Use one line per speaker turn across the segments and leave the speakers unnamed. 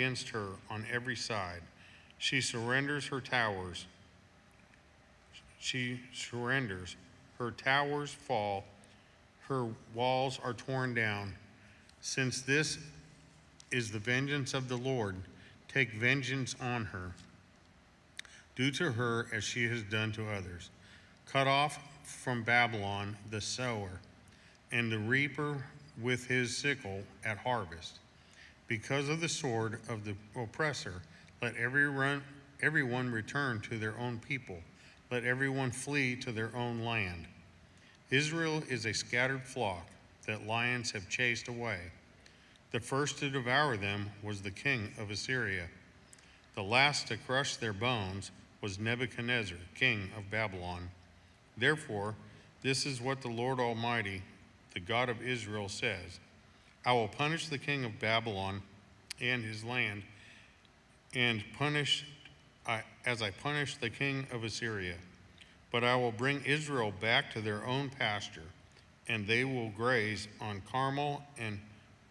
against her on every side. She surrenders her towers. She surrenders. Her towers fall. Her walls are torn down. Since this is the vengeance of the Lord, take vengeance on her. Do to her as she has done to others. Cut off from Babylon the sower, and the reaper with his sickle at harvest. Because of the sword of the oppressor, let everyone return to their own people. Let everyone flee to their own land. Israel is a scattered flock that lions have chased away. The first to devour them was the king of Assyria. The last to crush their bones was Nebuchadnezzar, king of Babylon. Therefore, this is what the Lord Almighty, the God of Israel, says: I will punish the king of Babylon and his land, and as I punished the king of Assyria. But I will bring Israel back to their own pasture, and they will graze on Carmel and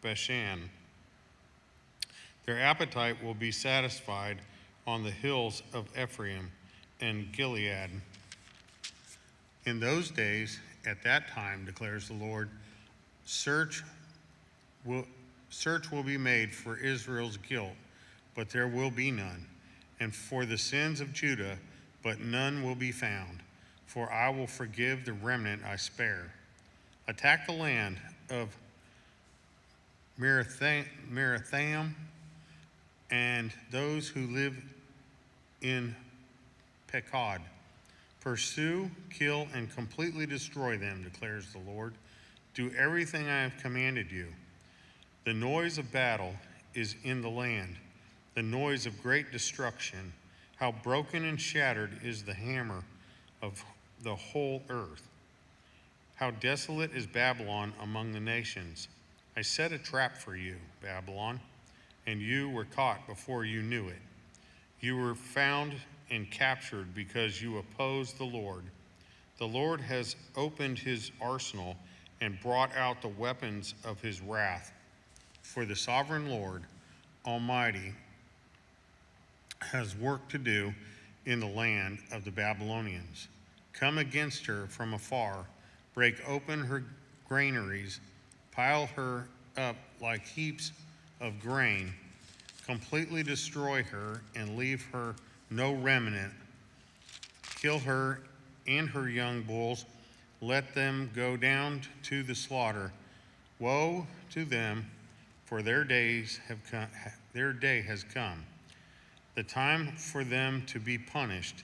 Bashan. Their appetite will be satisfied on the hills of Ephraim and Gilead. In those days, at that time, declares the Lord, search will be made for Israel's guilt, but there will be none, and for the sins of Judah, but none will be found. For I will forgive the remnant I spare. Attack the land of Merathaim and those who live in Pekod. Pursue, kill, and completely destroy them, declares the Lord. Do everything I have commanded you. The noise of battle is in the land, the noise of great destruction. How broken and shattered is the hammer of the whole earth. How desolate is Babylon among the nations. I set a trap for you, Babylon, and you were caught before you knew it. You were found and captured because you opposed the Lord. The Lord has opened his arsenal and brought out the weapons of his wrath. For the sovereign Lord Almighty has work to do in the land of the Babylonians. Come against her from afar, break open her granaries, pile her up like heaps of grain, completely destroy her and leave her no remnant. Kill her and her young bulls, let them go down to the slaughter. Woe to them, for their day has come, the time for them to be punished.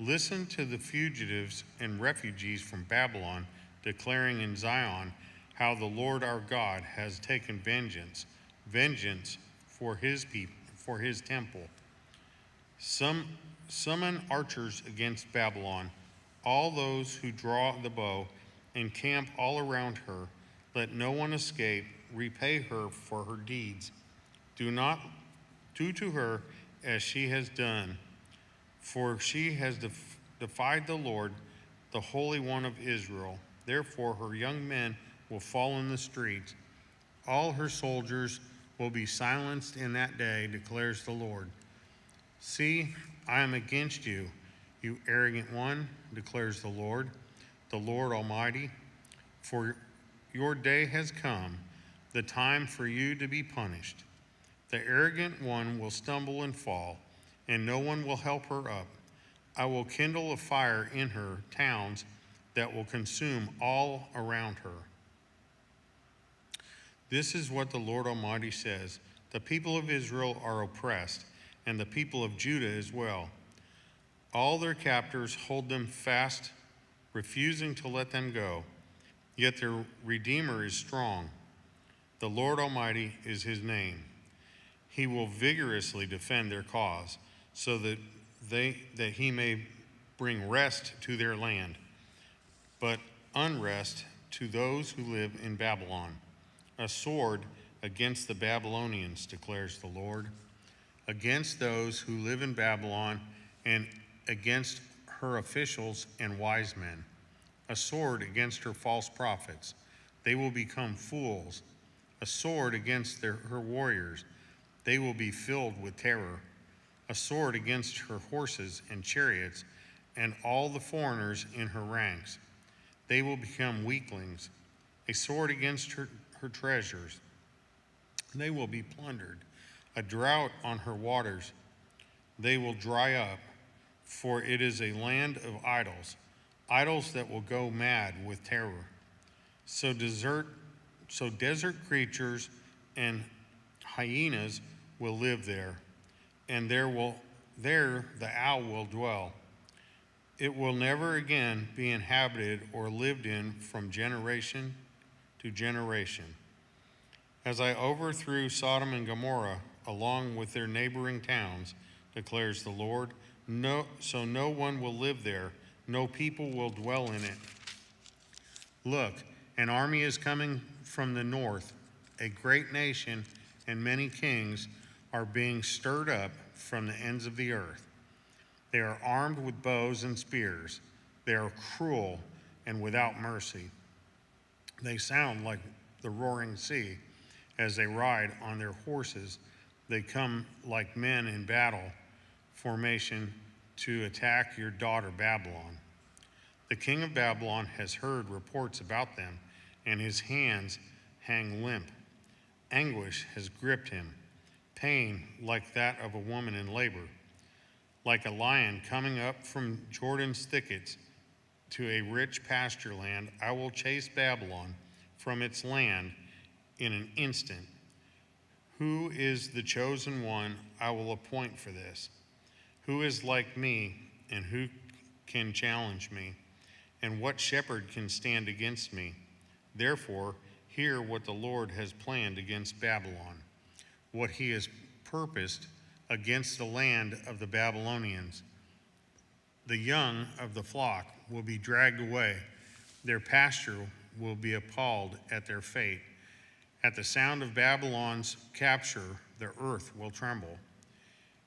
Listen to the fugitives and refugees from Babylon, declaring in Zion how the Lord our God has taken vengeance for his people, for his temple. Summon archers against Babylon, all those who draw the bow, and camp all around her. Let no one escape. Repay her for her deeds. Do to her as she has done, for she has defied the Lord, the Holy One of Israel. Therefore her young men will fall in the streets. All her soldiers will be silenced in that day, declares the Lord. See, I am against you, you arrogant one, declares the Lord Almighty. For your day has come, the time for you to be punished. The arrogant one will stumble and fall, and no one will help her up. I will kindle a fire in her towns that will consume all around her. This is what the Lord Almighty says: the people of Israel are oppressed, and the people of Judah as well. All their captors hold them fast, refusing to let them go. Yet their Redeemer is strong. The Lord Almighty is his name. He will vigorously defend their cause, so that he may bring rest to their land, but unrest to those who live in Babylon. A sword against the Babylonians, declares the Lord, against those who live in Babylon and against her officials and wise men. A sword against her false prophets. They will become fools. A sword against her warriors. They will be filled with terror. A sword against her horses and chariots, and all the foreigners in her ranks. They will become weaklings. A sword against her treasures. They will be plundered. A drought on her waters. They will dry up, for it is a land of idols, idols that will go mad with terror. So desert creatures and hyenas will live there, and there the owl will dwell. It will never again be inhabited or lived in from generation to generation. As I overthrew Sodom and Gomorrah along with their neighboring towns, declares the Lord, so no one will live there, no people will dwell in it. Look, an army is coming from the north, a great nation and many kings are being stirred up from the ends of the earth. They are armed with bows and spears. They are cruel and without mercy. They sound like the roaring sea as they ride on their horses. They come like men in battle formation to attack your daughter Babylon. The king of Babylon has heard reports about them, and his hands hang limp. Anguish has gripped him, pain like that of a woman in labor. Like a lion coming up from Jordan's thickets to a rich pasture land, I will chase Babylon from its land in an instant. Who is the chosen one I will appoint for this? Who is like me, and who can challenge me? And what shepherd can stand against me? Therefore, hear what the Lord has planned against Babylon, what he has purposed against the land of the Babylonians. The young of the flock will be dragged away. Their pasture will be appalled at their fate. At the sound of Babylon's capture, the earth will tremble.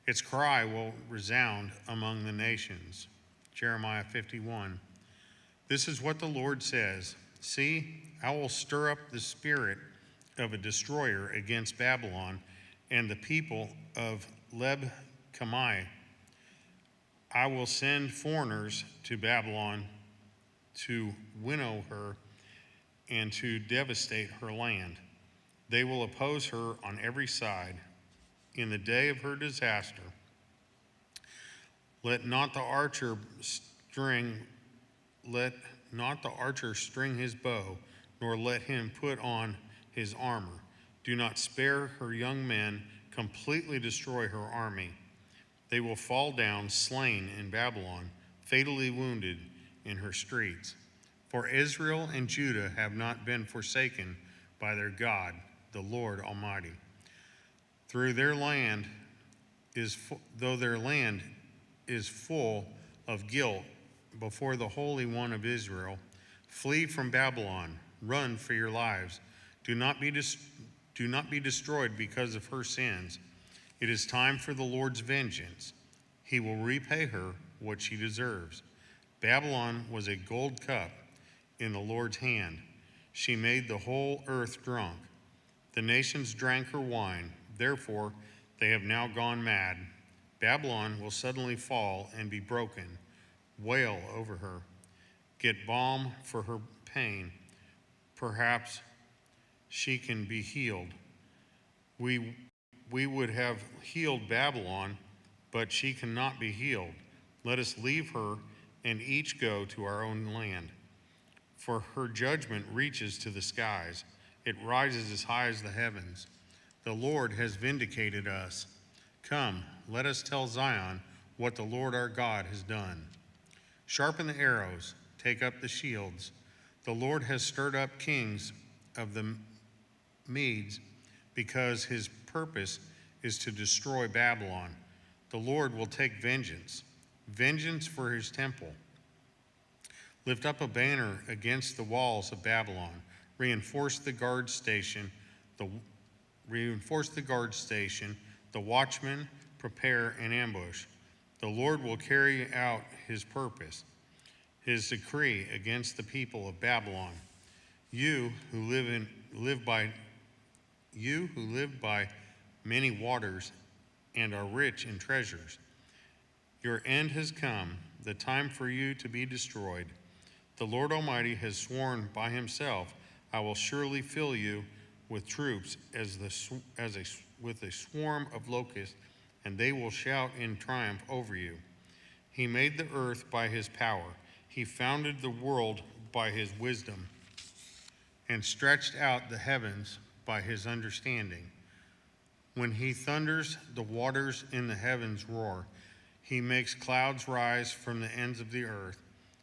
Its cry will resound among the nations. Jeremiah 51. This is what the Lord says. See, I will stir up the spirit of a destroyer against Babylon and the people of Leb-Kamai. I will send foreigners to Babylon to winnow her and to devastate her land. They will oppose her on every side. In the day of her disaster, let not the archer string his bow, nor let him put on his armor. Do not spare her young men, completely destroy her army. They will fall down slain in Babylon, fatally wounded in her streets. For Israel and Judah have not been forsaken by their God, the Lord Almighty. Though their land is full of guilt before the Holy One of Israel, flee from Babylon, run for your lives. Do not be destroyed because of her sins. It is time for the Lord's vengeance. He will repay her what she deserves. Babylon was a gold cup in the Lord's hand. She made the whole earth drunk. The nations drank her wine. Therefore, they have now gone mad. Babylon will suddenly fall and be broken. Wail over her. Get balm for her pain. Perhaps she can be healed. We would have healed Babylon, but she cannot be healed. Let us leave her and each go to our own land. For her judgment reaches to the skies. It rises as high as the heavens. The Lord has vindicated us. Come, let us tell Zion what the Lord our God has done. Sharpen the arrows, take up the shields. The Lord has stirred up kings of the Medes because his purpose is to destroy Babylon. The Lord will take vengeance for his temple. Lift up a banner against the walls of Babylon. Reinforce the guard station. The watchmen prepare an ambush. The Lord will carry out his purpose, his decree against the people of Babylon. You who live by many waters and are rich in treasures. Your end has come, the time for you to be destroyed. The Lord Almighty has sworn by himself, I will surely fill you with troops with a swarm of locusts, and they will shout in triumph over you. He made the earth by his power. He founded the world by his wisdom, and stretched out the heavens by his understanding. When he thunders, the waters in the heavens roar. He makes clouds rise from the ends of the earth.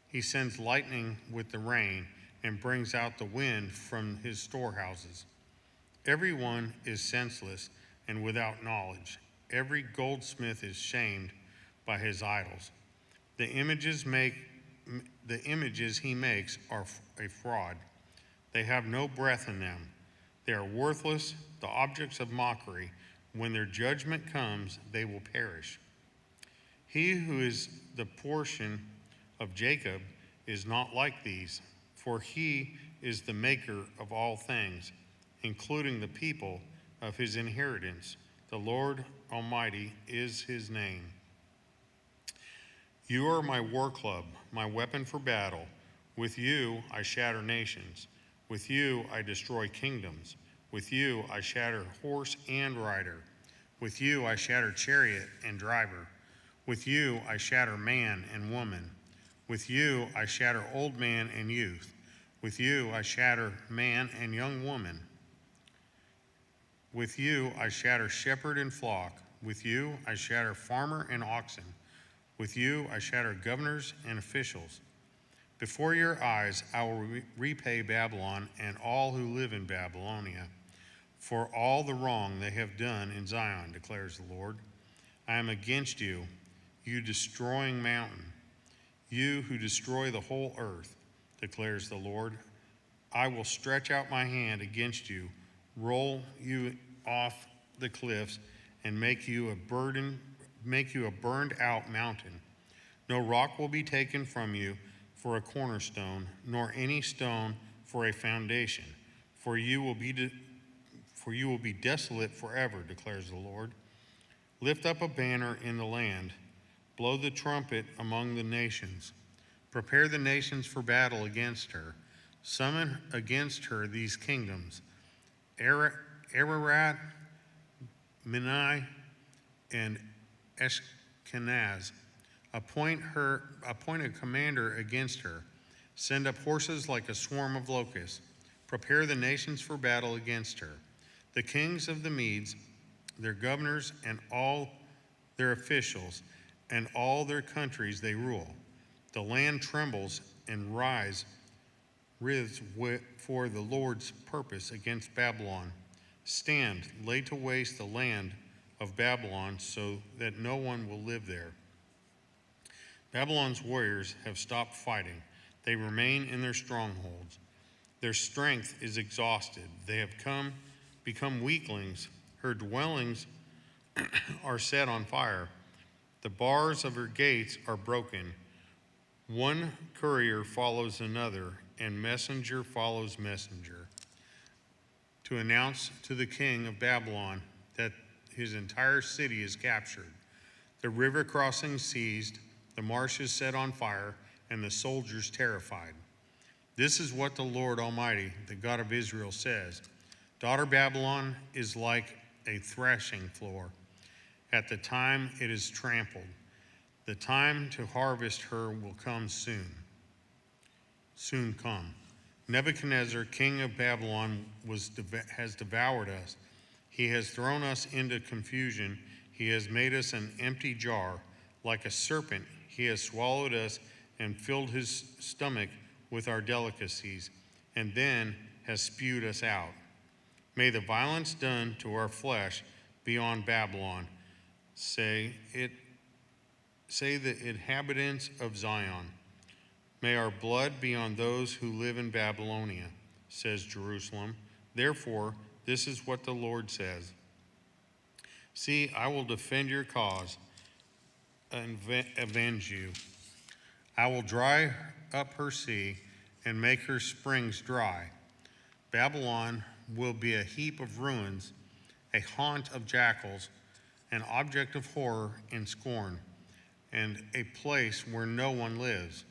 He sends lightning with the rain and brings out the wind from his storehouses. Everyone is senseless and without knowledge. Every goldsmith is shamed by his idols. The images he makes are a fraud. They have no breath in them. They are worthless, the objects of mockery. When their judgment comes, they will perish. He who is the portion of Jacob is not like these, for he is the maker of all things, including the people of his inheritance. The Lord Almighty is his name. You are my war club, my weapon for battle. With you I shatter nations. With you I destroy kingdoms. With you I shatter horse and rider. With you I shatter chariot and driver. With you I shatter man and woman. With you I shatter old man and youth. With you I shatter man and young woman. With you I shatter shepherd and flock. With you I shatter farmer and oxen. With you I shatter governors and officials. Before your eyes I will repay Babylon and all who live in Babylonia for all the wrong they have done in Zion, declares the Lord. I am against you, you destroying mountain, you who destroy the whole earth, declares the Lord. I will stretch out my hand against you, roll you off the cliffs, and make you a burned out mountain. No rock will be taken from you for a cornerstone, nor any stone for a foundation, for you will be desolate forever, declares the Lord. Lift up a banner in the land, blow the trumpet among the nations. Prepare the nations for battle against her. Summon against her these kingdoms: Ararat, Minai, and Ashkenaz. Appoint a commander against her. Send up horses like a swarm of locusts. Prepare the nations for battle against her. The kings of the Medes, their governors, and all their officials, and all their countries they rule. The land trembles and writhes for the Lord's purpose against Babylon. Stand, lay to waste the land of Babylon so that no one will live there. Babylon's warriors have stopped fighting. They remain in their strongholds. Their strength is exhausted. They have become weaklings. Her dwellings are set on fire. The bars of her gates are broken. One courier follows another, and messenger follows messenger, to announce to the king of Babylon that his entire city is captured, the river crossing seized, the marshes set on fire, and the soldiers terrified. This is what the Lord Almighty, the God of Israel, says: Daughter Babylon is like a threshing floor at the time it is trampled. The time to harvest her will come soon. Soon come. Nebuchadnezzar, king of Babylon, has devoured us. He has thrown us into confusion. He has made us an empty jar. Like a serpent, he has swallowed us and filled his stomach with our delicacies, and then has spewed us out. May the violence done to our flesh be on Babylon, say the inhabitants of Zion. May our blood be on those who live in Babylonia, says Jerusalem. Therefore, this is what the Lord says: See, I will defend your cause and avenge you. I will dry up her sea and make her springs dry. Babylon will be a heap of ruins, a haunt of jackals, an object of horror and scorn, and a place where no one lives.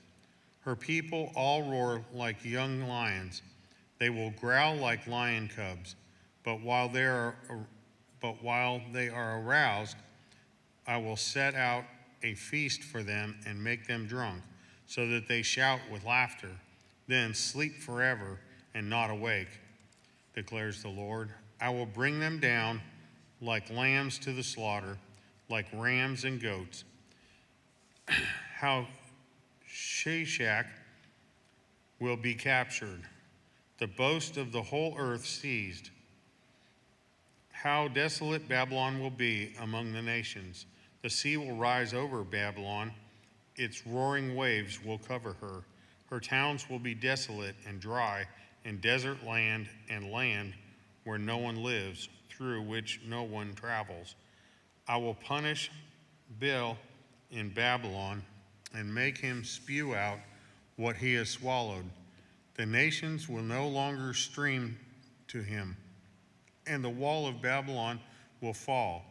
Her people all roar like young lions. They will growl like lion cubs. But while they are aroused, I will set out a feast for them and make them drunk, so that they shout with laughter, then sleep forever and not awake, declares the Lord. I will bring them down like lambs to the slaughter, like rams and goats. How Sheshach will be captured, the boast of the whole earth seized. How desolate Babylon will be among the nations. The sea will rise over Babylon. Its roaring waves will cover her. Her towns will be desolate and dry, and desert land and land where no one lives, through which no one travels. I will punish Bel in Babylon and make him spew out what he has swallowed. The nations will no longer stream to him, and the wall of Babylon will fall.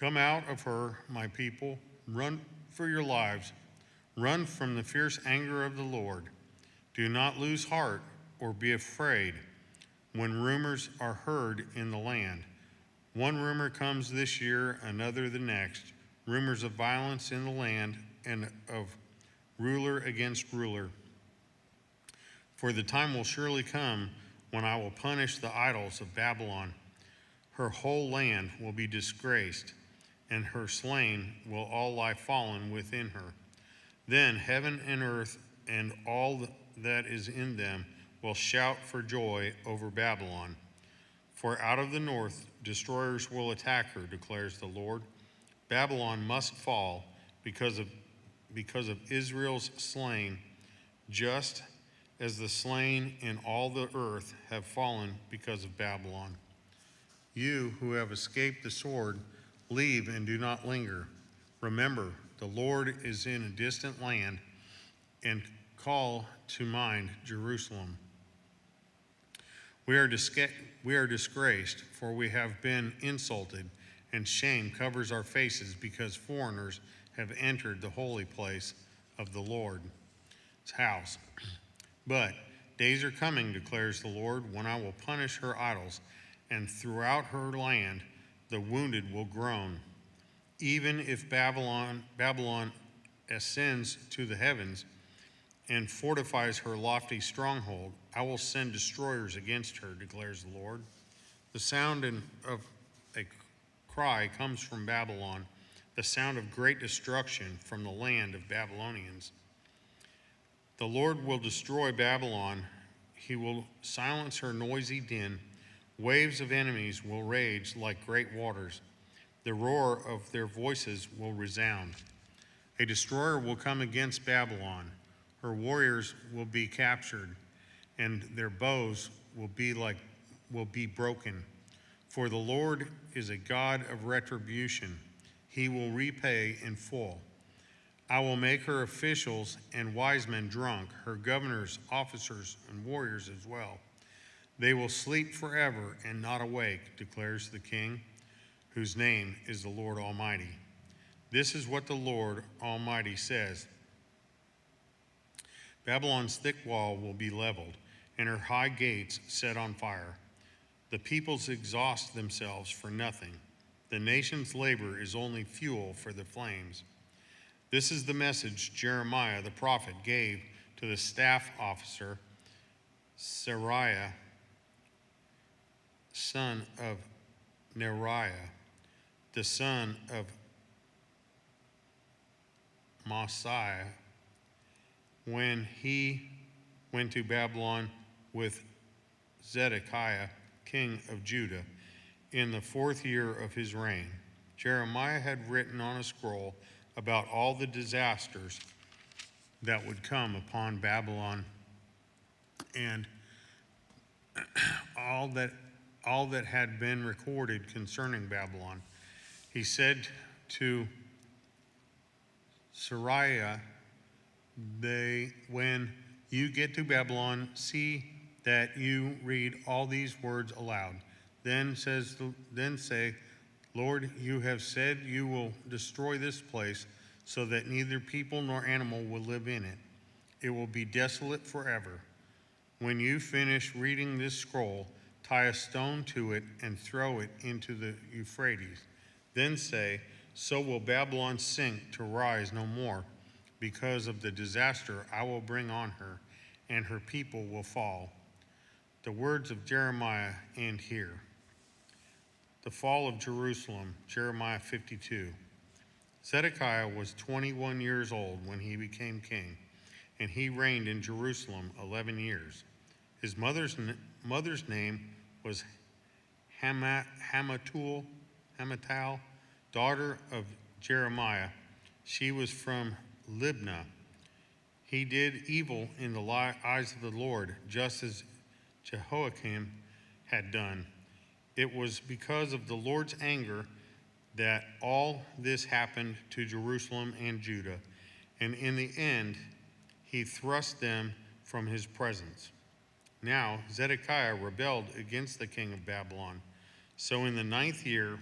Come out of her, my people, run for your lives. Run from the fierce anger of the Lord. Do not lose heart or be afraid when rumors are heard in the land. One rumor comes this year, another the next, rumors of violence in the land and of ruler against ruler. For the time will surely come when I will punish the idols of Babylon. Her whole land will be disgraced, and her slain will all lie fallen within her. Then heaven and earth and all that is in them will shout for joy over Babylon. For out of the north destroyers will attack her, declares the Lord. Babylon must fall because of Israel's slain, just as the slain in all the earth have fallen because of Babylon. You who have escaped the sword, leave and do not linger. Remember, the Lord is in a distant land, and call to mind Jerusalem. We are disgraced, for we have been insulted, and shame covers our faces because foreigners have entered the holy place of the Lord's house. But days are coming, declares the Lord, when I will punish her idols, and throughout her land the wounded will groan. Even if Babylon ascends to the heavens and fortifies her lofty stronghold, I will send destroyers against her, declares the Lord. The sound of a cry comes from Babylon, the sound of great destruction from the land of Babylonians. The Lord will destroy Babylon. He will silence her noisy din. Waves of enemies will rage like great waters. The roar of their voices will resound. A destroyer will come against Babylon. Her warriors will be captured, and their bows will be broken. For the Lord is a God of retribution. He will repay in full. I will make her officials and wise men drunk, her governors, officers, and warriors as well. They will sleep forever and not awake, declares the King, whose name is the Lord Almighty. This is what the Lord Almighty says. Babylon's thick wall will be leveled, and her high gates set on fire. The peoples exhaust themselves for nothing. The nation's labor is only fuel for the flames. This is the message Jeremiah the prophet gave to the staff officer, Seraiah, son of Neriah, the son of Mosiah, when he went to Babylon with Zedekiah, king of Judah, in the 4th year of his reign. Jeremiah had written on a scroll about all the disasters that would come upon Babylon and all that had been recorded concerning Babylon. He said to Seraiah, when you get to Babylon, see that you read all these words aloud. Then say, Lord, you have said you will destroy this place so that neither people nor animal will live in it. It will be desolate forever. When you finish reading this scroll, tie a stone to it and throw it into the Euphrates. Then say, so will Babylon sink to rise no more, because of the disaster I will bring on her, and her people will fall. The words of Jeremiah end here. The fall of Jerusalem, Jeremiah 52. Zedekiah was 21 years old when he became king, and he reigned in Jerusalem 11 years. His mother's name was Hamatal, daughter of Jeremiah. She was from Libnah. He did evil in the eyes of the Lord, just as Jehoiakim had done. It was because of the Lord's anger that all this happened to Jerusalem and Judah, and in the end, he thrust them from his presence. Now Zedekiah rebelled against the king of Babylon. So in the 9th year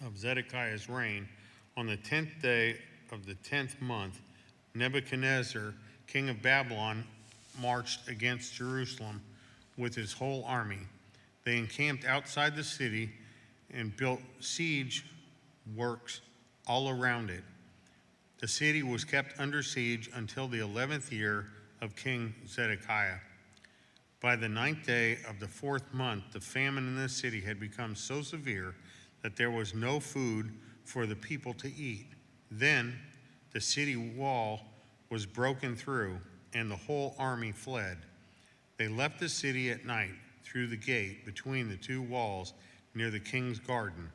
of Zedekiah's reign, on the 10th day of the 10th month, Nebuchadnezzar, king of Babylon, marched against Jerusalem with his whole army. They encamped outside the city and built siege works all around it. The city was kept under siege until the 11th year of King Zedekiah. By the 9th day of the 4th month, the famine in the city had become so severe that there was no food for the people to eat. Then the city wall was broken through, and the whole army fled. They left the city at night through the gate between the two walls near the king's garden.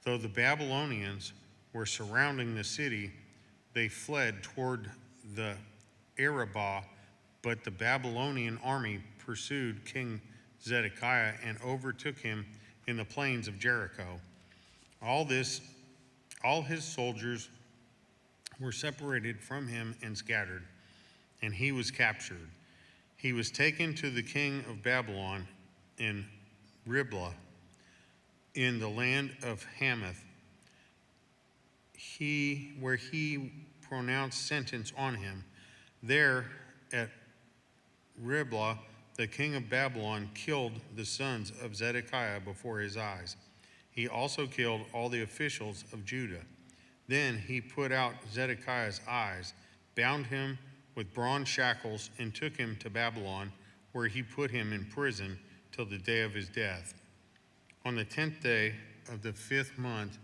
Though the Babylonians were surrounding the city, they fled toward the Arabah, but the Babylonian army pursued King Zedekiah and overtook him in the plains of Jericho. All his soldiers were separated from him and scattered, and he was captured. He was taken to the king of Babylon in Riblah, in the land of Hamath, where he pronounced sentence on him. There at Riblah, the king of Babylon killed the sons of Zedekiah before his eyes. He also killed all the officials of Judah. Then he put out Zedekiah's eyes, bound him with bronze shackles, and took him to Babylon, where he put him in prison till the day of his death. On the 10th day of the 5th month,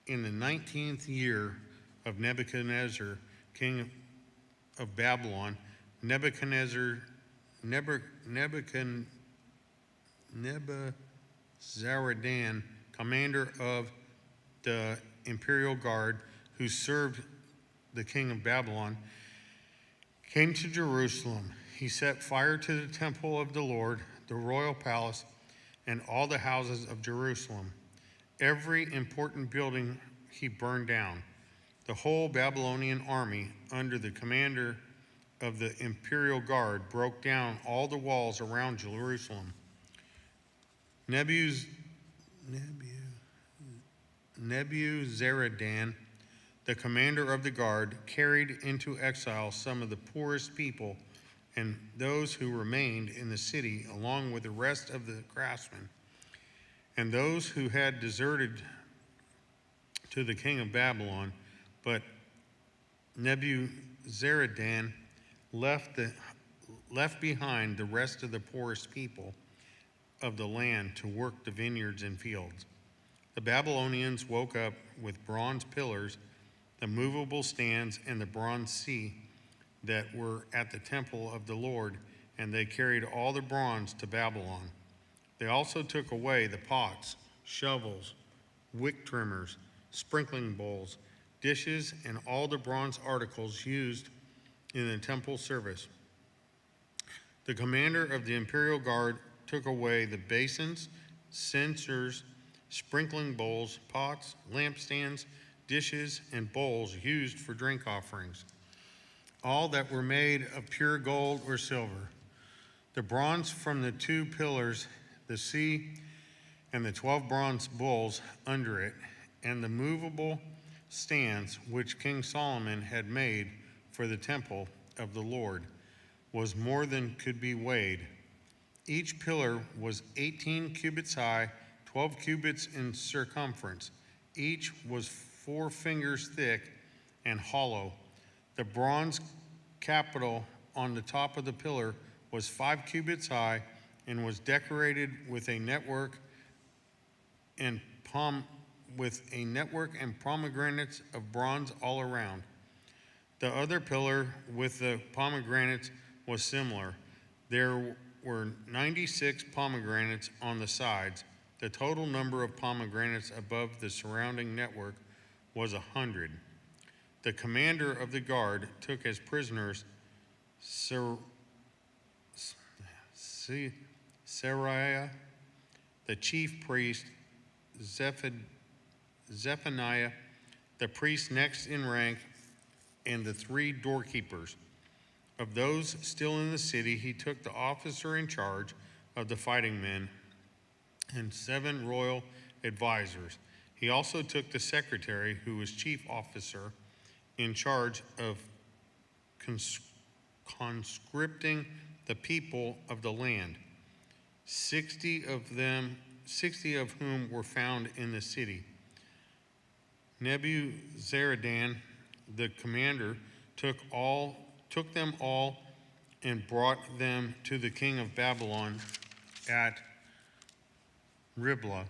in the 19th year of Nebuchadnezzar, king of Babylon, Nebuzaradan, commander of the imperial guard who served the king of Babylon, came to Jerusalem. He set fire to the temple of the Lord, the royal palace, and all the houses of Jerusalem. Every important building he burned down. The whole Babylonian army, under the commander of the imperial guard, broke down all the walls around Jerusalem. Nebuzaradan, the commander of the guard, carried into exile some of the poorest people and those who remained in the city, along with the rest of the craftsmen. And those who had deserted to the king of Babylon, but Nebuzaradan left behind the rest of the poorest people of the land to work the vineyards and fields. The Babylonians woke up with bronze pillars, the movable stands, and the bronze sea that were at the temple of the Lord, and they carried all the bronze to Babylon. They also took away the pots, shovels, wick trimmers, sprinkling bowls, dishes, and all the bronze articles used in the temple service. The commander of the imperial guard took away the basins, censers, sprinkling bowls, pots, lampstands, dishes, and bowls used for drink offerings, all that were made of pure gold or silver. The bronze from the two pillars the sea, and the 12 bronze bulls under it, and the movable stands which King Solomon had made for the temple of the Lord, was more than could be weighed. Each pillar was 18 cubits high, 12 cubits in circumference. Each was 4 fingers thick and hollow. The bronze capital on the top of the pillar was 5 cubits high and was decorated with a network and pomegranates of bronze all around. The other pillar with the pomegranates was similar. There were 96 pomegranates on the sides. The total number of pomegranates above the surrounding network was 100. The commander of the guard took as prisoners Seraiah, the chief priest, Zephaniah, the priest next in rank, and the 3 doorkeepers. Of those still in the city, he took the officer in charge of the fighting men and 7 royal advisors. He also took the secretary, who was chief officer, in charge of conscripting the people of the land, 60 of whom were found in the city. Nebuzaradan, the commander, took them all and brought them to the king of Babylon at Riblah.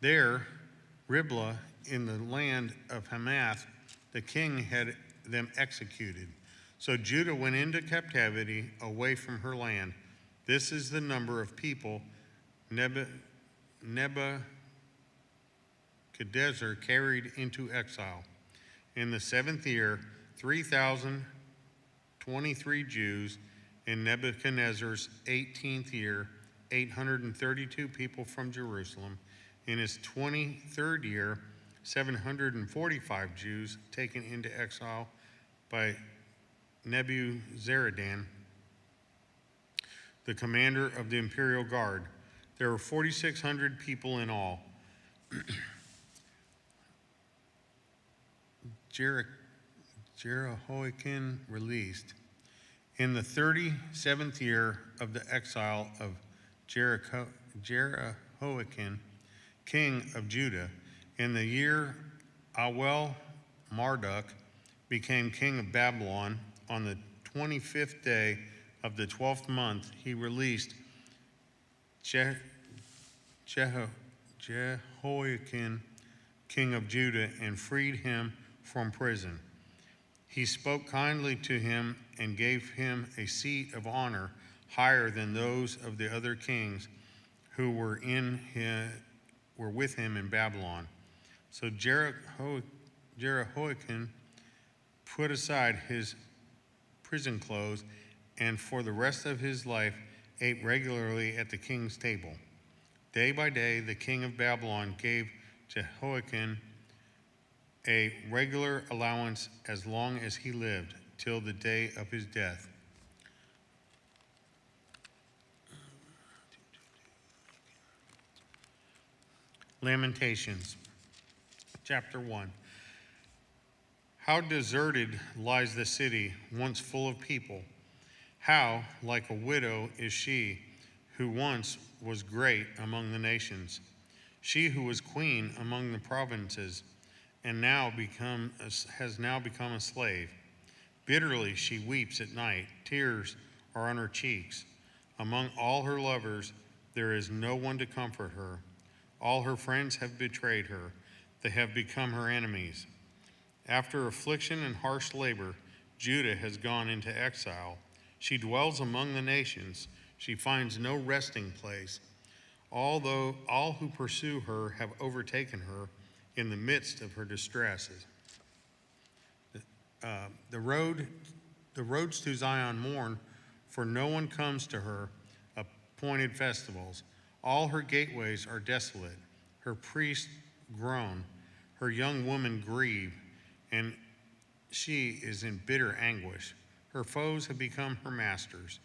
There, Riblah, in the land of Hamath, the king had them executed. So Judah went into captivity away from her land. This is the number of people Nebuchadnezzar carried into exile. In the 7th year, 3,023 Jews. In Nebuchadnezzar's 18th year, 832 people from Jerusalem. In his 23rd year, 745 Jews taken into exile by Nebuzaradan, the commander of the imperial guard. There were 4,600 people in all. Jehoiakim released. In the 37th year of the exile of Jehoiakim, king of Judah, in the year Awel-Marduk became king of Babylon, on the 25th day of the 12th month, he released Jehoiakim, king of Judah, and freed him from prison. He spoke kindly to him and gave him a seat of honor higher than those of the other kings who were with him in Babylon. So Jehoiakim put aside his prison clothes and for the rest of his life ate regularly at the king's table. Day by day, the king of Babylon gave Jehoiakim a regular allowance as long as he lived, till the day of his death. Lamentations, chapter 1. How deserted lies the city, once full of people. How, like a widow, is she who once was great among the nations, she who was queen among the provinces, and has now become a slave. Bitterly she weeps at night. Tears are on her cheeks. Among all her lovers, there is no one to comfort her. All her friends have betrayed her. They have become her enemies. After affliction and harsh labor, Judah has gone into exile. She dwells among the nations. She finds no resting place. Although all who pursue her have overtaken her in the midst of her distresses. The roads to Zion mourn, for no one comes to her appointed festivals. All her gateways are desolate. Her priests groan. Her young women grieve, and she is in bitter anguish. Her foes have become her masters.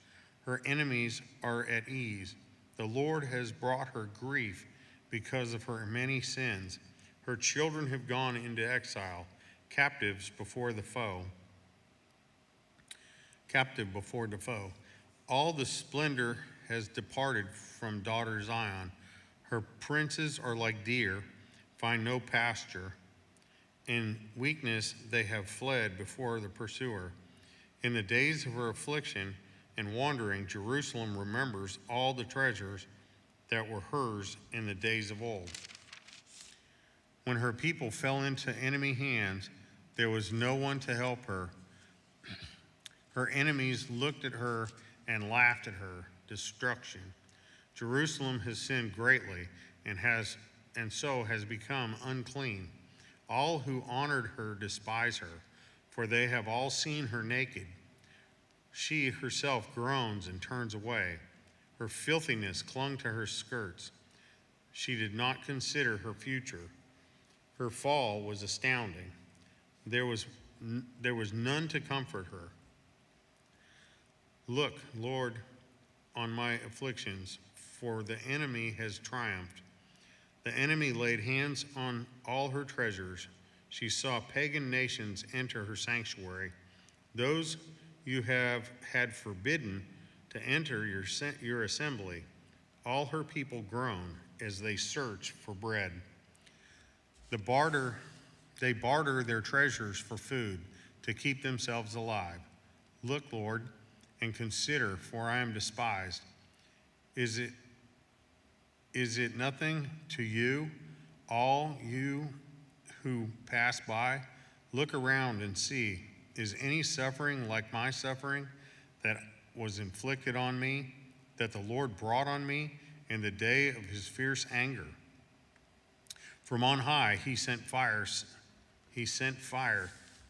Her enemies are at ease. The Lord has brought her grief because of her many sins. Her children have gone into exile, captive before the foe. All the splendor has departed from daughter Zion. Her princes are like deer, find no pasture. In weakness they have fled before the pursuer. In the days of her affliction and wandering, Jerusalem remembers all the treasures that were hers in the days of old. When her people fell into enemy hands, there was no one to help her. Her enemies looked at her and laughed at her destruction. Jerusalem has sinned greatly and so has become unclean. All who honored her despise her, for they have all seen her naked. She herself groans and turns away. Her filthiness clung to her skirts. She did not consider her future. Her fall was astounding. There was none to comfort her. Look, Lord, on my afflictions, for the enemy has triumphed. The enemy laid hands on all her treasures. She saw pagan nations enter her sanctuary. Those you have had forbidden to enter your assembly. All her people groan as they search for bread. They barter their treasures for food to keep themselves alive. Look, Lord, and consider, for I am despised. Is it nothing to you, all you who pass by? Look around and see. Is any suffering like my suffering that was inflicted on me, that the Lord brought on me in the day of his fierce anger? From on high he sent fire,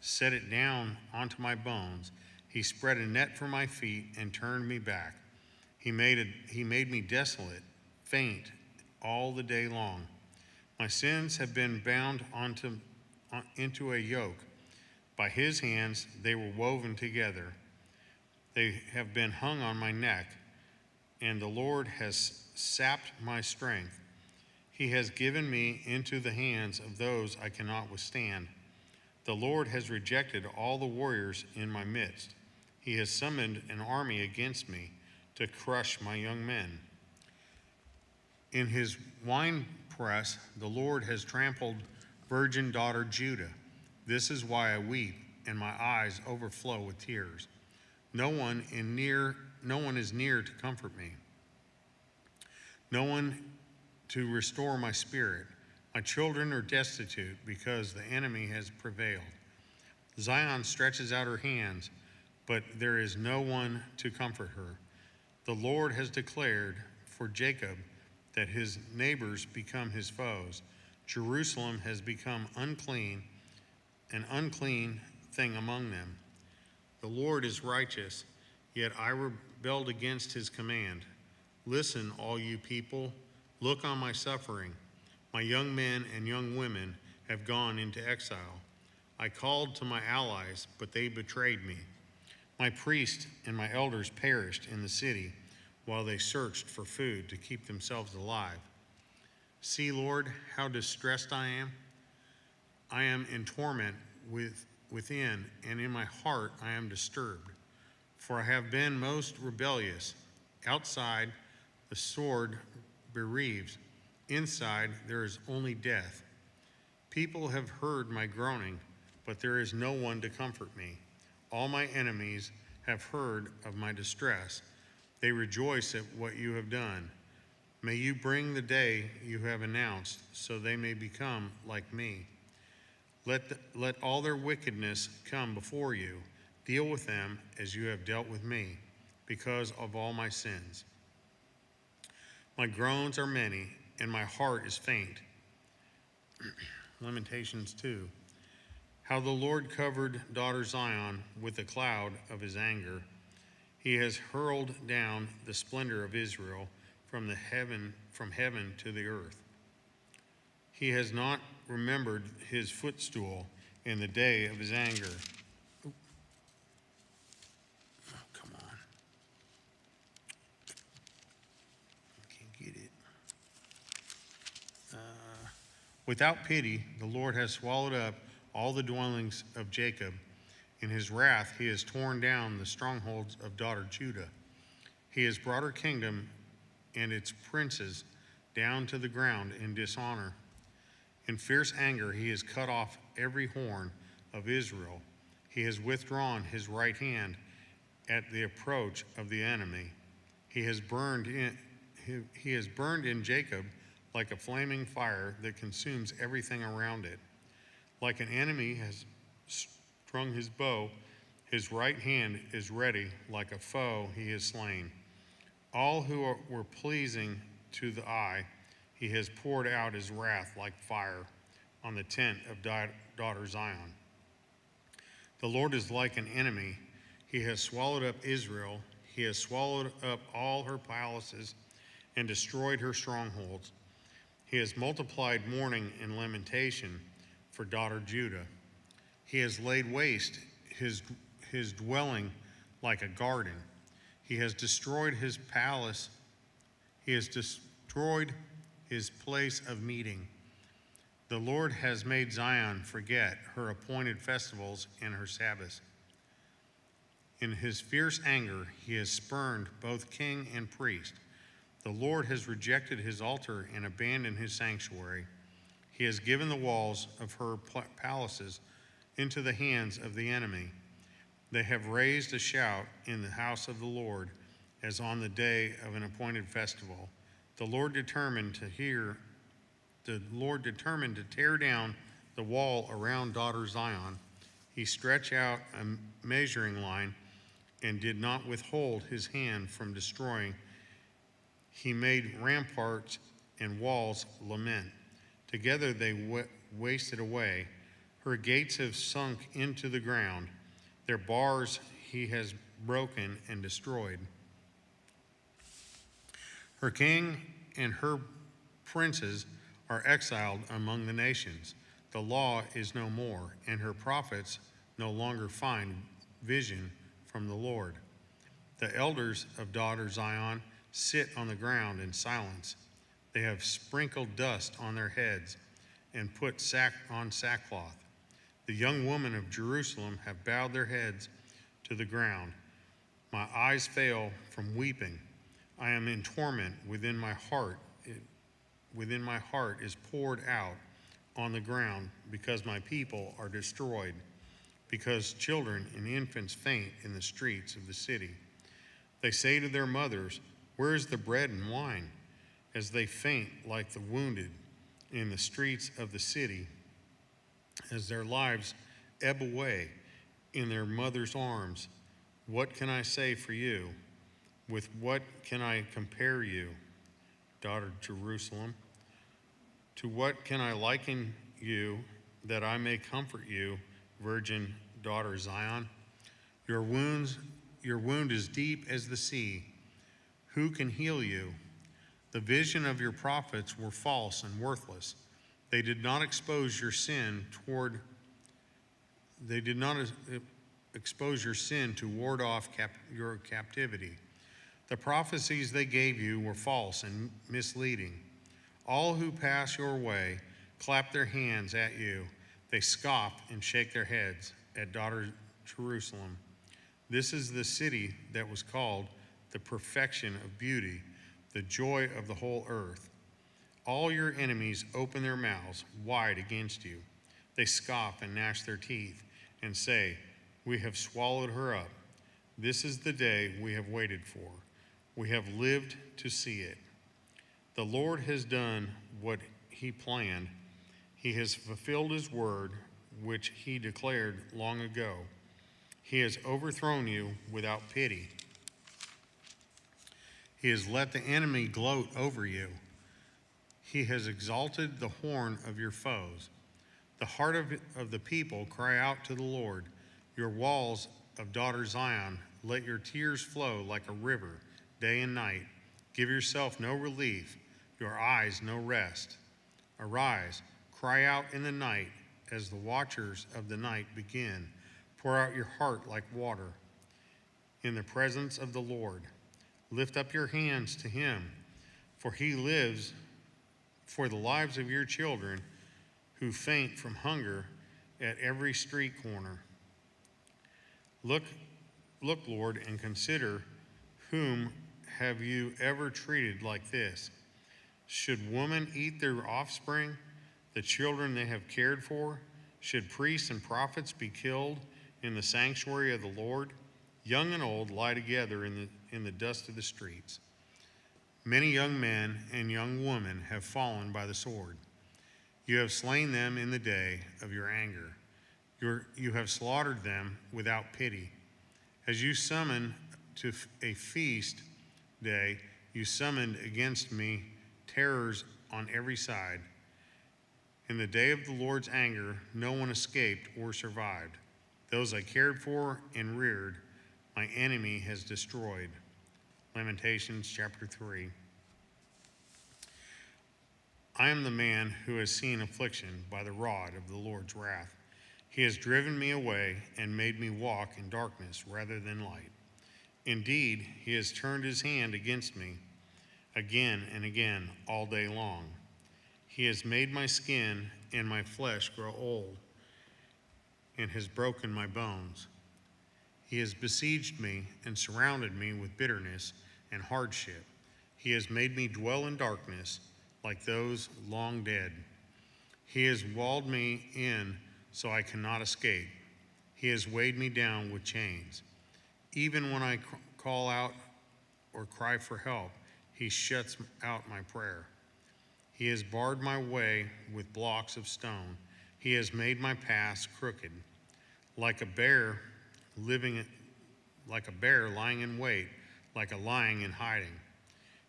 set it down onto my bones. He spread a net for my feet and turned me back. He made me desolate, faint all the day long. My sins have been bound into a yoke. By his hands they were woven together. They have been hung on my neck, and the Lord has sapped my strength. He has given me into the hands of those I cannot withstand. The Lord has rejected all the warriors in my midst. He has summoned an army against me to crush my young men. In his winepress, the Lord has trampled virgin daughter Judah. This is why I weep, and my eyes overflow with tears. No one is near to comfort me. No one to restore my spirit. My children are destitute because the enemy has prevailed. Zion stretches out her hands, but there is no one to comfort her. The Lord has declared for Jacob that his neighbors become his foes. Jerusalem has become unclean, an unclean thing among them. The Lord is righteous, yet I rebelled against his command. Listen, all you people, look on my suffering. My young men and young women have gone into exile. I called to my allies, but they betrayed me. My priests and my elders perished in the city while they searched for food to keep themselves alive. See, Lord, how distressed I am. I am in torment within, and in my heart I am disturbed. For I have been most rebellious. Outside, the sword bereaves. Inside, there is only death. People have heard my groaning, but there is no one to comfort me. All my enemies have heard of my distress. They rejoice at what you have done. May you bring the day you have announced, so they may become like me. Let all their wickedness come before you. Deal with them as you have dealt with me, because of all my sins. My groans are many, and my heart is faint. Lamentations 2. How the Lord covered daughter Zion with a cloud of his anger. He has hurled down the splendor of Israel from heaven to the earth. He has not remembered his footstool in the day of his anger. Oh, come on. Without pity, the Lord has swallowed up all the dwellings of Jacob. In his wrath, he has torn down the strongholds of daughter Judah. He has brought her kingdom and its princes down to the ground in dishonor. In fierce anger, he has cut off every horn of Israel. He has withdrawn his right hand at the approach of the enemy. He has burned in Jacob like a flaming fire that consumes everything around it. Like an enemy has strung his bow, his right hand is ready. Like a foe, he is slain. All who were pleasing to the eye, he has poured out his wrath like fire on the tent of daughter Zion. The Lord is like an enemy. He has swallowed up Israel. He has swallowed up all her palaces and destroyed her strongholds. He has multiplied mourning and lamentation for daughter Judah. He has laid waste his dwelling like a garden. He has destroyed his palace. He has destroyed his place of meeting. The Lord has made Zion forget her appointed festivals and her Sabbaths. In his fierce anger, he has spurned both king and priest. The Lord has rejected his altar and abandoned his sanctuary. He has given the walls of her palaces into the hands of the enemy. They have raised a shout in the house of the Lord as on the day of an appointed festival. The Lord determined to tear down the wall around daughter Zion. He stretched out a measuring line and did not withhold his hand from destroying. He made ramparts and walls lament. Together they wasted away. Her gates have sunk into the ground. Their bars he has broken and destroyed. Her king and her princes are exiled among the nations. The law is no more, and her prophets no longer find vision from the Lord. The elders of daughter Zion sit on the ground in silence. They have sprinkled dust on their heads and put sackcloth. The young women of Jerusalem have bowed their heads to the ground. My eyes fail from weeping. I am in torment within my heart. Within my heart is poured out on the ground because my people are destroyed, because children and infants faint in the streets of the city. They say to their mothers, "Where is the bread and wine?" as they faint like the wounded in the streets of the city, as their lives ebb away in their mother's arms. What can I say for you? With what can I compare you, daughter Jerusalem? To what can I liken you that I may comfort you, virgin daughter Zion? Your wound is deep as the sea. Who can heal you? The vision of your prophets were false and worthless. They did not expose your sin to ward off your captivity. The prophecies they gave you were false and misleading. All who pass your way clap their hands at you. They scoff and shake their heads at daughter Jerusalem. This is the city that was called the perfection of beauty, the joy of the whole earth. All your enemies open their mouths wide against you. They scoff and gnash their teeth and say, "We have swallowed her up." This is the day we have waited for. We have lived to see it. The Lord has done what he planned. He has fulfilled his word, which he declared long ago. He has overthrown you without pity. He has let the enemy gloat over you. He has exalted the horn of your foes. The heart of the people cry out to the Lord. Your walls of daughter Zion, let your tears flow like a river day and night. Give yourself no relief, your eyes no rest. Arise, cry out in the night as the watchers of the night begin. Pour out your heart like water in the presence of the Lord. Lift up your hands to him, for he lives, for the lives of your children who faint from hunger at every street corner. Look, Lord, and consider, whom have you ever treated like this? Should women eat their offspring, the children they have cared for? Should priests and prophets be killed in the sanctuary of the Lord? Young and old lie together in the dust of the streets. Many young men and young women have fallen by the sword. You have slain them in the day of your anger. You have slaughtered them without pity. As you summon to a feast day, you summoned against me terrors on every side. In the day of the Lord's anger, no one escaped or survived. Those I cared for and reared, my enemy has destroyed. Lamentations chapter 3. I am the man who has seen affliction by the rod of the Lord's wrath. He has driven me away and made me walk in darkness rather than light. Indeed, he has turned his hand against me again and again all day long. He has made my skin and my flesh grow old and has broken my bones. He has besieged me and surrounded me with bitterness and hardship. He has made me dwell in darkness like those long dead. He has walled me in so I cannot escape. He has weighed me down with chains. Even when I call out or cry for help, he shuts out my prayer. He has barred my way with blocks of stone. He has made my paths crooked. Like a bear lying in wait, like a lion in hiding.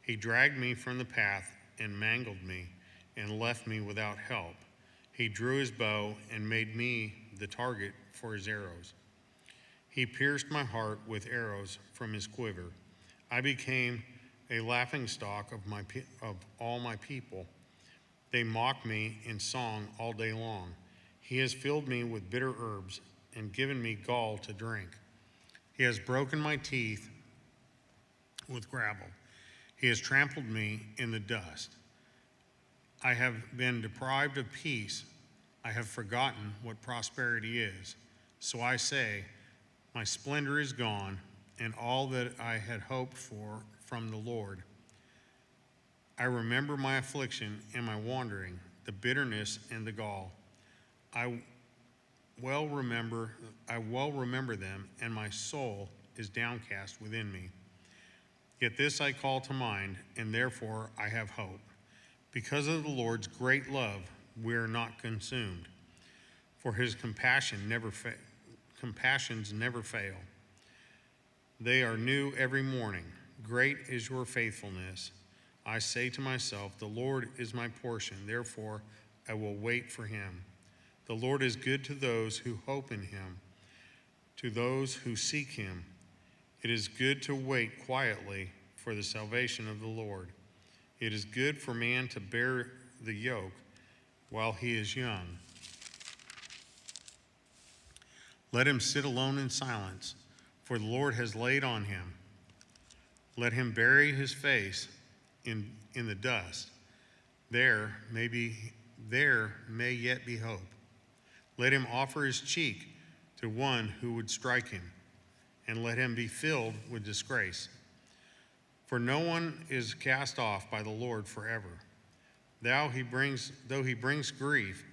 He dragged me from the path and mangled me and left me without help. He drew his bow and made me the target for his arrows. He pierced my heart with arrows from his quiver. I became a laughingstock of all my people. They mock me in song all day long. He has filled me with bitter herbs and given me gall to drink. He has broken my teeth with gravel. He has trampled me in the dust. I have been deprived of peace. I have forgotten what prosperity is. So I say, my splendor is gone, and all that I had hoped for from the Lord. I remember my affliction and my wandering, the bitterness and the gall. I well remember them, and my soul is downcast within me. Yet this I call to mind, and therefore I have hope. Because of the Lord's great love, we are not consumed, for his compassions never fail. They are new every morning. Great is your faithfulness. I say to myself, the Lord is my portion, therefore I will wait for him. The Lord is good to those who hope in him, to those who seek him. It is good to wait quietly for the salvation of the Lord. It is good for man to bear the yoke while he is young. Let him sit alone in silence, for the Lord has laid on him. Let him bury his face in the dust. There may yet be hope. Let him offer his cheek to one who would strike him, and let him be filled with disgrace. For no one is cast off by the Lord forever. Though he brings grief,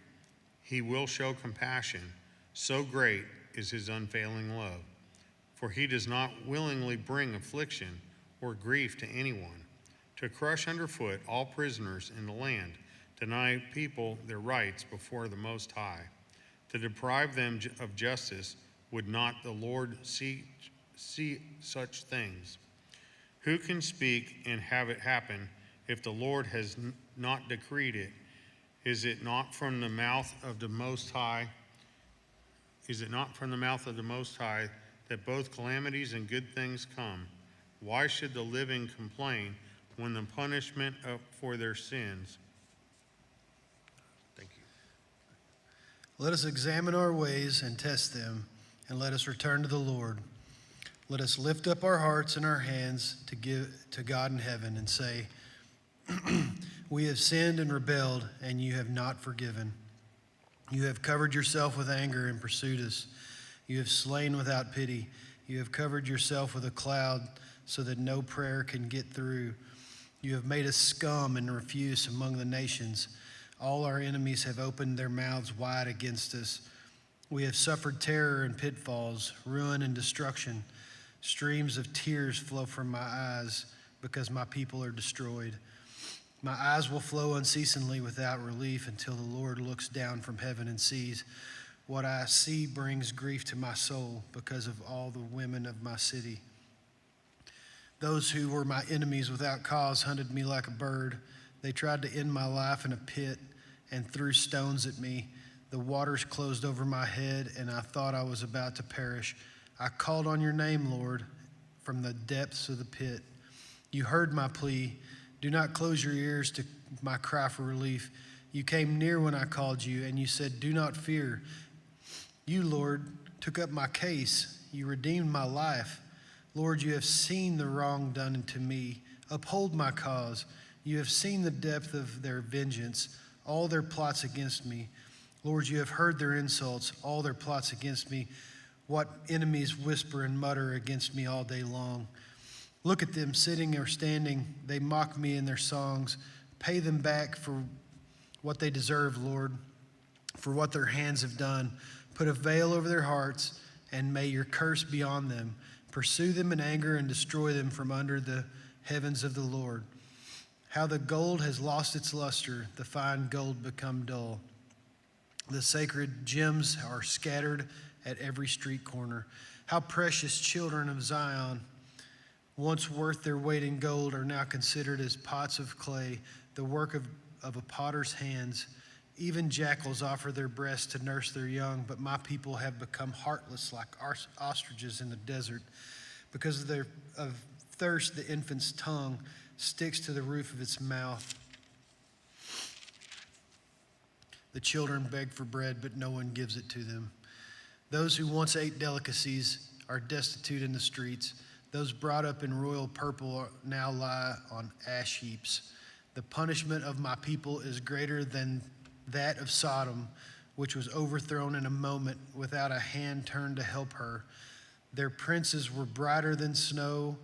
he will show compassion. So great is his unfailing love. For he does not willingly bring affliction or grief to anyone, to crush underfoot all prisoners in the land, deny people their rights before the Most High. To deprive them of justice, would not the Lord see such things? Who can speak and have it happen if the Lord has not decreed it? Is it not from the mouth of the Most High? Is it not from the mouth of the Most High that both calamities and good things come? Why should the living complain when the punishment for their sins? Thank you.
Let us examine our ways and test them, and let us return to the Lord. Let us lift up our hearts and our hands to give to God in heaven and say, we have sinned and rebelled, and you have not forgiven. You have covered yourself with anger and pursued us. You have slain without pity. You have covered yourself with a cloud so that no prayer can get through. You have made us scum and refuse among the nations. All our enemies have opened their mouths wide against us. We have suffered terror and pitfalls, ruin and destruction. Streams of tears flow from my eyes because my people are destroyed. My eyes will flow unceasingly without relief until the Lord looks down from heaven and sees. What I see brings grief to my soul because of all the women of my city. Those who were my enemies without cause hunted me like a bird. They tried to end my life in a pit and threw stones at me. The waters closed over my head, and I thought I was about to perish. I called on your name, Lord, from the depths of the pit. You heard my plea. Do not close your ears to my cry for relief. You came near when I called you, and you said, do not fear. You, Lord, took up my case. You redeemed my life. Lord, you have seen the wrong done to me. Uphold my cause. You have seen the depth of their vengeance, all their plots against me. Lord, you have heard their insults, all their plots against me. What enemies whisper and mutter against me all day long. Look at them sitting or standing. They mock me in their songs. Pay them back for what they deserve, Lord, for what their hands have done. Put a veil over their hearts, and may your curse be on them. Pursue them in anger and destroy them from under the heavens of the Lord. How the gold has lost its luster, the fine gold become dull. The sacred gems are scattered at every street corner. How precious children of Zion, once worth their weight in gold, are now considered as pots of clay, the work of a potter's hands. Even jackals offer their breasts to nurse their young, but my people have become heartless like ostriches in the desert. Because of thirst, the infant's tongue sticks to the roof of its mouth. The children beg for bread, but no one gives it to them. Those who once ate delicacies are destitute in the streets. Those brought up in royal purple now lie on ash heaps. The punishment of my people is greater than that of Sodom, which was overthrown in a moment without a hand turned to help her. Their princes were brighter than snow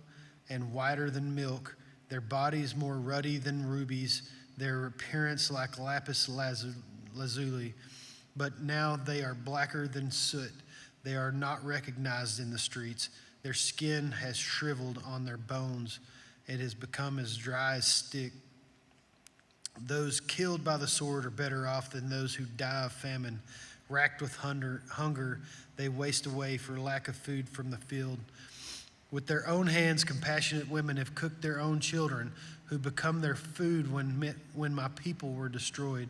and whiter than milk, their bodies more ruddy than rubies, their appearance like lapis lazuli. But now they are blacker than soot. They are not recognized in the streets. Their skin has shriveled on their bones. It has become as dry as stick. Those killed by the sword are better off than those who die of famine. Racked with hunger, they waste away for lack of food from the field. With their own hands, compassionate women have cooked their own children, who become their food when my people were destroyed.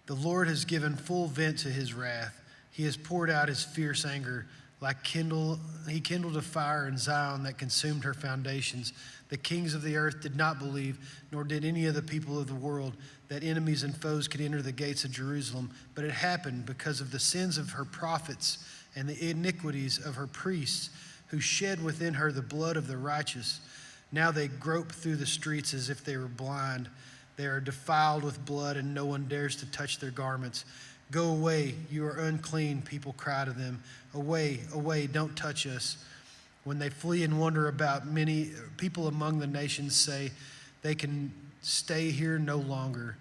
The Lord has given full vent to his wrath. He has poured out his fierce anger. He kindled a fire in Zion that consumed her foundations. The kings of the earth did not believe, nor did any of the people of the world, that enemies and foes could enter the gates of Jerusalem. But it happened because of the sins of her prophets and the iniquities of her priests, who shed within her the blood of the righteous. Now they grope through the streets as if they were blind. They are defiled with blood, and no one dares to touch their garments. Go away, you are unclean, people cry to them. Away, away, don't touch us. When they flee and wander about, many people among the nations say, they can stay here no longer.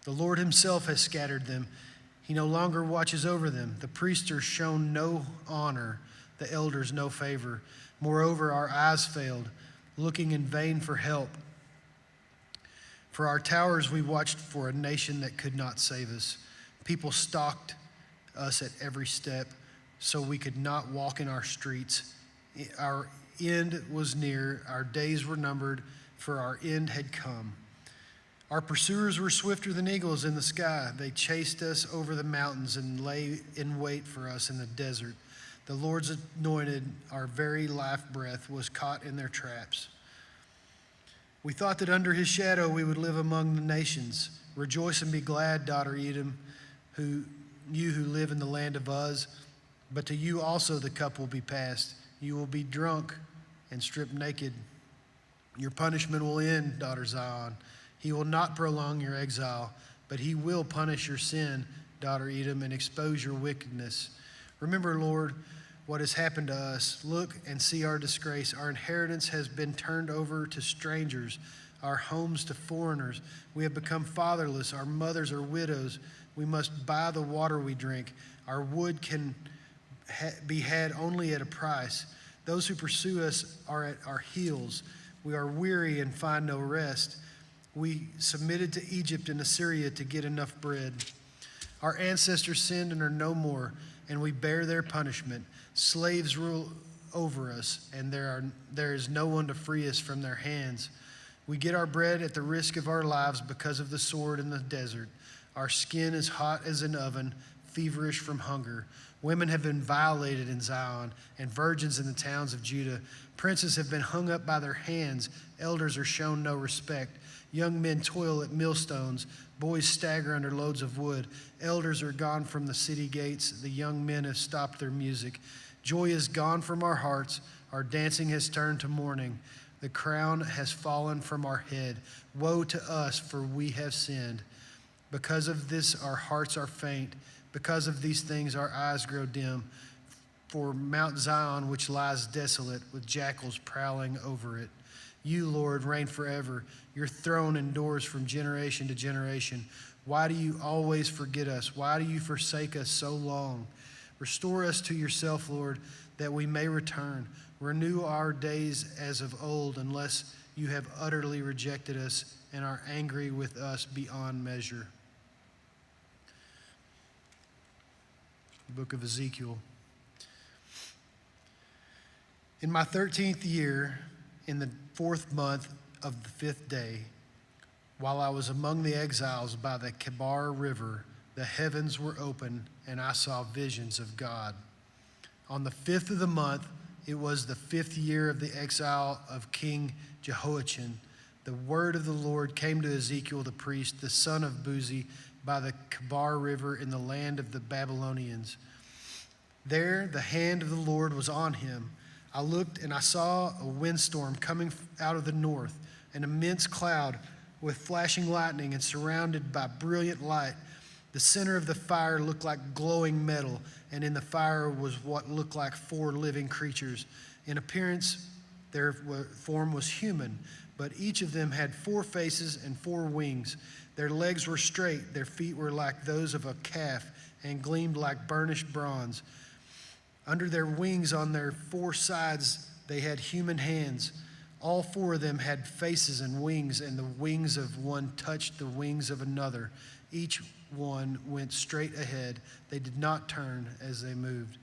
The Lord himself has scattered them. He no longer watches over them. The priests are shown no honor, the elders no favor. Moreover, our eyes failed, looking in vain for help. For our towers we watched for a nation that could not save us. People stalked us at every step, so we could not walk in our streets. Our end was near, our days were numbered, for our end had come. Our pursuers were swifter than eagles in the sky. They chased us over the mountains and lay in wait for us in the desert. The Lord's anointed, our very life breath, was caught in their traps. We thought that under his shadow we would live among the nations. Rejoice and be glad, daughter Edom, you who live in the land of Uz. But to you also the cup will be passed. You will be drunk and stripped naked. Your punishment will end, daughter Zion. He will not prolong your exile, but he will punish your sin, daughter Edom, and expose your wickedness. Remember, Lord, what has happened to us. Look and see our disgrace. Our inheritance has been turned over to strangers, our homes to foreigners. We have become fatherless. Our mothers are widows. We must buy the water we drink. Our wood can be had only at a price. Those who pursue us are at our heels. We are weary and find no rest. We submitted to Egypt and Assyria to get enough bread. Our ancestors sinned and are no more, and we bear their punishment. Slaves rule over us, and there is no one to free us from their hands. We get our bread at the risk of our lives because of the sword in the desert. Our skin is hot as an oven, feverish from hunger. Women have been violated in Zion, and virgins in the towns of Judah. Princes have been hung up by their hands. Elders are shown no respect. Young men toil at millstones. Boys stagger under loads of wood. Elders are gone from the city gates. The young men have stopped their music. Joy is gone from our hearts. Our dancing has turned to mourning. The crown has fallen from our head. Woe to us, for we have sinned. Because of this, our hearts are faint. Because of these things, our eyes grow dim. For Mount Zion, which lies desolate, with jackals prowling over it. You, Lord, reign forever. Your throne endures from generation to generation. Why do you always forget us? Why do you forsake us so long? Restore us to yourself, Lord, that we may return. Renew our days as of old, unless you have utterly rejected us and are angry with us beyond measure. Book of Ezekiel. In my 13th year, in the 4th month of the 5th day, while I was among the exiles by the Kebar River, the heavens were open, and I saw visions of God. On the 5th of the month, it was the 5th year of the exile of King Jehoiachin. The word of the Lord came to Ezekiel the priest, the son of Buzi, by the Kebar River in the land of the Babylonians. There the hand of the Lord was on him. I looked and I saw a windstorm coming out of the north, an immense cloud with flashing lightning and surrounded by brilliant light. The center of the fire looked like glowing metal, and in the fire was what looked like 4 living creatures. In appearance, their form was human, but each of them had 4 faces and 4 wings. Their legs were straight, their feet were like those of a calf, and gleamed like burnished bronze. Under their wings on their 4 sides, they had human hands. All 4 of them had faces and wings, and the wings of one touched the wings of another. Each one went straight ahead. They did not turn as they moved.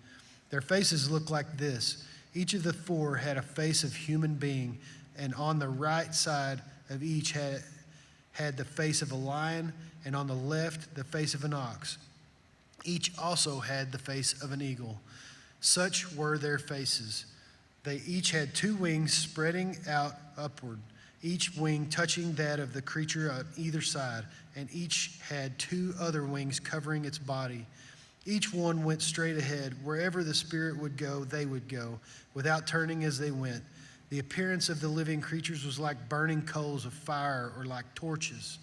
Their faces looked like this. Each of the 4 had a face of human being, and on the right side of each had the face of a lion, and on the left the face of an ox. Each also had the face of an eagle. Such were their faces. They each had 2 wings spreading out upward, each wing touching that of the creature on either side, and each had 2 other wings covering its body. Each one went straight ahead. Wherever the Spirit would go, they would go, without turning as they went. The appearance of the living creatures was like burning coals of fire or like torches.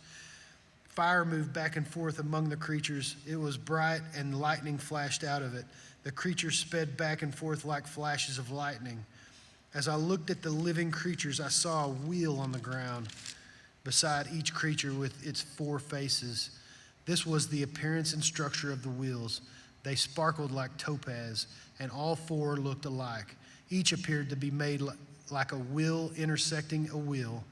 Fire moved back and forth among the creatures. It was bright, and lightning flashed out of it. The creatures sped back and forth like flashes of lightning. As I looked at the living creatures, I saw a wheel on the ground beside each creature with its 4 faces. This was the appearance and structure of the wheels. They sparkled like topaz, and all 4 looked alike. Each appeared to be made like a wheel intersecting a wheel.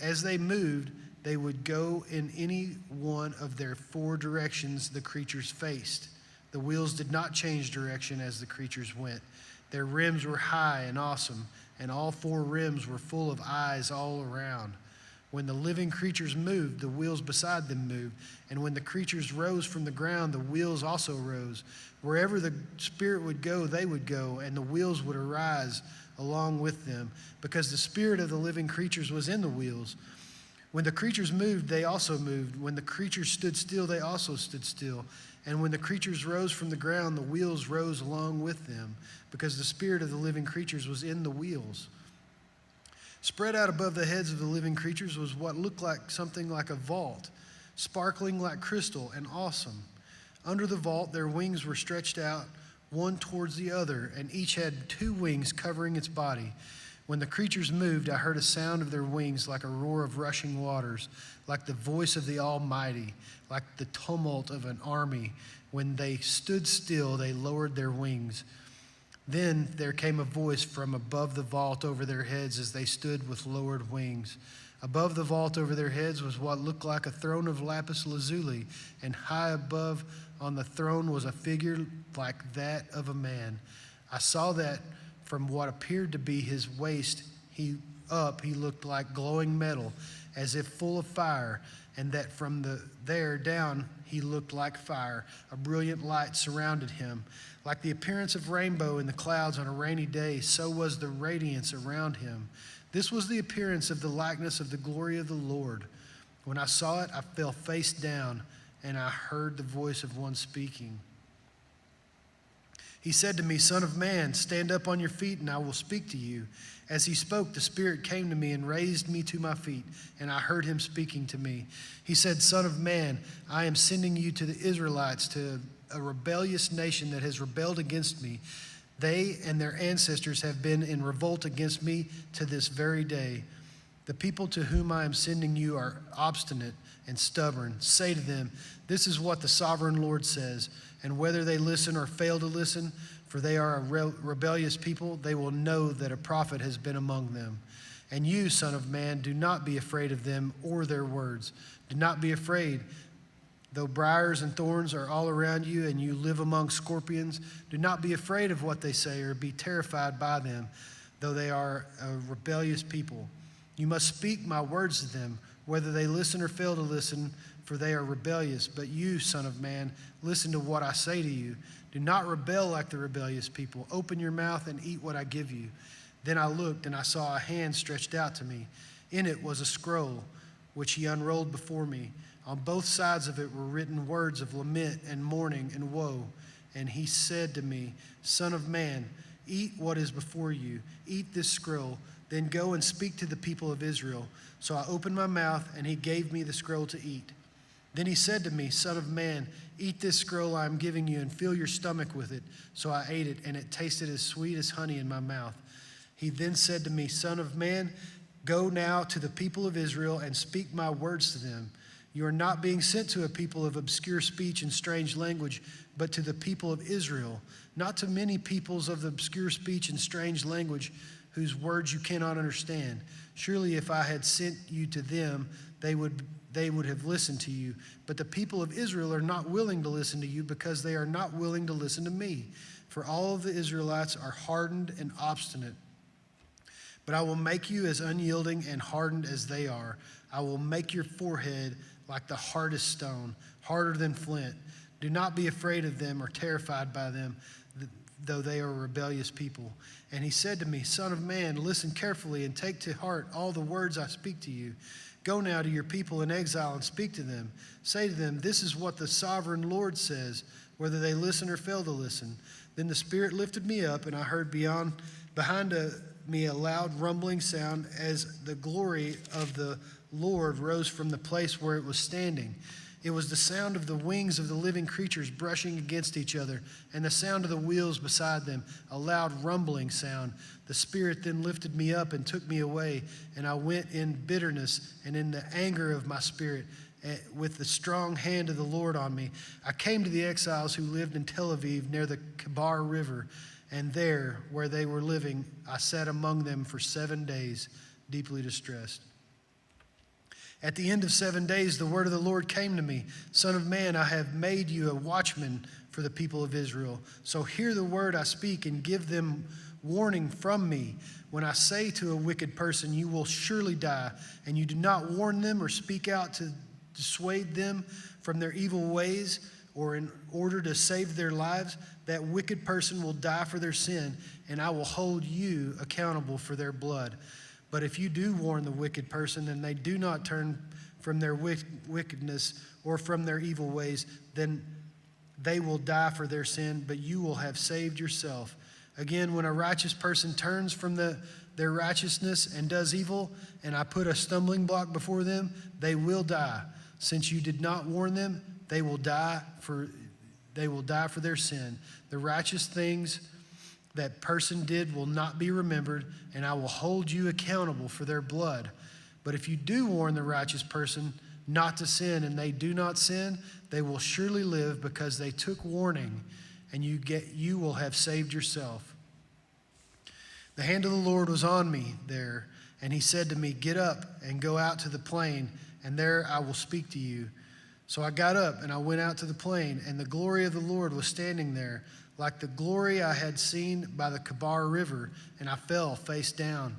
As they moved, they would go in any one of their 4 directions the creatures faced. The wheels did not change direction as the creatures went. Their rims were high and awesome, and all 4 rims were full of eyes all around. When the living creatures moved, the wheels beside them moved, and when the creatures rose from the ground, the wheels also rose. Wherever the Spirit would go, they would go, and the wheels would arise along with them, because the spirit of the living creatures was in the wheels. When the creatures moved, they also moved. When the creatures stood still, they also stood still. And when the creatures rose from the ground, the wheels rose along with them, because the spirit of the living creatures was in the wheels. Spread out above the heads of the living creatures was what looked like something like a vault. sparkling like crystal and awesome. Under the vault, their wings were stretched out, one towards the other, and each had 2 wings covering its body. When the creatures moved, I heard a sound of their wings like a roar of rushing waters, like the voice of the Almighty, like the tumult of an army. When they stood still, they lowered their wings. Then there came a voice from above the vault over their heads as they stood with lowered wings. Above the vault over their heads was what looked like a throne of lapis lazuli, and high above on the throne was a figure like that of a man. I saw that from what appeared to be his waist he looked like glowing metal, as if full of fire, and that from there down he looked like fire. A brilliant light surrounded him. Like the appearance of rainbow in the clouds on a rainy day, so was the radiance around him. This was the appearance of the likeness of the glory of the Lord. When I saw it, I fell face down, and I heard the voice of one speaking. He said to me, "Son of man, stand up on your feet, and I will speak to you." As he spoke, the Spirit came to me and raised me to my feet, and I heard him speaking to me. He said, "Son of man, I am sending you to the Israelites, to a rebellious nation that has rebelled against me. They and their ancestors have been in revolt against me to this very day. The people to whom I am sending you are obstinate and stubborn. Say to them, 'This is what the sovereign Lord says,' and whether they listen or fail to listen, for they are a rebellious people, they will know that a prophet has been among them. And you, son of man, do not be afraid of them or their words. Do not be afraid. Though briars and thorns are all around you and you live among scorpions, do not be afraid of what they say or be terrified by them, though they are a rebellious people. You must speak my words to them, whether they listen or fail to listen, for they are rebellious. But you, son of man, listen to what I say to you. Do not rebel like the rebellious people. Open your mouth and eat what I give you." Then I looked, and I saw a hand stretched out to me. In it was a scroll, which he unrolled before me. On both sides of it were written words of lament and mourning and woe. And he said to me, "Son of man, eat what is before you. Eat this scroll. Then go and speak to the people of Israel." So I opened my mouth, and he gave me the scroll to eat. Then he said to me, "Son of man, eat this scroll I am giving you and fill your stomach with it." So I ate it, and it tasted as sweet as honey in my mouth. He then said to me, "Son of man, go now to the people of Israel and speak my words to them. You are not being sent to a people of obscure speech and strange language, but to the people of Israel, not to many peoples of the obscure speech and strange language whose words you cannot understand. Surely if I had sent you to them, they would have listened to you. But the people of Israel are not willing to listen to you because they are not willing to listen to me. For all of the Israelites are hardened and obstinate. But I will make you as unyielding and hardened as they are. I will make your forehead like the hardest stone, harder than flint. Do not be afraid of them or terrified by them, though they are a rebellious people." And he said to me, "Son of man, listen carefully and take to heart all the words I speak to you. Go now to your people in exile and speak to them. Say to them, 'This is what the sovereign Lord says,' whether they listen or fail to listen." Then the Spirit lifted me up, and I heard behind me a loud rumbling sound as the glory of the Lord rose from the place where it was standing. It was the sound of the wings of the living creatures brushing against each other, and the sound of the wheels beside them, a loud rumbling sound. The Spirit then lifted me up and took me away, and I went in bitterness and in the anger of my spirit, with the strong hand of the Lord on me. I came to the exiles who lived in Tel Aviv near the Kebar River, and there, where they were living, I sat among them for 7 days, deeply distressed. At the end of 7 days, the word of the Lord came to me. "Son of man, I have made you a watchman for the people of Israel. So hear the word I speak and give them warning from me. When I say to a wicked person, 'You will surely die,' and you do not warn them or speak out to dissuade them from their evil ways or in order to save their lives, that wicked person will die for their sin, and I will hold you accountable for their blood. But if you do warn the wicked person and they do not turn from their wickedness or from their evil ways, then they will die for their sin, but you will have saved yourself. Again, when a righteous person turns from their righteousness and does evil, and I put a stumbling block before them, they will die. Since you did not warn them, they will die for their sin. The righteous things that person did will not be remembered, and I will hold you accountable for their blood. But if you do warn the righteous person not to sin, and they do not sin, they will surely live because they took warning, and you will have saved yourself. The hand of the Lord was on me there, and he said to me, get up and go out to the plain, and there I will speak to you. So I got up and I went out to the plain, and the glory of the Lord was standing there, like the glory I had seen by the Kebar River, and I fell face down.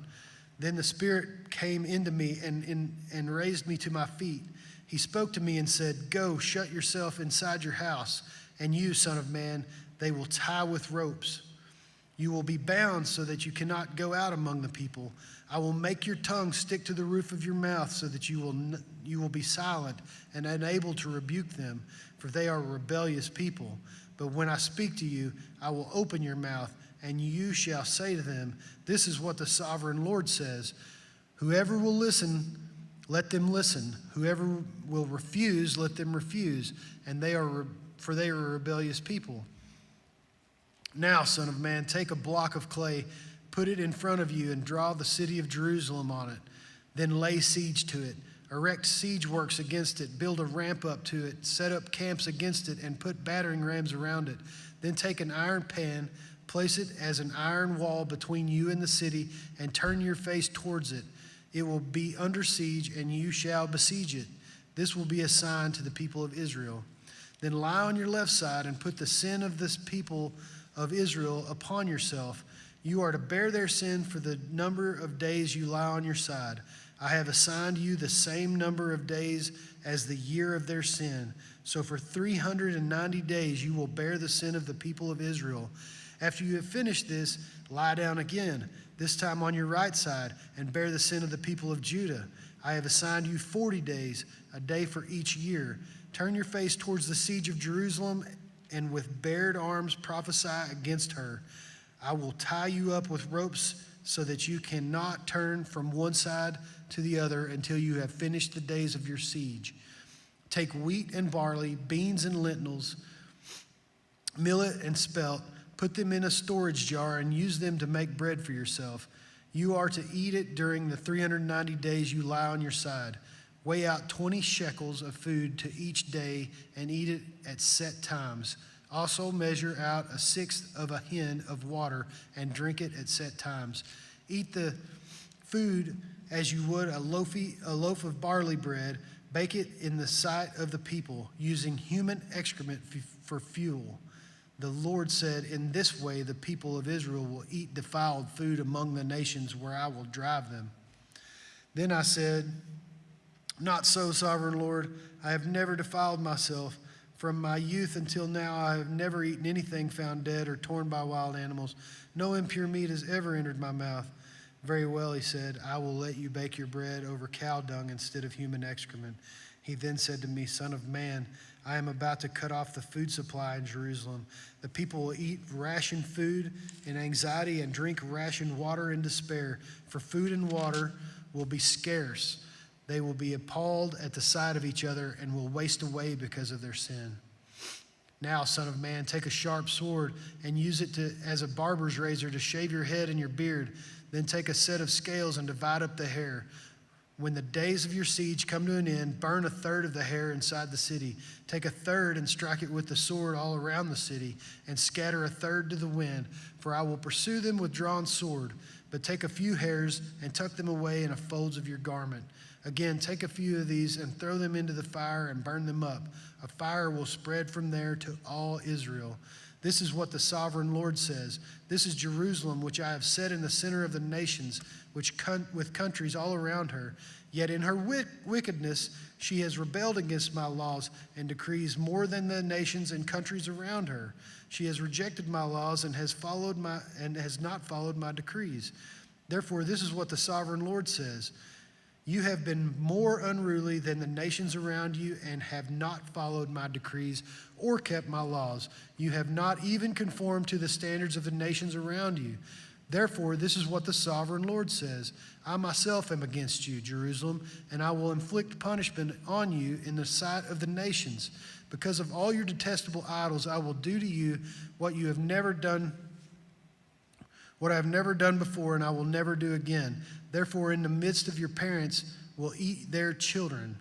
Then the Spirit came into me and raised me to my feet. He spoke to me and said, go, shut yourself inside your house, and you, son of man, they will tie with ropes. You will be bound so that you cannot go out among the people. I will make your tongue stick to the roof of your mouth so that you will be silent and unable to rebuke them, for they are a rebellious people. But when I speak to you, I will open your mouth, and you shall say to them, this is what the sovereign Lord says. Whoever will listen, let them listen. Whoever will refuse, let them refuse. For they are a rebellious people. Now, son of man, take a block of clay, put it in front of you, and draw the city of Jerusalem on it. Then lay siege to it. Erect siege works against it. Build a ramp up to it. Set up camps against it, and put battering rams around it. Then take an iron pan, place it as an iron wall between you and the city, and turn your face towards it. It will be under siege, and you shall besiege it. This will be a sign to the people of Israel. Then lie on your left side and put the sin of this people of Israel upon yourself. You are to bear their sin for the number of days you lie on your side. I have assigned you the same number of days as the year of their sin. So for 390 days you will bear the sin of the people of Israel. After you have finished this, lie down again, this time on your right side, and bear the sin of the people of Judah. I have assigned you 40 days, a day for each year. Turn your face towards the siege of Jerusalem, and with bared arms prophesy against her. I will tie you up with ropes so that you cannot turn from one side to the other until you have finished the days of your siege. Take wheat and barley, beans and lentils, millet and spelt, put them in a storage jar and use them to make bread for yourself. You are to eat it during the 390 days you lie on your side. Weigh out 20 shekels of food to each day and eat it at set times. Also measure out 1/6 of a hin of water and drink it at set times. Eat the food as you would a loaf of barley bread. Bake it in the sight of the people, using human excrement for fuel. The Lord said, in this way the people of Israel will eat defiled food among the nations where I will drive them. Then I said, not so, sovereign Lord. I have never defiled myself. From my youth until now, I have never eaten anything found dead or torn by wild animals. No impure meat has ever entered my mouth. Very well, he said, I will let you bake your bread over cow dung instead of human excrement. He then said to me, son of man, I am about to cut off the food supply in Jerusalem. The people will eat rationed food in anxiety and drink rationed water in despair, for food and water will be scarce. They will be appalled at the sight of each other and will waste away because of their sin. Now, son of man, take a sharp sword and use it as a barber's razor to shave your head and your beard. Then take a set of scales and divide up the hair. When the days of your siege come to an end, burn 1/3 of the hair inside the city. Take 1/3 and strike it with the sword all around the city, and scatter 1/3 to the wind, for I will pursue them with drawn sword. But take a few hairs and tuck them away in the folds of your garment. Again, take a few of these and throw them into the fire and burn them up. A fire will spread from there to all Israel. This is what the sovereign Lord says. This is Jerusalem, which I have set in the center of the nations, with countries all around her. Yet in her wickedness she has rebelled against my laws and decrees more than the nations and countries around her. She has rejected my laws and has not followed my decrees. Therefore, this is what the sovereign Lord says. You have been more unruly than the nations around you and have not followed my decrees or kept my laws. You have not even conformed to the standards of the nations around you. Therefore, this is what the sovereign Lord says: I myself am against you, Jerusalem, and I will inflict punishment on you in the sight of the nations. Because of all your detestable idols, I will do to you what I have never done before, and I will never do again. Therefore, in the midst of your parents will eat their children,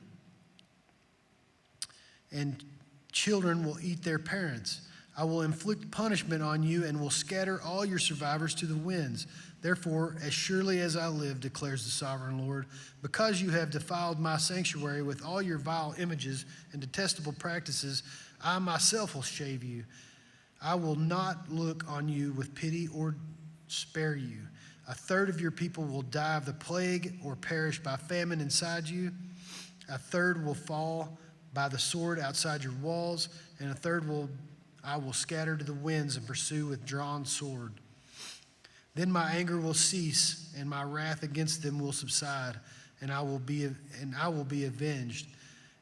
and children will eat their parents. I will inflict punishment on you and will scatter all your survivors to the winds. Therefore, as surely as I live, declares the sovereign Lord, because you have defiled my sanctuary with all your vile images and detestable practices, I myself will shave you. I will not look on you with pity or spare you. A third of your people will die of the plague or perish by famine inside you. A third will fall by the sword outside your walls, and a third I will scatter to the winds and pursue with drawn sword. Then my anger will cease, and my wrath against them will subside, and I will be avenged.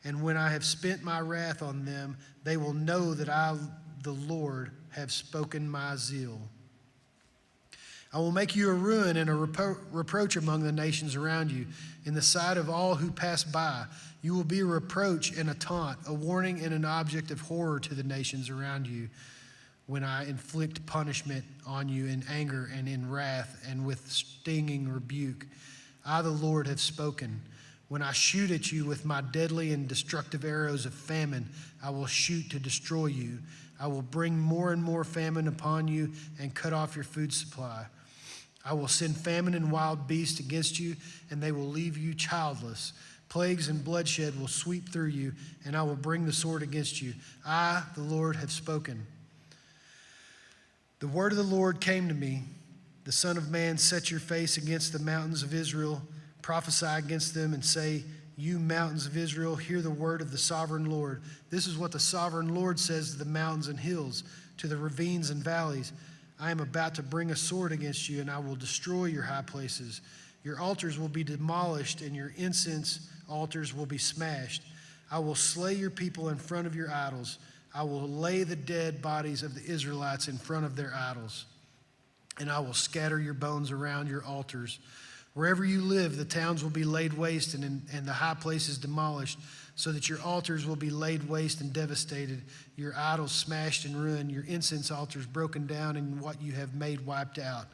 And when I have spent my wrath on them, they will know that I, the Lord, have spoken my zeal. I will make you a ruin and a reproach among the nations around you, in the sight of all who pass by. You will be a reproach and a taunt, a warning and an object of horror to the nations around you, when I inflict punishment on you in anger and in wrath and with stinging rebuke. I, the Lord, have spoken. When I shoot at you with my deadly and destructive arrows of famine, I will shoot to destroy you. I will bring more and more famine upon you and cut off your food supply. I will send famine and wild beasts against you, and they will leave you childless. Plagues and bloodshed will sweep through you, and I will bring the sword against you. I, the Lord, have spoken. The word of the Lord came to me. The Son of Man, set your face against the mountains of Israel, prophesy against them, and say, you mountains of Israel, hear the word of the sovereign Lord. This is what the sovereign Lord says to the mountains and hills, to the ravines and valleys. I am about to bring a sword against you, and I will destroy your high places. Your altars will be demolished, and your incense altars will be smashed. I will slay your people in front of your idols. I will lay the dead bodies of the Israelites in front of their idols, and I will scatter your bones around your altars. Wherever you live, the towns will be laid waste and the high places demolished, so that your altars will be laid waste and devastated, your idols smashed and ruined, your incense altars broken down, and what you have made wiped out.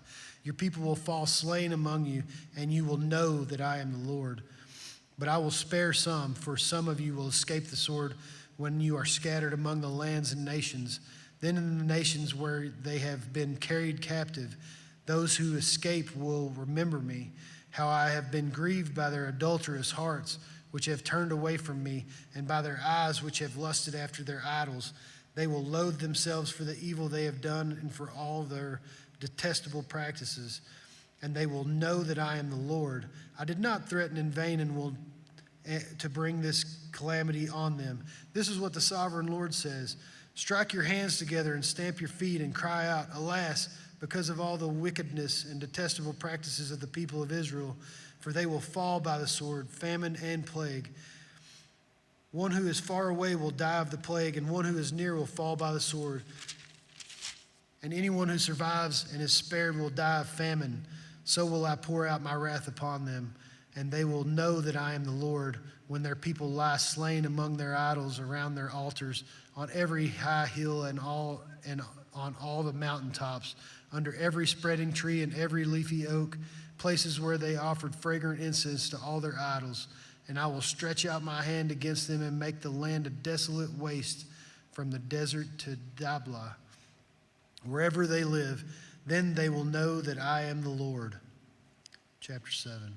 Your people will fall slain among you, and you will know that I am the Lord. But I will spare some, for some of you will escape the sword when you are scattered among the lands and nations. Then in the nations where they have been carried captive, those who escape will remember me, how I have been grieved by their adulterous hearts, which have turned away from me, and by their eyes which have lusted after their idols. They will loathe themselves for the evil they have done and for all their detestable practices, and they will know that I am the Lord. I did not threaten in vain and will to bring this calamity on them. This is what the sovereign Lord says: strike your hands together and stamp your feet and cry out, alas, because of all the wickedness and detestable practices of the people of Israel, for they will fall by the sword, famine, and plague. One who is far away will die of the plague, and one who is near will fall by the sword. And anyone who survives and is spared will die of famine. So will I pour out my wrath upon them, and they will know that I am the Lord when their people lie slain among their idols around their altars, on every high hill and on all the mountaintops, under every spreading tree and every leafy oak, places where they offered fragrant incense to all their idols. And I will stretch out my hand against them and make the land a desolate waste from the desert to Dablah. Wherever they live, then they will know that I am the Lord. Chapter 7.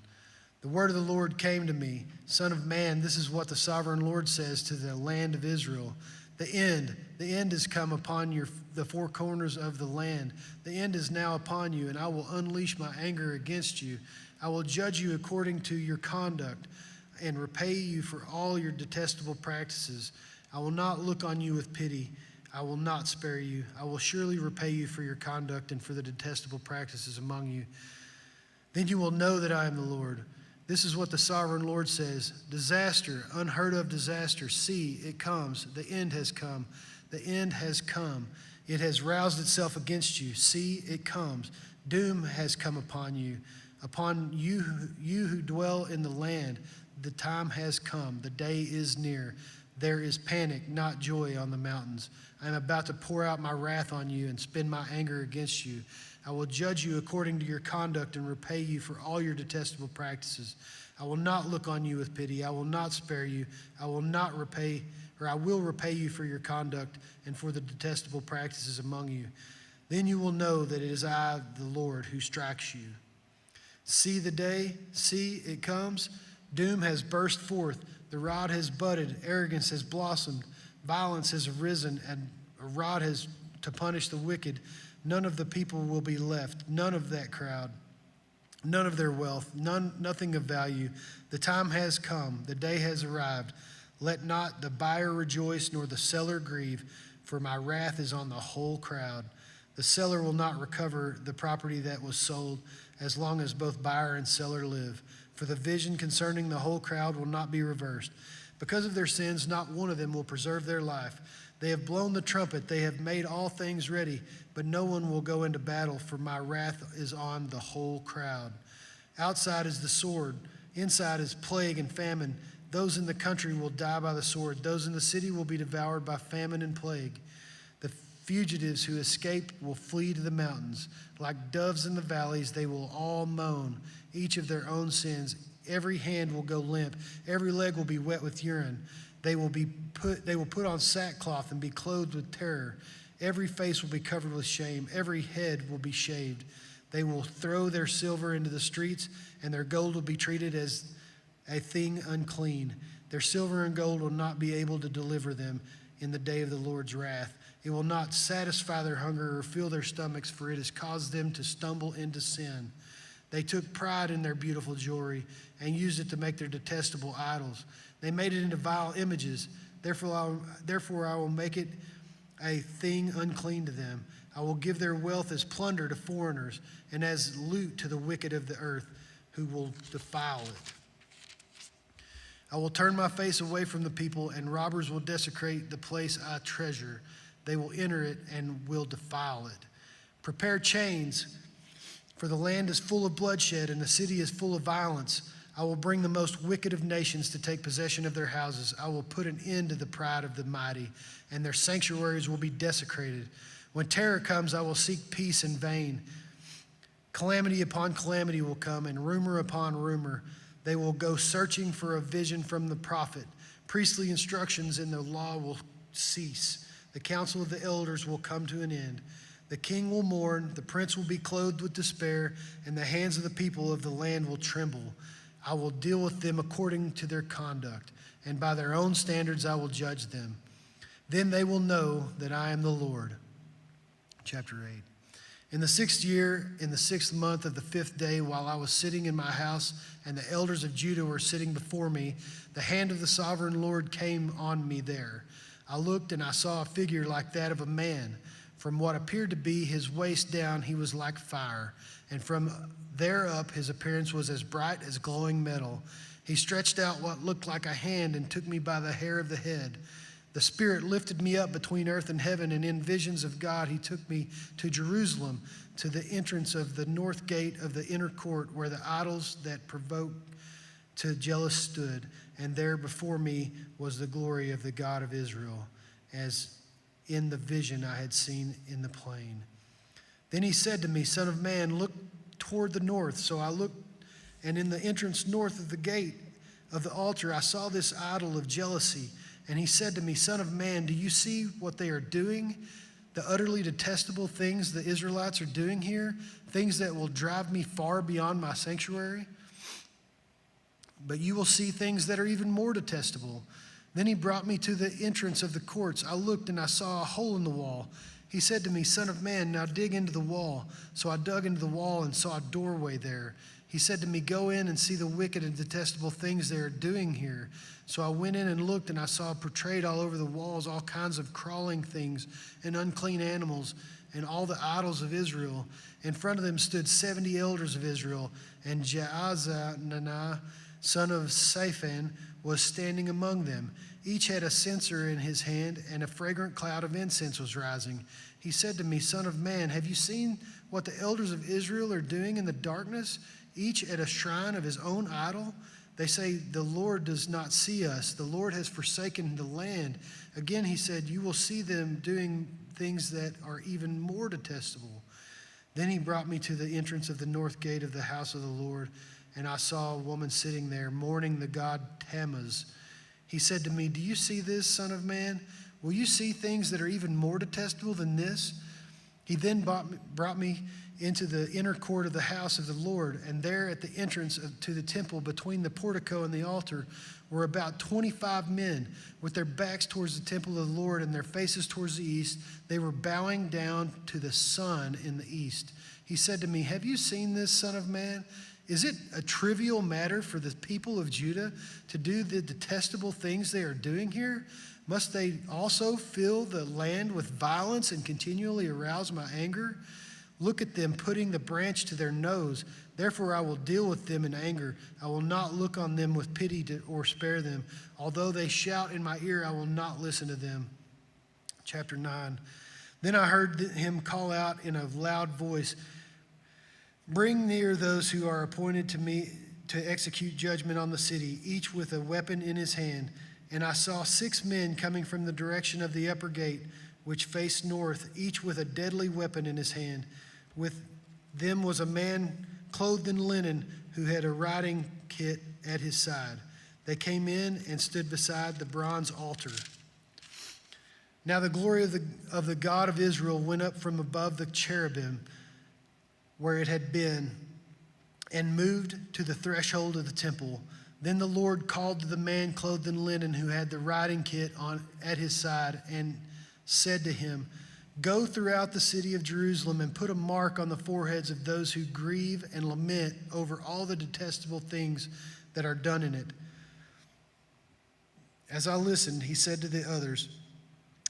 The word of the Lord came to me, Son of man, this is what the sovereign Lord says to the land of Israel. The end has come upon the four corners of the land. The end is now upon you, and I will unleash my anger against you. I will judge you according to your conduct and repay you for all your detestable practices. I will not look on you with pity. I will not spare you. I will surely repay you for your conduct and for the detestable practices among you. Then you will know that I am the Lord. This is what the sovereign Lord says: disaster, unheard of disaster. See, it comes. The end has come. The end has come. It has roused itself against you. See, it comes. Doom has come upon you. Upon you who dwell in the land, the time has come. The day is near. There is panic, not joy, on the mountains. I am about to pour out my wrath on you and spend my anger against you. I will judge you according to your conduct and repay you for all your detestable practices. I will not look on you with pity. I will not spare you. I will repay you for your conduct and for the detestable practices among you. Then you will know that it is I, the Lord, who strikes you. See the day, see it comes. Doom has burst forth. The rod has budded. Arrogance has blossomed. Violence has arisen, and a rod has to punish the wicked. None of the people will be left, none of that crowd, none of their wealth, nothing of value. The time has come, the day has arrived. Let not the buyer rejoice, nor the seller grieve, for my wrath is on the whole crowd. The seller will not recover the property that was sold, as long as both buyer and seller live. For the vision concerning the whole crowd will not be reversed. Because of their sins, not one of them will preserve their life. They have blown the trumpet, they have made all things ready, but no one will go into battle, for my wrath is on the whole crowd. Outside is the sword, inside is plague and famine. Those in the country will die by the sword. Those in the city will be devoured by famine and plague. The fugitives who escape will flee to the mountains. Like doves in the valleys, they will all moan, each of their own sins. Every hand will go limp. Every leg will be wet with urine. They will put on sackcloth and be clothed with terror. Every face will be covered with shame. Every head will be shaved. They will throw their silver into the streets, and their gold will be treated as a thing unclean. Their silver and gold will not be able to deliver them in the day of the Lord's wrath. It will not satisfy their hunger or fill their stomachs, for it has caused them to stumble into sin. They took pride in their beautiful jewelry and used it to make their detestable idols. They made it into vile images. Therefore I will make it a thing unclean to them. I will give their wealth as plunder to foreigners and as loot to the wicked of the earth who will defile it. I will turn my face away from the people, and robbers will desecrate the place I treasure. They will enter it and will defile it. Prepare chains, for the land is full of bloodshed and the city is full of violence. I will bring the most wicked of nations to take possession of their houses. I will put an end to the pride of the mighty, and their sanctuaries will be desecrated. When terror comes, I will seek peace in vain. Calamity upon calamity will come, and rumor upon rumor. They will go searching for a vision from the prophet. Priestly instructions in the law will cease. The counsel of the elders will come to an end. The king will mourn, the prince will be clothed with despair, and the hands of the people of the land will tremble. I will deal with them according to their conduct, and by their own standards I will judge them. Then they will know that I am the Lord. Chapter 8. In the 6th year, in the 6th month of the 5th day, while I was sitting in my house and the elders of Judah were sitting before me, the hand of the sovereign Lord came on me there. I looked and I saw a figure like that of a man. From what appeared to be his waist down, he was like fire, and from there up his appearance was as bright as glowing metal. He stretched out what looked like a hand and took me by the hair of the head. The Spirit lifted me up between earth and heaven, and in visions of God he took me to Jerusalem, to the entrance of the north gate of the inner court, where the idols that provoke to jealous stood, and there before me was the glory of the God of Israel, as in the vision I had seen in the plain. Then he said to me, Son of man, look toward the north. So I looked, and in the entrance north of the gate of the altar I saw this idol of jealousy. And he said to me, Son of man, do you see what they are doing? The utterly detestable things the Israelites are doing here, things that will drive me far beyond my sanctuary? But you will see things that are even more detestable. Then he brought me to the entrance of the courts. I looked and I saw a hole in the wall. He said to me, Son of man, now dig into the wall. So I dug into the wall and saw a doorway there. He said to me, Go in and see the wicked and detestable things they are doing here. So I went in and looked, and I saw portrayed all over the walls all kinds of crawling things and unclean animals and all the idols of Israel. In front of them stood 70 elders of Israel, and Jaazaniah, son of Shaphan, was standing among them. Each had a censer in his hand, and a fragrant cloud of incense was rising. He said to me, Son of man, have you seen what the elders of Israel are doing in the darkness, each at a shrine of his own idol? They say, the Lord does not see us. The Lord has forsaken the land. Again, he said, you will see them doing things that are even more detestable. Then he brought me to the entrance of the north gate of the house of the Lord, and I saw a woman sitting there, mourning the god Tammuz. He said to me, do you see this, son of man? Will you see things that are even more detestable than this? He then brought me into the inner court of the house of the Lord, and there at the entrance to the temple between the portico and the altar were about 25 men with their backs towards the temple of the Lord and their faces towards the east. They were bowing down to the sun in the east. He said to me, have you seen this, son of man? Is it a trivial matter for the people of Judah to do the detestable things they are doing here? Must they also fill the land with violence and continually arouse my anger? Look at them putting the branch to their nose. Therefore I will deal with them in anger. I will not look on them with pity or spare them. Although they shout in my ear, I will not listen to them. Chapter 9. Then I heard him call out in a loud voice, bring near those who are appointed to me to execute judgment on the city, each with a weapon in his hand. And I saw 6 men coming from the direction of the upper gate, which faced north, each with a deadly weapon in his hand. With them was a man clothed in linen who had a riding kit at his side. They came in and stood beside the bronze altar. Now the glory of the God of Israel went up from above the cherubim where it had been, and moved to the threshold of the temple. Then the Lord called to the man clothed in linen who had the riding kit at his side and said to him, go throughout the city of Jerusalem and put a mark on the foreheads of those who grieve and lament over all the detestable things that are done in it. As I listened, he said to the others,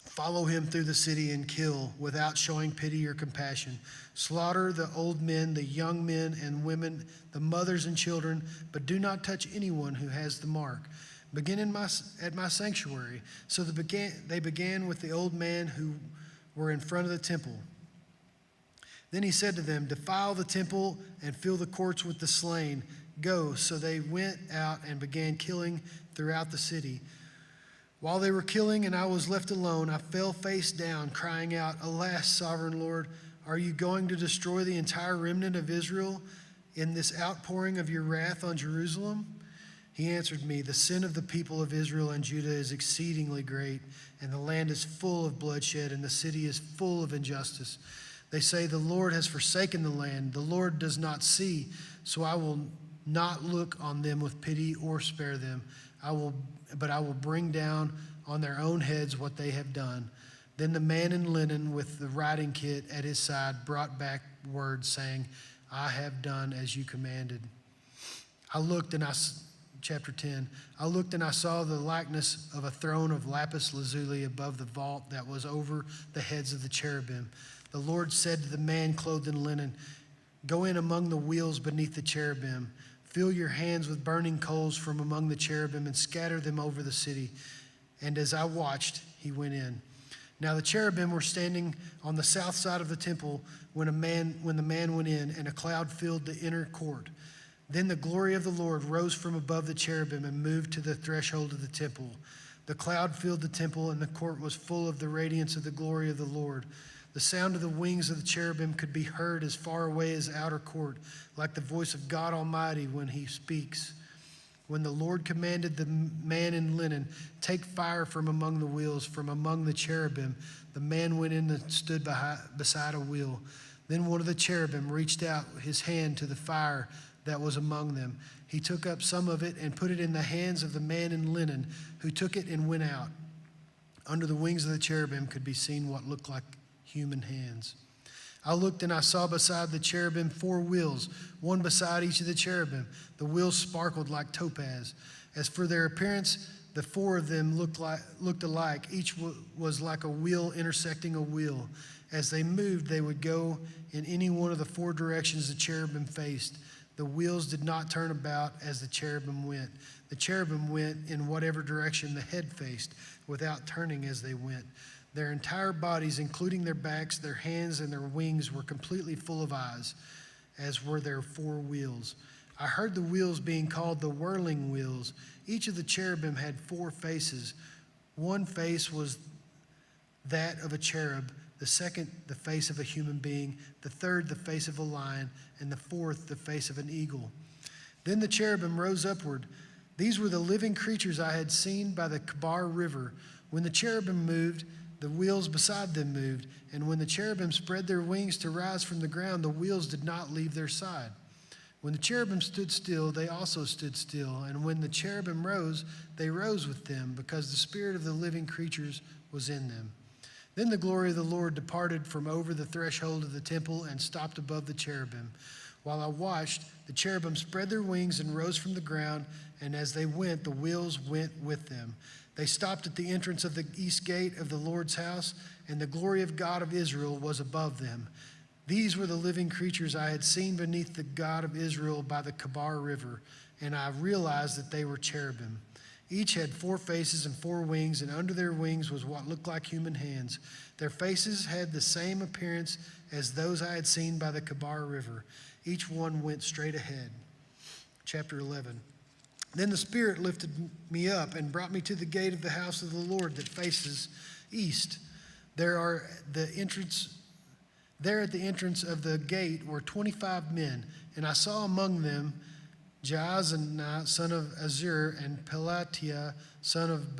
follow him through the city and kill without showing pity or compassion. Slaughter the old men, the young men and women, the mothers and children, but do not touch anyone who has the mark. Begin at my sanctuary. So they began with the old men who were in front of the temple. Then he said to them, defile the temple and fill the courts with the slain. Go. So they went out and began killing throughout the city. While they were killing and I was left alone, I fell face down, crying out, alas, sovereign Lord, are you going to destroy the entire remnant of Israel in this outpouring of your wrath on Jerusalem? He answered me, the sin of the people of Israel and Judah is exceedingly great, and the land is full of bloodshed, and the city is full of injustice. They say, the Lord has forsaken the land. The Lord does not see, so I will not look on them with pity or spare them. But I will bring down on their own heads what they have done. Then the man in linen with the riding kit at his side brought back word saying, I have done as you commanded. Chapter 10, I looked and I saw the likeness of a throne of lapis lazuli above the vault that was over the heads of the cherubim. The Lord said to the man clothed in linen, go in among the wheels beneath the cherubim. Fill your hands with burning coals from among the cherubim and scatter them over the city. And as I watched, he went in. Now the cherubim were standing on the south side of the temple when the man went in, and a cloud filled the inner court. Then the glory of the Lord rose from above the cherubim and moved to the threshold of the temple. The cloud filled the temple, and the court was full of the radiance of the glory of the Lord. The sound of the wings of the cherubim could be heard as far away as outer court, like the voice of God Almighty when he speaks. When the Lord commanded the man in linen, take fire from among the wheels, from among the cherubim, the man went in and stood beside a wheel. Then one of the cherubim reached out his hand to the fire that was among them. He took up some of it and put it in the hands of the man in linen, who took it and went out. Under the wings of the cherubim could be seen what looked like human hands. I looked and I saw beside the cherubim 4 wheels, one beside each of the cherubim. The wheels sparkled like topaz. As for their appearance, the 4 of them looked alike. Each was like a wheel intersecting a wheel. As they moved, they would go in any one of the 4 directions the cherubim faced. The wheels did not turn about as the cherubim went. The cherubim went in whatever direction the head faced, without turning as they went. Their entire bodies, including their backs, their hands, and their wings, were completely full of eyes, as were their 4 wheels. I heard the wheels being called the whirling wheels. Each of the cherubim had 4 faces. One face was that of a cherub, the second the face of a human being, the third the face of a lion, and the fourth the face of an eagle. Then the cherubim rose upward. These were the living creatures I had seen by the Kebar River. When the cherubim moved, the wheels beside them moved, and when the cherubim spread their wings to rise from the ground, the wheels did not leave their side. When the cherubim stood still, they also stood still, and when the cherubim rose, they rose with them, because the spirit of the living creatures was in them. Then the glory of the Lord departed from over the threshold of the temple and stopped above the cherubim. While I watched, the cherubim spread their wings and rose from the ground, and as they went, the wheels went with them. They stopped at the entrance of the east gate of the Lord's house, and the glory of God of Israel was above them. These were the living creatures I had seen beneath the God of Israel by the Kebar River, and I realized that they were cherubim. Each had 4 faces and 4 wings, and under their wings was what looked like human hands. Their faces had the same appearance as those I had seen by the Kebar River. Each one went straight ahead. Chapter 11. Then the Spirit lifted me up and brought me to the gate of the house of the Lord that faces east. There at the entrance of the gate were 25 men, and I saw among them Jaazaniah, son of Azur, and Pelatiah, son of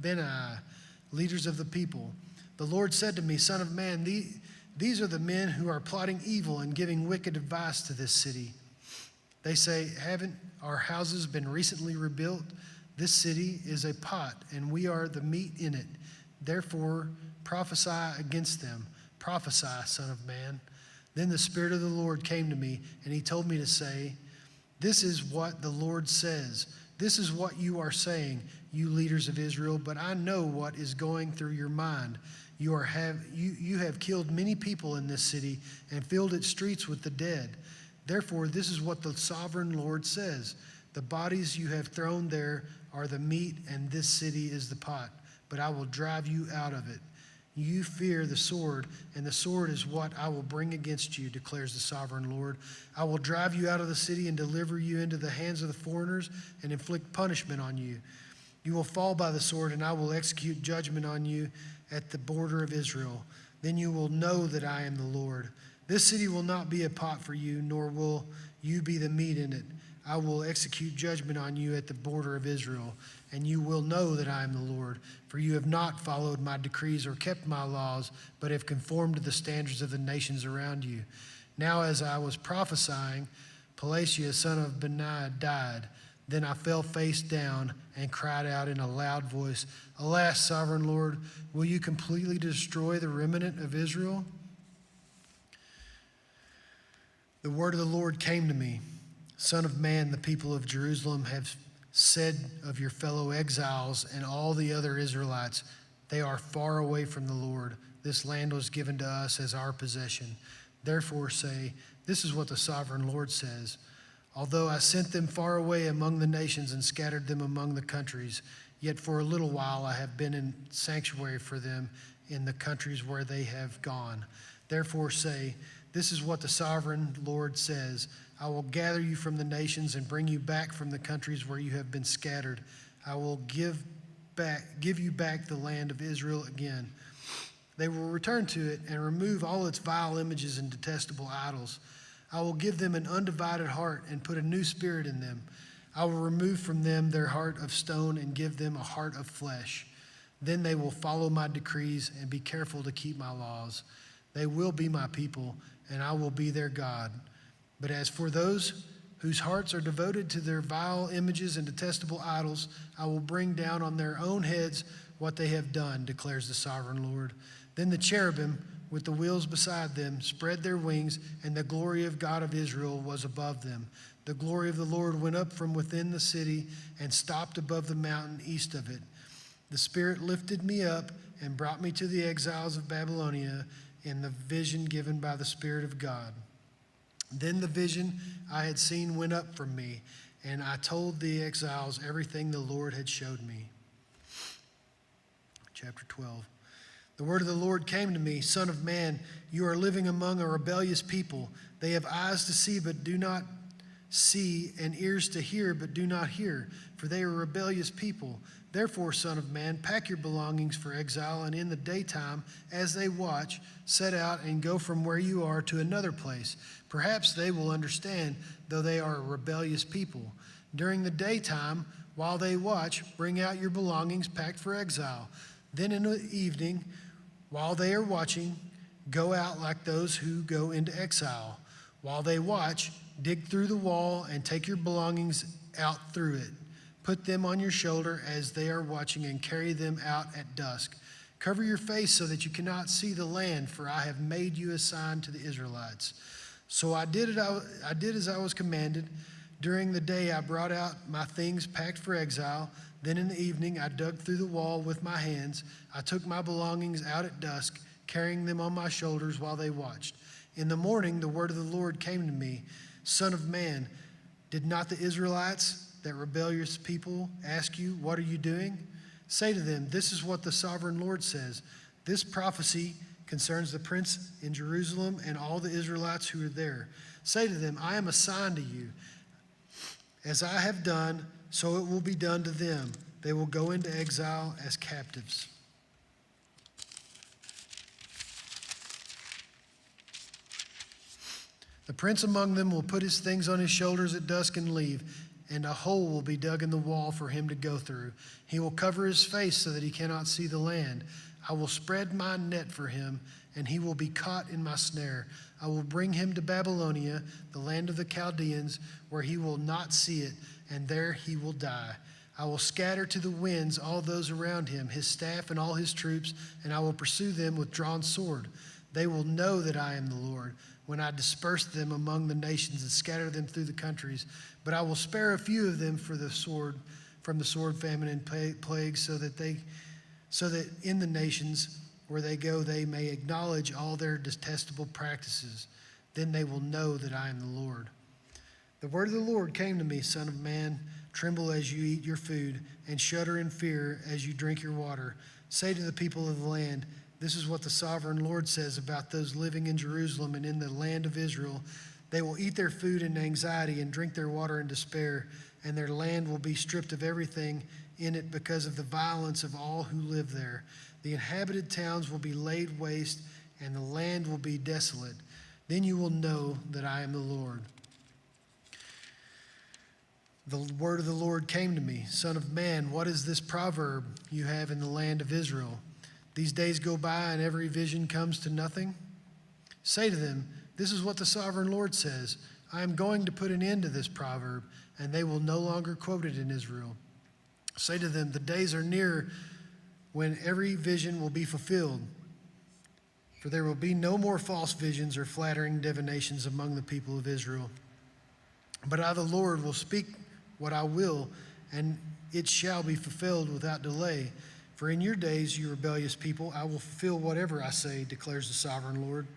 Benaiah, leaders of the people. The Lord said to me, Son of man, these are the men who are plotting evil and giving wicked advice to this city. They say, haven't our houses been recently rebuilt? This city is a pot, and we are the meat in it. Therefore, prophesy against them. Prophesy, Son of man. Then the Spirit of the Lord came to me, and he told me to say, this is what the Lord says. This is what you are saying, you leaders of Israel, but I know what is going through your mind. You have killed many people in this city and filled its streets with the dead. Therefore, this is what the sovereign Lord says. The bodies you have thrown there are the meat, and this city is the pot, but I will drive you out of it. You fear the sword, and the sword is what I will bring against you, declares the sovereign Lord. I will drive you out of the city and deliver you into the hands of the foreigners and inflict punishment on you. You will fall by the sword, and I will execute judgment on you at the border of Israel. Then you will know that I am the Lord. This city will not be a pot for you, nor will you be the meat in it. I will execute judgment on you at the border of Israel, and you will know that I am the Lord, for you have not followed my decrees or kept my laws, but have conformed to the standards of the nations around you. Now as I was prophesying, Pelatiah, son of Benaiah, died. Then I fell face down and cried out in a loud voice, Alas, sovereign Lord, will you completely destroy the remnant of Israel? The word of the Lord came to me. Son of man, the people of Jerusalem have said of your fellow exiles and all the other Israelites, they are far away from the Lord. This land was given to us as our possession. Therefore say, this is what the sovereign Lord says. Although I sent them far away among the nations and scattered them among the countries, yet for a little while I have been in sanctuary for them in the countries where they have gone. Therefore say, this is what the sovereign Lord says. I will gather you from the nations and bring you back from the countries where you have been scattered. I will give you back the land of Israel again. They will return to it and remove all its vile images and detestable idols. I will give them an undivided heart and put a new spirit in them. I will remove from them their heart of stone and give them a heart of flesh. Then they will follow my decrees and be careful to keep my laws. They will be my people, and I will be their God. But as for those whose hearts are devoted to their vile images and detestable idols, I will bring down on their own heads what they have done, declares the sovereign Lord. Then the cherubim, with the wheels beside them, spread their wings, and the glory of God of Israel was above them. The glory of the Lord went up from within the city and stopped above the mountain east of it. The Spirit lifted me up and brought me to the exiles of Babylonia in the vision given by the Spirit of God. Then the vision I had seen went up from me, and I told the exiles everything the Lord had showed me. Chapter 12. The word of the Lord came to me, Son of man, you are living among a rebellious people. They have eyes to see but do not see, and ears to hear but do not hear, for they are a rebellious people. Therefore, Son of man, pack your belongings for exile, and in the daytime, as they watch, set out and go from where you are to another place. Perhaps they will understand, though they are a rebellious people. During the daytime, while they watch, bring out your belongings packed for exile. Then in the evening, while they are watching, go out like those who go into exile. While they watch, dig through the wall and take your belongings out through it. Put them on your shoulder as they are watching and carry them out at dusk. Cover your face so that you cannot see the land, for I have made you a sign to the Israelites. So I did as I was commanded. During the day I brought out my things packed for exile. Then in the evening I dug through the wall with my hands. I took my belongings out at dusk, carrying them on my shoulders while they watched. In the morning the word of the Lord came to me, Son of man, did not the Israelites, that rebellious people, ask you, what are you doing? Say to them, this is what the sovereign Lord says. This prophecy concerns the prince in Jerusalem and all the Israelites who are there. Say to them, I am a sign to you. As I have done, so it will be done to them. They will go into exile as captives. The prince among them will put his things on his shoulders at dusk and leave, and a hole will be dug in the wall for him to go through. He will cover his face so that he cannot see the land. I will spread my net for him, and he will be caught in my snare. I will bring him to Babylonia, the land of the Chaldeans, where he will not see it, and there he will die. I will scatter to the winds all those around him, his staff and all his troops, and I will pursue them with drawn sword. They will know that I am the Lord when I disperse them among the nations and scatter them through the countries. But I will spare a few of them from the sword, famine, and plague, so that in the nations where they go they may acknowledge all their detestable practices. Then they will know that I am the Lord. The word of the Lord came to me, Son of man, tremble as you eat your food, and shudder in fear as you drink your water. Say to the people of the land, this is what the sovereign Lord says about those living in Jerusalem and in the land of Israel. They will eat their food in anxiety and drink their water in despair, and their land will be stripped of everything in it because of the violence of all who live there. The inhabited towns will be laid waste, and the land will be desolate. Then you will know that I am the Lord. The word of the Lord came to me, Son of man, what is this proverb you have in the land of Israel? These days go by and every vision comes to nothing. Say to them, this is what the sovereign Lord says. I am going to put an end to this proverb, and they will no longer quote it in Israel. Say to them, the days are near when every vision will be fulfilled. For there will be no more false visions or flattering divinations among the people of Israel. But I, the Lord, will speak what I will, and it shall be fulfilled without delay. For in your days, you rebellious people, I will fulfill whatever I say, declares the sovereign Lord.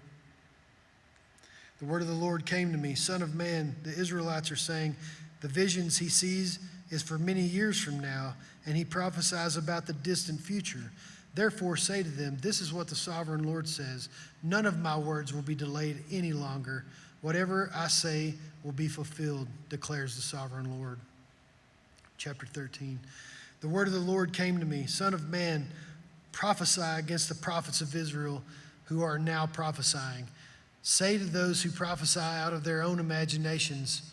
The word of the Lord came to me, Son of man, the Israelites are saying, the visions he sees is for many years from now, and he prophesies about the distant future. Therefore say to them, this is what the sovereign Lord says, none of my words will be delayed any longer. Whatever I say will be fulfilled, declares the sovereign Lord. Chapter 13. The word of the Lord came to me, Son of man, prophesy against the prophets of Israel who are now prophesying. Say to those who prophesy out of their own imaginations,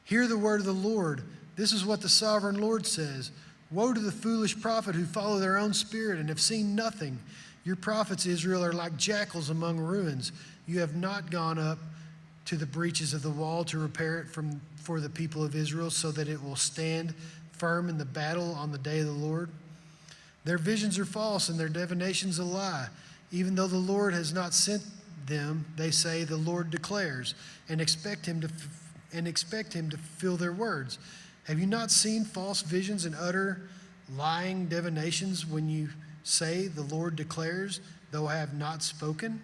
hear the word of the Lord. This is what the sovereign Lord says. Woe to the foolish prophet who follow their own spirit and have seen nothing. Your prophets, Israel, are like jackals among ruins. You have not gone up to the breaches of the wall to repair it for the people of Israel so that it will stand firm in the battle on the day of the Lord. Their visions are false and their divinations a lie. Even though the Lord has not sent them, they say, the Lord declares, and expect him to fulfill their words. Have you not seen false visions and utter lying divinations when you say, the Lord declares, though I have not spoken?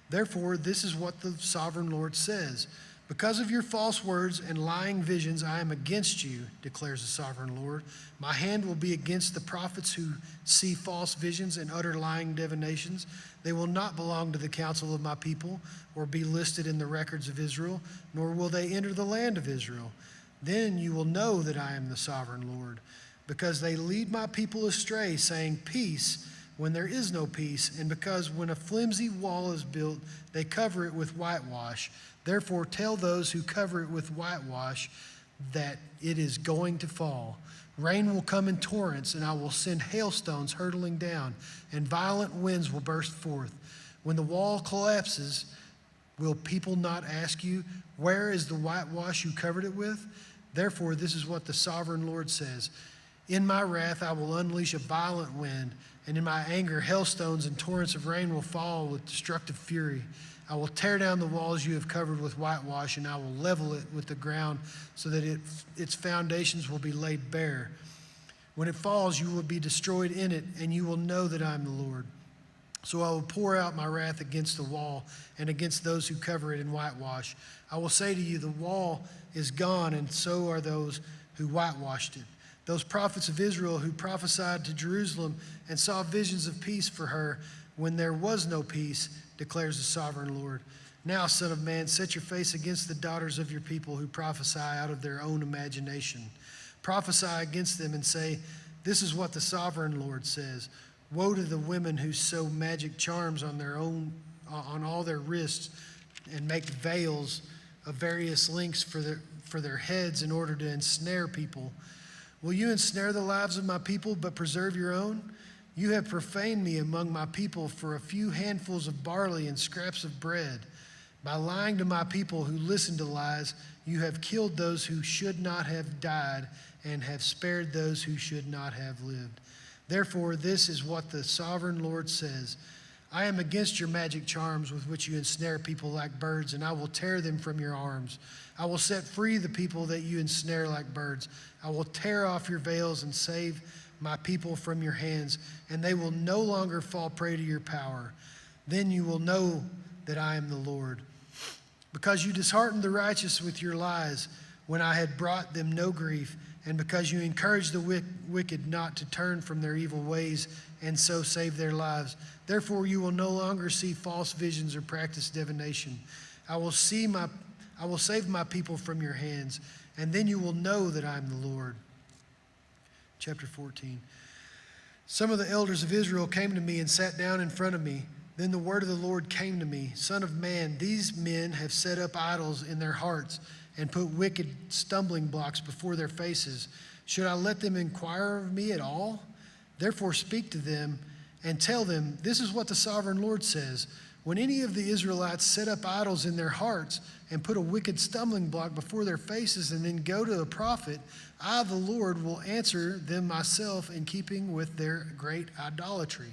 Therefore, this is what the sovereign Lord says. Because of your false words and lying visions, I am against you, declares the sovereign Lord. My hand will be against the prophets who see false visions and utter lying divinations. They will not belong to the council of my people or be listed in the records of Israel, nor will they enter the land of Israel. Then you will know that I am the sovereign Lord, because they lead my people astray, saying peace when there is no peace, and because when a flimsy wall is built, they cover it with whitewash. Therefore, tell those who cover it with whitewash that it is going to fall. Rain will come in torrents, and I will send hailstones hurtling down, and violent winds will burst forth. When the wall collapses, will people not ask you, where is the whitewash you covered it with? Therefore, this is what the sovereign Lord says. In my wrath, I will unleash a violent wind, and in my anger, hailstones and torrents of rain will fall with destructive fury. I will tear down the walls you have covered with whitewash, and I will level it with the ground so that its foundations will be laid bare. When it falls, you will be destroyed in it, and you will know that I am the Lord. So I will pour out my wrath against the wall and against those who cover it in whitewash. I will say to you, the wall is gone, and so are those who whitewashed it. Those prophets of Israel who prophesied to Jerusalem and saw visions of peace for her when there was no peace, declares the sovereign Lord. Now, Son of Man, set your face against the daughters of your people who prophesy out of their own imagination. Prophesy against them and say, this is what the sovereign Lord says. Woe to the women who sew magic charms on all their wrists and make veils of various lengths for their heads in order to ensnare people. Will you ensnare the lives of my people but preserve your own? You have profaned me among my people for a few handfuls of barley and scraps of bread. By lying to my people who listen to lies, you have killed those who should not have died and have spared those who should not have lived. Therefore, this is what the sovereign Lord says. I am against your magic charms with which you ensnare people like birds, and I will tear them from your arms. I will set free the people that you ensnare like birds. I will tear off your veils and save my people from your hands, and they will no longer fall prey to your power. Then you will know that I am the Lord. Because you disheartened the righteous with your lies when I had brought them no grief, and because you encouraged the wicked not to turn from their evil ways and so save their lives. Therefore you will no longer see false visions or practice divination. I will save my people from your hands, and then you will know that I am the Lord. Chapter 14. Some of the elders of Israel came to me and sat down in front of me. Then the word of the Lord came to me. Son of man, these men have set up idols in their hearts and put wicked stumbling blocks before their faces. Should I let them inquire of me at all? Therefore speak to them and tell them, this is what the sovereign Lord says. When any of the Israelites set up idols in their hearts and put a wicked stumbling block before their faces and then go to a prophet, I, the Lord, will answer them myself in keeping with their great idolatry.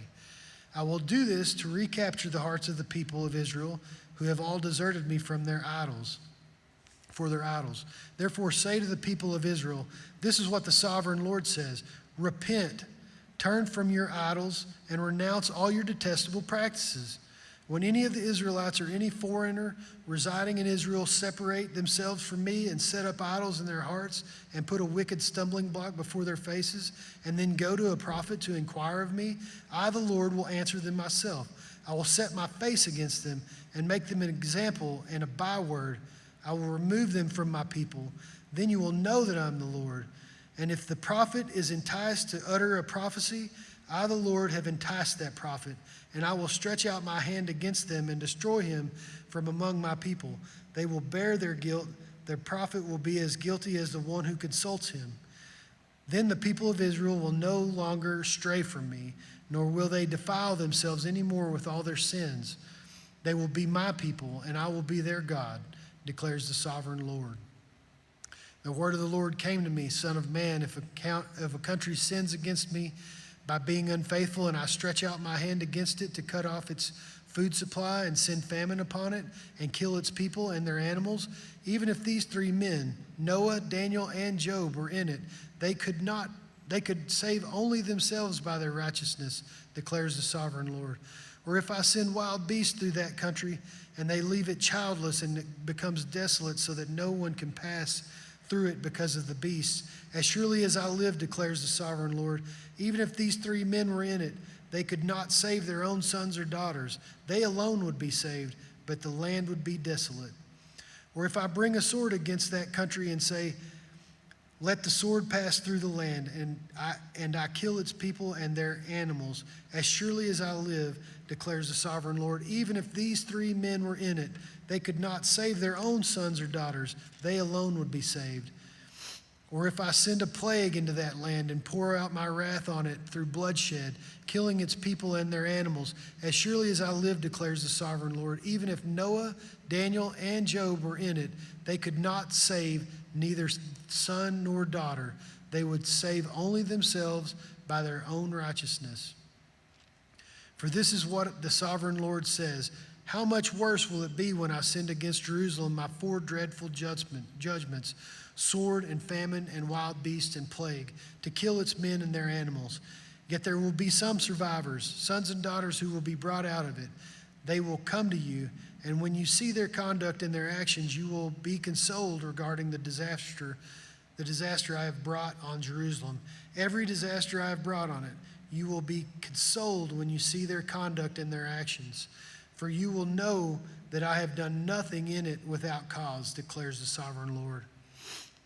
I will do this to recapture the hearts of the people of Israel who have all deserted me from their idols. For their idols. Therefore say to the people of Israel, this is what the sovereign Lord says. Repent, turn from your idols, and renounce all your detestable practices. When any of the Israelites or any foreigner residing in Israel separate themselves from me and set up idols in their hearts and put a wicked stumbling block before their faces and then go to a prophet to inquire of me, I, the Lord, will answer them myself. I will set my face against them and make them an example and a byword. I will remove them from my people. Then you will know that I am the Lord. And if the prophet is enticed to utter a prophecy, I, the Lord, have enticed that prophet, and I will stretch out my hand against them and destroy him from among my people. They will bear their guilt. Their prophet will be as guilty as the one who consults him. Then the people of Israel will no longer stray from me, nor will they defile themselves any more with all their sins. They will be my people, and I will be their God, declares the sovereign Lord. The word of the Lord came to me, Son of man, if a country sins against me by being unfaithful, and I stretch out my hand against it to cut off its food supply and send famine upon it and kill its people and their animals, even if these three men, Noah, Daniel, and Job, were in it, they could save only themselves by their righteousness, declares the sovereign Lord. Or if I send wild beasts through that country, and they leave it childless, and it becomes desolate so that no one can pass through it because of the beasts, as surely as I live, declares the sovereign Lord, even if these 3 men were in it, they could not save their own sons or daughters. They alone would be saved, but the land would be desolate. Or if I bring a sword against that country and say, let the sword pass through the land, and I kill its people and their animals, as surely as I live, declares the sovereign Lord, even if these 3 men were in it, they could not save their own sons or daughters. They alone would be saved. Or if I send a plague into that land and pour out my wrath on it through bloodshed, killing its people and their animals, as surely as I live, declares the sovereign Lord, even if Noah, Daniel, and Job were in it, they could not save neither son nor daughter. They would save only themselves by their own righteousness. For this is what the sovereign Lord says, how much worse will it be when I send against Jerusalem my 4 dreadful judgments, sword and famine and wild beast and plague, to kill its men and their animals. Yet there will be some survivors, sons and daughters who will be brought out of it. They will come to you, and when you see their conduct and their actions, you will be consoled regarding the disaster I have brought on Jerusalem. Every disaster I have brought on it, you will be consoled when you see their conduct and their actions. For you will know that I have done nothing in it without cause, declares the sovereign Lord.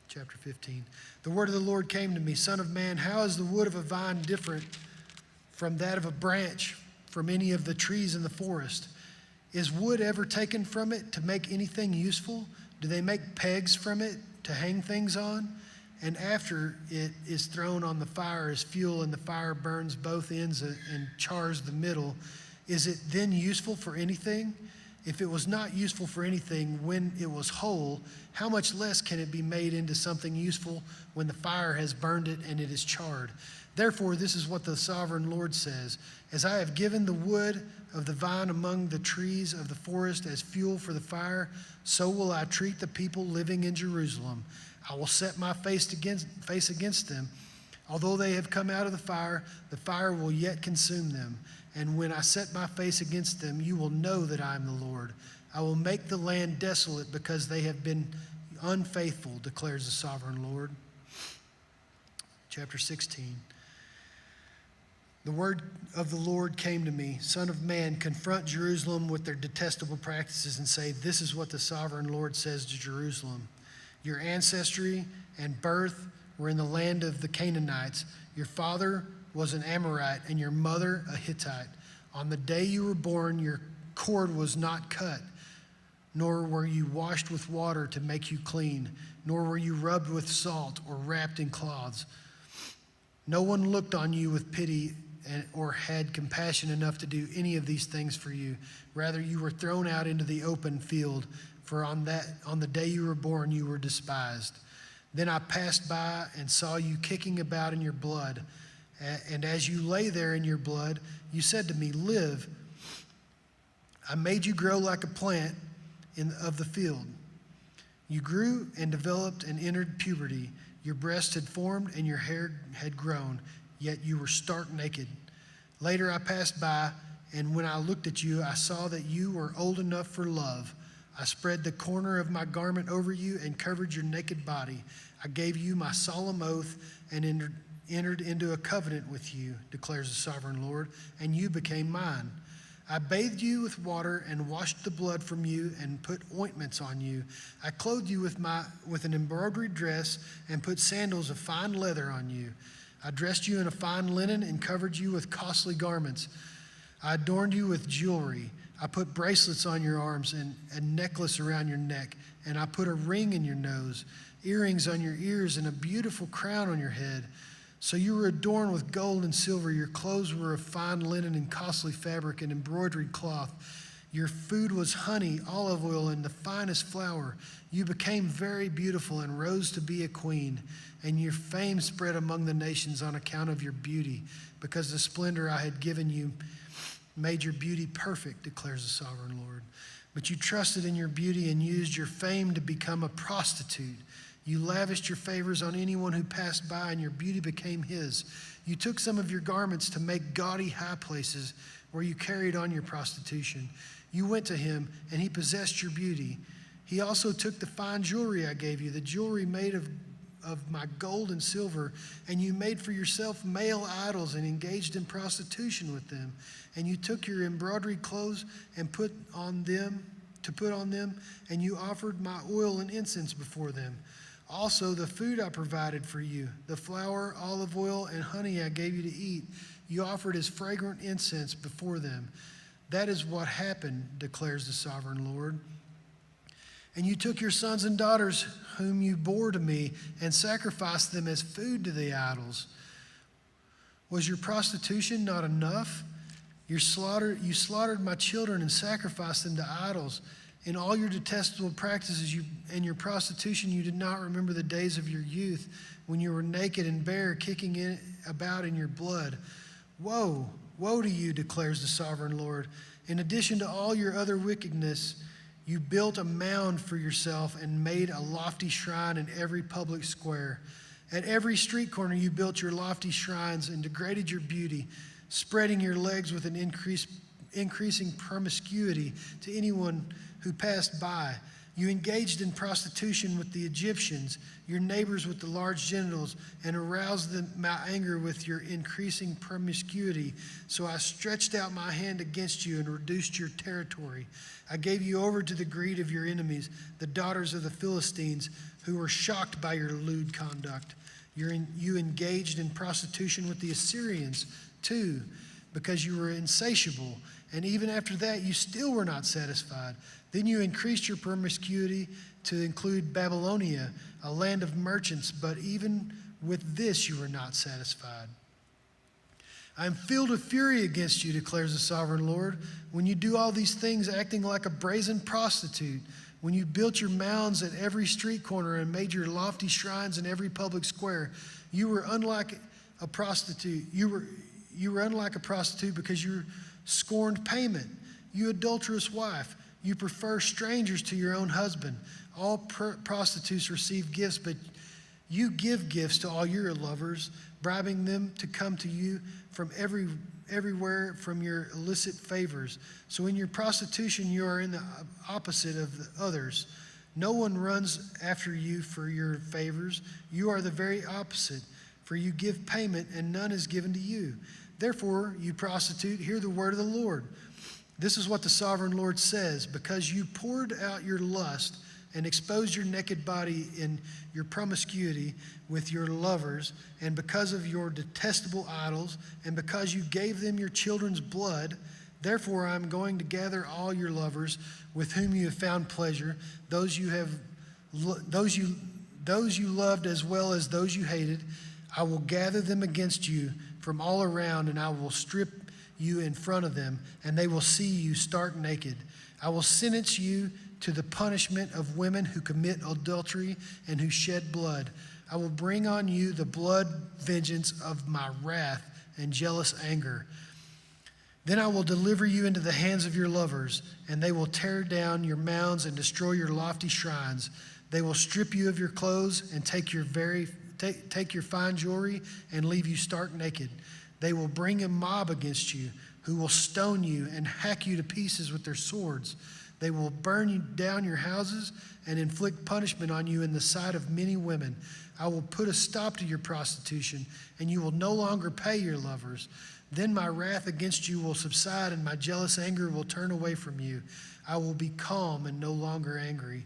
Chapter 15. The word of the Lord came to me, Son of man, how is the wood of a vine different from that of a branch from any of the trees in the forest? Is wood ever taken from it to make anything useful? Do they make pegs from it to hang things on? And after it is thrown on the fire as fuel, and the fire burns both ends and chars the middle, is it then useful for anything? If it was not useful for anything when it was whole, how much less can it be made into something useful when the fire has burned it and it is charred? Therefore, this is what the sovereign Lord says, as I have given the wood of the vine among the trees of the forest as fuel for the fire, so will I treat the people living in Jerusalem. I will set my face against them. Although they have come out of the fire will yet consume them. And when I set my face against them, you will know that I am the Lord. I will make the land desolate because they have been unfaithful, declares the sovereign Lord. Chapter 16. The word of the Lord came to me, Son of man, confront Jerusalem with their detestable practices and say, this is what the sovereign Lord says to Jerusalem. Your ancestry and birth were in the land of the Canaanites. Your father was an Amorite and your mother a Hittite. On the day you were born, your cord was not cut, nor were you washed with water to make you clean, nor were you rubbed with salt or wrapped in cloths. No one looked on you with pity or had compassion enough to do any of these things for you. Rather, you were thrown out into the open field, for on the day you were born, you were despised. Then I passed by and saw you kicking about in your blood. And as you lay there in your blood, you said to me, live. I made you grow like a plant of the field. You grew and developed and entered puberty. Your breast had formed and your hair had grown, yet you were stark naked. Later I passed by, and when I looked at you, I saw that you were old enough for love. I spread the corner of my garment over you and covered your naked body. I gave you my solemn oath and entered into a covenant with you, declares the sovereign Lord, and you became mine. I bathed you with water and washed the blood from you and put ointments on you. I clothed you with an embroidered dress and put sandals of fine leather on you. I dressed you in a fine linen and covered you with costly garments. I adorned you with jewelry. I put bracelets on your arms and a necklace around your neck, and I put a ring in your nose, earrings on your ears, and a beautiful crown on your head. So you were adorned with gold and silver. Your clothes were of fine linen and costly fabric and embroidered cloth. Your food was honey, olive oil, and the finest flour. You became very beautiful and rose to be a queen, and your fame spread among the nations on account of your beauty, because the splendor I had given you made your beauty perfect, declares the sovereign Lord. But you trusted in your beauty and used your fame to become a prostitute. You lavished your favors on anyone who passed by, and your beauty became his. You took some of your garments to make gaudy high places where you carried on your prostitution. You went to him, and he possessed your beauty. He also took the fine jewelry I gave you, the jewelry made of my gold and silver, and you made for yourself male idols and engaged in prostitution with them. And you took your embroidered clothes and put on them, and you offered my oil and incense before them. Also the food I provided for you, the flour, olive oil, and honey I gave you to eat, you offered as fragrant incense before them. That is what happened, declares the sovereign Lord. And you took your sons and daughters whom you bore to me and sacrificed them as food to the idols. Was your prostitution not enough? You slaughtered my children and sacrificed them to idols. In all your detestable practices and your prostitution, you did not remember the days of your youth when you were naked and bare, kicking about in your blood. Woe, woe to you, declares the sovereign Lord. In addition to all your other wickedness, you built a mound for yourself and made a lofty shrine in every public square. At every street corner you built your lofty shrines and degraded your beauty, spreading your legs with an increasing promiscuity to anyone who passed by. You engaged in prostitution with the Egyptians, your neighbors with the large genitals, and aroused my anger with your increasing promiscuity. So I stretched out my hand against you and reduced your territory. I gave you over to the greed of your enemies, the daughters of the Philistines, who were shocked by your lewd conduct. You engaged in prostitution with the Assyrians, too, because you were insatiable. And even after that, you still were not satisfied. Then you increased your promiscuity to include Babylonia, a land of merchants, but even with this you were not satisfied. I am filled with fury against you, declares the sovereign Lord, when you do all these things acting like a brazen prostitute, when you built your mounds at every street corner and made your lofty shrines in every public square. You were unlike a prostitute. You were unlike a prostitute because you scorned payment. You adulterous wife, you prefer strangers to your own husband. All prostitutes receive gifts, but you give gifts to all your lovers, bribing them to come to you from everywhere from your illicit favors. So in your prostitution, you are in the opposite of the others. No one runs after you for your favors. You are the very opposite, for you give payment and none is given to you. Therefore, you prostitute, hear the word of the Lord. This is what the sovereign Lord says, because you poured out your lust and exposed your naked body in your promiscuity with your lovers, and because of your detestable idols, and because you gave them your children's blood, therefore I am going to gather all your lovers with whom you have found pleasure, those you loved as well as those you hated. I will gather them against you from all around, and I will strip you in front of them, and they will see you stark naked. I will sentence you to the punishment of women who commit adultery and who shed blood. I will bring on you the blood vengeance of my wrath and jealous anger. Then I will deliver you into the hands of your lovers, and they will tear down your mounds and destroy your lofty shrines. They will strip you of your clothes and take your fine jewelry and leave you stark naked. They will bring a mob against you who will stone you and hack you to pieces with their swords. They will burn down your houses and inflict punishment on you in the sight of many women. I will put a stop to your prostitution, and you will no longer pay your lovers. Then my wrath against you will subside, and my jealous anger will turn away from you. I will be calm and no longer angry.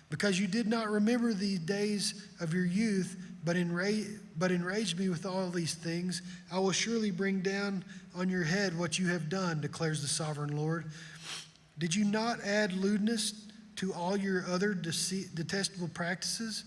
Because you did not remember the days of your youth, but enraged me with all these things, I will surely bring down on your head what you have done, declares the sovereign Lord. Did you not add lewdness to all your other detestable practices?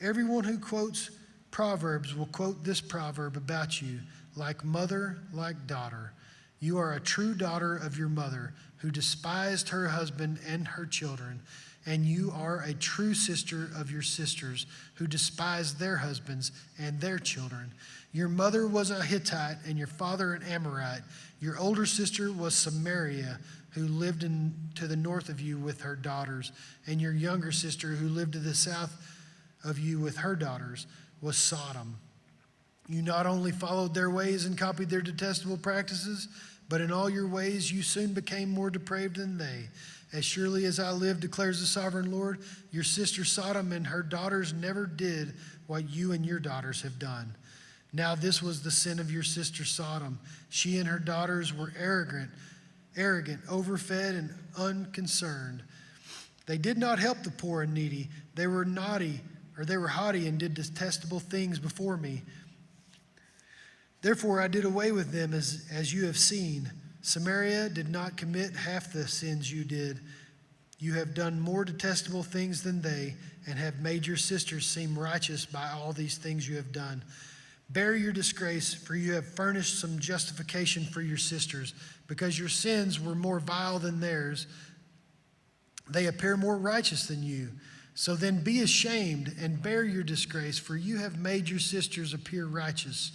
Everyone who quotes Proverbs will quote this proverb about you, like mother, like daughter. You are a true daughter of your mother, who despised her husband and her children. And you are a true sister of your sisters, who despised their husbands and their children. Your mother was a Hittite and your father an Amorite. Your older sister was Samaria, who lived to the north of you with her daughters. And your younger sister, who lived to the south of you with her daughters, was Sodom. You not only followed their ways and copied their detestable practices, But in all your ways you soon became more depraved than they. As surely as I live, declares the sovereign Lord, your sister Sodom and her daughters never did what you and your daughters have done. Now this was the sin of your sister Sodom. She and her daughters were arrogant, overfed, and unconcerned. They did not help the poor and needy. They were haughty and did detestable things before me. Therefore I did away with them as you have seen. Samaria did not commit half the sins you did. You have done more detestable things than they, and have made your sisters seem righteous by all these things you have done. Bear your disgrace, for you have furnished some justification for your sisters. Because your sins were more vile than theirs, they appear more righteous than you. So then be ashamed and bear your disgrace, for you have made your sisters appear righteous.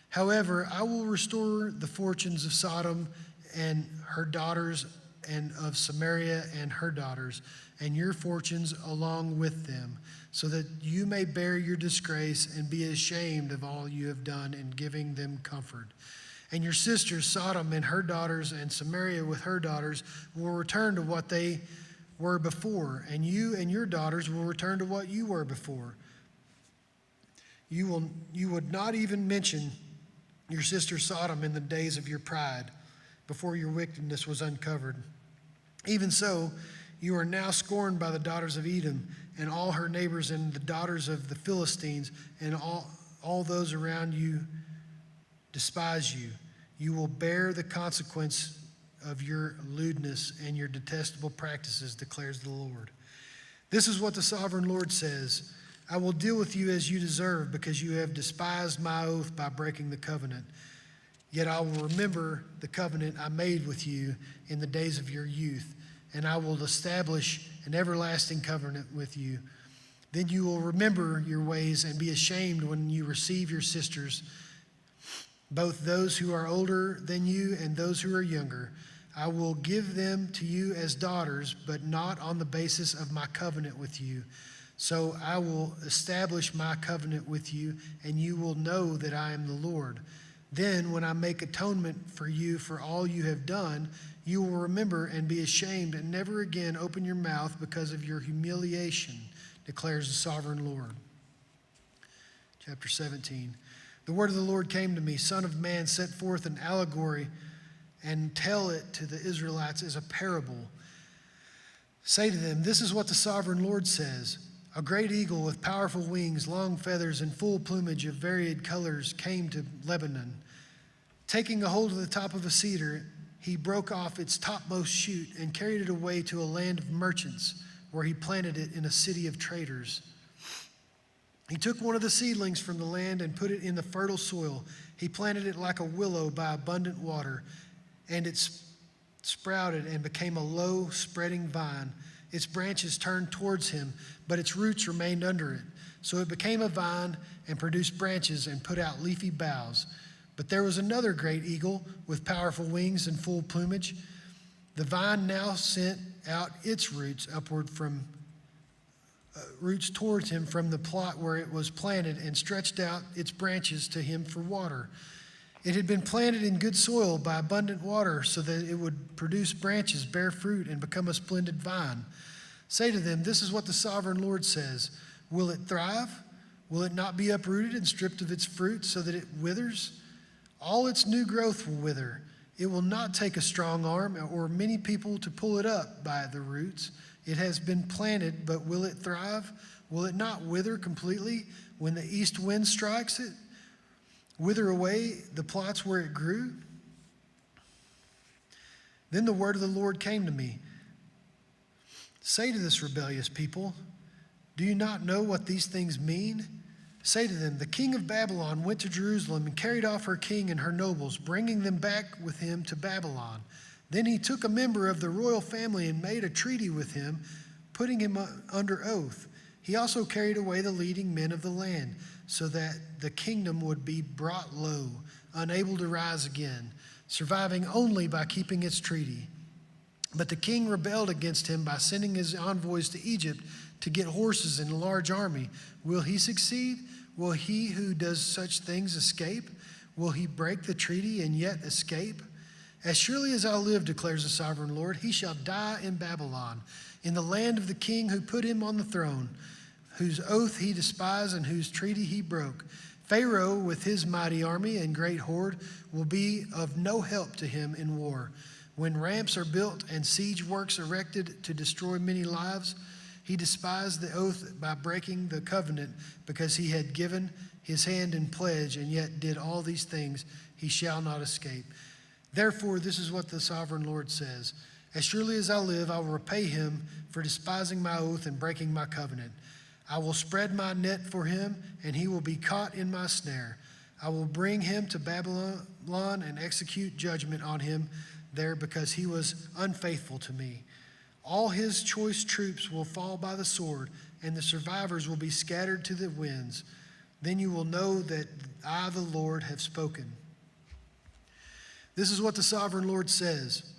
However, I will restore the fortunes of Sodom and her daughters, and of Samaria and her daughters, and your fortunes along with them, so that you may bear your disgrace and be ashamed of all you have done in giving them comfort. And your sisters, Sodom and her daughters, and Samaria with her daughters, will return to what they were before, and you and your daughters will return to what you were before. You would not even mention your sister Sodom in the days of your pride, before your wickedness was uncovered. Even so, you are now scorned by the daughters of Edom and all her neighbors, and the daughters of the Philistines, and all those around you despise you. You will bear the consequence of your lewdness and your detestable practices, declares the Lord. This is what the sovereign Lord says: I will deal with you as you deserve, because you have despised my oath by breaking the covenant. Yet I will remember the covenant I made with you in the days of your youth, and I will establish an everlasting covenant with you. Then you will remember your ways and be ashamed when you receive your sisters, both those who are older than you and those who are younger. I will give them to you as daughters, but not on the basis of my covenant with you. So I will establish my covenant with you, and you will know that I am the Lord. Then, when I make atonement for you for all you have done, you will remember and be ashamed and never again open your mouth because of your humiliation, declares the sovereign Lord. Chapter 17. The word of the Lord came to me: Son of man, set forth an allegory and tell it to the Israelites as a parable. Say to them, this is what the sovereign Lord says. A great eagle with powerful wings, long feathers, and full plumage of varied colors came to Lebanon. Taking a hold of the top of a cedar, he broke off its topmost shoot and carried it away to a land of merchants, where he planted it in a city of traders. He took one of the seedlings from the land and put it in the fertile soil. He planted it like a willow by abundant water, and it sprouted and became a low, spreading vine. Its branches turned towards him, but its roots remained under it. So it became a vine and produced branches and put out leafy boughs. But there was another great eagle with powerful wings and full plumage. The vine now sent out its roots upward from roots towards him from the plot where it was planted, and stretched out its branches to him for water. It had been planted in good soil by abundant water, so that it would produce branches, bear fruit, and become a splendid vine. Say to them, this is what the sovereign Lord says. Will it thrive? Will it not be uprooted and stripped of its fruit so that it withers? All its new growth will wither. It will not take a strong arm or many people to pull it up by the roots. It has been planted, but will it thrive? Will it not wither completely when the east wind strikes it? Wither away the plots where it grew? Then the word of the Lord came to me. Say to this rebellious people, do you not know what these things mean? Say to them, the king of Babylon went to Jerusalem and carried off her king and her nobles, bringing them back with him to Babylon. Then he took a member of the royal family and made a treaty with him, putting him under oath. He also carried away the leading men of the land, so that the kingdom would be brought low, unable to rise again, surviving only by keeping its treaty. But the king rebelled against him by sending his envoys to Egypt to get horses and a large army. Will he succeed? Will he who does such things escape? Will he break the treaty and yet escape? As surely as I live, declares the sovereign Lord, he shall die in Babylon, in the land of the king who put him on the throne, whose oath he despised and whose treaty he broke. Pharaoh, with his mighty army and great horde, will be of no help to him in war. When ramps are built and siege works erected to destroy many lives, he despised the oath by breaking the covenant, because he had given his hand in pledge and yet did all these things. He shall not escape. Therefore, this is what the sovereign Lord says. As surely as I live, I will repay him for despising my oath and breaking my covenant. I will spread my net for him, and he will be caught in my snare. I will bring him to Babylon and execute judgment on him there, because he was unfaithful to me. All his choice troops will fall by the sword, and the survivors will be scattered to the winds. Then you will know that I, the Lord, have spoken. This is what the sovereign Lord says.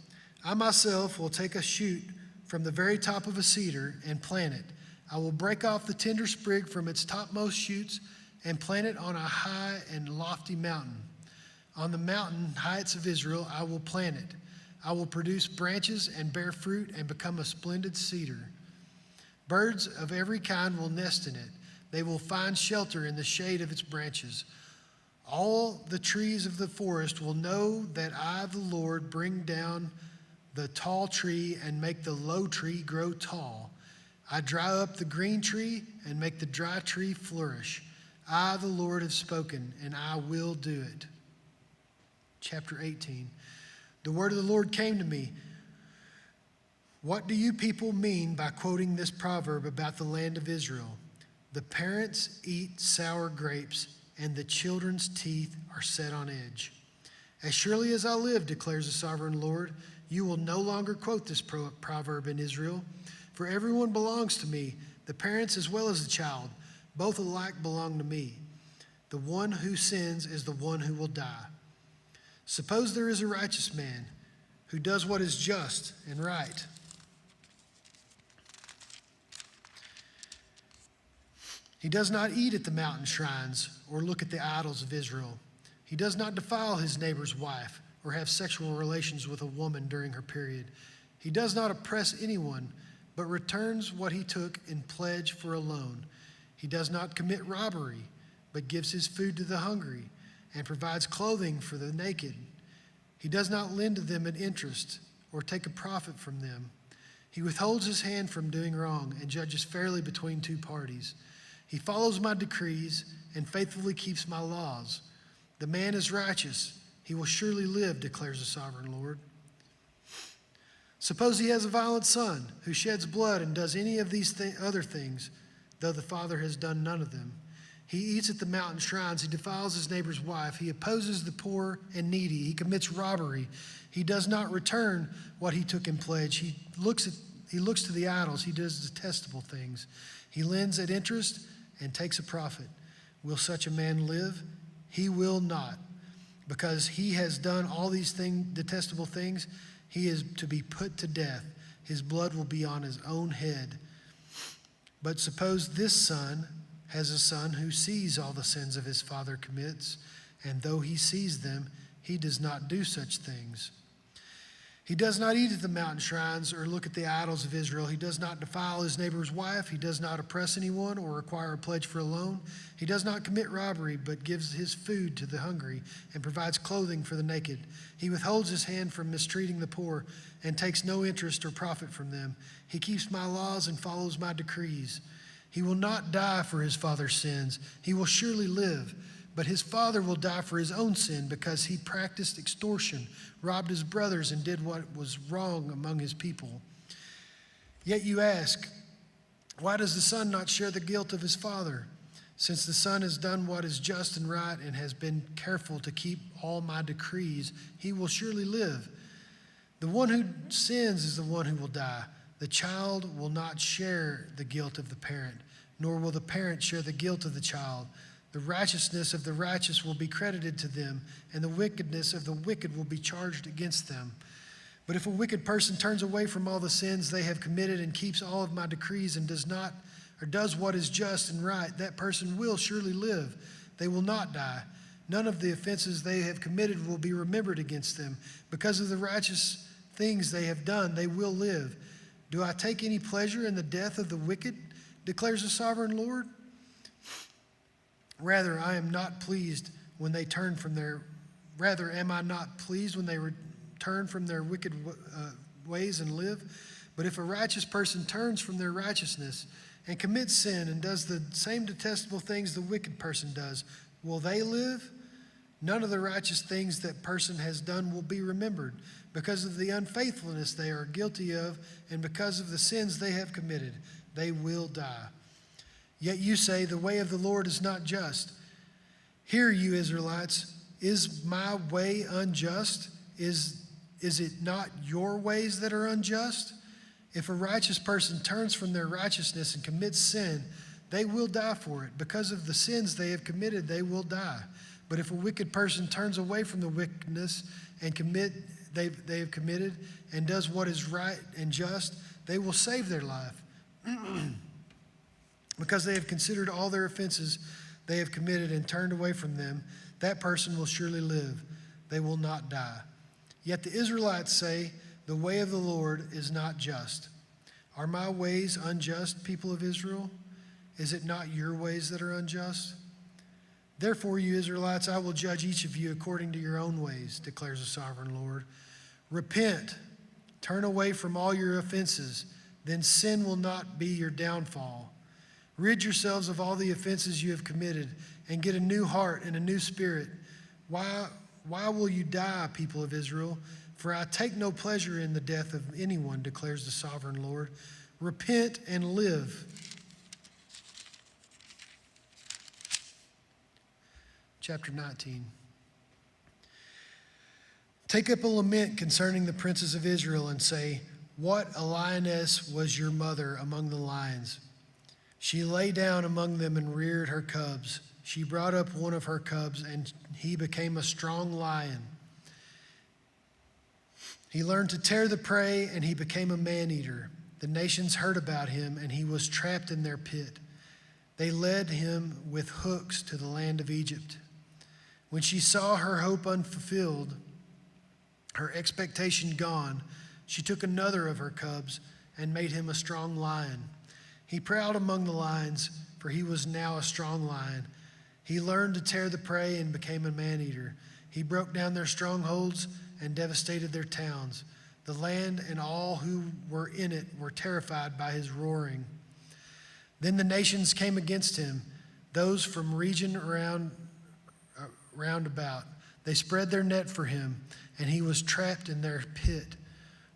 I myself will take a shoot from the very top of a cedar and plant it. I will break off the tender sprig from its topmost shoots and plant it on a high and lofty mountain. On the mountain heights of Israel, I will plant it. I will produce branches and bear fruit and become a splendid cedar. Birds of every kind will nest in it. They will find shelter in the shade of its branches. All the trees of the forest will know that I, the Lord, bring down the tall tree and make the low tree grow tall. I dry up the green tree and make the dry tree flourish. I, the Lord, have spoken, and I will do it. Chapter 18. The word of the Lord came to me. What do you people mean by quoting this proverb about the land of Israel? The parents eat sour grapes, and the children's teeth are set on edge. As surely as I live, declares the sovereign Lord, you will no longer quote this proverb in Israel. For everyone belongs to me, the parents as well as the child. Both alike belong to me. The one who sins is the one who will die. Suppose there is a righteous man who does what is just and right. He does not eat at the mountain shrines or look at the idols of Israel. He does not defile his neighbor's wife or have sexual relations with a woman during her period. He does not oppress anyone, but returns what he took in pledge for a loan. He does not commit robbery, but gives his food to the hungry and provides clothing for the naked. He does not lend to them at interest or take a profit from them. He withholds his hand from doing wrong and judges fairly between two parties. He follows my decrees and faithfully keeps my laws. The man is righteous. He will surely live, declares the sovereign Lord. Suppose he has a violent son who sheds blood and does any of these other things, though the father has done none of them. He eats at the mountain shrines. He defiles his neighbor's wife. He opposes the poor and needy. He commits robbery. He does not return what he took in pledge. He looks to the idols. He does detestable things. He lends at interest and takes a profit. Will such a man live? He will not. Because he has done all these detestable things, he is to be put to death. His blood will be on his own head. But suppose this son has a son who sees all the sins of his father commits, and though he sees them, he does not do such things. He does not eat at the mountain shrines or look at the idols of Israel. He does not defile his neighbor's wife. He does not oppress anyone or require a pledge for a loan. He does not commit robbery, but gives his food to the hungry and provides clothing for the naked. He withholds his hand from mistreating the poor and takes no interest or profit from them. He keeps my laws and follows my decrees. He will not die for his father's sins. He will surely live. But his father will die for his own sin, because he practiced extortion, robbed his brothers, and did what was wrong among his people. Yet you ask, why does the son not share the guilt of his father? Since the son has done what is just and right and has been careful to keep all my decrees, he will surely live. The one who sins is the one who will die. The child will not share the guilt of the parent, nor will the parent share the guilt of the child. The righteousness of the righteous will be credited to them, and the wickedness of the wicked will be charged against them. But if a wicked person turns away from all the sins they have committed and keeps all of my decrees and does what is just and right, that person will surely live. They will not die, none of the offenses they have committed will be remembered against them. Because of the righteous things they have done, they will live. Do I take any pleasure in the death of the wicked, declares the sovereign Lord? Rather, I am not pleased when they turn from their, rather am I not pleased when they return from their wicked ways and live? But if a righteous person turns from their righteousness and commits sin and does the same detestable things the wicked person does, will they live? None of the righteous things that person has done will be remembered because of the unfaithfulness they are guilty of and because of the sins they have committed. They will die. Yet you say, the way of the Lord is not just. Hear you, Israelites, is my way unjust? Is it not your ways that are unjust? If a righteous person turns from their righteousness and commits sin, they will die for it. Because of the sins they have committed, they will die. But if a wicked person turns away from the wickedness and they have committed and does what is right and just, they will save their life. Because they have considered all their offenses they have committed and turned away from them, that person will surely live. They will not die. Yet the Israelites say, the way of the Lord is not just. Are my ways unjust, people of Israel? Is it not your ways that are unjust? Therefore, you Israelites, I will judge each of you according to your own ways, declares the sovereign Lord. Repent, turn away from all your offenses, then sin will not be your downfall. Rid yourselves of all the offenses you have committed and get a new heart and a new spirit. Why will you die, people of Israel? For I take no pleasure in the death of anyone, declares the sovereign Lord. Repent and live. Chapter 19. Take up a lament concerning the princes of Israel and say, what a lioness was your mother among the lions. She lay down among them and reared her cubs. She brought up one of her cubs, and he became a strong lion. He learned to tear the prey, and he became a man-eater. The nations heard about him, and he was trapped in their pit. They led him with hooks to the land of Egypt. When she saw her hope unfulfilled, her expectation gone, she took another of her cubs and made him a strong lion. He prowled among the lions, for he was now a strong lion. He learned to tear the prey and became a man-eater. He broke down their strongholds and devastated their towns. The land and all who were in it were terrified by his roaring. Then the nations came against him, those from region round about. They spread their net for him, and he was trapped in their pit.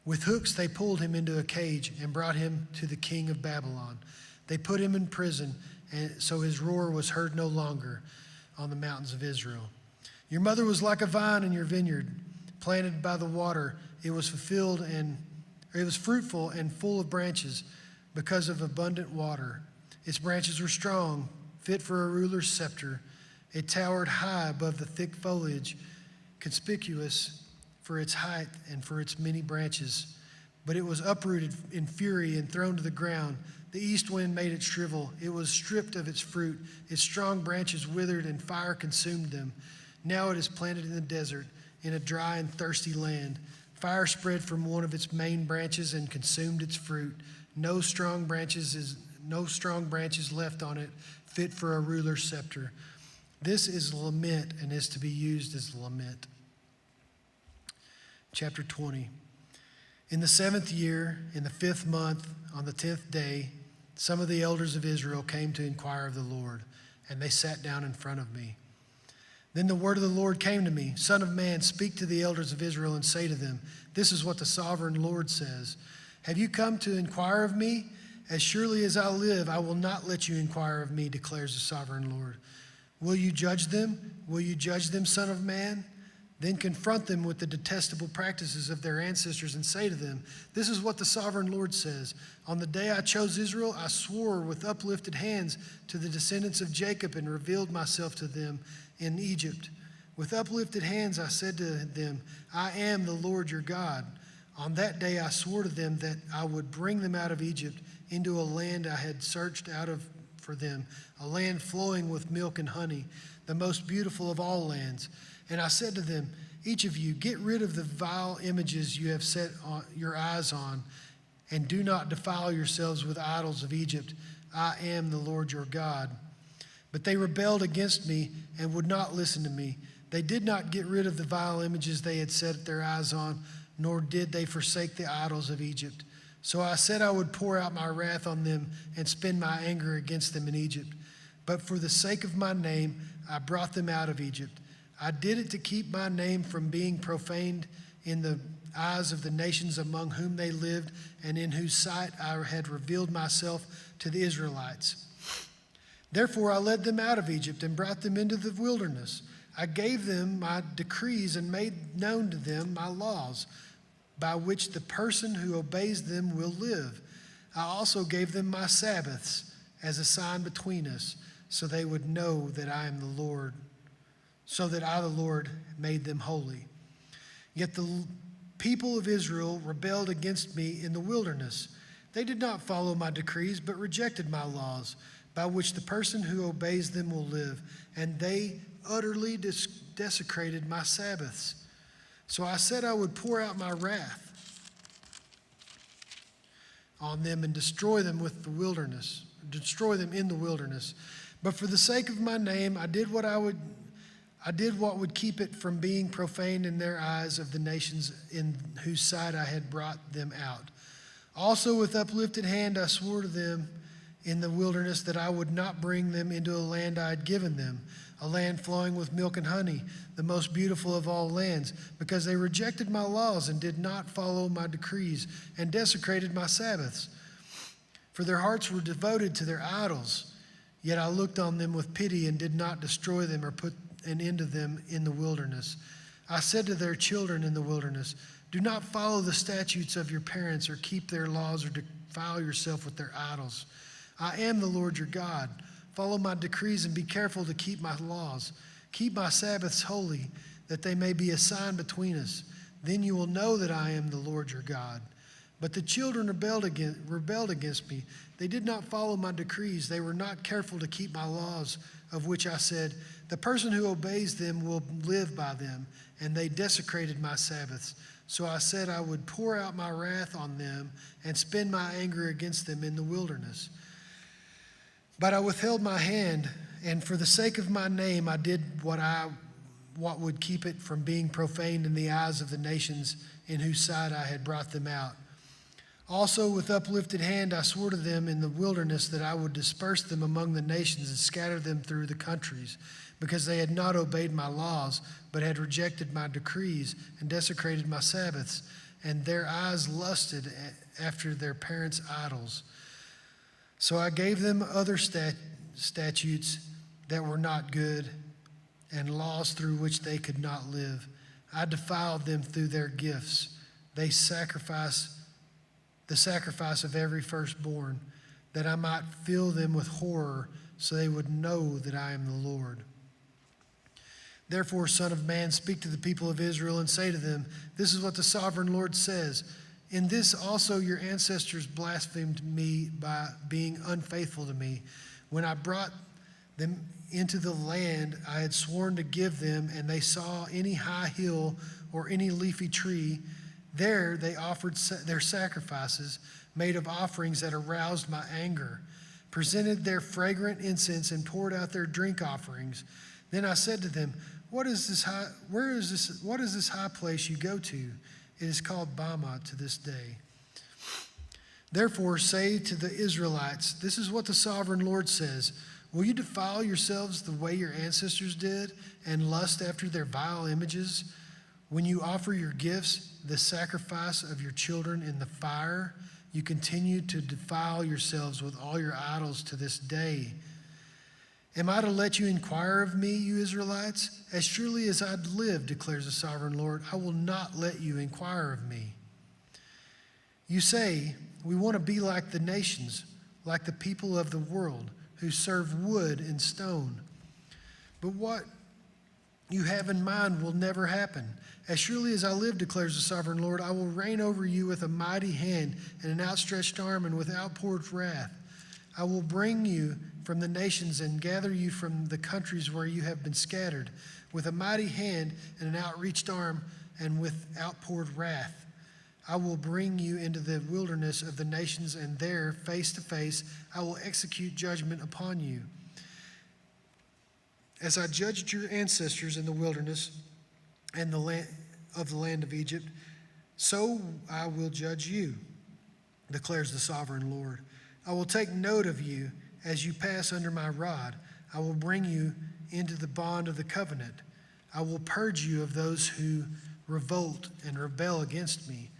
With hooks they pulled him into a cage and brought him to the king of Babylon. They put him in prison, and so his roar was heard no longer on the mountains of Israel. Your mother was like a vine in your vineyard, planted by the water. It was fruitful and full of branches because of abundant water. Its branches were strong, fit for a ruler's scepter. It towered high above the thick foliage, conspicuous for its height and for its many branches. But it was uprooted in fury and thrown to the ground. The east wind made it shrivel. It was stripped of its fruit. Its strong branches withered, and fire consumed them. Now it is planted in the desert, in a dry and thirsty land. Fire spread from one of its main branches and consumed its fruit. No strong branches left on it, fit for a ruler's scepter. This is lament and is to be used as lament. Chapter 20. In the 7th year, in the 5th month, on the 10th day, some of the elders of Israel came to inquire of the Lord, and they sat down in front of me. Then the word of the Lord came to me, Son of man, speak to the elders of Israel and say to them, this is what the sovereign Lord says. Have you come to inquire of me? As surely as I live, I will not let you inquire of me, declares the sovereign Lord. Will you judge them? Will you judge them, Son of man? Then confront them with the detestable practices of their ancestors and say to them, this is what the sovereign Lord says. On the day I chose Israel, I swore with uplifted hands to the descendants of Jacob and revealed myself to them in Egypt. With uplifted hands I said to them, I am the Lord your God. On that day I swore to them that I would bring them out of Egypt into a land I had searched out for them, a land flowing with milk and honey, the most beautiful of all lands. And I said to them, each of you, get rid of the vile images you have set your eyes on, and do not defile yourselves with idols of Egypt. I am the Lord your God. But they rebelled against me and would not listen to me. They did not get rid of the vile images they had set their eyes on, nor did they forsake the idols of Egypt. So I said I would pour out my wrath on them and spend my anger against them in Egypt. But for the sake of my name, I brought them out of Egypt. I did it to keep my name from being profaned in the eyes of the nations among whom they lived, and in whose sight I had revealed myself to the Israelites. Therefore I led them out of Egypt and brought them into the wilderness. I gave them my decrees and made known to them my laws, by which the person who obeys them will live. I also gave them my Sabbaths as a sign between us, so they would know that I am the Lord, so that I, the Lord, made them holy. Yet the people of Israel rebelled against me in the wilderness. They did not follow my decrees, but rejected my laws, by which the person who obeys them will live, and they utterly desecrated my Sabbaths. So I said I would pour out my wrath on them and destroy them in the wilderness. But for the sake of my name, I did what would keep it from being profaned in their eyes of the nations in whose sight I had brought them out. Also with uplifted hand I swore to them in the wilderness that I would not bring them into a land I had given them, a land flowing with milk and honey, the most beautiful of all lands, because they rejected my laws and did not follow my decrees and desecrated my Sabbaths. For their hearts were devoted to their idols, yet I looked on them with pity and did not destroy them or put an end to them in the wilderness. I said to their children in the wilderness, do not follow the statutes of your parents or keep their laws or defile yourself with their idols. I am the Lord your God. Follow my decrees and be careful to keep my laws. Keep my Sabbaths holy, that they may be a sign between us. Then you will know that I am the Lord your God. But the children rebelled against me. They did not follow my decrees. They were not careful to keep my laws, of which I said, the person who obeys them will live by them. And they desecrated my Sabbaths. So I said I would pour out my wrath on them and spend my anger against them in the wilderness. But I withheld my hand, and for the sake of my name, I did what would keep it from being profaned in the eyes of the nations in whose sight I had brought them out. Also with uplifted hand, I swore to them in the wilderness that I would disperse them among the nations and scatter them through the countries, because they had not obeyed my laws, but had rejected my decrees and desecrated my Sabbaths, and their eyes lusted after their parents' idols. So I gave them other statutes that were not good, and laws through which they could not live. I defiled them through their gifts. They sacrificed the sacrifice of every firstborn, that I might fill them with horror, so they would know that I am the Lord. Therefore, Son of Man, speak to the people of Israel and say to them, this is what the sovereign Lord says. In this also your ancestors blasphemed me by being unfaithful to me. When I brought them into the land I had sworn to give them, and they saw any high hill or any leafy tree, there they offered their sacrifices made of offerings that aroused my anger, presented their fragrant incense, and poured out their drink offerings. Then I said to them, what is this high place you go to? It is called Bama to this day. Therefore say to the Israelites, this is what the sovereign Lord says. Will you defile yourselves the way your ancestors did and lust after their vile images? When you offer your gifts, the sacrifice of your children in the fire, you continue to defile yourselves with all your idols to this day. Am I to let you inquire of me, you Israelites? As surely as I live, declares the sovereign Lord, I will not let you inquire of me. You say, we want to be like the nations, like the people of the world, who serve wood and stone. But what you have in mind will never happen. As surely as I live, declares the sovereign Lord, I will reign over you with a mighty hand and an outstretched arm and with outpoured wrath. I will bring you from the nations and gather you from the countries where you have been scattered, with a mighty hand and an outreached arm and with outpoured wrath. I will bring you into the wilderness of the nations, and there, face to face, I will execute judgment upon you. As I judged your ancestors in the wilderness and the land of Egypt, so I will judge you, declares the sovereign Lord. I will take note of you as you pass under my rod. I will bring you into the bond of the covenant. I will purge you of those who revolt and rebel against me.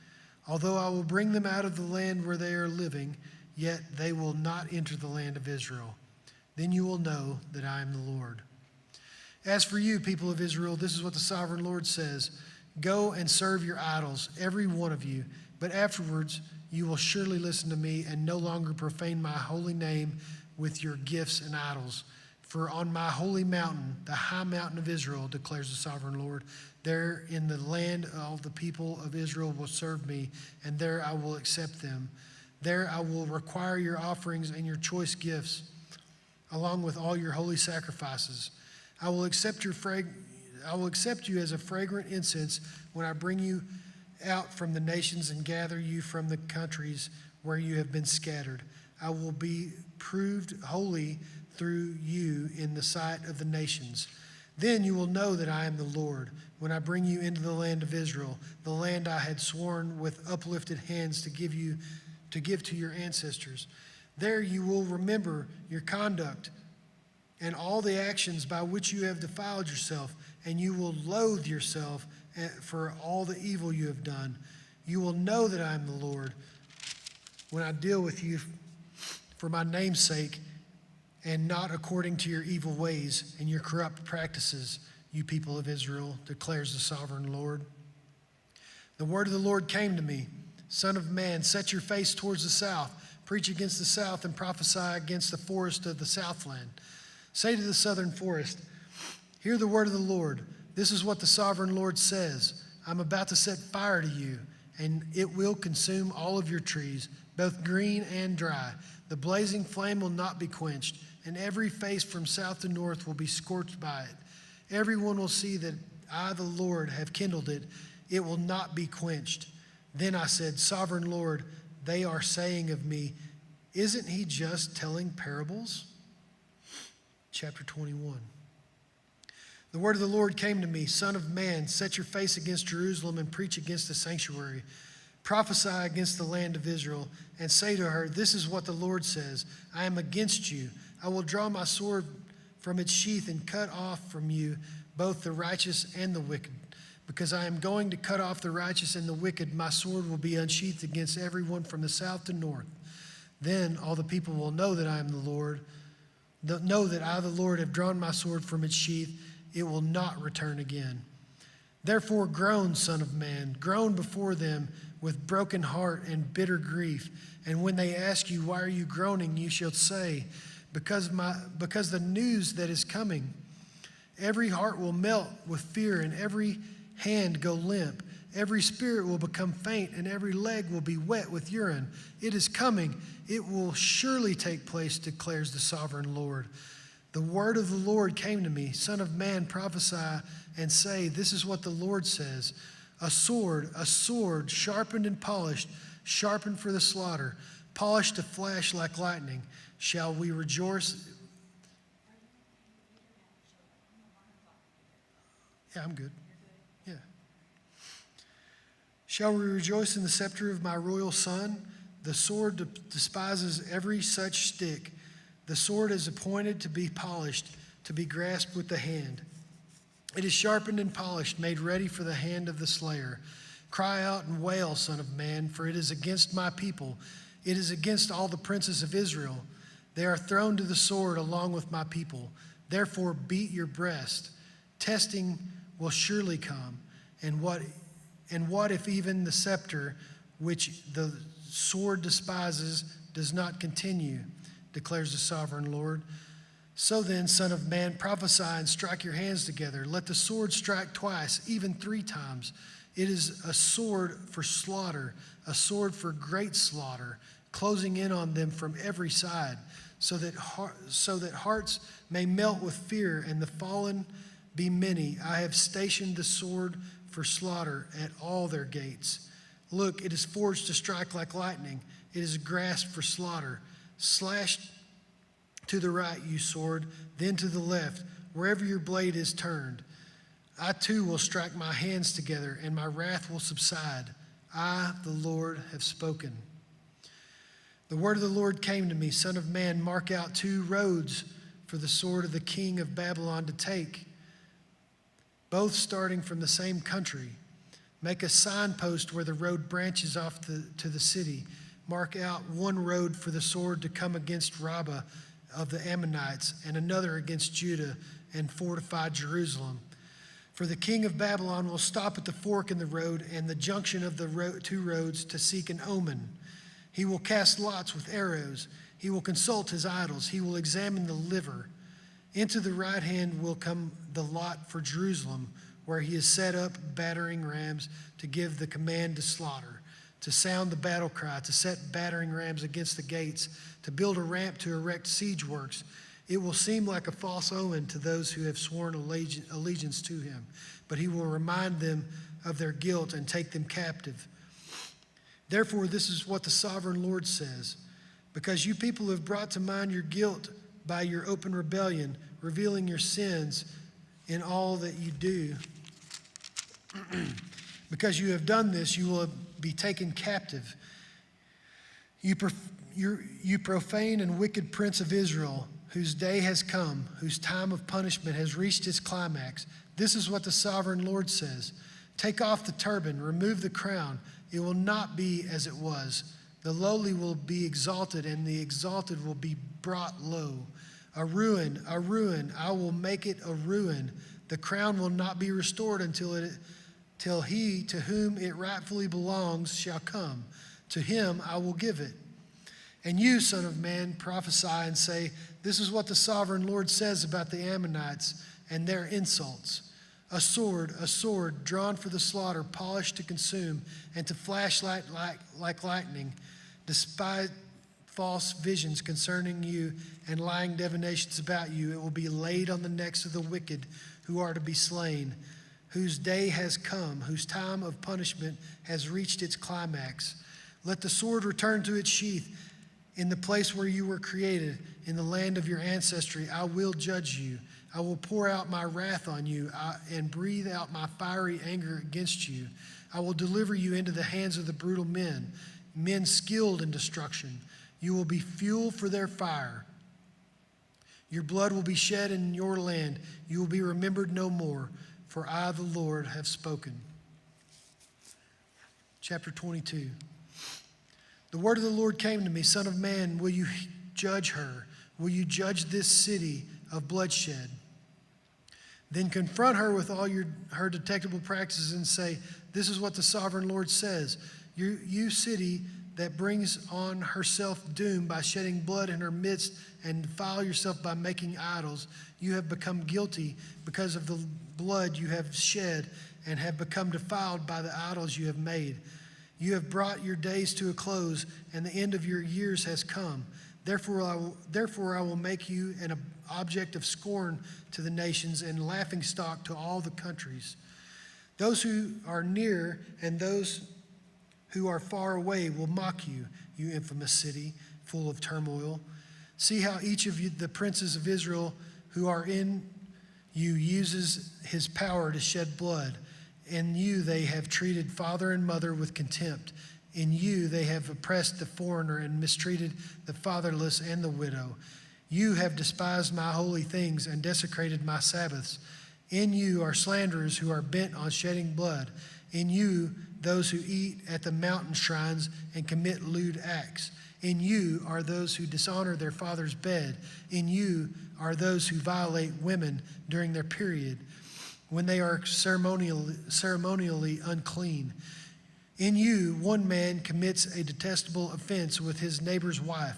Although I will bring them out of the land where they are living, yet they will not enter the land of Israel. Then you will know that I am the Lord. As for you, people of Israel, this is what the sovereign Lord says. Go and serve your idols, every one of you, but afterwards you will surely listen to me and no longer profane my holy name with your gifts and idols. For on my holy mountain, the high mountain of Israel, declares the sovereign Lord, there in the land all the people of Israel will serve me, and there I will accept them. There I will require your offerings and your choice gifts, along with all your holy sacrifices. I will accept you as a fragrant incense when I bring you out from the nations and gather you from the countries where you have been scattered. I will be proved holy through you in the sight of the nations. Then you will know that I am the Lord when I bring you into the land of Israel, the land I had sworn with uplifted hands to give to your ancestors. There you will remember your conduct and all the actions by which you have defiled yourself, and you will loathe yourself for all the evil you have done. You will know that I am the Lord when I deal with you for my name's sake, and not according to your evil ways and your corrupt practices, you people of Israel, declares the sovereign Lord. The word of the Lord came to me, Son of man, set your face towards the south, preach against the south, and prophesy against the forest of the southland. Say to the southern forest, hear the word of the Lord. This is what the sovereign Lord says. I'm about to set fire to you, and it will consume all of your trees, both green and dry. The blazing flame will not be quenched, and every face from south to north will be scorched by it. Everyone will see that I, the Lord, have kindled it. It will not be quenched. Then I said, Sovereign Lord, they are saying of me, isn't he just telling parables? Chapter 21. The word of the Lord came to me, Son of man, set your face against Jerusalem and preach against the sanctuary. Prophesy against the land of Israel and say to her, this is what the Lord says, I am against you. I will draw my sword from its sheath and cut off from you both the righteous and the wicked. Because I am going to cut off the righteous and the wicked, my sword will be unsheathed against everyone from the south to north. Then all the people will know that I am the Lord. Know that I, the Lord, have drawn my sword from its sheath. It will not return again. Therefore groan, Son of man, groan before them with broken heart and bitter grief. And when they ask you, why are you groaning, you shall say, because the news that is coming. Every heart will melt with fear, and every hand go limp. Every spirit will become faint, and every leg will be wet with urine. It is coming. It will surely take place, declares the sovereign Lord. The word of the Lord came to me, Son of man, prophesy and say, this is what the Lord says. A sword, sharpened and polished, sharpened for the slaughter, polished to flash like lightning. Shall we rejoice? Yeah, I'm good. Yeah. Shall we rejoice in the scepter of my royal son? The sword despises every such stick. The sword is appointed to be polished, to be grasped with the hand. It is sharpened and polished, made ready for the hand of the slayer. Cry out and wail, Son of man, for it is against my people. It is against all the princes of Israel. They are thrown to the sword along with my people. Therefore beat your breast. Testing will surely come. And what if even the scepter which the sword despises does not continue, declares the sovereign Lord. So then, Son of man, prophesy and strike your hands together. Let the sword strike twice, even 3 times. It is a sword for slaughter, a sword for great slaughter, closing in on them from every side. so that hearts may melt with fear and the fallen be many. I have stationed the sword for slaughter at all their gates. Look, it is forged to strike like lightning. It is grasped for slaughter. Slash to the right, you sword, then to the left, wherever your blade is turned. I too will strike my hands together, and my wrath will subside. I, the Lord, have spoken. The word of the Lord came to me, Son of man, mark out 2 roads for the sword of the king of Babylon to take, both starting from the same country. Make a signpost where the road branches off to the city. Mark out 1 road for the sword to come against Rabbah of the Ammonites, and another against Judah and fortify Jerusalem. For the king of Babylon will stop at the fork in the road and the junction of the 2 roads to seek an omen. He will cast lots with arrows. He will consult his idols. He will examine the liver. Into the right hand will come the lot for Jerusalem, where he has set up battering rams to give the command to slaughter, to sound the battle cry, to set battering rams against the gates, to build a ramp to erect siege works. It will seem like a false omen to those who have sworn allegiance to him, but he will remind them of their guilt and take them captive. Therefore, this is what the sovereign Lord says. Because you people have brought to mind your guilt by your open rebellion, revealing your sins in all that you do. Because you have done this, you will be taken captive. You profane and wicked prince of Israel, whose day has come, whose time of punishment has reached its climax. This is what the sovereign Lord says. Take off the turban, remove the crown. It will not be as it was. The lowly will be exalted, and the exalted will be brought low. A ruin, I will make it a ruin. The crown will not be restored till he to whom it rightfully belongs shall come. To him I will give it. And you, son of man, prophesy and say, this is what the sovereign Lord says about the Ammonites and their insults. A sword drawn for the slaughter, polished to consume, and to flash like lightning. Despite false visions concerning you and lying divinations about you, it will be laid on the necks of the wicked who are to be slain, whose day has come, whose time of punishment has reached its climax. Let the sword return to its sheath. In the place where you were created, in the land of your ancestry, I will judge you. I will pour out my wrath on you and breathe out my fiery anger against you. I will deliver you into the hands of the brutal men skilled in destruction. You will be fuel for their fire. Your blood will be shed in your land. You will be remembered no more, for I, the Lord, have spoken. Chapter 22. The word of the Lord came to me, Son of man, will you judge her? Will you judge this city of bloodshed? Then confront her with all her detectable practices and say, this is what the sovereign Lord says. You city that brings on herself doom by shedding blood in her midst and defile yourself by making idols, you have become guilty because of the blood you have shed and have become defiled by the idols you have made. You have brought your days to a close, and the end of your years has come. Therefore I will make you an object of scorn to the nations and laughingstock to all the countries. Those who are near and those who are far away will mock you, you infamous city, full of turmoil. See how each of you, the princes of Israel who are in you, uses his power to shed blood. In you they have treated father and mother with contempt. In you they have oppressed the foreigner and mistreated the fatherless and the widow. You have despised my holy things and desecrated my Sabbaths. In you are slanderers who are bent on shedding blood. In you, those who eat at the mountain shrines and commit lewd acts. In you are those who dishonor their father's bed. In you are those who violate women during their period, when they are ceremonially unclean. In you, one man commits a detestable offense with his neighbor's wife.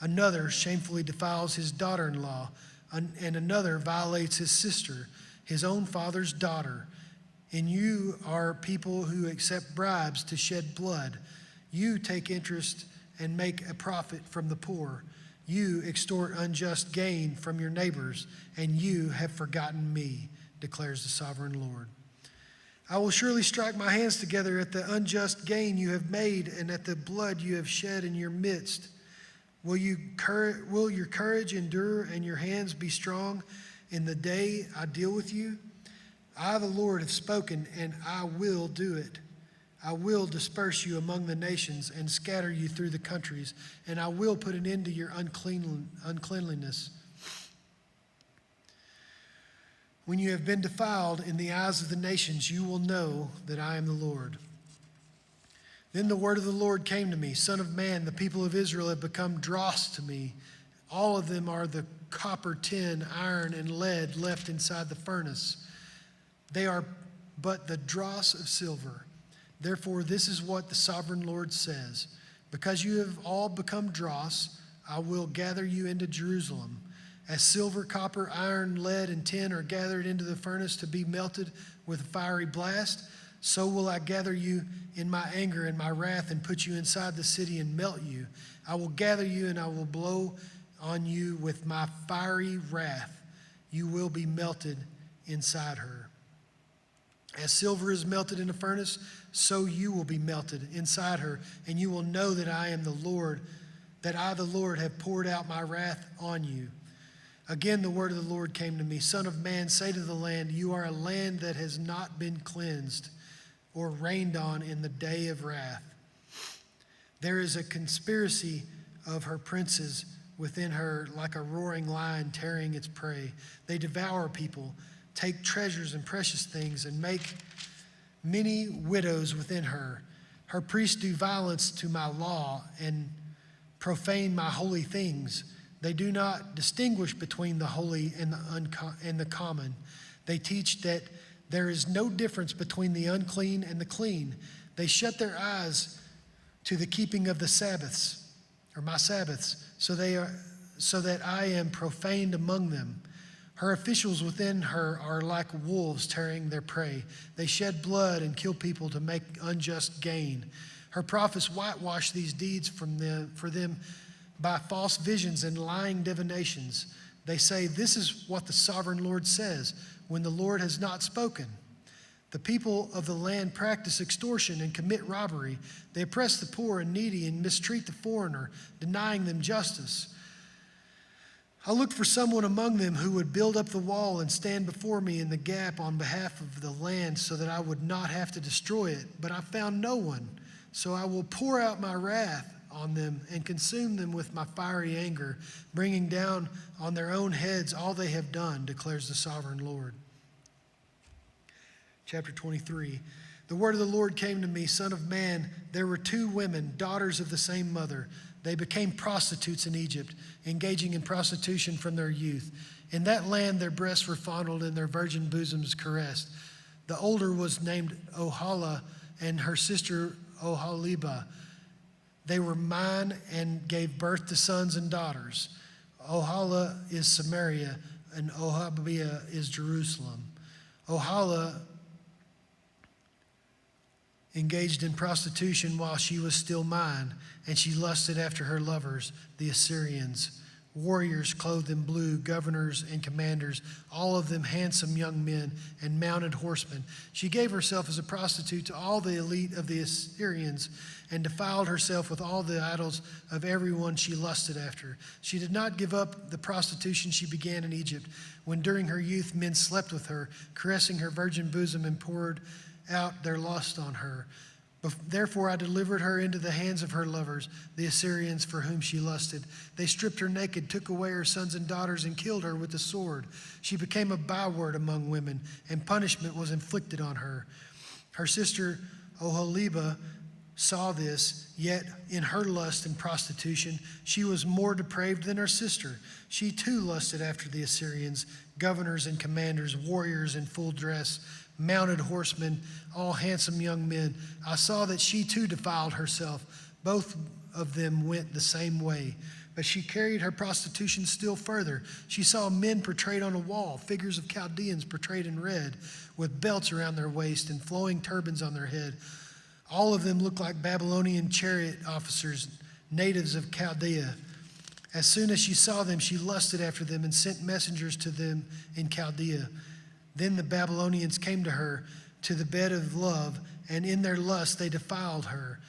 Another shamefully defiles his daughter-in-law, and another violates his sister, his own father's daughter. And you are people who accept bribes to shed blood. You take interest and make a profit from the poor. You extort unjust gain from your neighbors, and you have forgotten me, declares the sovereign Lord. I will surely strike my hands together at the unjust gain you have made and at the blood you have shed in your midst. Will your courage endure and your hands be strong in the day I deal with you? I, the Lord, have spoken, and I will do it. I will disperse you among the nations and scatter you through the countries, and I will put an end to your uncleanliness. When you have been defiled in the eyes of the nations, you will know that I am the Lord. Then the word of the Lord came to me, Son of man, the people of Israel have become dross to me. All of them are the copper, tin, iron, and lead left inside the furnace. They are but the dross of silver. Therefore, this is what the sovereign Lord says. Because you have all become dross, I will gather you into Jerusalem. As silver, copper, iron, lead, and tin are gathered into the furnace to be melted with a fiery blast, so will I gather you in my anger and my wrath and put you inside the city and melt you. I will gather you and I will blow on you with my fiery wrath. You will be melted inside her. As silver is melted in a furnace, so you will be melted inside her, and you will know that I am the Lord, that I, the Lord, have poured out my wrath on you. Again, the word of the Lord came to me, Son of man, say to the land, you are a land that has not been cleansed or rained on in the day of wrath. There is a conspiracy of her princes within her, like a roaring lion tearing its prey. They devour people, take treasures and precious things, and make many widows within her. Her priests do violence to my law and profane my holy things. They do not distinguish between the holy and the common. They teach that there is no difference between the unclean and the clean. They shut their eyes to the keeping of the Sabbaths, or my Sabbaths, so that I am profaned among them. Her officials within her are like wolves tearing their prey. They shed blood and kill people to make unjust gain. Her prophets whitewash these deeds for them by false visions and lying divinations. They say, this is what the sovereign Lord says, when the Lord has not spoken. The people of the land practice extortion and commit robbery. They oppress the poor and needy and mistreat the foreigner, denying them justice. I looked for someone among them who would build up the wall and stand before me in the gap on behalf of the land so that I would not have to destroy it, but I found no one. So I will pour out my wrath on them and consume them with my fiery anger, bringing down on their own heads all they have done, declares the sovereign Lord. Chapter 23. The word of the Lord came to me, Son of man, there were two women, daughters of the same mother. They became prostitutes in Egypt, engaging in prostitution from their youth. In that land their breasts were fondled and their virgin bosoms caressed. The older was named Oholah and her sister Oholibah. They were mine and gave birth to sons and daughters. Oholah is Samaria and Oholibah is Jerusalem. Oholah engaged in prostitution while she was still mine, and she lusted after her lovers, the Assyrians, warriors clothed in blue, governors and commanders, all of them handsome young men and mounted horsemen. She gave herself as a prostitute to all the elite of the Assyrians and defiled herself with all the idols of everyone she lusted after. She did not give up the prostitution she began in Egypt, when during her youth men slept with her, caressing her virgin bosom and poured out their lust on her. Therefore I delivered her into the hands of her lovers, the Assyrians for whom she lusted. They stripped her naked, took away her sons and daughters, and killed her with the sword. She became a byword among women, and punishment was inflicted on her. Her sister Oholibah saw this, yet in her lust and prostitution, she was more depraved than her sister. She too lusted after the Assyrians, governors and commanders, warriors in full dress, mounted horsemen, all handsome young men. I saw that she too defiled herself. Both of them went the same way. But she carried her prostitution still further. She saw men portrayed on a wall, figures of Chaldeans portrayed in red, with belts around their waist and flowing turbans on their head. All of them looked like Babylonian chariot officers, natives of Chaldea. As soon as she saw them, she lusted after them and sent messengers to them in Chaldea. Then the Babylonians came to her to the bed of love, and in their lust they defiled her.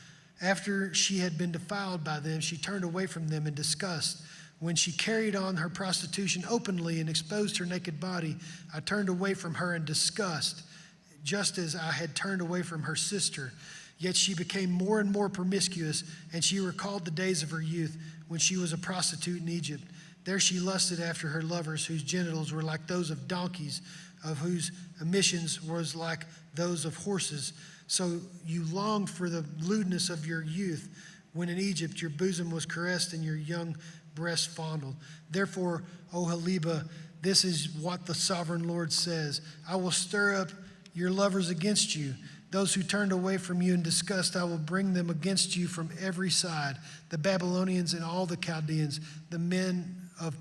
After she had been defiled by them, she turned away from them in disgust. When she carried on her prostitution openly and exposed her naked body, I turned away from her in disgust, just as I had turned away from her sister. Yet she became more and more promiscuous, and she recalled the days of her youth when she was a prostitute in Egypt. There she lusted after her lovers, whose genitals were like those of donkeys, of whose emissions was like those of horses. So you longed for the lewdness of your youth, when in Egypt your bosom was caressed and your young breast fondled. Therefore, O Heliba, this is what the sovereign Lord says. I will stir up your lovers against you. Those who turned away from you in disgust, I will bring them against you from every side. The Babylonians and all the Chaldeans, the men of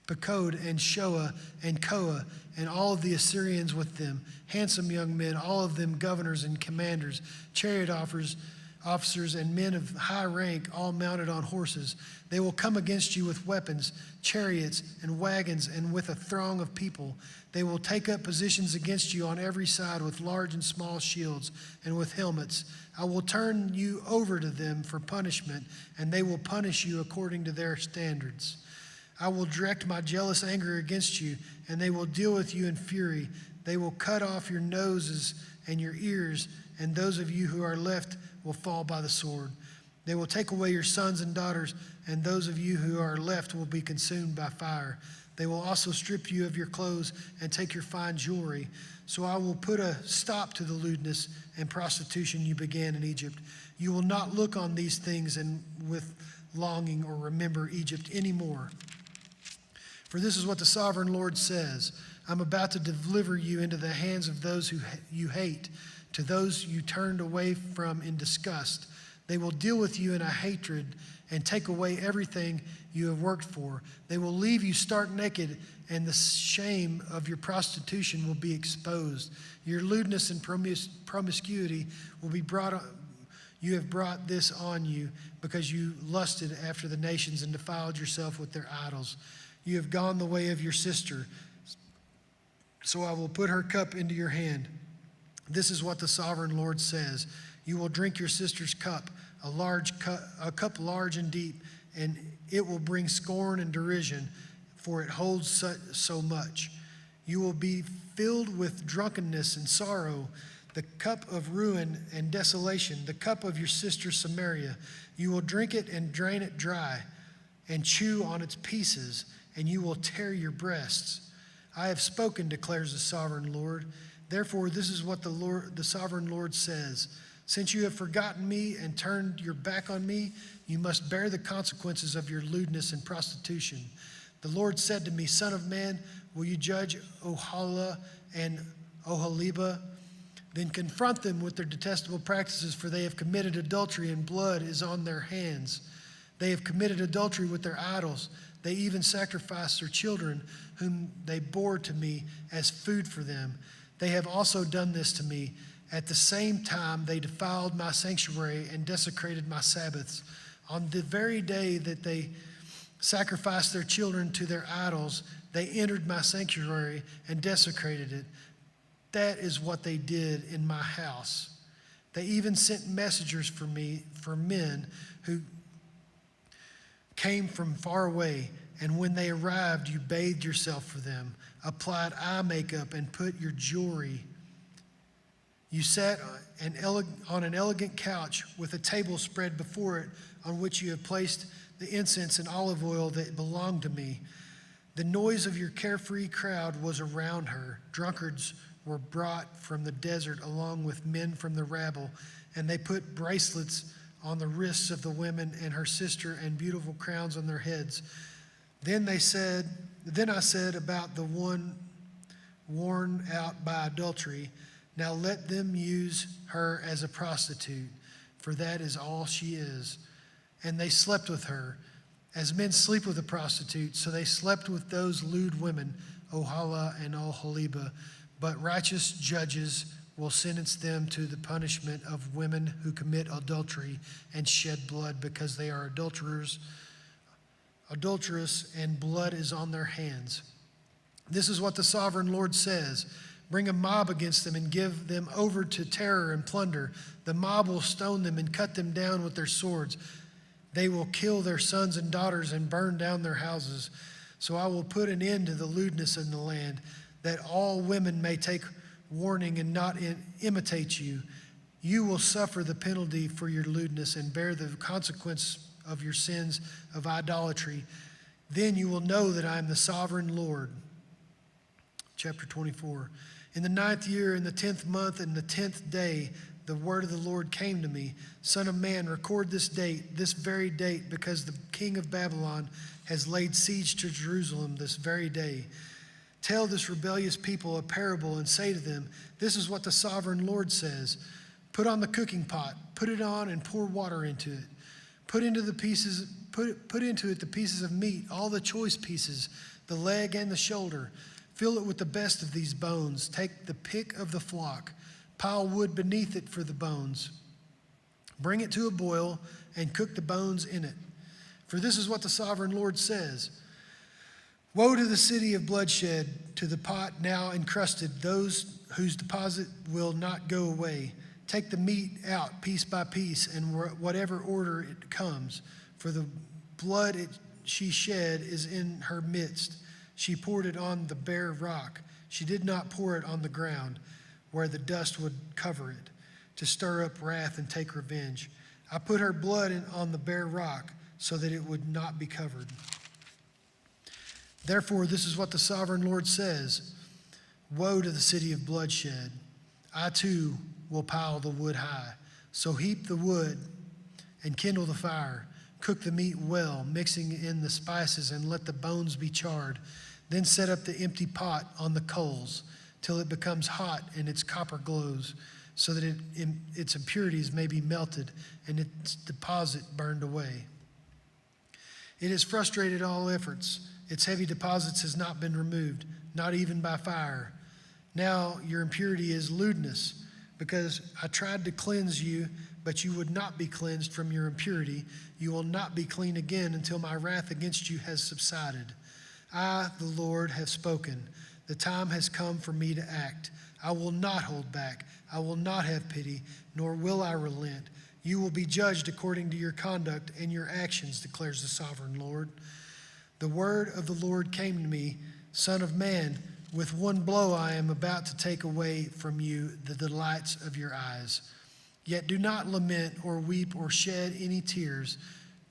Pekod and Shoa and Koa, and all of the Assyrians with them, handsome young men, all of them governors and commanders, chariot officers and men of high rank, all mounted on horses. They will come against you with weapons, chariots, and wagons, and with a throng of people. They will take up positions against you on every side with large and small shields and with helmets. I will turn you over to them for punishment, and they will punish you according to their standards. I will direct my jealous anger against you, and they will deal with you in fury. They will cut off your noses and your ears, and those of you who are left will fall by the sword. They will take away your sons and daughters, and those of you who are left will be consumed by fire. They will also strip you of your clothes and take your fine jewelry. So I will put a stop to the lewdness and prostitution you began in Egypt. You will not look on these things and with longing or remember Egypt anymore. For this is what the sovereign Lord says. I'm about to deliver you into the hands of those who you hate, to those you turned away from in disgust. They will deal with you in a hatred and take away everything you have worked for. They will leave you stark naked, and the shame of your prostitution will be exposed. Your lewdness and promiscuity will be brought on. You have brought this on you because you lusted after the nations and defiled yourself with their idols. You have gone the way of your sister, so I will put her cup into your hand. This is what the sovereign Lord says. You will drink your sister's cup, a cup large and deep, and it will bring scorn and derision, for it holds so much. You will be filled with drunkenness and sorrow, the cup of ruin and desolation, the cup of your sister Samaria. You will drink it and drain it dry, and chew on its pieces, and you will tear your breasts. I have spoken, declares the sovereign Lord. Therefore, this is what the sovereign Lord says. Since you have forgotten me and turned your back on me, you must bear the consequences of your lewdness and prostitution. The Lord said to me, Son of man, will you judge Oholah and Oholiba? Then confront them with their detestable practices, for they have committed adultery and blood is on their hands. They have committed adultery with their idols. They even sacrificed their children, whom they bore to me as food for them. They have also done this to me. At the same time, they defiled my sanctuary and desecrated my Sabbaths. On the very day that they sacrificed their children to their idols, they entered my sanctuary and desecrated it. That is what they did in my house. They even sent messengers for me, for men who came from far away, and when they arrived, you bathed yourself for them, applied eye makeup, and put your jewelry. You sat on an elegant couch with a table spread before it, on which you have placed the incense and olive oil that belonged to me. The noise of your carefree crowd was around her. Drunkards were brought from the desert along with men from the rabble, and they put bracelets on the wrists of the women and her sister and beautiful crowns on their heads. Then I said about the one worn out by adultery, now let them use her as a prostitute, for that is all she is. And they slept with her, as men sleep with a prostitute. So they slept with those lewd women, Oholah and Oholiba. But righteous judges will sentence them to the punishment of women who commit adultery and shed blood, because they are adulterers adulterous, and blood is on their hands. This is what the sovereign Lord says. Bring a mob against them and give them over to terror and plunder. The mob will stone them and cut them down with their swords. They will kill their sons and daughters and burn down their houses. So I will put an end to the lewdness in the land, that all women may take warning and not imitate you. You will suffer the penalty for your lewdness and bear the consequence of your sins of idolatry. Then you will know that I am the sovereign Lord. Chapter 24. In the 9th year, in the 10th month, and the 10th day, the word of the Lord came to me. Son of man, record this date, this very date, because the king of Babylon has laid siege to Jerusalem this very day. Tell this rebellious people a parable and say to them, this is what the sovereign Lord says. Put on the cooking pot, put it on and pour water into it. Put into it the pieces of meat, all the choice pieces, the leg and the shoulder. Fill it with the best of these bones. Take the pick of the flock. Pile wood beneath it for the bones. Bring it to a boil and cook the bones in it. For this is what the sovereign Lord says. Woe to the city of bloodshed, to the pot now encrusted, those whose deposit will not go away. Take the meat out piece by piece in whatever order it comes. For the blood she shed is in her midst. She poured it on the bare rock. She did not pour it on the ground, where the dust would cover it, to stir up wrath and take revenge. I put her blood on the bare rock, so that it would not be covered. Therefore, this is what the sovereign Lord says. Woe to the city of bloodshed. I too will pile the wood high. So heap the wood and kindle the fire. Cook the meat well, mixing in the spices, and let the bones be charred. Then set up the empty pot on the coals till it becomes hot and its copper glows, so that its impurities may be melted and its deposit burned away. It has frustrated all efforts. Its heavy deposits has not been removed, not even by fire. Now your impurity is lewdness, because I tried to cleanse you, but you would not be cleansed from your impurity. You will not be clean again until my wrath against you has subsided. I, the Lord, have spoken. The time has come for me to act. I will not hold back. I will not have pity, nor will I relent. You will be judged according to your conduct and your actions, declares the sovereign Lord. The word of the Lord came to me, Son of man, with one blow I am about to take away from you the delights of your eyes. Yet do not lament or weep or shed any tears.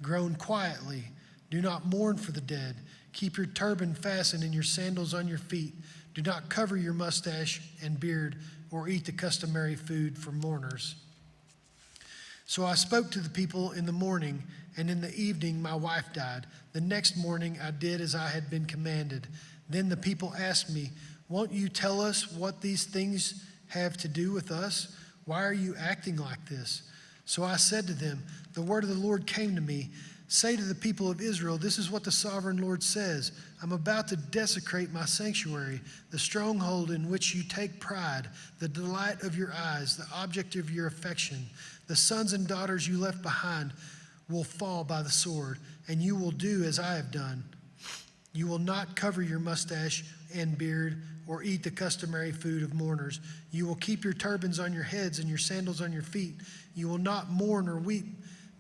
Groan quietly. Do not mourn for the dead. Keep your turban fastened and your sandals on your feet. Do not cover your mustache and beard or eat the customary food for mourners. So I spoke to the people in the morning, and in the evening my wife died. The next morning I did as I had been commanded. Then the people asked me, won't you tell us what these things have to do with us? Why are you acting like this? So I said to them, the word of the Lord came to me. Say to the people of Israel, this is what the sovereign Lord says. I'm about to desecrate my sanctuary, the stronghold in which you take pride, the delight of your eyes, the object of your affection. The sons and daughters you left behind will fall by the sword, and you will do as I have done. You will not cover your mustache and beard or eat the customary food of mourners. You will keep your turbans on your heads and your sandals on your feet. You will not mourn or weep,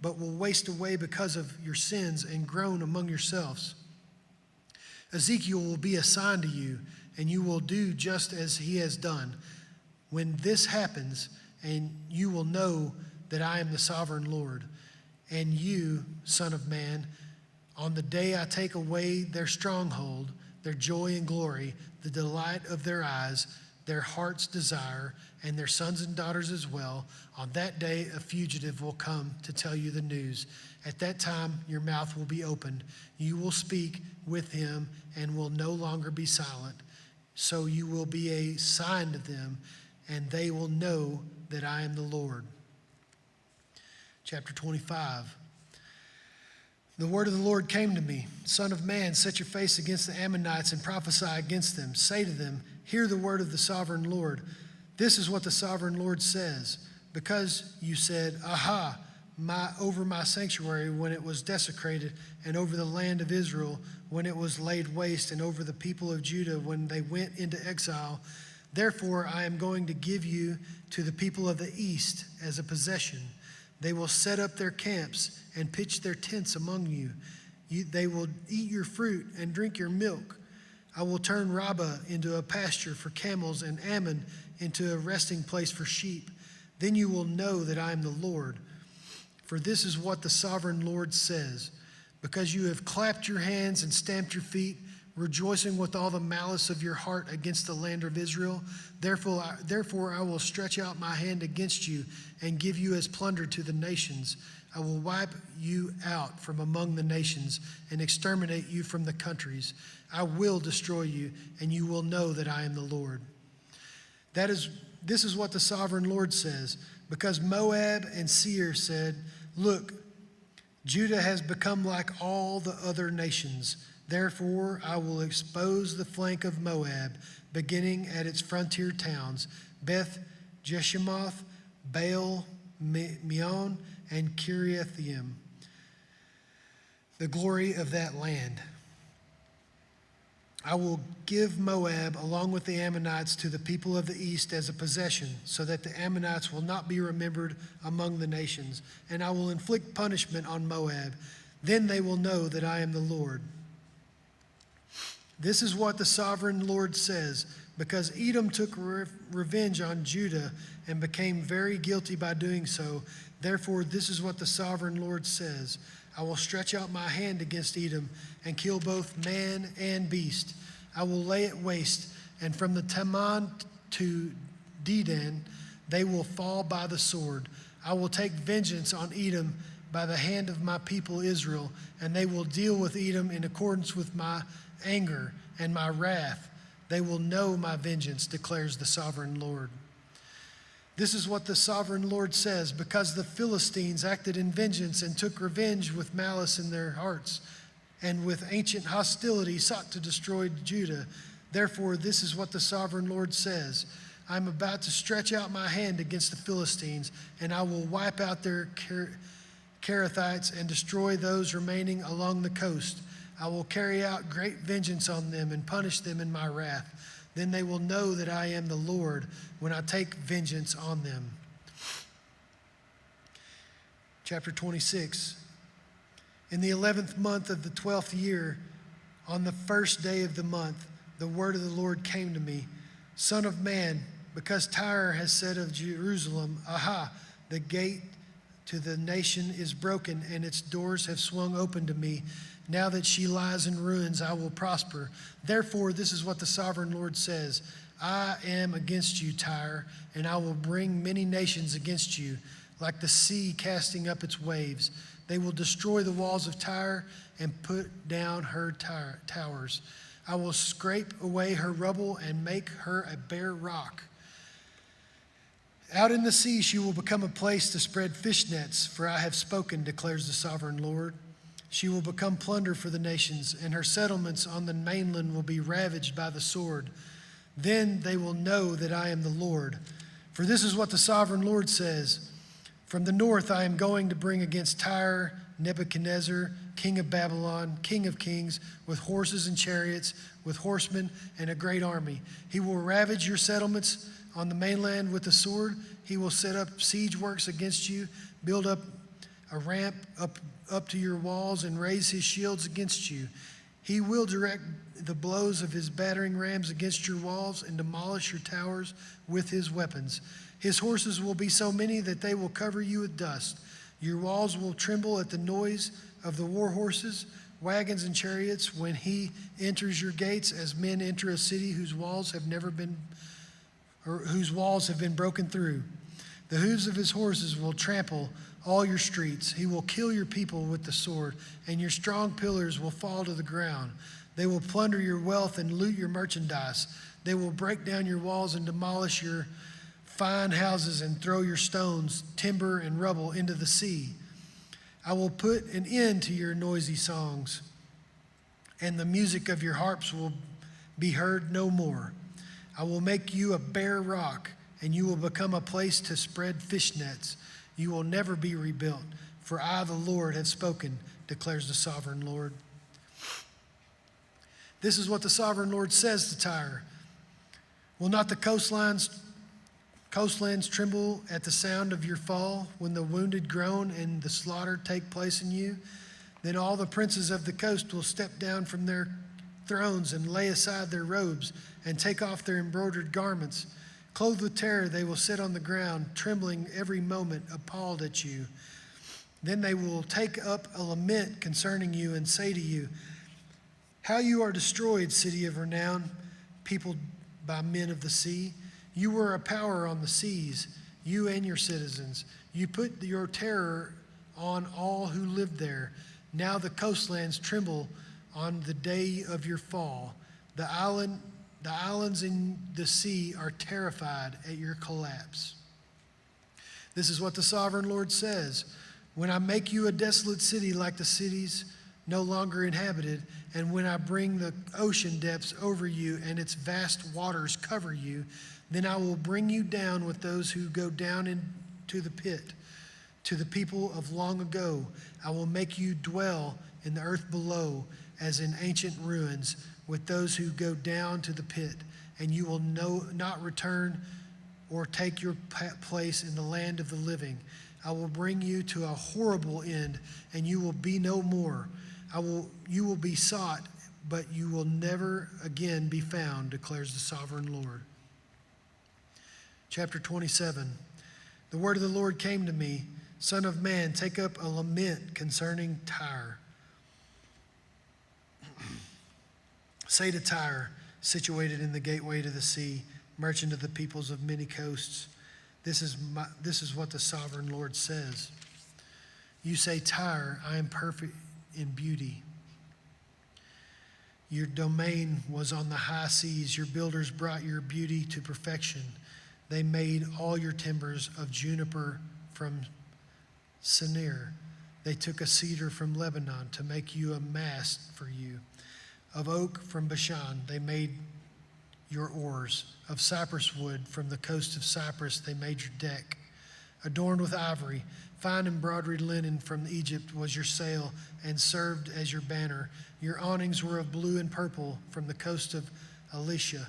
but will waste away because of your sins and groan among yourselves. Ezekiel will be a sign to you, and you will do just as he has done. When this happens, and you will know that I am the sovereign Lord. And you, Son of man, on the day I take away their stronghold, their joy and glory, the delight of their eyes, their heart's desire, and their sons and daughters as well, on that day a fugitive will come to tell you the news. At that time your mouth will be opened. You will speak with him and will no longer be silent. So you will be a sign to them, and they will know that I am the Lord. Chapter 25. The word of the Lord came to me. Son of man, set your face against the Ammonites and prophesy against them. Say to them, hear the word of the sovereign Lord. This is what the sovereign Lord says. Because you said, aha, over my sanctuary when it was desecrated, and over the land of Israel when it was laid waste, and over the people of Judah when they went into exile. Therefore I am going to give you to the people of the east as a possession. They will set up their camps and pitch their tents among you. They will eat your fruit and drink your milk. I will turn Rabbah into a pasture for camels and Ammon into a resting place for sheep. Then you will know that I am the Lord. For this is what the sovereign Lord says: because you have clapped your hands and stamped your feet, rejoicing with all the malice of your heart against the land of Israel, therefore I will stretch out my hand against you and give you as plunder to the nations. I will wipe you out from among the nations and exterminate you from the countries. I will destroy you, and you will know that I am the Lord. This is what the sovereign Lord says: because Moab and Seir said, look, Judah has become like all the other nations. Therefore, I will expose the flank of Moab, beginning at its frontier towns, Beth Jeshimoth, Baal Meon, and Kiriathaim, the glory of that land. I will give Moab along with the Ammonites to the people of the east as a possession, so that the Ammonites will not be remembered among the nations, and I will inflict punishment on Moab. Then they will know that I am the Lord. This is what the sovereign Lord says: because Edom took revenge on Judah and became very guilty by doing so, therefore this is what the sovereign Lord says: I will stretch out my hand against Edom and kill both man and beast. I will lay it waste, and from the Teman to Dedan they will fall by the sword. I will take vengeance on Edom by the hand of my people Israel, and they will deal with Edom in accordance with my anger and my wrath. They will know my vengeance, declares the sovereign Lord. This is what the sovereign Lord says: because the Philistines acted in vengeance and took revenge with malice in their hearts, and with ancient hostility sought to destroy Judah, therefore this is what the sovereign Lord says: I am about to stretch out my hand against the Philistines, and I will wipe out their Kerethites and destroy those remaining along the coast. I will carry out great vengeance on them and punish them in my wrath. Then they will know that I am the Lord when I take vengeance on them. Chapter 26. In the 11th month of the 12th year, on the first day of the month, the word of the Lord came to me: Son of man, because Tyre has said of Jerusalem, aha, the gate to the nation is broken, and its doors have swung open to me. Now that she lies in ruins, I will prosper. Therefore, this is what the sovereign Lord says: I am against you, Tyre, and I will bring many nations against you, like the sea casting up its waves. They will destroy the walls of Tyre and put down her towers. I will scrape away her rubble and make her a bare rock. Out in the sea she will become a place to spread fish nets, for I have spoken, declares the sovereign Lord. She will become plunder for the nations, and her settlements on the mainland will be ravaged by the sword. Then they will know that I am the Lord. For this is what the sovereign Lord says: From the north I am going to bring against Tyre Nebuchadnezzar, king of Babylon, king of kings, with horses and chariots, with horsemen and a great army. He will ravage your settlements on the mainland with the sword. He will set up siege works against you, build up a ramp up to your walls, and raise his shields against you. He will direct the blows of his battering rams against your walls and demolish your towers with his weapons. His horses will be so many that they will cover you with dust. Your walls will tremble at the noise of the war horses, wagons, and chariots when he enters your gates, as men enter a city whose walls have been broken through. The hooves of his horses will trample all your streets. He will kill your people with the sword, and your strong pillars will fall to the ground. They will plunder your wealth and loot your merchandise. They will break down your walls and demolish your fine houses and throw your stones, timber, and rubble into the sea. I will put an end to your noisy songs, and the music of your harps will be heard no more. I will make you a bare rock, and you will become a place to spread fish nets. You will never be rebuilt, For I, the Lord, have spoken, declares the sovereign Lord. This is what the sovereign Lord says to Tyre. Will not the coastlands tremble at the sound of your fall, when the wounded groan and the slaughter take place in you? Then all the princes of the coast will step down from their thrones and lay aside their robes and take off their embroidered garments. Clothed with terror, they will sit on the ground, trembling every moment, appalled at you. Then they will take up a lament concerning you and say to you, how you are destroyed, city of renown, peopled by men of the sea. You were a power on the seas, you and your citizens. You put your terror on all who lived there. Now the coastlands tremble on the day of your fall. The islands in the sea are terrified at your collapse. This is what the sovereign Lord says. When I make you a desolate city like the cities no longer inhabited, and when I bring the ocean depths over you and its vast waters cover you, then I will bring you down with those who go down into the pit, to the people of long ago. I will make you dwell in the earth below, as in ancient ruins, with those who go down to the pit, and you will not return or take your place in the land of the living. I will bring you to a horrible end, and you will be no more. You will be sought, but you will never again be found, declares the sovereign Lord. Chapter 27. The word of the Lord came to me, Son of man, take up a lament concerning Tyre. Say to Tyre, situated in the gateway to the sea, merchant of the peoples of many coasts, this is what the sovereign Lord says. You say, Tyre, I am perfect in beauty. Your domain was on the high seas. Your builders brought your beauty to perfection. They made all your timbers of juniper from Senir. They took a cedar from Lebanon to make you a mast for you. Of oak from Bashan, they made your oars. Of cypress wood from the coast of Cyprus, they made your deck. Adorned with ivory, fine embroidered linen from Egypt was your sail and served as your banner. Your awnings were of blue and purple from the coast of Elisha.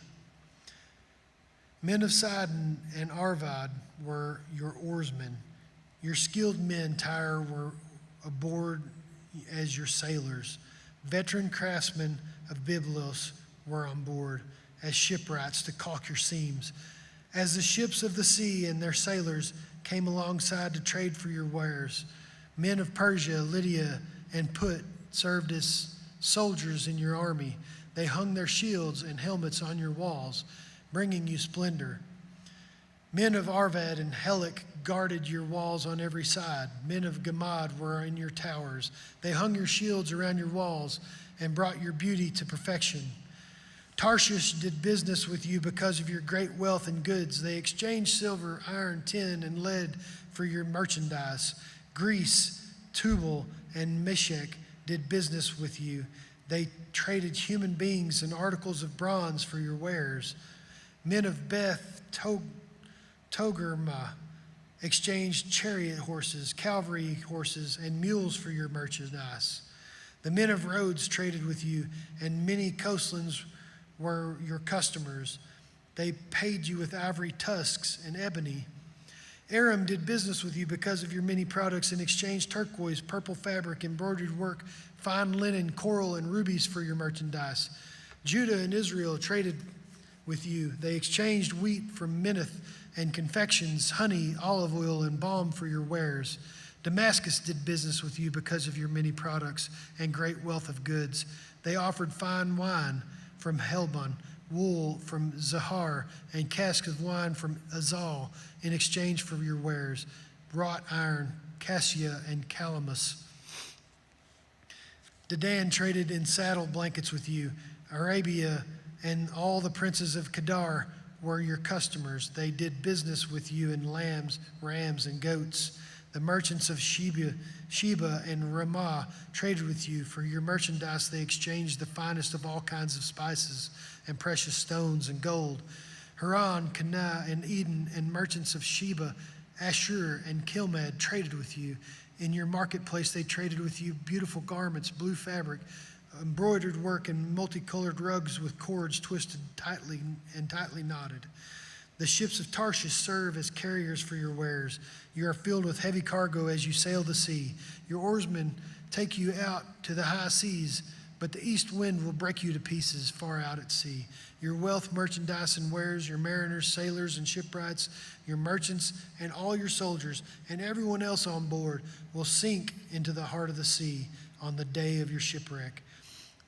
Men of Sidon and Arvad were your oarsmen. Your skilled men, Tyre, were aboard as your sailors. Veteran craftsmen of Byblos were on board as shipwrights to caulk your seams. As the ships of the sea and their sailors came alongside to trade for your wares, men of Persia, Lydia, and Put served as soldiers in your army. They hung their shields and helmets on your walls, bringing you splendor. Men of Arvad and Helic guarded your walls on every side. Men of Gamad were in your towers. They hung your shields around your walls and brought your beauty to perfection. Tarshish did business with you because of your great wealth and goods. They exchanged silver, iron, tin, and lead for your merchandise. Greece, Tubal, and Meshech did business with you. They traded human beings and articles of bronze for your wares. Men of Beth Togarmah exchanged chariot horses, cavalry horses, and mules for your merchandise. The men of Rhodes traded with you, and many coastlands were your customers. They paid you with ivory tusks and ebony. Aram did business with you because of your many products and exchanged turquoise, purple fabric, embroidered work, fine linen, coral, and rubies for your merchandise. Judah and Israel traded with you. They exchanged wheat from Minnith and confections, honey, olive oil, and balm for your wares. Damascus did business with you because of your many products and great wealth of goods. They offered fine wine from Helbon, wool from Zahar, and casks of wine from Azal in exchange for your wares, wrought iron, cassia, and calamus. Dedan traded in saddle blankets with you. Arabia and all the princes of Kedar were your customers. They did business with you in lambs, rams, and goats. The merchants of Sheba and Ramah traded with you. For your merchandise, they exchanged the finest of all kinds of spices and precious stones and gold. Haran, Canaan, and Eden, and merchants of Sheba, Ashur, and Kilmad traded with you. In your marketplace, they traded with you beautiful garments, blue fabric, embroidered work, and multicolored rugs with cords twisted tightly knotted. The ships of Tarshish serve as carriers for your wares. You are filled with heavy cargo as you sail the sea. Your oarsmen take you out to the high seas, but the east wind will break you to pieces far out at sea. Your wealth, merchandise, and wares, your mariners, sailors, and shipwrights, your merchants, and all your soldiers, and everyone else on board will sink into the heart of the sea on the day of your shipwreck.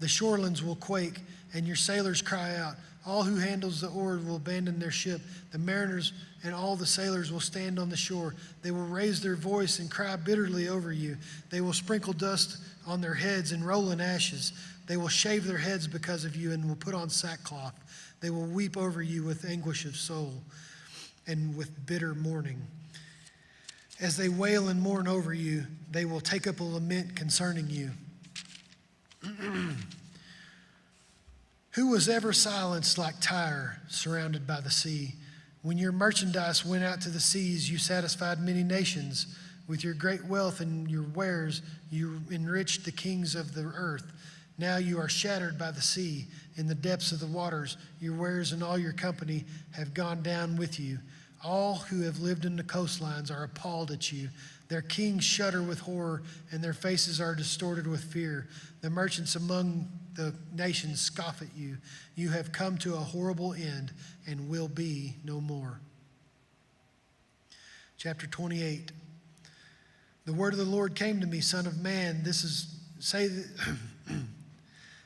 The shorelands will quake, and your sailors cry out. All who handles the oar will abandon their ship. The mariners and all the sailors will stand on the shore. They will raise their voice and cry bitterly over you. They will sprinkle dust on their heads and roll in ashes. They will shave their heads because of you and will put on sackcloth. They will weep over you with anguish of soul and with bitter mourning. As they wail and mourn over you, they will take up a lament concerning you. Who was ever silenced like Tyre, surrounded by the sea? When your merchandise went out to the seas, you satisfied many nations. With your great wealth and your wares, you enriched the kings of the earth. Now you are shattered by the sea. In the depths of the waters, your wares and all your company have gone down with you. All who have lived in the coastlines are appalled at you. Their kings shudder with horror, and their faces are distorted with fear. The merchants among the nations scoff at you. You have come to a horrible end and will be no more. Chapter 28. The word of the Lord came to me, Son of man.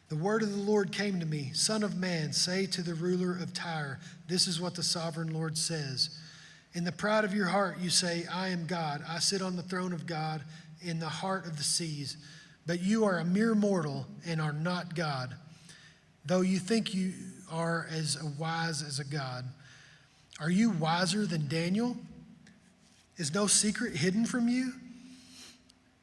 The word of the Lord came to me, Son of man, say to the ruler of Tyre, this is what the sovereign Lord says. In the pride of your heart you say, I am God. I sit on the throne of God in the heart of the seas. But you are a mere mortal and are not God, though you think you are as wise as a God. Are you wiser than Daniel? Is no secret hidden from you?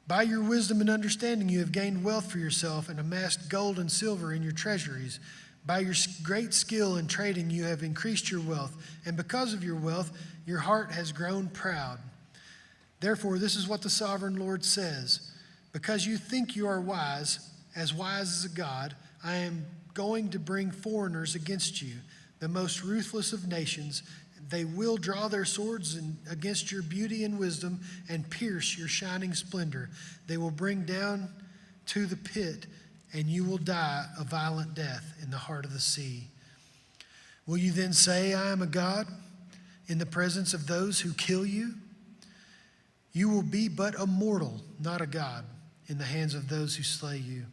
By your wisdom and understanding you have gained wealth for yourself and amassed gold and silver in your treasuries. By your great skill in trading you have increased your wealth, and because of your wealth your heart has grown proud. Therefore this is what the sovereign Lord says. Because you think you are wise as a god, I am going to bring foreigners against you, the most ruthless of nations. They will draw their swords against your beauty and wisdom and pierce your shining splendor. They will bring down to the pit, and you will die a violent death in the heart of the sea. Will you then say, I am a god, in the presence of those who kill you? You will be but a mortal, not a god, in the hands of those who slay you.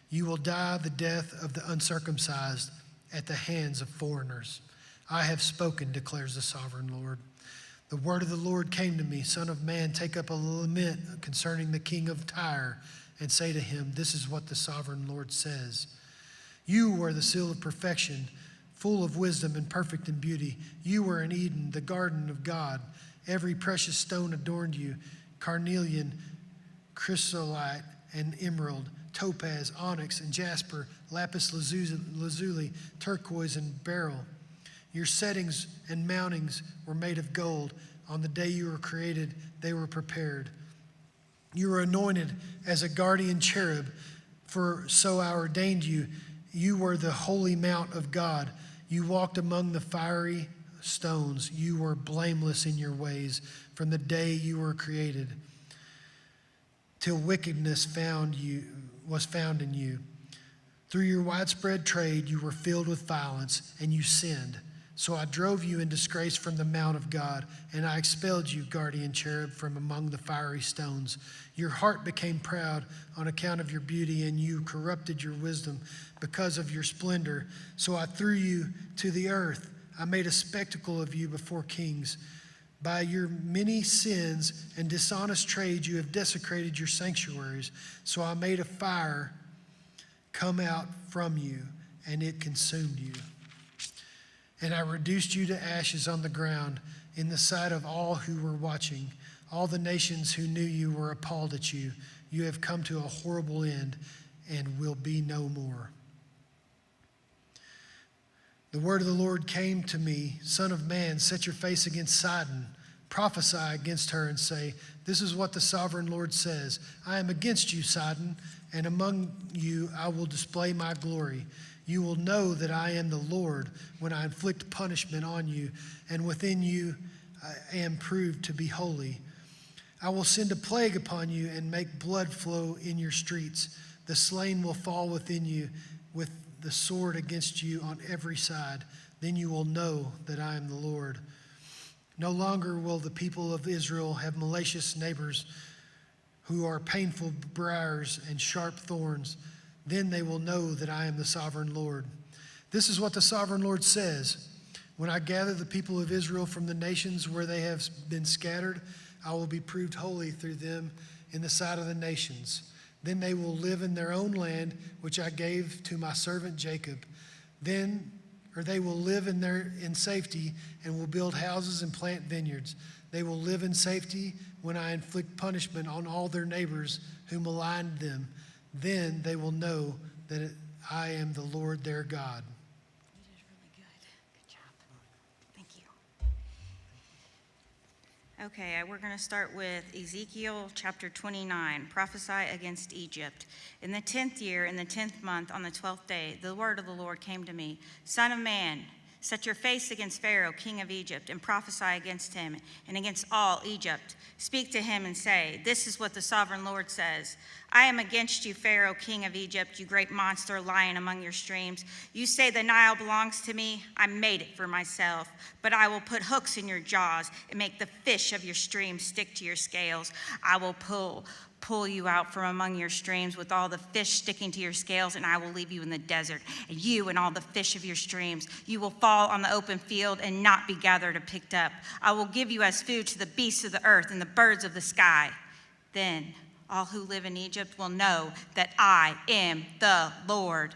You will die the death of the uncircumcised at the hands of foreigners. I have spoken, declares the sovereign Lord. The word of the Lord came to me, Son of man, take up a lament concerning the king of Tyre and say to him, this is what the sovereign Lord says. You were the seal of perfection, full of wisdom and perfect in beauty. You were in Eden, the garden of God. Every precious stone adorned you, carnelian, chrysolite, and emerald, topaz, onyx, and jasper, lapis lazuli, turquoise, and beryl. Your settings and mountings were made of gold. On the day you were created, they were prepared. You were anointed as a guardian cherub, for so I ordained you. You were the holy mount of God. You walked among the fiery stones. You were blameless in your ways from the day you were created, till wickedness was found in you. Through your widespread trade, you were filled with violence, and you sinned. So I drove you in disgrace from the mount of God, and I expelled you, guardian cherub, from among the fiery stones. Your heart became proud on account of your beauty, and you corrupted your wisdom because of your splendor. So I threw you to the earth. I made a spectacle of you before kings. By your many sins and dishonest trade, you have desecrated your sanctuaries. So I made a fire come out from you, and it consumed you. And I reduced you to ashes on the ground in the sight of all who were watching. All the nations who knew you were appalled at you. You have come to a horrible end and will be no more. The word of the Lord came to me, Son of man, set your face against Sidon, prophesy against her and say, this is what the sovereign Lord says. I am against you, Sidon, and among you I will display my glory. You will know that I am the Lord when I inflict punishment on you, and within you I am proved to be holy. I will send a plague upon you and make blood flow in your streets. The slain will fall within you with the sword against you on every side. Then you will know that I am the Lord. No longer will the people of Israel have malicious neighbors who are painful briars and sharp thorns. Then they will know that I am the sovereign Lord. This is what the sovereign Lord says. When I gather the people of Israel from the nations where they have been scattered, I will be proved holy through them in the sight of the nations. Then they will live in their own land, which I gave to my servant Jacob. They will live in safety and will build houses and plant vineyards. They will live in safety when I inflict punishment on all their neighbors who maligned them. Then they will know that I am the Lord their God.
You did really good. Good job. Thank you. Okay, we're going to start with Ezekiel chapter 29, prophesy against Egypt. In the 10th year, in the 10th month, on the 12th day, the word of the Lord came to me. Son of man, set your face against Pharaoh, king of Egypt, and prophesy against him and against all Egypt. Speak to him and say, this is what the sovereign Lord says. I am against you, Pharaoh, king of Egypt, you great monster lying among your streams. You say the Nile belongs to me. I made it for myself. But I will put hooks in your jaws and make the fish of your streams stick to your scales. I will pull you out from among your streams with all the fish sticking to your scales, and I will leave you in the desert, and you and all the fish of your streams. You will fall on the open field and not be gathered or picked up. I will give you as food to the beasts of the earth and the birds of the sky. Then all who live in Egypt will know that I am the Lord.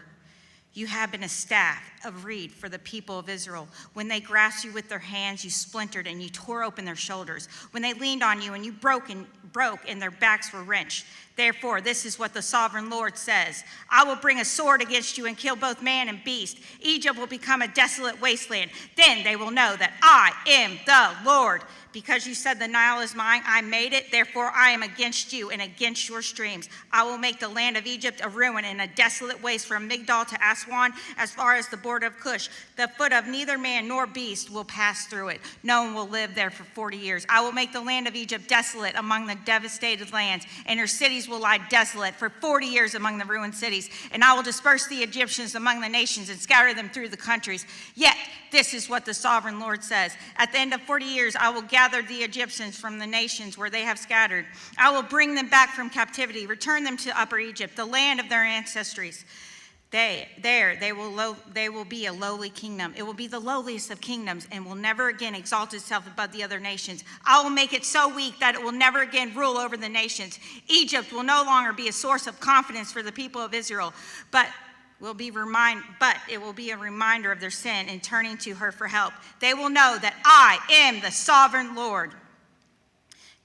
You have been a staff of reed for the people of Israel. When they grasped you with their hands, you splintered and you tore open their shoulders. When they leaned on you and you broke and their backs were wrenched. Therefore, this is what the sovereign Lord says. I will bring a sword against you and kill both man and beast. Egypt will become a desolate wasteland. Then they will know that I am the Lord. Because you said the Nile is mine, I made it. Therefore, I am against you and against your streams. I will make the land of Egypt a ruin and a desolate waste from Migdol to Aswan, as far as the border of Cush. The foot of neither man nor beast will pass through it. No one will live there for 40 years. I will make the land of Egypt desolate among the devastated lands, and her cities will lie desolate for 40 years among the ruined cities. And I will disperse the Egyptians among the nations and scatter them through the countries. Yet, this is what the sovereign Lord says. At the end of 40 years, I will gather the Egyptians from the nations where they have scattered. I will bring them back from captivity, return them to Upper Egypt, the land of their ancestries. They will be a lowly kingdom. It will be the lowliest of kingdoms and will never again exalt itself above the other nations. I will make it so weak that it will never again rule over the nations. Egypt will no longer be a source of confidence for the people of Israel, but it will be a reminder of their sin in turning to her for help. They will know that I am the sovereign Lord.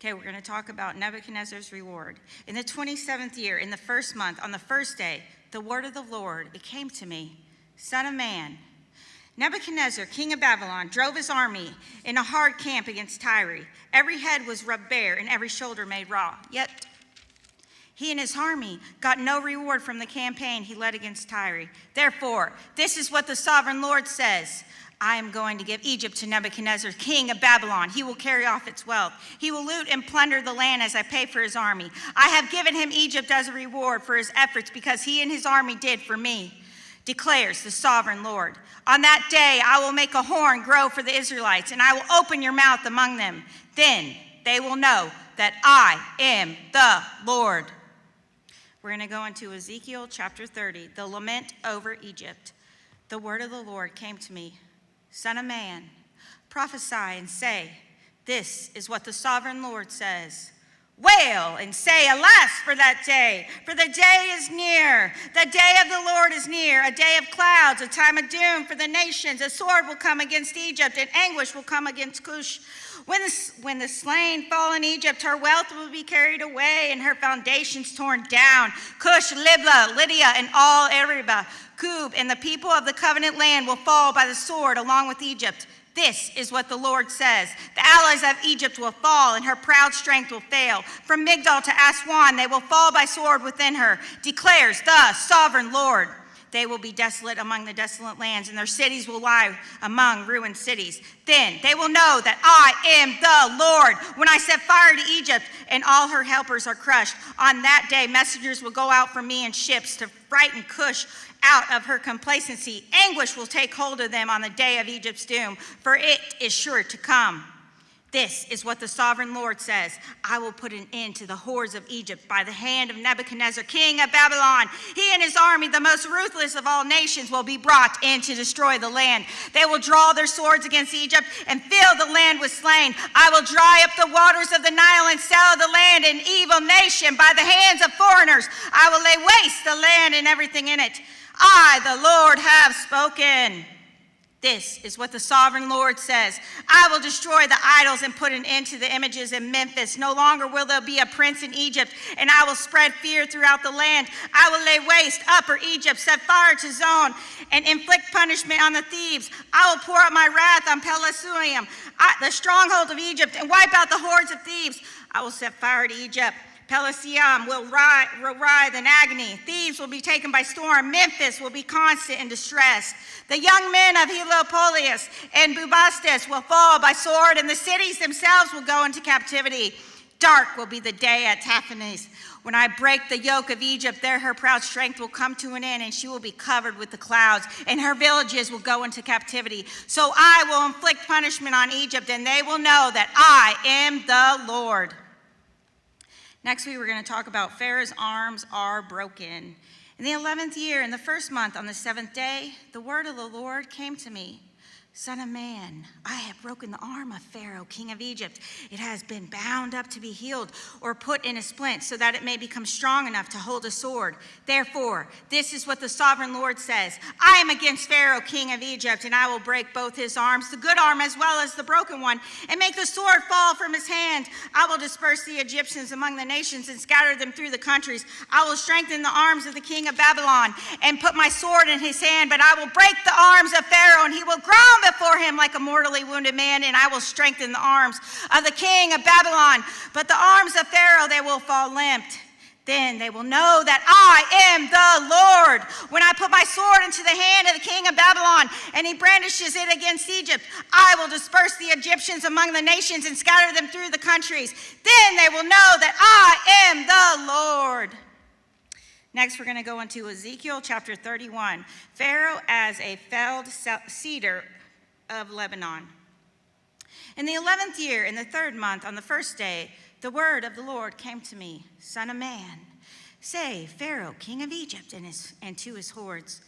Okay, we're going to talk about Nebuchadnezzar's reward. In the 27th year, in the first month, on the first day, the word of the Lord, it came to me, Son of man, Nebuchadnezzar, king of Babylon, drove his army in a hard camp against Tyre. Every head was rubbed bare and every shoulder made raw. Yet he and his army got no reward from the campaign he led against Tyre. Therefore, this is what the sovereign Lord says. I am going to give Egypt to Nebuchadnezzar, king of Babylon. He will carry off its wealth. He will loot and plunder the land as I pay for his army. I have given him Egypt as a reward for his efforts because he and his army did for me, declares the sovereign Lord. On that day, I will make a horn grow for the Israelites, and I will open your mouth among them. Then they will know that I am the Lord. We're going to go into Ezekiel chapter 30, the lament over Egypt. The word of the Lord came to me. Son of man, prophesy and say, this is what the sovereign Lord says. Wail and say, alas for that day, for the day is near. The day of the Lord is near, a day of clouds, a time of doom for the nations. A sword will come against Egypt, and anguish will come against Cush. When the slain fall in Egypt, her wealth will be carried away, and her foundations torn down. Cush, Libla, Lydia, and all Arabia, Kub, and the people of the covenant land will fall by the sword along with Egypt. This is what the Lord says. The allies of Egypt will fall, and her proud strength will fail. From Migdol to Aswan, they will fall by sword within her, declares the sovereign Lord. They will be desolate among the desolate lands, and their cities will lie among ruined cities. Then they will know that I am the Lord when I set fire to Egypt, and all her helpers are crushed. On that day, messengers will go out from me in ships to frighten Cush out of her complacency. Anguish will take hold of them on the day of Egypt's doom, for it is sure to come. This is what the sovereign Lord says. I will put an end to the horrors of Egypt by the hand of Nebuchadnezzar, king of Babylon. He and his army, the most ruthless of all nations, will be brought in to destroy the land. They will draw their swords against Egypt and fill the land with slain. I will dry up the waters of the Nile and sell the land, an evil nation, by the hands of foreigners. I will lay waste the land and everything in it. I, the Lord, have spoken. This is what the sovereign Lord says. I will destroy the idols and put an end to the images in Memphis. No longer will there be a prince in Egypt, and I will spread fear throughout the land. I will lay waste Upper Egypt, set fire to Zon, and inflict punishment on the thieves. I will pour out my wrath on Pelusium, the stronghold of Egypt, and wipe out the hordes of thieves. I will set fire to Egypt. Pelusium will writhe in agony. Thieves will be taken by storm. Memphis will be constant in distress. The young men of Heliopolis and Bubastis will fall by sword, and the cities themselves will go into captivity. Dark will be the day at Tahpanhes. When I break the yoke of Egypt, there her proud strength will come to an end, and she will be covered with the clouds, and her villages will go into captivity. So I will inflict punishment on Egypt, and they will know that I am the Lord. Next week, we're going to talk about Pharaoh's arms are broken. In the 11th year, in the first month, on the 7th day, the word of the Lord came to me. Son of man, I have broken the arm of Pharaoh, king of Egypt. It has been bound up to be healed or put in a splint so that it may become strong enough to hold a sword. Therefore, this is what the sovereign Lord says. I am against Pharaoh, king of Egypt, and I will break both his arms, the good arm as well as the broken one, and make the sword fall from his hand. I will disperse the Egyptians among the nations and scatter them through the countries. I will strengthen the arms of the king of Babylon and put my sword in his hand, but I will break the arms of Pharaoh, and he will groan before him like a mortally wounded man, and I will strengthen the arms of the king of Babylon. But the arms of Pharaoh, they will fall limp. Then they will know that I am the Lord. When I put my sword into the hand of the king of Babylon, and he brandishes it against Egypt, I will disperse the Egyptians among the nations and scatter them through the countries. Then they will know that I am the Lord. Next, we're going to go into Ezekiel chapter 31. Pharaoh as a felled cedar of Lebanon. In the 11th year, in the 3rd month, on the 1st day, the word of the Lord came to me. Son of man, say, Pharaoh, king of Egypt, and to his hordes,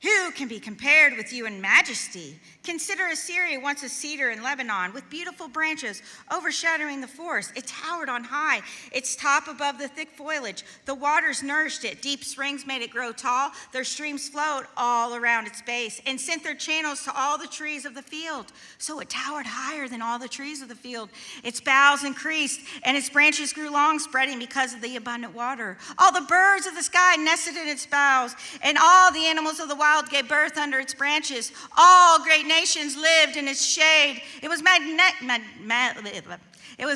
who can be compared with you in majesty? Consider Assyria, once a cedar in Lebanon, with beautiful branches overshadowing the forest. It towered on high, its top above the thick foliage. The waters nourished it. Deep springs made it grow tall. Their streams flowed all around its base and sent their channels to all the trees of the field. So it towered higher than all the trees of the field. Its boughs increased, and its branches grew long, spreading because of the abundant water. All the birds of the sky nested in its boughs, and all the animals of the wild gave birth under its branches. All great nations lived in its shade. It was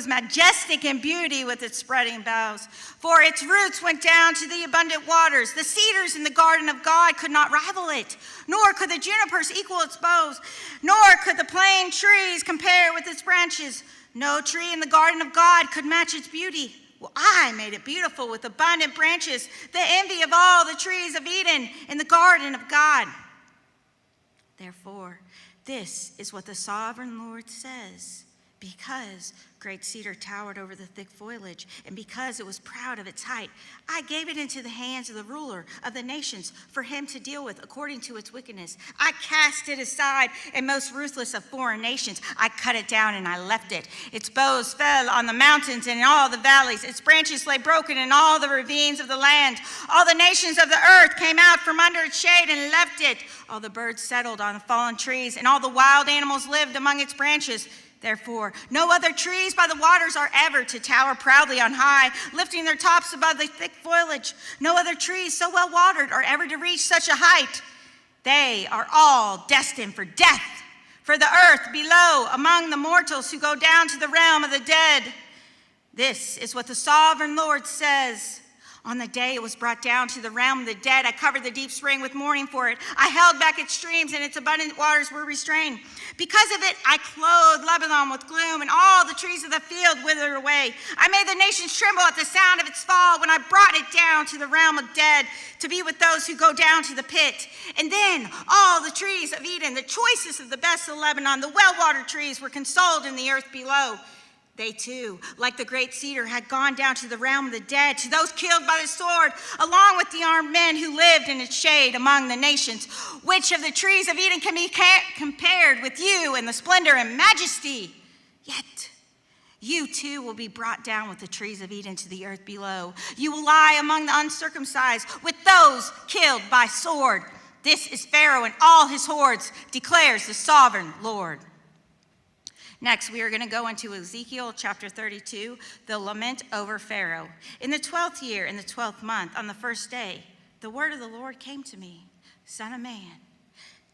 majestic in beauty with its spreading boughs, for its roots went down to the abundant waters. The cedars in the garden of God could not rival it, nor could the junipers equal its boughs, nor could the plane trees compare with its branches. No tree in the garden of God could match its beauty. Well, I made it beautiful with abundant branches, the envy of all the trees of Eden in the garden of God. Therefore, this is what the sovereign Lord says. Because great cedar towered over the thick foliage, and because it was proud of its height, I gave it into the hands of the ruler of the nations for him to deal with according to its wickedness. I cast it aside, and most ruthless of foreign nations, I cut it down and I left it. Its boughs fell on the mountains and in all the valleys. Its branches lay broken in all the ravines of the land. All the nations of the earth came out from under its shade and left it. All the birds settled on the fallen trees, and all the wild animals lived among its branches. Therefore, no other trees by the waters are ever to tower proudly on high, lifting their tops above the thick foliage. No other trees so well watered are ever to reach such a height. They are all destined for death, for the earth below, among the mortals who go down to the realm of the dead. This is what the sovereign Lord says. On the day it was brought down to the realm of the dead, I covered the deep spring with mourning for it. I held back its streams, and its abundant waters were restrained. Because of it, I clothed Lebanon with gloom, and all the trees of the field withered away. I made the nations tremble at the sound of its fall when I brought it down to the realm of dead to be with those who go down to the pit. And then all the trees of Eden, the choicest of the best of Lebanon, the well-watered trees, were consoled in the earth below. They too, like the great cedar, had gone down to the realm of the dead, to those killed by the sword, along with the armed men who lived in its shade among the nations. Which of the trees of Eden can be compared with you in the splendor and majesty? Yet you too will be brought down with the trees of Eden to the earth below. You will lie among the uncircumcised with those killed by sword. This is Pharaoh and all his hordes, declares the sovereign Lord. Next, we are going to go into Ezekiel chapter 32, the lament over Pharaoh. In the 12th year, in the 12th month, on the first day, the word of the Lord came to me. Son of man,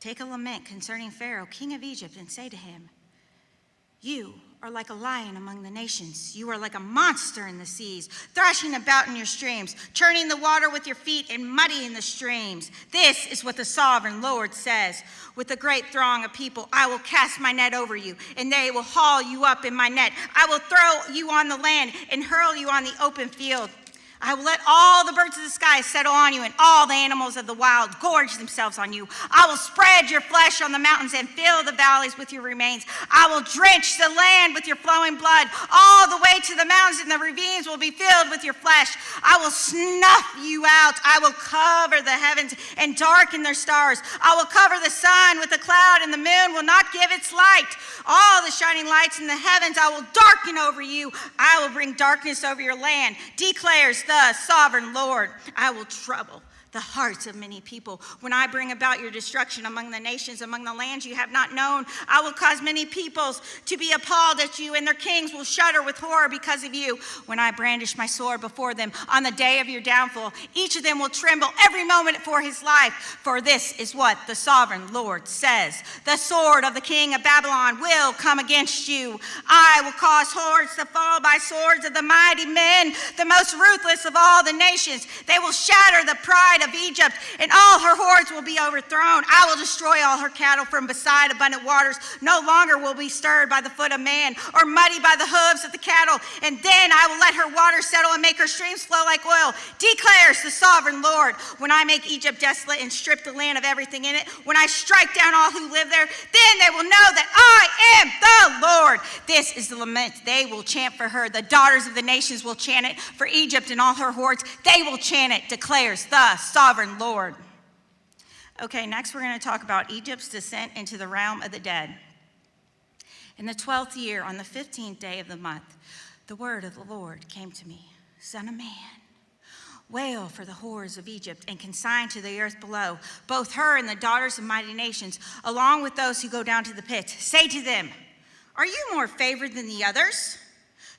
take a lament concerning Pharaoh, king of Egypt, and say to him, you are like a lion among the nations. You are like a monster in the seas, thrashing about in your streams, churning the water with your feet and muddying the streams. This is what the sovereign Lord says. With a great throng of people, I will cast my net over you, and they will haul you up in my net. I will throw you on the land and hurl you on the open field. I will let all the birds of the sky settle on you, and all the animals of the wild gorge themselves on you. I will spread your flesh on the mountains and fill the valleys with your remains. I will drench the land with your flowing blood. All the way to the mountains and the ravines will be filled with your flesh. I will snuff you out. I will cover the heavens and darken their stars. I will cover the sun with a cloud, and the moon will not give its light. All the shining lights in the heavens I will darken over you. I will bring darkness over your land, declares the sovereign Lord. I will trouble the hearts of many people. When I bring about your destruction among the nations, among the lands you have not known, I will cause many peoples to be appalled at you, and their kings will shudder with horror because of you. When I brandish my sword before them on the day of your downfall, each of them will tremble every moment for his life. For this is what the sovereign Lord says. The sword of the king of Babylon will come against you. I will cause hordes to fall by swords of the mighty men, the most ruthless of all the nations. They will shatter the pride of Egypt, and all her hordes will be overthrown. I will destroy all her cattle from beside abundant waters. No longer will be stirred by the foot of man, or muddy by the hooves of the cattle. And then I will let her waters settle and make her streams flow like oil, declares the sovereign Lord. When I make Egypt desolate and strip the land of everything in it, when I strike down all who live there, then they will know that I am the Lord. This is the lament they will chant for her. The daughters of the nations will chant it for Egypt and all her hordes. They will chant it, declares the sovereign Lord. Okay, next we're going to talk about Egypt's descent into the realm of the dead. In the 12th year, on the 15th day of the month, the word of the Lord came to me. Son of man, wail for the horrors of Egypt and consign to the earth below, both her and the daughters of mighty nations, along with those who go down to the pit. Say to them, are you more favored than the others?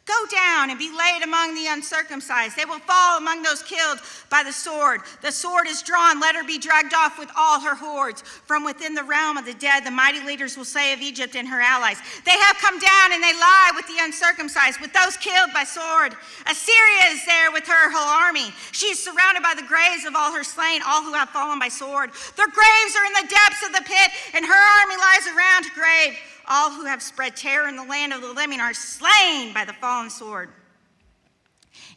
Go down and be laid among the uncircumcised. They will fall among those killed by the sword. The sword is drawn. Let her be dragged off with all her hordes. From within the realm of the dead, the mighty leaders will say of Egypt and her allies, they have come down and they lie with the uncircumcised, with those killed by sword. Assyria is there with her whole army. She is surrounded by the graves of all her slain, all who have fallen by sword. Their graves are in the depths of the pit, and her army lies around her grave. All who have spread terror in the land of the living are slain by the fallen sword.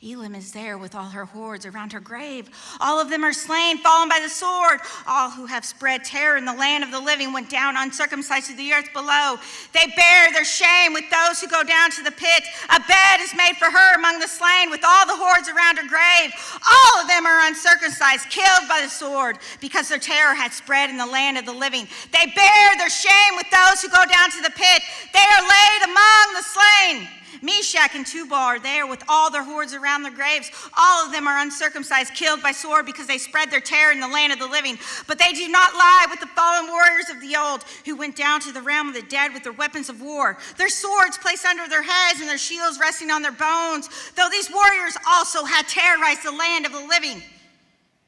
Elam is there with all her hordes around her grave. All of them are slain, fallen by the sword. All who have spread terror in the land of the living went down uncircumcised to the earth below. They bear their shame with those who go down to the pit. A bed is made for her among the slain with all the hordes around her grave. All of them are uncircumcised, killed by the sword, because their terror had spread in the land of the living. They bear their shame with those who go down to the pit. They are laid among the slain. Meshach and Tubal are there with all their hordes around their graves. All of them are uncircumcised, killed by sword, because they spread their terror in the land of the living. But they do not lie with the fallen warriors of the old, who went down to the realm of the dead with their weapons of war, their swords placed under their heads and their shields resting on their bones, though these warriors also had terrorized the land of the living.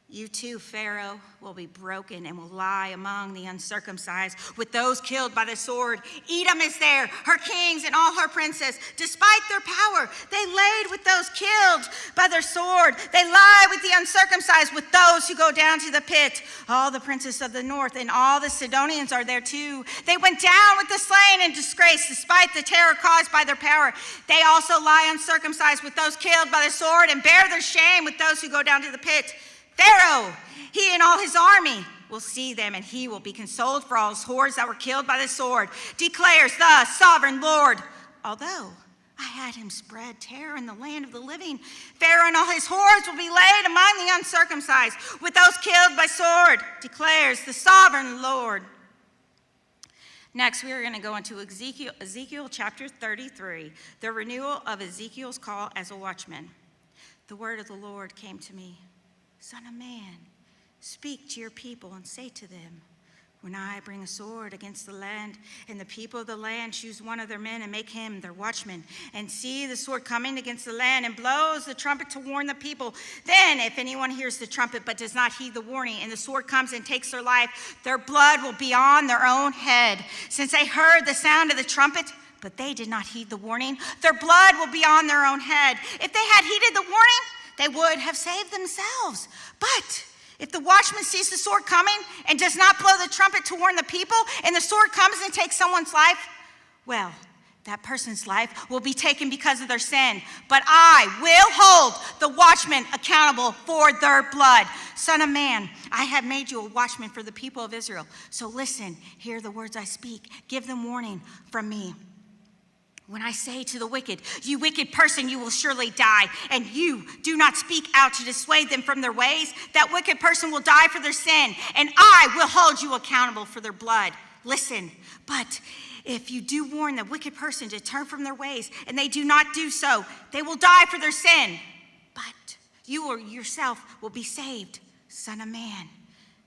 You too, Pharaoh, will be broken and will lie among the uncircumcised with those killed by the sword. Edom is there, her kings and all her princes. Despite their power, they laid with those killed by their sword. They lie with the uncircumcised, with those who go down to the pit. All the princes of the north and all the Sidonians are there too. They went down with the slain and disgrace, despite the terror caused by their power. They also lie uncircumcised with those killed by the sword and bear their shame with those who go down to the pit. Pharaoh, he and all his army will see them, and he will be consoled for all his hordes that were killed by the sword, declares the sovereign Lord. Although I had him spread terror in the land of the living, Pharaoh and all his hordes will be laid among the uncircumcised, with those killed by sword, declares the sovereign Lord. Next, we are going to go into Ezekiel chapter 33, the renewal of Ezekiel's call as a watchman. The word of the Lord came to me. Son of man, speak to your people and say to them, when I bring a sword against the land, and the people of the land choose one of their men and make him their watchman, and see the sword coming against the land and blows the trumpet to warn the people, then if anyone hears the trumpet but does not heed the warning, and the sword comes and takes their life, their blood will be on their own head. Since they heard the sound of the trumpet, but they did not heed the warning, their blood will be on their own head. If they had heeded the warning, they would have saved themselves. But if the watchman sees the sword coming and does not blow the trumpet to warn the people, and the sword comes and takes someone's life, well, that person's life will be taken because of their sin. But I will hold the watchman accountable for their blood. Son of man, I have made you a watchman for the people of Israel. So listen, hear the words I speak. Give them warning from me. When I say to the wicked, you wicked person, you will surely die, and you do not speak out to dissuade them from their ways, that wicked person will die for their sin, and I will hold you accountable for their blood. Listen, but if you do warn the wicked person to turn from their ways, and they do not do so, they will die for their sin. But you or yourself will be saved. Son of man,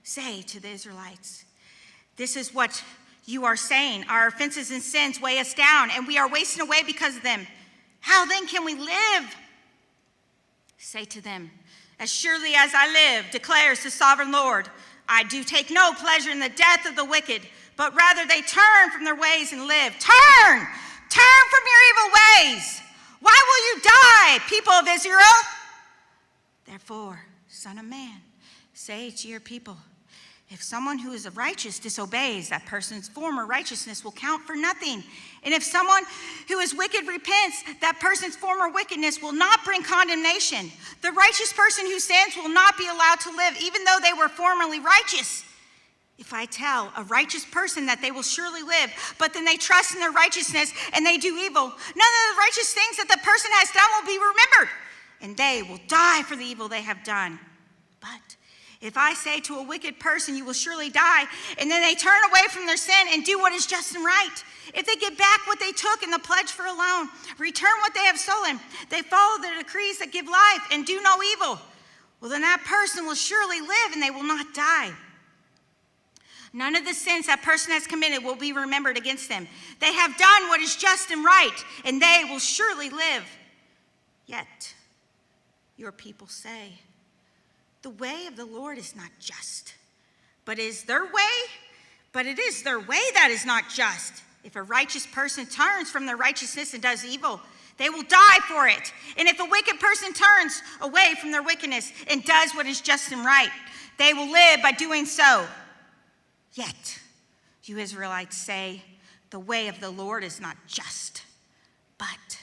say to the Israelites, this is what you are saying, our offenses and sins weigh us down, and we are wasting away because of them. How then can we live? Say to them, as surely as I live, declares the sovereign Lord, I do take no pleasure in the death of the wicked, but rather they turn from their ways and live. Turn from your evil ways. Why will you die, people of Israel? Therefore, son of man, say to your people, if someone who is righteous disobeys, that person's former righteousness will count for nothing. And if someone who is wicked repents, that person's former wickedness will not bring condemnation. The righteous person who sins will not be allowed to live, even though they were formerly righteous. If I tell a righteous person that they will surely live, but then they trust in their righteousness and they do evil, none of the righteous things that the person has done will be remembered, and they will die for the evil they have done. But if I say to a wicked person, you will surely die, and then they turn away from their sin and do what is just and right, if they get back what they took in the pledge for a loan, return what they have stolen, they follow the decrees that give life and do no evil, well, then that person will surely live and they will not die. None of the sins that person has committed will be remembered against them. They have done what is just and right, and they will surely live. Yet, your people say, the way of the Lord is not just, but it is their way that is not just. If a righteous person turns from their righteousness and does evil, they will die for it. And if a wicked person turns away from their wickedness and does what is just and right, they will live by doing so. Yet, you Israelites say, the way of the Lord is not just, but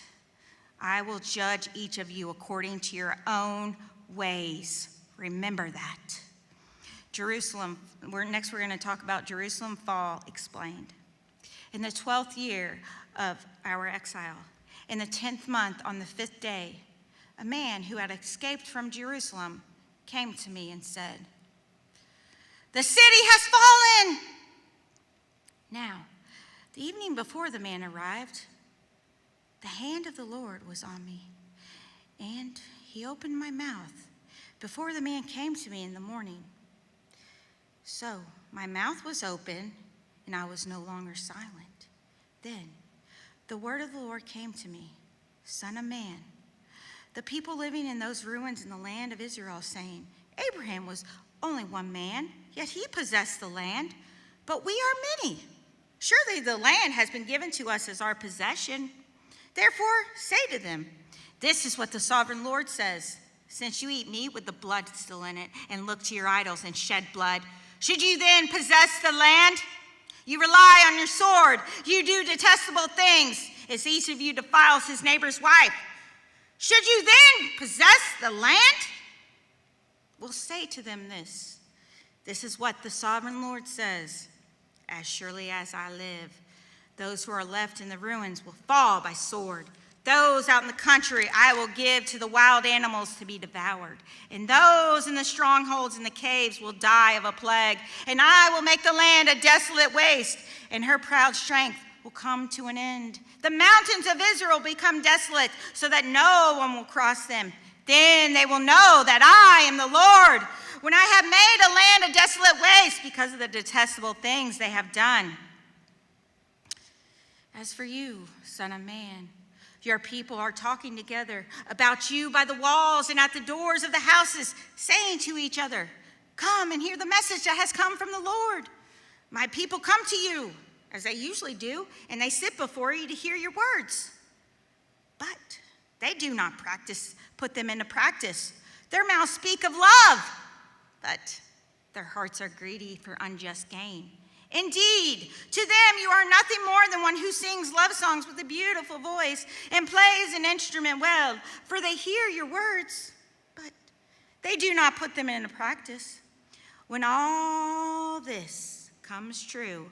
I will judge each of you according to your own ways. Remember that. Jerusalem, next we're going to talk about Jerusalem fall explained. In the 12th year of our exile, in the 10th month on the 5th day, a man who had escaped from Jerusalem came to me and said, the city has fallen. Now, the evening before the man arrived, the hand of the Lord was on me, and he opened my mouth before the man came to me in the morning. So my mouth was open, and I was no longer silent. Then the word of the Lord came to me, Son of man, the people living in those ruins in the land of Israel are saying, Abraham was only one man, yet he possessed the land, but we are many. Surely the land has been given to us as our possession. Therefore, say to them, this is what the sovereign Lord says. Since you eat meat with the blood still in it and look to your idols and shed blood, should you then possess the land? You rely on your sword. You do detestable things as each of you defiles his neighbor's wife. Should you then possess the land? We'll say to them this. This is what the sovereign Lord says. As surely as I live, those who are left in the ruins will fall by sword. Those out in the country I will give to the wild animals to be devoured. And those in the strongholds and the caves will die of a plague. And I will make the land a desolate waste, and her proud strength will come to an end. The mountains of Israel become desolate, so that no one will cross them. Then they will know that I am the Lord, when I have made a land a desolate waste because of the detestable things they have done. As for you, son of man, your people are talking together about you by the walls and at the doors of the houses, saying to each other, come and hear the message that has come from the Lord. My people come to you, as they usually do, and they sit before you to hear your words. But they do not put them into practice. Their mouths speak of love, but their hearts are greedy for unjust gain. Indeed, to them you are nothing more than one who sings love songs with a beautiful voice and plays an instrument well, for they hear your words, but they do not put them into practice. When all this comes true,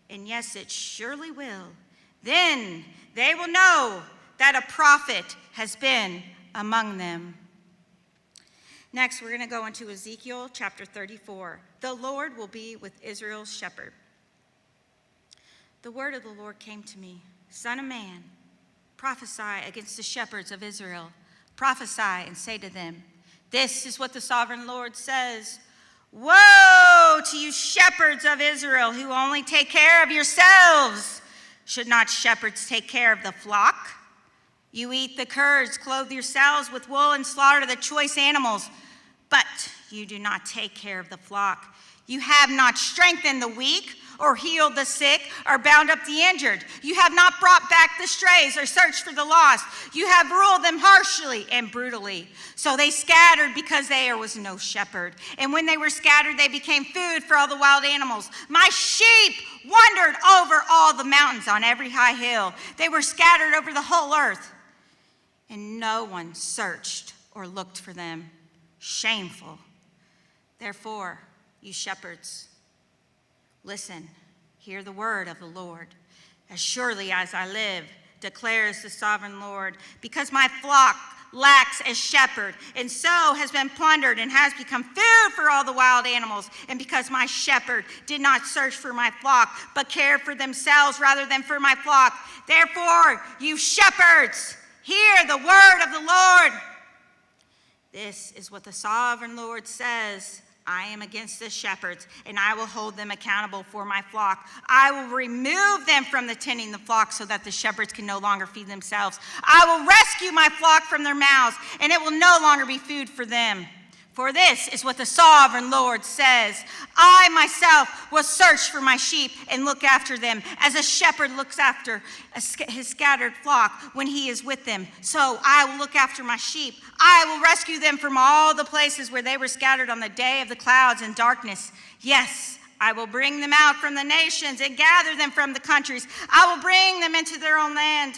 and yes, it surely will, then they will know that a prophet has been among them. Next, we're going to go into Ezekiel chapter 34. The Lord will be with Israel's shepherd. The word of the Lord came to me, Son of man, prophesy against the shepherds of Israel. Prophesy and say to them, this is what the sovereign Lord says. Woe to you shepherds of Israel who only take care of yourselves. Should not shepherds take care of the flock? You eat the curds, clothe yourselves with wool, and slaughter the choice animals, but you do not take care of the flock. You have not strengthened the weak, or healed the sick, or bound up the injured. You have not brought back the strays, or searched for the lost. You have ruled them harshly and brutally. So they scattered because there was no shepherd. And when they were scattered, they became food for all the wild animals. My sheep wandered over all the mountains on every high hill. They were scattered over the whole earth, and no one searched or looked for them. Shameful. Therefore, you shepherds, listen, hear the word of the Lord. As surely as I live, declares the sovereign Lord, because my flock lacks a shepherd, and so has been plundered and has become food for all the wild animals, and because my shepherd did not search for my flock, but cared for themselves rather than for my flock. Therefore, you shepherds, hear the word of the Lord. This is what the sovereign Lord says. I am against the shepherds, and I will hold them accountable for my flock. I will remove them from the tending the flock so that the shepherds can no longer feed themselves. I will rescue my flock from their mouths, and it will no longer be food for them. For this is what the sovereign Lord says. I myself will search for my sheep and look after them, as a shepherd looks after his scattered flock when he is with them. So I will look after my sheep. I will rescue them from all the places where they were scattered on the day of the clouds and darkness. Yes, I will bring them out from the nations and gather them from the countries. I will bring them into their own land.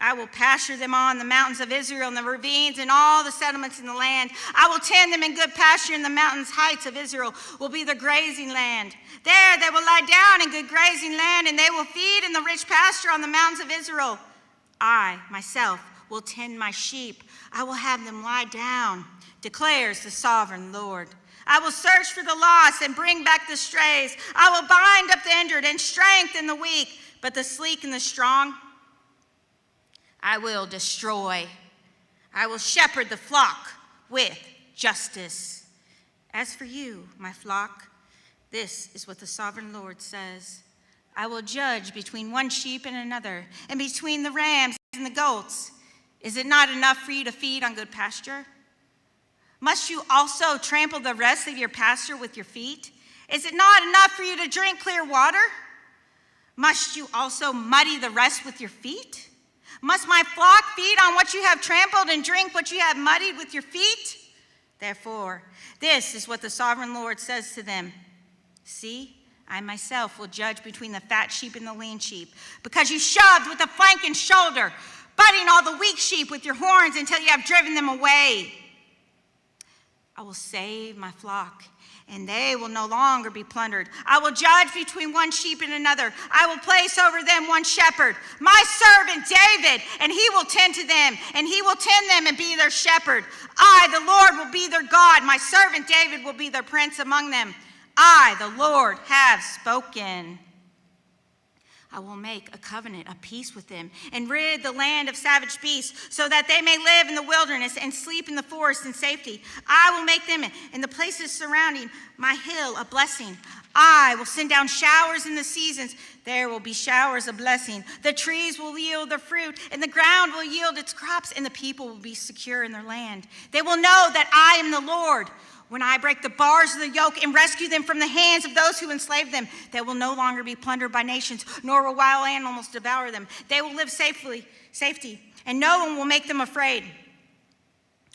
I will pasture them on the mountains of Israel and the ravines and all the settlements in the land. I will tend them in good pasture, and the mountains heights of Israel will be their grazing land. There they will lie down in good grazing land, and they will feed in the rich pasture on the mountains of Israel. I, myself, will tend my sheep. I will have them lie down, declares the sovereign Lord. I will search for the lost and bring back the strays. I will bind up the injured and strengthen the weak, but the sleek and the strong I will destroy. I will shepherd the flock with justice. As for you, my flock, this is what the sovereign Lord says. I will judge between one sheep and another, and between the rams and the goats. Is it not enough for you to feed on good pasture? Must you also trample the rest of your pasture with your feet? Is it not enough for you to drink clear water? Must you also muddy the rest with your feet? Must my flock feed on what you have trampled and drink what you have muddied with your feet? Therefore, this is what the sovereign Lord says to them. See, I myself will judge between the fat sheep and the lean sheep, because you shoved with the flank and shoulder, butting all the weak sheep with your horns until you have driven them away. I will save my flock, and they will no longer be plundered. I will judge between one sheep and another. I will place over them one shepherd, my servant David, and he will tend to them, and he will tend them and be their shepherd. I, the Lord, will be their God. My servant David will be their prince among them. I, the Lord, have spoken. I will make a covenant of peace with them and rid the land of savage beasts so that they may live in the wilderness and sleep in the forest in safety. I will make them in the places surrounding my hill a blessing. I will send down showers in the seasons. There will be showers of blessing. The trees will yield their fruit, and the ground will yield its crops, and the people will be secure in their land. They will know that I am the Lord. When I break the bars of the yoke and rescue them from the hands of those who enslave them, they will no longer be plundered by nations, nor will wild animals devour them. They will live safety, and no one will make them afraid.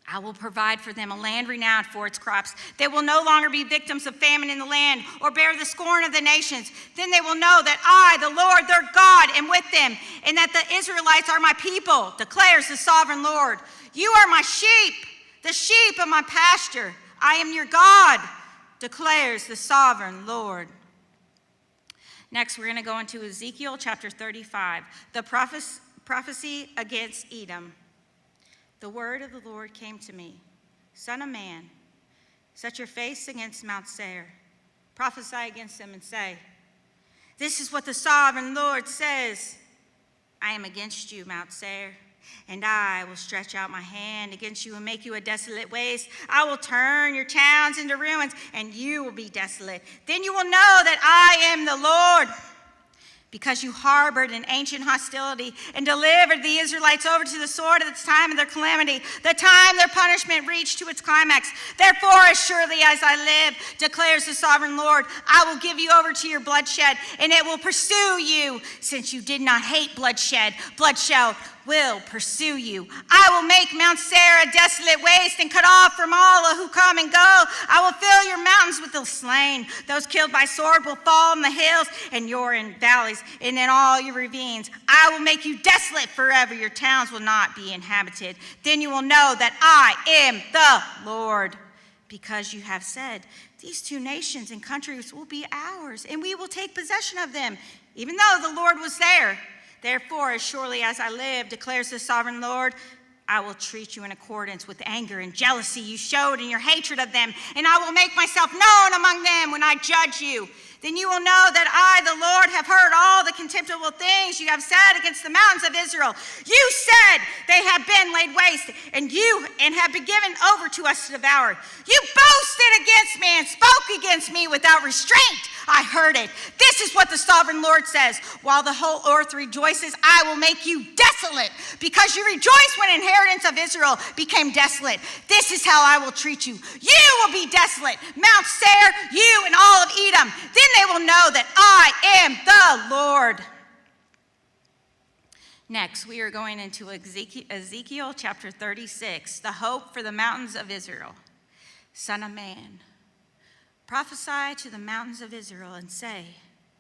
I will provide for them a land renowned for its crops. They will no longer be victims of famine in the land or bear the scorn of the nations. Then they will know that I, the Lord, their God, am with them, and that the Israelites are my people, declares the sovereign Lord. You are my sheep, the sheep of my pasture. I am your God, declares the sovereign Lord. Next, we're going to go into Ezekiel chapter 35, the prophecy against Edom. The word of the Lord came to me. Son of man, set your face against Mount Seir. Prophesy against them and say, this is what the sovereign Lord says. I am against you, Mount Seir, and I will stretch out my hand against you and make you a desolate waste. I will turn your towns into ruins, and you will be desolate. Then you will know that I am the Lord. Because you harbored an ancient hostility and delivered the Israelites over to the sword at the time of their calamity, the time their punishment reached to its climax. Therefore, as surely as I live, declares the sovereign Lord, I will give you over to your bloodshed, and it will pursue you. Since you did not hate bloodshed, bloodshed will pursue you. I will make Mount Seir a desolate waste and cut off from all who come and go. I will fill your mountains with the slain. Those killed by sword will fall in the hills, and you're in valleys and in all your ravines. I will make you desolate forever. Your towns will not be inhabited. Then you will know that I am the Lord. Because you have said, these two nations and countries will be ours, and we will take possession of them, even though the Lord was there. Therefore, as surely as I live, declares the sovereign Lord, I will treat you in accordance with anger and jealousy you showed in your hatred of them, and I will make myself known among them when I judge you. Then you will know that I, the Lord, have heard all the contemptible things you have said against the mountains of Israel. You said they have been laid waste, and have been given over to us to devour. You boasted against me and spoke against me without restraint. I heard it. This is what the sovereign Lord says. While the whole earth rejoices, I will make you desolate, because you rejoiced when inheritance of Israel became desolate. This is how I will treat you. You will be desolate, Mount Seir, you and all of Edom. Then they will know that I am the Lord. Next, we are going into Ezekiel chapter 36, the hope for the mountains of Israel. Son of man, prophesy to the mountains of Israel and say,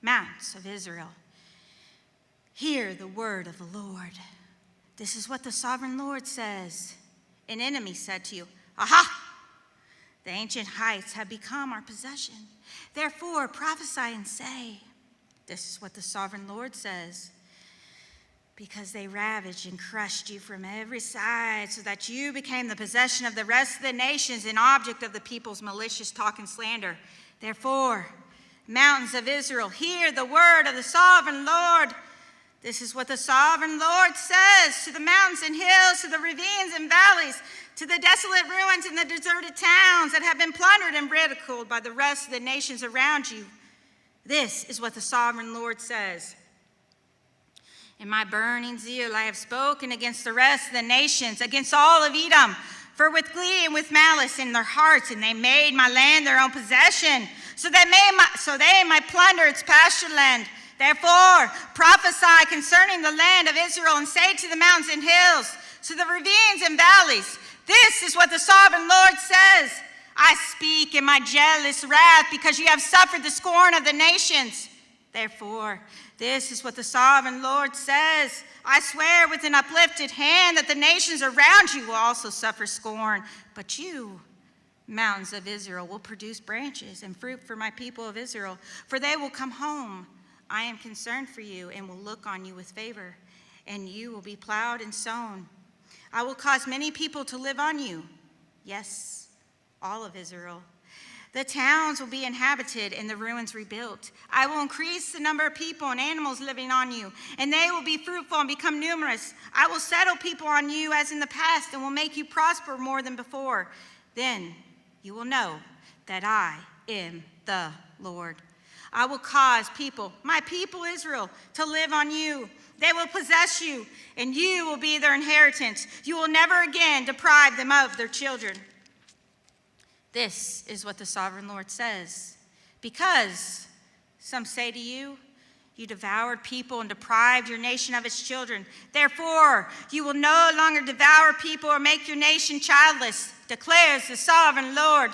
mountains of Israel, hear the word of the Lord. This is what the sovereign Lord says. An enemy said to you, aha! The ancient heights have become our possession. Therefore, prophesy and say, this is what the sovereign Lord says. Because they ravaged and crushed you from every side, so that you became the possession of the rest of the nations, an object of the people's malicious talk and slander. Therefore, mountains of Israel, hear the word of the sovereign Lord. This is what the sovereign Lord says to the mountains and hills, to the ravines and valleys, to the desolate ruins and the deserted towns that have been plundered and ridiculed by the rest of the nations around you. This is what the sovereign Lord says. In my burning zeal, I have spoken against the rest of the nations, against all of Edom, For with glee and with malice in their hearts, and they made my land their own possession, so they might plunder its pasture land. Therefore, prophesy concerning the land of Israel, and say to the mountains and hills, to the ravines and valleys, this is what the sovereign Lord says. I speak in my jealous wrath because you have suffered the scorn of the nations. Therefore, this is what the sovereign Lord says. I swear with an uplifted hand that the nations around you will also suffer scorn. But you, mountains of Israel, will produce branches and fruit for my people of Israel, for they will come home. I am concerned for you and will look on you with favor, and you will be plowed and sown. I will cause many people to live on you. Yes, all of Israel. The towns will be inhabited and the ruins rebuilt. I will increase the number of people and animals living on you, and they will be fruitful and become numerous. I will settle people on you as in the past and will make you prosper more than before. Then you will know that I am the Lord. I will cause people, my people Israel, to live on you. They will possess you, and you will be their inheritance. You will never again deprive them of their children. This is what the sovereign Lord says. Because some say to you, you devoured people and deprived your nation of its children. Therefore, you will no longer devour people or make your nation childless, declares the sovereign Lord.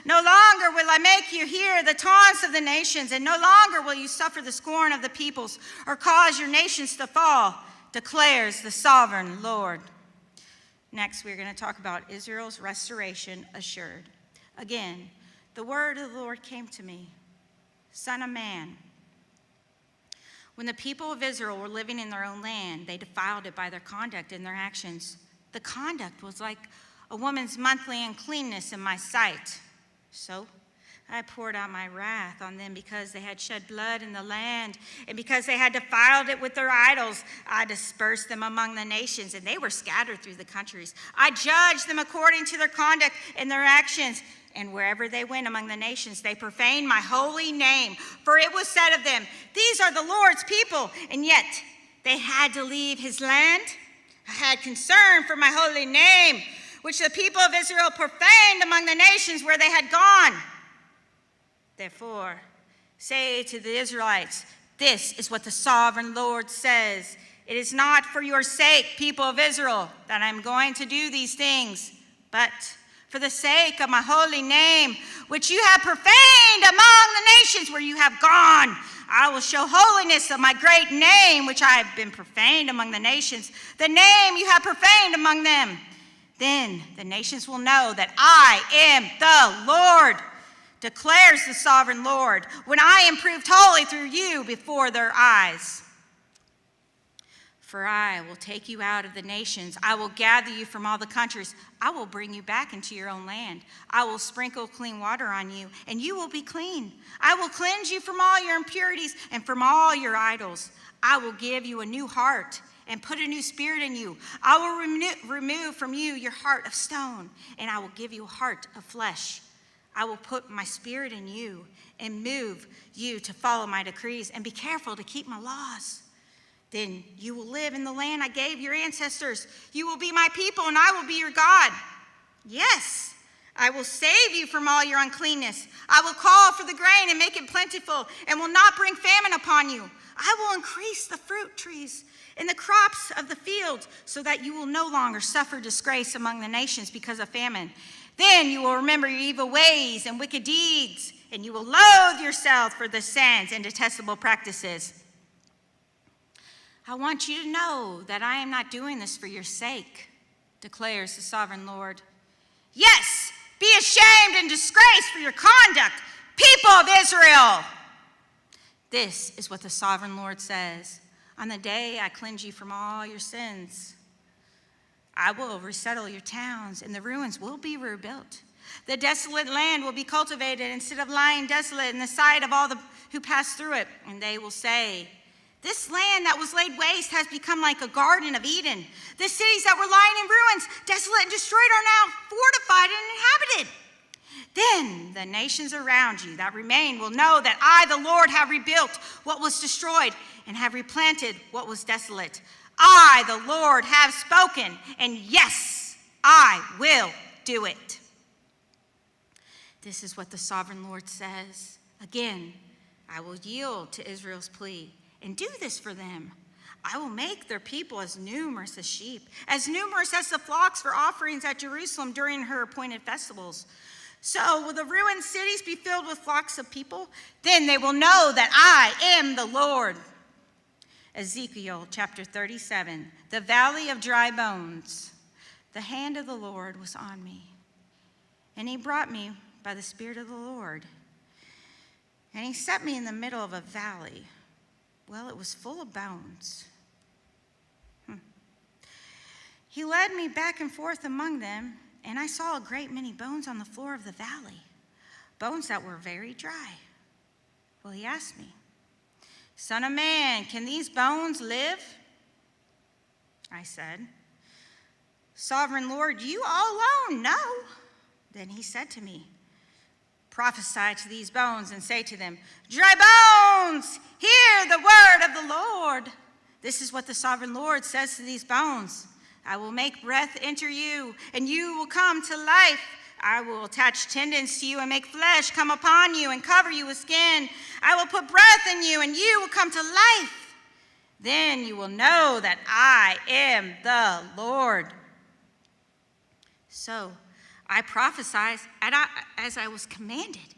No longer will I make you hear the taunts of the nations, and no longer will you suffer the scorn of the peoples or cause your nations to fall, declares the sovereign Lord. Next, we're going to talk about Israel's restoration assured. Again, the word of the Lord came to me, Son of man. When the people of Israel were living in their own land, they defiled it by their conduct and their actions. The conduct was like a woman's monthly uncleanness in my sight. So I poured out my wrath on them because they had shed blood in the land, and because they had defiled it with their idols. I dispersed them among the nations, and they were scattered through the countries. I judged them according to their conduct and their actions. And wherever they went among the nations, they profaned my holy name. For it was said of them, these are the Lord's people. And yet they had to leave his land. I had concern for my holy name, which the people of Israel profaned among the nations where they had gone. Therefore, say to the Israelites, this is what the sovereign Lord says. It is not for your sake, people of Israel, that I'm going to do these things, but for the sake of my holy name, which you have profaned among the nations where you have gone. I will show holiness of my great name, which I have been profaned among the nations, the name you have profaned among them. Then the nations will know that I am the Lord, declares the sovereign Lord, when I am proved holy through you before their eyes. For I will take you out of the nations. I will gather you from all the countries. I will bring you back into your own land. I will sprinkle clean water on you, and you will be clean. I will cleanse you from all your impurities and from all your idols. I will give you a new heart and put a new spirit in you. I will remove from you your heart of stone, and I will give you a heart of flesh. I will put my spirit in you and move you to follow my decrees and be careful to keep my laws. Then you will live in the land I gave your ancestors. You will be my people, and I will be your God. Yes, I will save you from all your uncleanness. I will call for the grain and make it plentiful, and will not bring famine upon you. I will increase the fruit trees and the crops of the field, so that you will no longer suffer disgrace among the nations because of famine. Then you will remember your evil ways and wicked deeds, and you will loathe yourself for the sins and detestable practices. I want you to know that I am not doing this for your sake, declares the sovereign Lord. Yes, be ashamed and disgraced for your conduct, people of Israel. This is what the sovereign Lord says. On the day I cleanse you from all your sins, I will resettle your towns, and the ruins will be rebuilt. The desolate land will be cultivated instead of lying desolate in the sight of all who pass through it. And they will say, this land that was laid waste has become like a garden of Eden. The cities that were lying in ruins, desolate and destroyed, are now fortified and inhabited. Then the nations around you that remain will know that I, the Lord, have rebuilt what was destroyed and have replanted what was desolate. I, the Lord, have spoken, and yes, I will do it. This is what the sovereign Lord says. Again, I will yield to Israel's plea and do this for them. I will make their people as numerous as sheep, as numerous as the flocks for offerings at Jerusalem during her appointed festivals. So will the ruined cities be filled with flocks of people? Then they will know that I am the Lord. Ezekiel chapter 37, the valley of dry bones. The hand of the Lord was on me, and he brought me by the Spirit of the Lord. And he set me in the middle of a valley. Well, it was full of bones. He led me back and forth among them, and I saw a great many bones on the floor of the valley, bones that were very dry. Well, he asked me, Son of man, can these bones live? I said, Sovereign Lord, you all alone know. Then he said to me, Prophesy to these bones and say to them, Dry bones, hear the word of the Lord. This is what the sovereign Lord says to these bones. I will make breath enter you, and you will come to life. I will attach tendons to you and make flesh come upon you and cover you with skin. I will put breath in you, and you will come to life. Then you will know that I am the Lord. So I prophesied as I was commanded.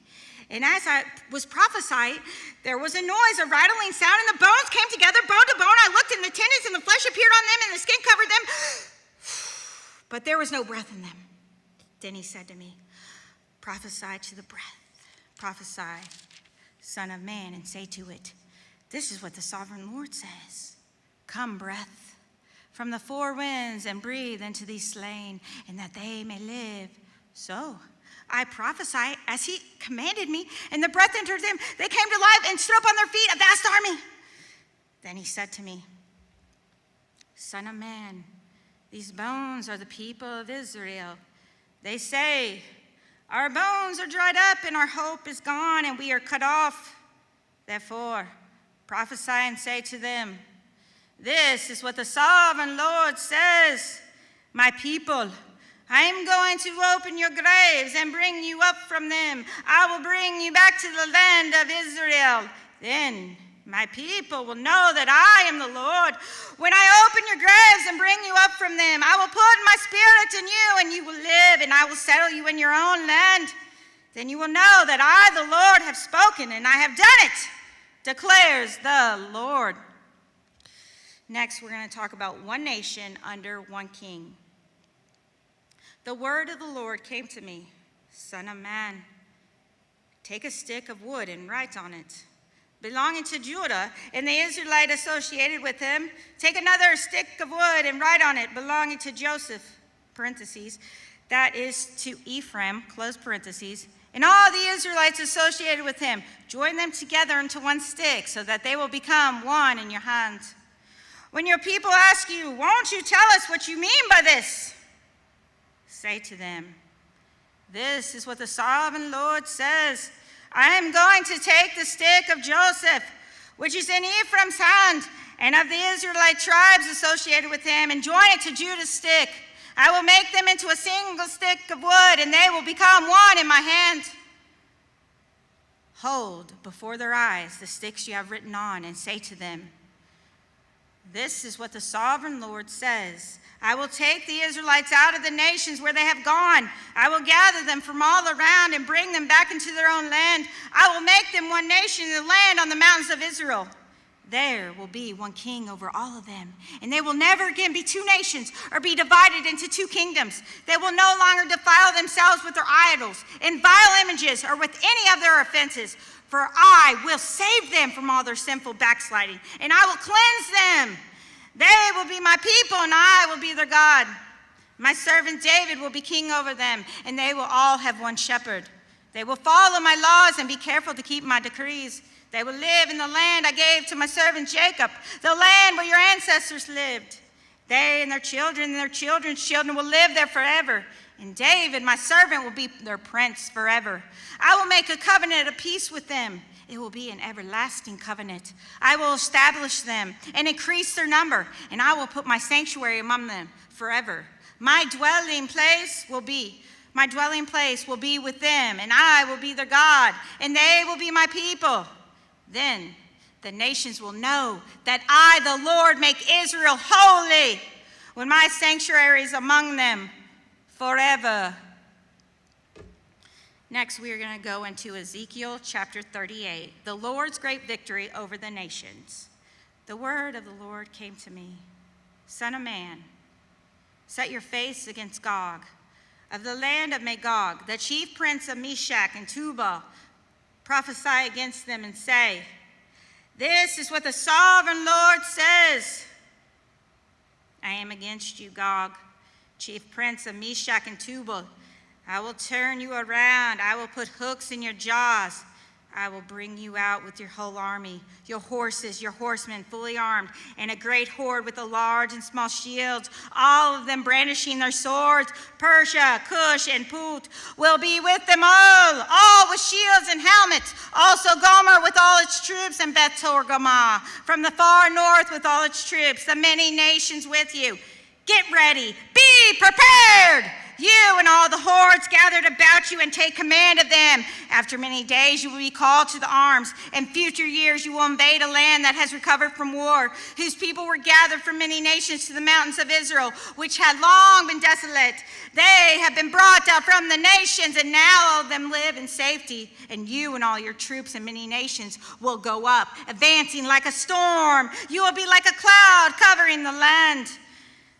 And as I was prophesying, there was a noise, a rattling sound, and the bones came together, bone to bone. I looked, and the tendons and the flesh appeared on them, and the skin covered them. But there was no breath in them. Then he said to me, Prophesy to the breath. Prophesy, Son of man, and say to it, This is what the sovereign Lord says. Come, breath, from the four winds, and breathe into these slain, and that they may live. So I prophesied as he commanded me, and the breath entered them. They came to life and stood up on their feet, a vast army. Then he said to me, Son of man, these bones are the people of Israel. They say, Our bones are dried up, and our hope is gone, and we are cut off. Therefore, prophesy and say to them, This is what the sovereign Lord says, My people, I am going to open your graves and bring you up from them. I will bring you back to the land of Israel. Then my people will know that I am the Lord. When I open your graves and bring you up from them, I will put my spirit in you, and you will live, and I will settle you in your own land. Then you will know that I, the Lord, have spoken, and I have done it, declares the Lord. Next, we're going to talk about one nation under one king. The word of the Lord came to me, Son of man, take a stick of wood and write on it, belonging to Judah, and the Israelite associated with him. Take another stick of wood and write on it, belonging to Joseph, parentheses, that is to Ephraim, close parentheses, and all the Israelites associated with him. Join them together into one stick, so that they will become one in your hands. When your people ask you, Won't you tell us what you mean by this? Say to them, This is what the sovereign Lord says. I am going to take the stick of Joseph, which is in Ephraim's hand, and of the Israelite tribes associated with him, and join it to Judah's stick. I will make them into a single stick of wood, and they will become one in my hand. Hold before their eyes the sticks you have written on, and say to them, This is what the sovereign Lord says. I will take the Israelites out of the nations where they have gone. I will gather them from all around and bring them back into their own land. I will make them one nation in the land on the mountains of Israel. There will be one king over all of them, and they will never again be two nations or be divided into two kingdoms. They will no longer defile themselves with their idols and vile images or with any of their offenses, for I will save them from all their sinful backsliding, and I will cleanse them. They will be my people, and I will be their God. My servant David will be king over them, and they will all have one shepherd. They will follow my laws and be careful to keep my decrees. They will live in the land I gave to my servant Jacob, the land where your ancestors lived. They and their children's children will live there forever. And David, my servant, will be their prince forever. I will make a covenant of peace with them. It will be an everlasting covenant. I will establish them and increase their number, and I will put my sanctuary among them forever. My dwelling place will be My dwelling place will be with them, and I will be their God, and they will be my people. Then the nations will know that I, the Lord, make Israel holy, when my sanctuary is among them forever. Next, we are going to go into Ezekiel chapter 38, the Lord's great victory over the nations. The word of the Lord came to me. Son of man, set your face against Gog, of the land of Magog, the chief prince of Meshach and Tubal. Prophesy against them and say, this is what the sovereign Lord says. I am against you, Gog, chief prince of Meshach and Tubal. I will turn you around. I will put hooks in your jaws. I will bring you out with your whole army, your horses, your horsemen fully armed, and a great horde with the large and small shields, all of them brandishing their swords. Persia, Cush, and Put will be with them all with shields and helmets. Also Gomer with all its troops, and Beth Togarmah from the far north with all its troops, the many nations with you. Get ready, be prepared! You and all the hordes gathered about you, and take command of them. After many days you will be called to the arms. In future years you will invade a land that has recovered from war, whose people were gathered from many nations to the mountains of Israel, which had long been desolate. They have been brought out from the nations, and now all of them live in safety. And you and all your troops and many nations will go up, advancing like a storm. You will be like a cloud covering the land.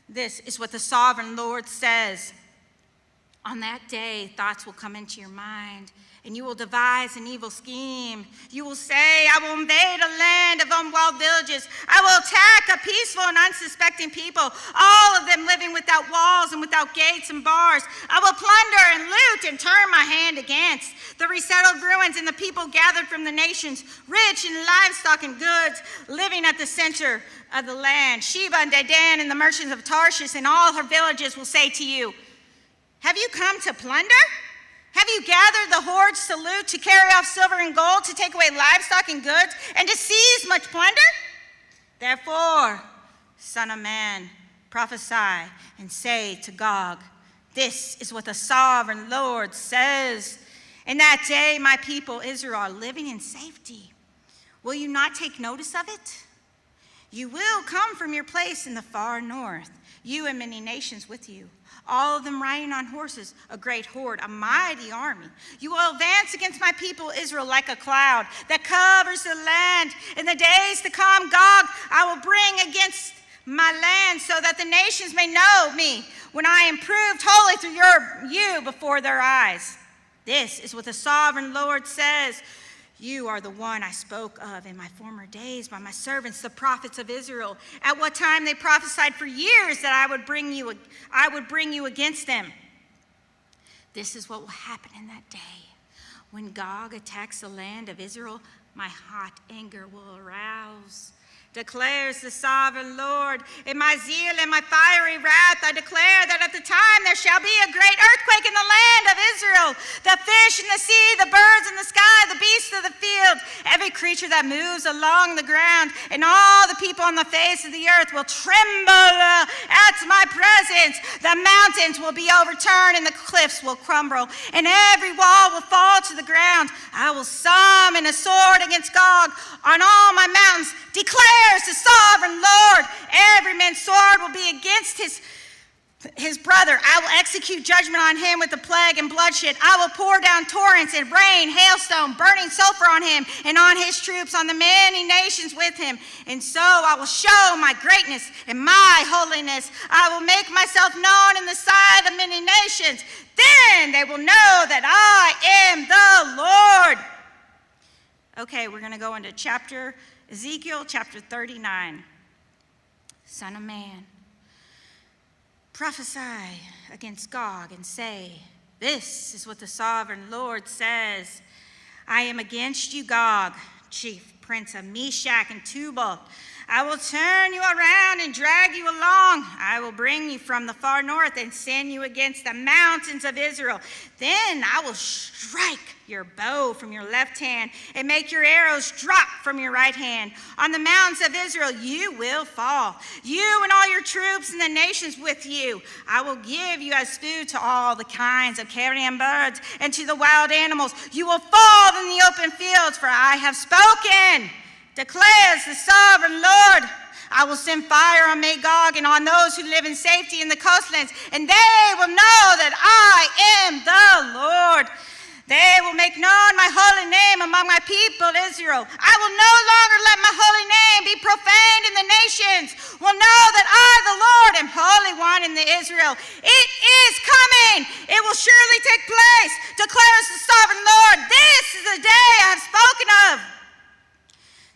This is what the sovereign Lord says. On that day, thoughts will come into your mind, and you will devise an evil scheme. You will say, I will invade a land of unwalled villages. I will attack a peaceful and unsuspecting people, all of them living without walls and without gates and bars. I will plunder and loot and turn my hand against the resettled ruins and the people gathered from the nations, rich in livestock and goods, living at the center of the land. Sheba and Dedan and the merchants of Tarshish and all her villages will say to you, have you come to plunder? Have you gathered the hordes to loot, to carry off silver and gold, to take away livestock and goods, and to seize much plunder? Therefore, Son of man, prophesy and say to Gog, this is what the sovereign Lord says. In that day, my people Israel are living in safety. Will you not take notice of it? You will come from your place in the far north, you and many nations with you, all of them riding on horses, a great horde, a mighty army. You will advance against my people Israel like a cloud that covers the land. In the days to come, Gog, I will bring against my land so that the nations may know me when I am proved holy through you before their eyes. This is what the sovereign Lord says. You are the one I spoke of in my former days by my servants, the prophets of Israel. At what time they prophesied for years that I would bring you against them. This is what will happen in that day. When Gog attacks the land of Israel, my hot anger will arouse, declares the sovereign Lord. In my zeal and my fiery wrath, I declare that at the time there shall be a great earthquake in the land of Israel. The fish in the sea, the birds in the sky, the beasts of the field, every creature that moves along the ground, and all the people on the face of the earth will tremble at my presence. The mountains will be overturned and the cliffs will crumble, and every wall will fall to the ground. I will summon a sword against Gog on all my mountains, declares the sovereign Lord. Every man's sword will be against his brother. I will execute judgment on him with the plague and bloodshed. I will pour down torrents and rain, hailstone, burning sulfur on him and on his troops, on the many nations with him. And so I will show my greatness and my holiness. I will make myself known in the sight of many nations. Then they will know that I am the Lord. Okay, we're going to go into Ezekiel chapter 39. Son of man, prophesy against Gog and say, this is what the sovereign Lord says. I am against you, Gog, chief prince of Meshach and Tubal. I will turn you around and drag you along. I will bring you from the far north and send you against the mountains of Israel. Then I will strike your bow from your left hand and make your arrows drop from your right hand. On the mountains of Israel you will fall, you and all your troops and the nations with you. I will give you as food to all the kinds of carrion birds and to the wild animals. You will fall in the open fields, for I have spoken, declares the sovereign Lord. I will send fire on Magog and on those who live in safety in the coastlands, and they will know that I am the Lord. They will make known my holy name among my people, Israel. I will no longer let my holy name be profaned in the nations. Will know that I, the Lord, am Holy One in the Israel. It is coming. It will surely take place, declares the sovereign Lord. This is the day I have spoken of.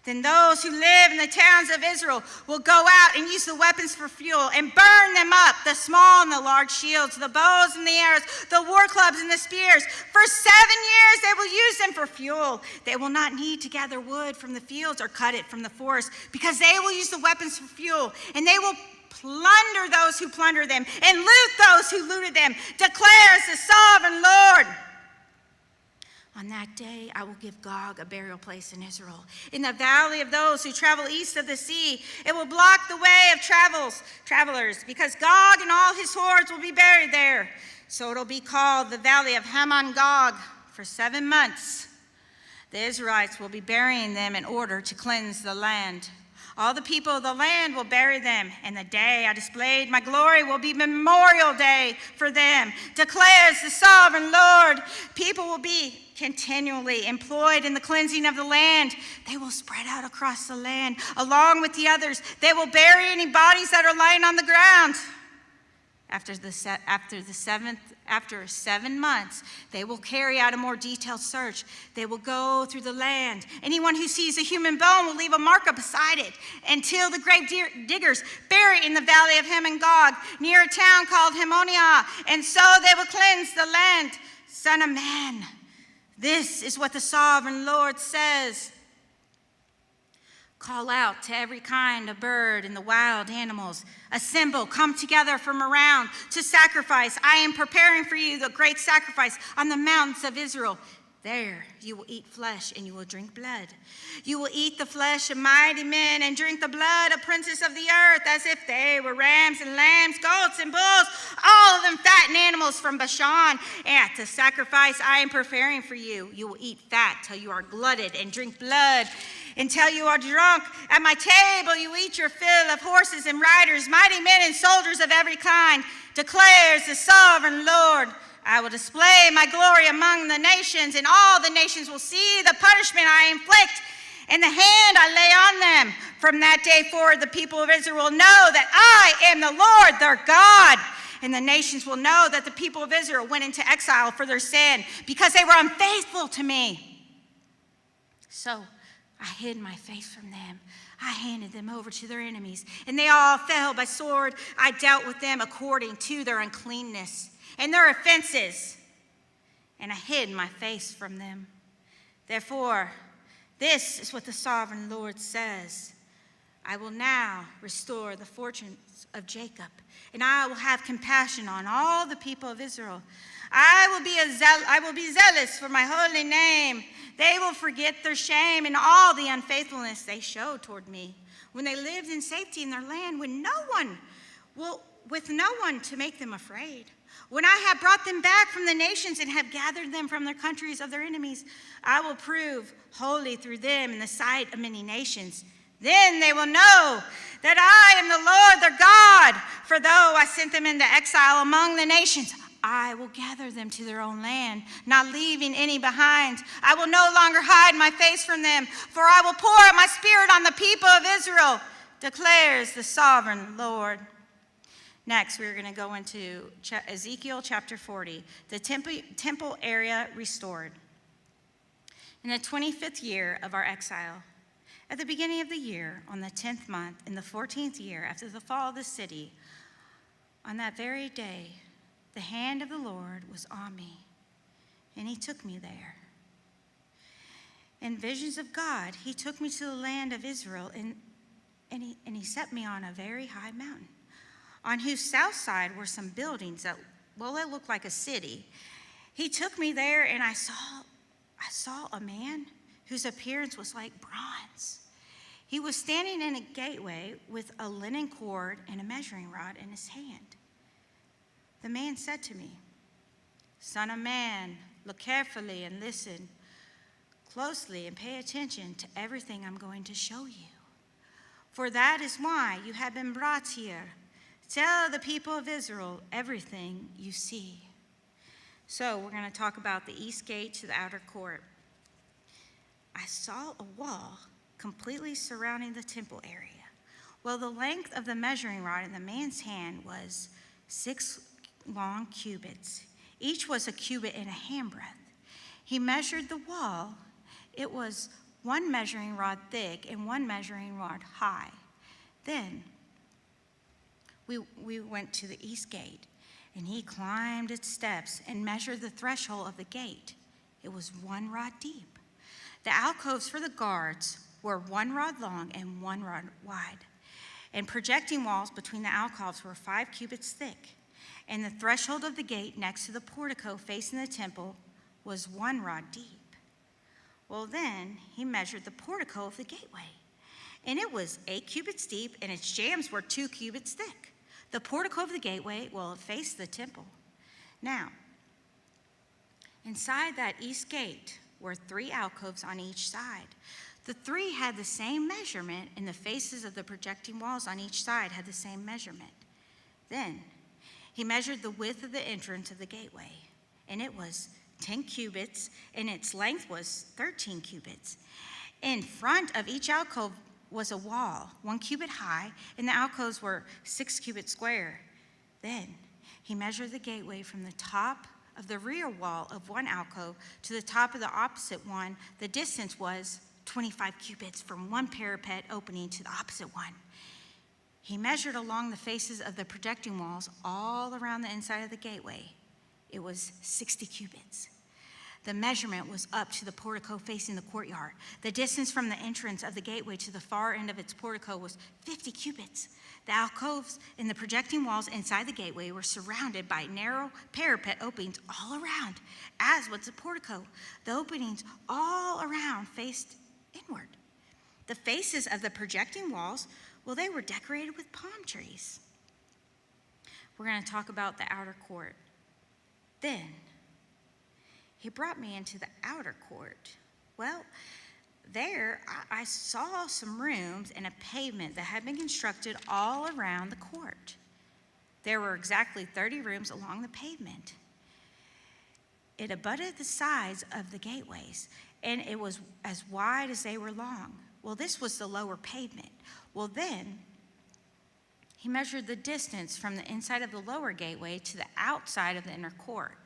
Then those who live in the towns of Israel will go out and use the weapons for fuel and burn them up, the small and the large shields, the bows and the arrows, the war clubs and the spears. For 7 years they will use them for fuel. They will not need to gather wood from the fields or cut it from the forest, because they will use the weapons for fuel, and they will plunder those who plunder them and loot those who looted them, declares the sovereign Lord. On that day, I will give Gog a burial place in Israel, in the valley of those who travel east of the sea. It will block the way of travelers, because Gog and all his hordes will be buried there. So it'll be called the valley of Hamon Gog for 7 months. The Israelites will be burying them in order to cleanse the land. All the people of the land will bury them, and the day I displayed my glory will be Memorial Day for them, declares the sovereign Lord. People will be continually employed in the cleansing of the land. They will spread out across the land along with the others. They will bury any bodies that are lying on the ground. After 7 months, they will carry out a more detailed search. They will go through the land. Anyone who sees a human bone will leave a mark beside it until the grave diggers bury it in the valley of Hamon Gog, near a town called Hamonia, and so they will cleanse the land. Son of man, this is what the sovereign Lord says. Call out to every kind of bird and the wild animals. Assemble, come together from around to sacrifice. I am preparing for you the great sacrifice on the mountains of Israel. There you will eat flesh and you will drink blood. You will eat the flesh of mighty men and drink the blood of princes of the earth, as if they were rams and lambs, goats and bulls, all of them fattened animals from Bashan. At the sacrifice I am preparing for you, you will eat fat till you are glutted and drink blood until you are drunk. At my table you eat your fill of horses and riders, mighty men and soldiers of every kind, declares the sovereign Lord. I will display my glory among the nations, and all the nations will see the punishment I inflict and the hand I lay on them. From that day forward, the people of Israel will know that I am the Lord their God. And the nations will know that the people of Israel went into exile for their sin, because they were unfaithful to me. So I hid my face from them. I handed them over to their enemies, and they all fell by sword. I dealt with them according to their uncleanness and their offenses, and I hid my face from them. Therefore, this is what the sovereign Lord says. I will now restore the fortunes of Jacob, and I will have compassion on all the people of Israel. I will be zealous for my holy name. They will forget their shame and all the unfaithfulness they showed toward me, when they lived in safety in their land, with no one to make them afraid. When I have brought them back from the nations and have gathered them from the countries of their enemies, I will prove holy through them in the sight of many nations. Then they will know that I am the Lord their God. For though I sent them into exile among the nations, I will gather them to their own land, not leaving any behind. I will no longer hide my face from them, for I will pour out my spirit on the people of Israel, declares the sovereign Lord. Next, we're going to go into Ezekiel chapter 40, the temple area restored. In the 25th year of our exile, at the beginning of the year, on the 10th month, in the 14th year after the fall of the city, on that very day, the hand of the Lord was on me, and he took me there. In visions of God, he took me to the land of Israel and he set me on a very high mountain, on whose south side were some buildings that, well, they looked like a city. He took me there, and I saw a man whose appearance was like bronze. He was standing in a gateway with a linen cord and a measuring rod in his hand. The man said to me, "Son of man, look carefully and listen closely and pay attention to everything I'm going to show you. For that is why you have been brought here. Tell the people of Israel everything you see." So we're going to talk about the east gate to the outer court. I saw a wall completely surrounding the temple area. Well, the length of the measuring rod in the man's hand was 6 long cubits. Each was a cubit and a handbreadth. He measured the wall. It was 1 measuring rod thick and 1 measuring rod high. Then we went to the east gate, and he climbed its steps and measured the threshold of the gate. It was 1 rod deep. The alcoves for the guards were 1 rod long and 1 rod wide, and projecting walls between the alcoves were 5 cubits thick. And the threshold of the gate next to the portico facing the temple was 1 rod deep. Well, then he measured the portico of the gateway, and it was 8 cubits deep, and its jambs were 2 cubits thick. The portico of the gateway, well, it faced the temple. Now, inside that east gate were 3 alcoves on each side. The 3 had the same measurement, and the faces of the projecting walls on each side had the same measurement. Then he measured the width of the entrance of the gateway, and it was 10 cubits, and its length was 13 cubits. In front of each alcove was a wall, 1 cubit high, and the alcoves were 6 cubits square. Then he measured the gateway from the top of the rear wall of one alcove to the top of the opposite one. The distance was 25 cubits from one parapet opening to the opposite one. He measured along the faces of the projecting walls all around the inside of the gateway. It was 60 cubits. The measurement was up to the portico facing the courtyard. The distance from the entrance of the gateway to the far end of its portico was 50 cubits. The alcoves in the projecting walls inside the gateway were surrounded by narrow parapet openings all around, as was the portico. The openings all around faced inward. The faces of the projecting walls, well, they were decorated with palm trees. We're going to talk about the outer court. Then he brought me into the outer court. Well, there I saw some rooms and a pavement that had been constructed all around the court. There were exactly 30 rooms along the pavement. It abutted the sides of the gateways, and it was as wide as they were long. Well, this was the lower pavement. Well, then he measured the distance from the inside of the lower gateway to the outside of the inner court,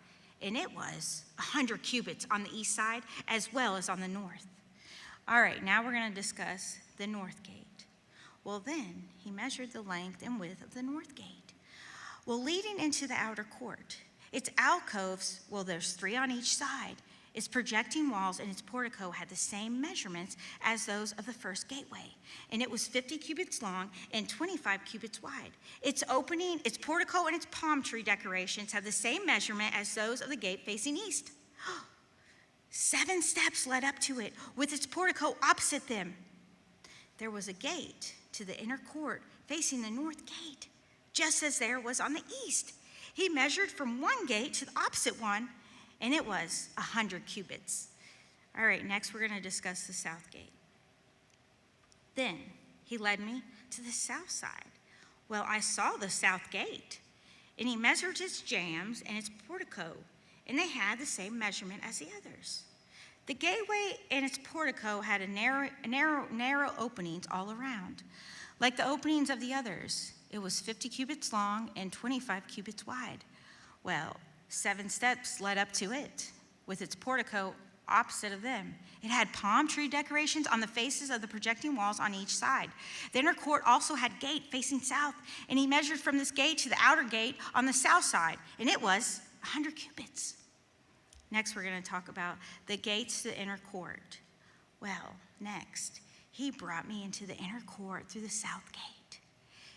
and it was 100 cubits on the east side as well as on the north. All right, now we're going to discuss the north gate. Well, then he measured the length and width of the north gate. Well, leading into the outer court, its alcoves, well, there's 3 on each side. Its projecting walls and its portico had the same measurements as those of the first gateway, and it was 50 cubits long and 25 cubits wide. Its opening, its portico, and its palm tree decorations had the same measurement as those of the gate facing east. 7 steps led up to it, with its portico opposite them. There was a gate to the inner court facing the north gate, just as there was on the east. He measured from one gate to the opposite one, and it was 100 cubits. All right, next we're going to discuss the south gate. Then he led me to the south side. Well, I saw the south gate, and he measured its jambs and its portico, and they had the same measurement as the others. The gateway and its portico had narrow openings all around. Like the openings of the others, it was 50 cubits long and 25 cubits wide. Well, 7 steps led up to it, with its portico opposite of them. It had palm tree decorations on the faces of the projecting walls on each side. The inner court also had gate facing south, and he measured from this gate to the outer gate on the south side, and it was 100 cubits. Next, we're going to talk about the gates to the inner court. Well, next, he brought me into the inner court through the south gate.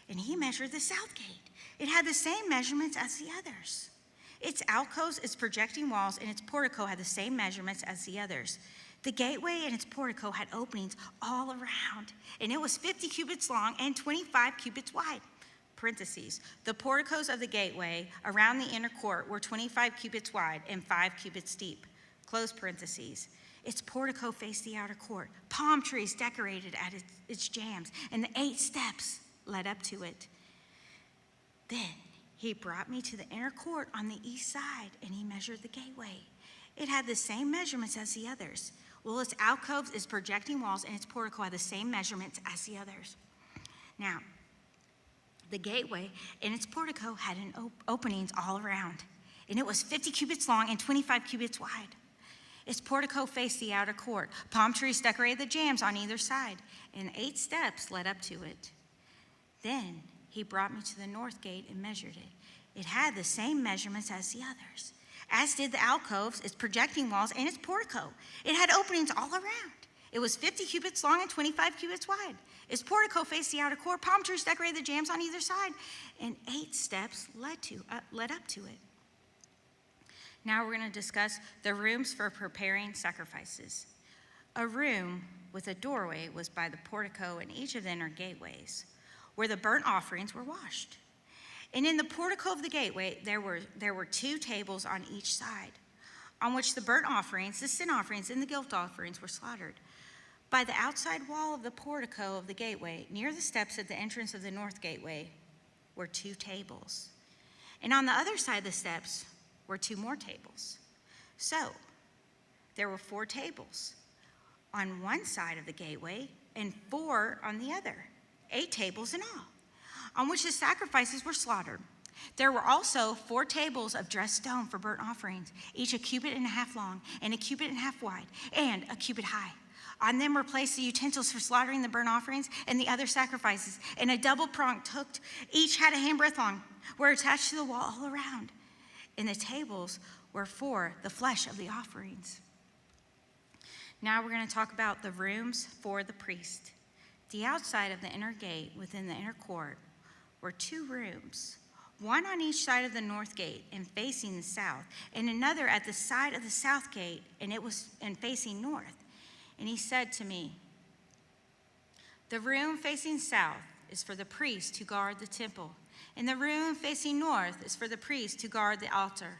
And he measured the south gate. It had the same measurements as the others. Its alcoves, its projecting walls, and its portico had the same measurements as the others. The gateway and its portico had openings all around, and it was 50 cubits long and 25 cubits wide. Parentheses. The porticos of the gateway around the inner court were 25 cubits wide and 5 cubits deep. Close parentheses. Its portico faced the outer court. Palm trees decorated at its jambs, and the 8 steps led up to it. Then he brought me to the inner court on the east side, and he measured the gateway. It had the same measurements as the others. Well, its alcoves, its projecting walls, and its portico had the same measurements as the others. Now, the gateway and its portico had openings all around, and it was 50 cubits long and 25 cubits wide. Its portico faced the outer court. Palm trees decorated the jambs on either side, and 8 steps led up to it. Then he brought me to the north gate and measured it. It had the same measurements as the others, as did the alcoves, its projecting walls, and its portico. It had openings all around. It was 50 cubits long and 25 cubits wide. Its portico faced the outer court. Palm trees decorated the jambs on either side, and 8 steps led up to it. Now we're going to discuss the rooms for preparing sacrifices. A room with a doorway was by the portico and each of the inner gateways, where the burnt offerings were washed. And in the portico of the gateway, there were 2 tables on each side, on which the burnt offerings, the sin offerings, and the guilt offerings were slaughtered. By the outside wall of the portico of the gateway, near the steps at the entrance of the north gateway, were 2 tables. And on the other side of the steps were 2 more tables. So there were 4 tables on one side of the gateway and 4 on the other. 8 tables in all, on which the sacrifices were slaughtered. There were also 4 tables of dressed stone for burnt offerings, each 1.5 cubits long and 1.5 cubits wide and 1 cubit high. On them were placed the utensils for slaughtering the burnt offerings and the other sacrifices, and a double-pronged hook, each had a handbreadth long, were attached to the wall all around. And the tables were for the flesh of the offerings. Now we're going to talk about the rooms for the priest. The outside of the inner gate within the inner court were 2 rooms, one on each side of the north gate and facing the south, and another at the side of the south gate and facing north. And he said to me, "The room facing south is for the priest who guard the temple, and the room facing north is for the priest who guard the altar.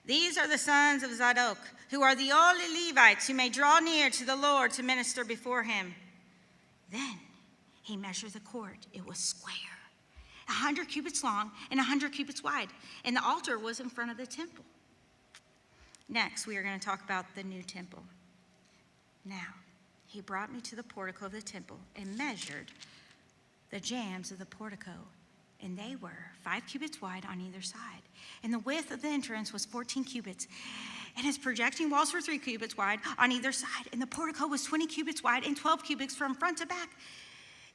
These are the sons of Zadok, who are the only Levites who may draw near to the Lord to minister before him." Then he measured the court. It was square, 100 cubits long and 100 cubits wide, and the altar was in front of the temple. Next, we are going to talk about the new temple. Now, he brought me to the portico of the temple and measured the jambs of the portico, and they were 5 cubits wide on either side. And the width of the entrance was 14 cubits, and its projecting walls were 3 cubits wide on either side. And the portico was 20 cubits wide and 12 cubits from front to back.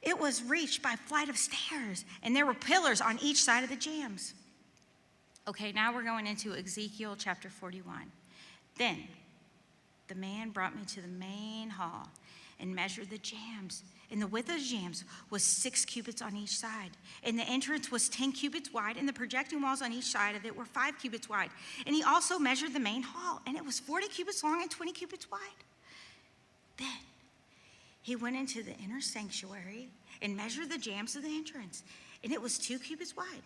It was reached by a flight of stairs, and there were pillars on each side of the jambs. Okay, now we're going into Ezekiel chapter 41. Then the man brought me to the main hall and measured the jambs. And the width of the jambs was 6 cubits on each side. And the entrance was 10 cubits wide, and the projecting walls on each side of it were 5 cubits wide. And he also measured the main hall, and it was 40 cubits long and 20 cubits wide. Then he went into the inner sanctuary and measured the jambs of the entrance, and it was 2 cubits wide.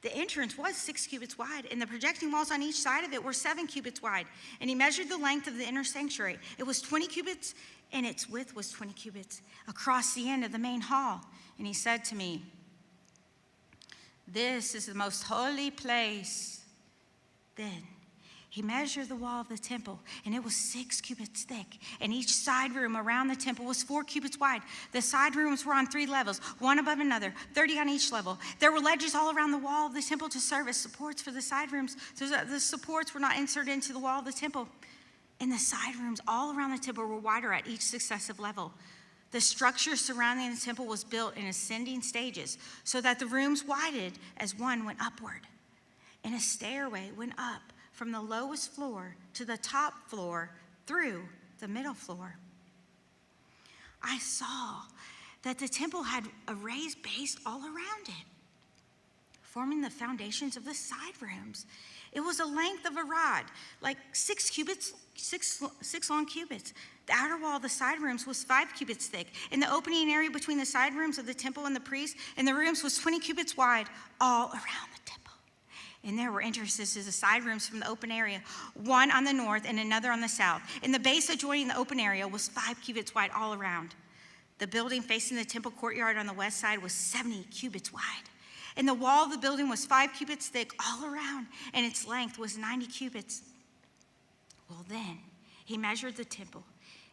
The entrance was 6 cubits wide, and the projecting walls on each side of it were 7 cubits wide. And he measured the length of the inner sanctuary. It was 20 cubits, and its width was 20 cubits across the end of the main hall. And he said to me, "This is the most holy place." Then he measured the wall of the temple, and it was 6 cubits thick, and each side room around the temple was 4 cubits wide. The side rooms were on 3 levels, one above another, 30 on each level. There were ledges all around the wall of the temple to serve as supports for the side rooms, so that the supports were not inserted into the wall of the temple. And the side rooms all around the temple were wider at each successive level. The structure surrounding the temple was built in ascending stages, so that the rooms widened as one went upward. And a stairway went up from the lowest floor to the top floor through the middle floor. I saw that the temple had a raised base all around it, forming the foundations of the side rooms. It was a length of a rod, like 6 long cubits. The outer wall of the side rooms was 5 cubits thick, and the opening area between the side rooms of the temple and the priests and the rooms was 20 cubits wide, all around the temple. And there were entrances to the side rooms from the open area, one on the north and another on the south. And the base adjoining the open area was 5 cubits wide all around. The building facing the temple courtyard on the west side was 70 cubits wide. And the wall of the building was 5 cubits thick all around, and its length was 90 cubits. Well, then he measured the temple,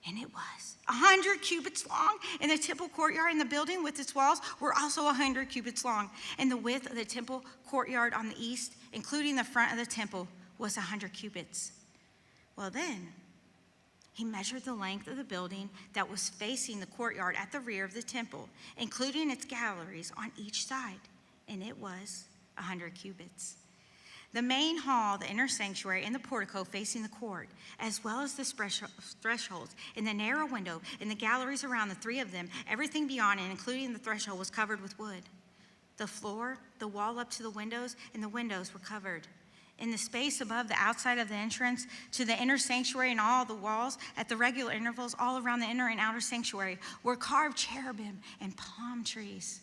and it was 100 cubits long. And the temple courtyard and the building with its walls were also 100 cubits long. And the width of the temple courtyard on the east, including the front of the temple, was 100 cubits. Well, then he measured the length of the building that was facing the courtyard at the rear of the temple, including its galleries on each side, and it was 100 cubits. The main hall, the inner sanctuary, and the portico facing the court, as well as the thresholds and the narrow window and the galleries around the 3 of them, everything beyond and including the threshold was covered with wood. The floor, the wall up to the windows, and the windows were covered. In the space above the outside of the entrance to the inner sanctuary and all the walls at the regular intervals all around the inner and outer sanctuary were carved cherubim and palm trees.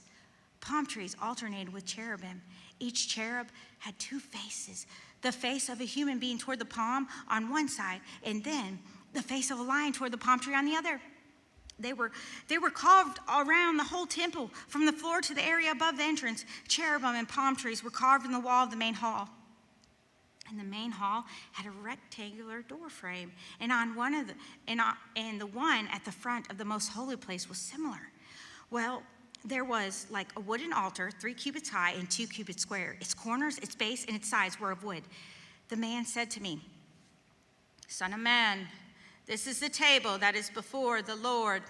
Palm trees alternated with cherubim. Each cherub had 2 faces, the face of a human being toward the palm on one side, and then the face of a lion toward the palm tree on the other. They were carved around the whole temple, from the floor to the area above the entrance. Cherubim and palm trees were carved in the wall of the main hall. And the main hall had a rectangular door frame, and on one of the one at the front of the most holy place was similar. Well, there was like a wooden altar, 3 cubits high and 2 cubits square. Its corners, its base, and its sides were of wood. The man said to me, "Son of man, this is the table that is before the Lord."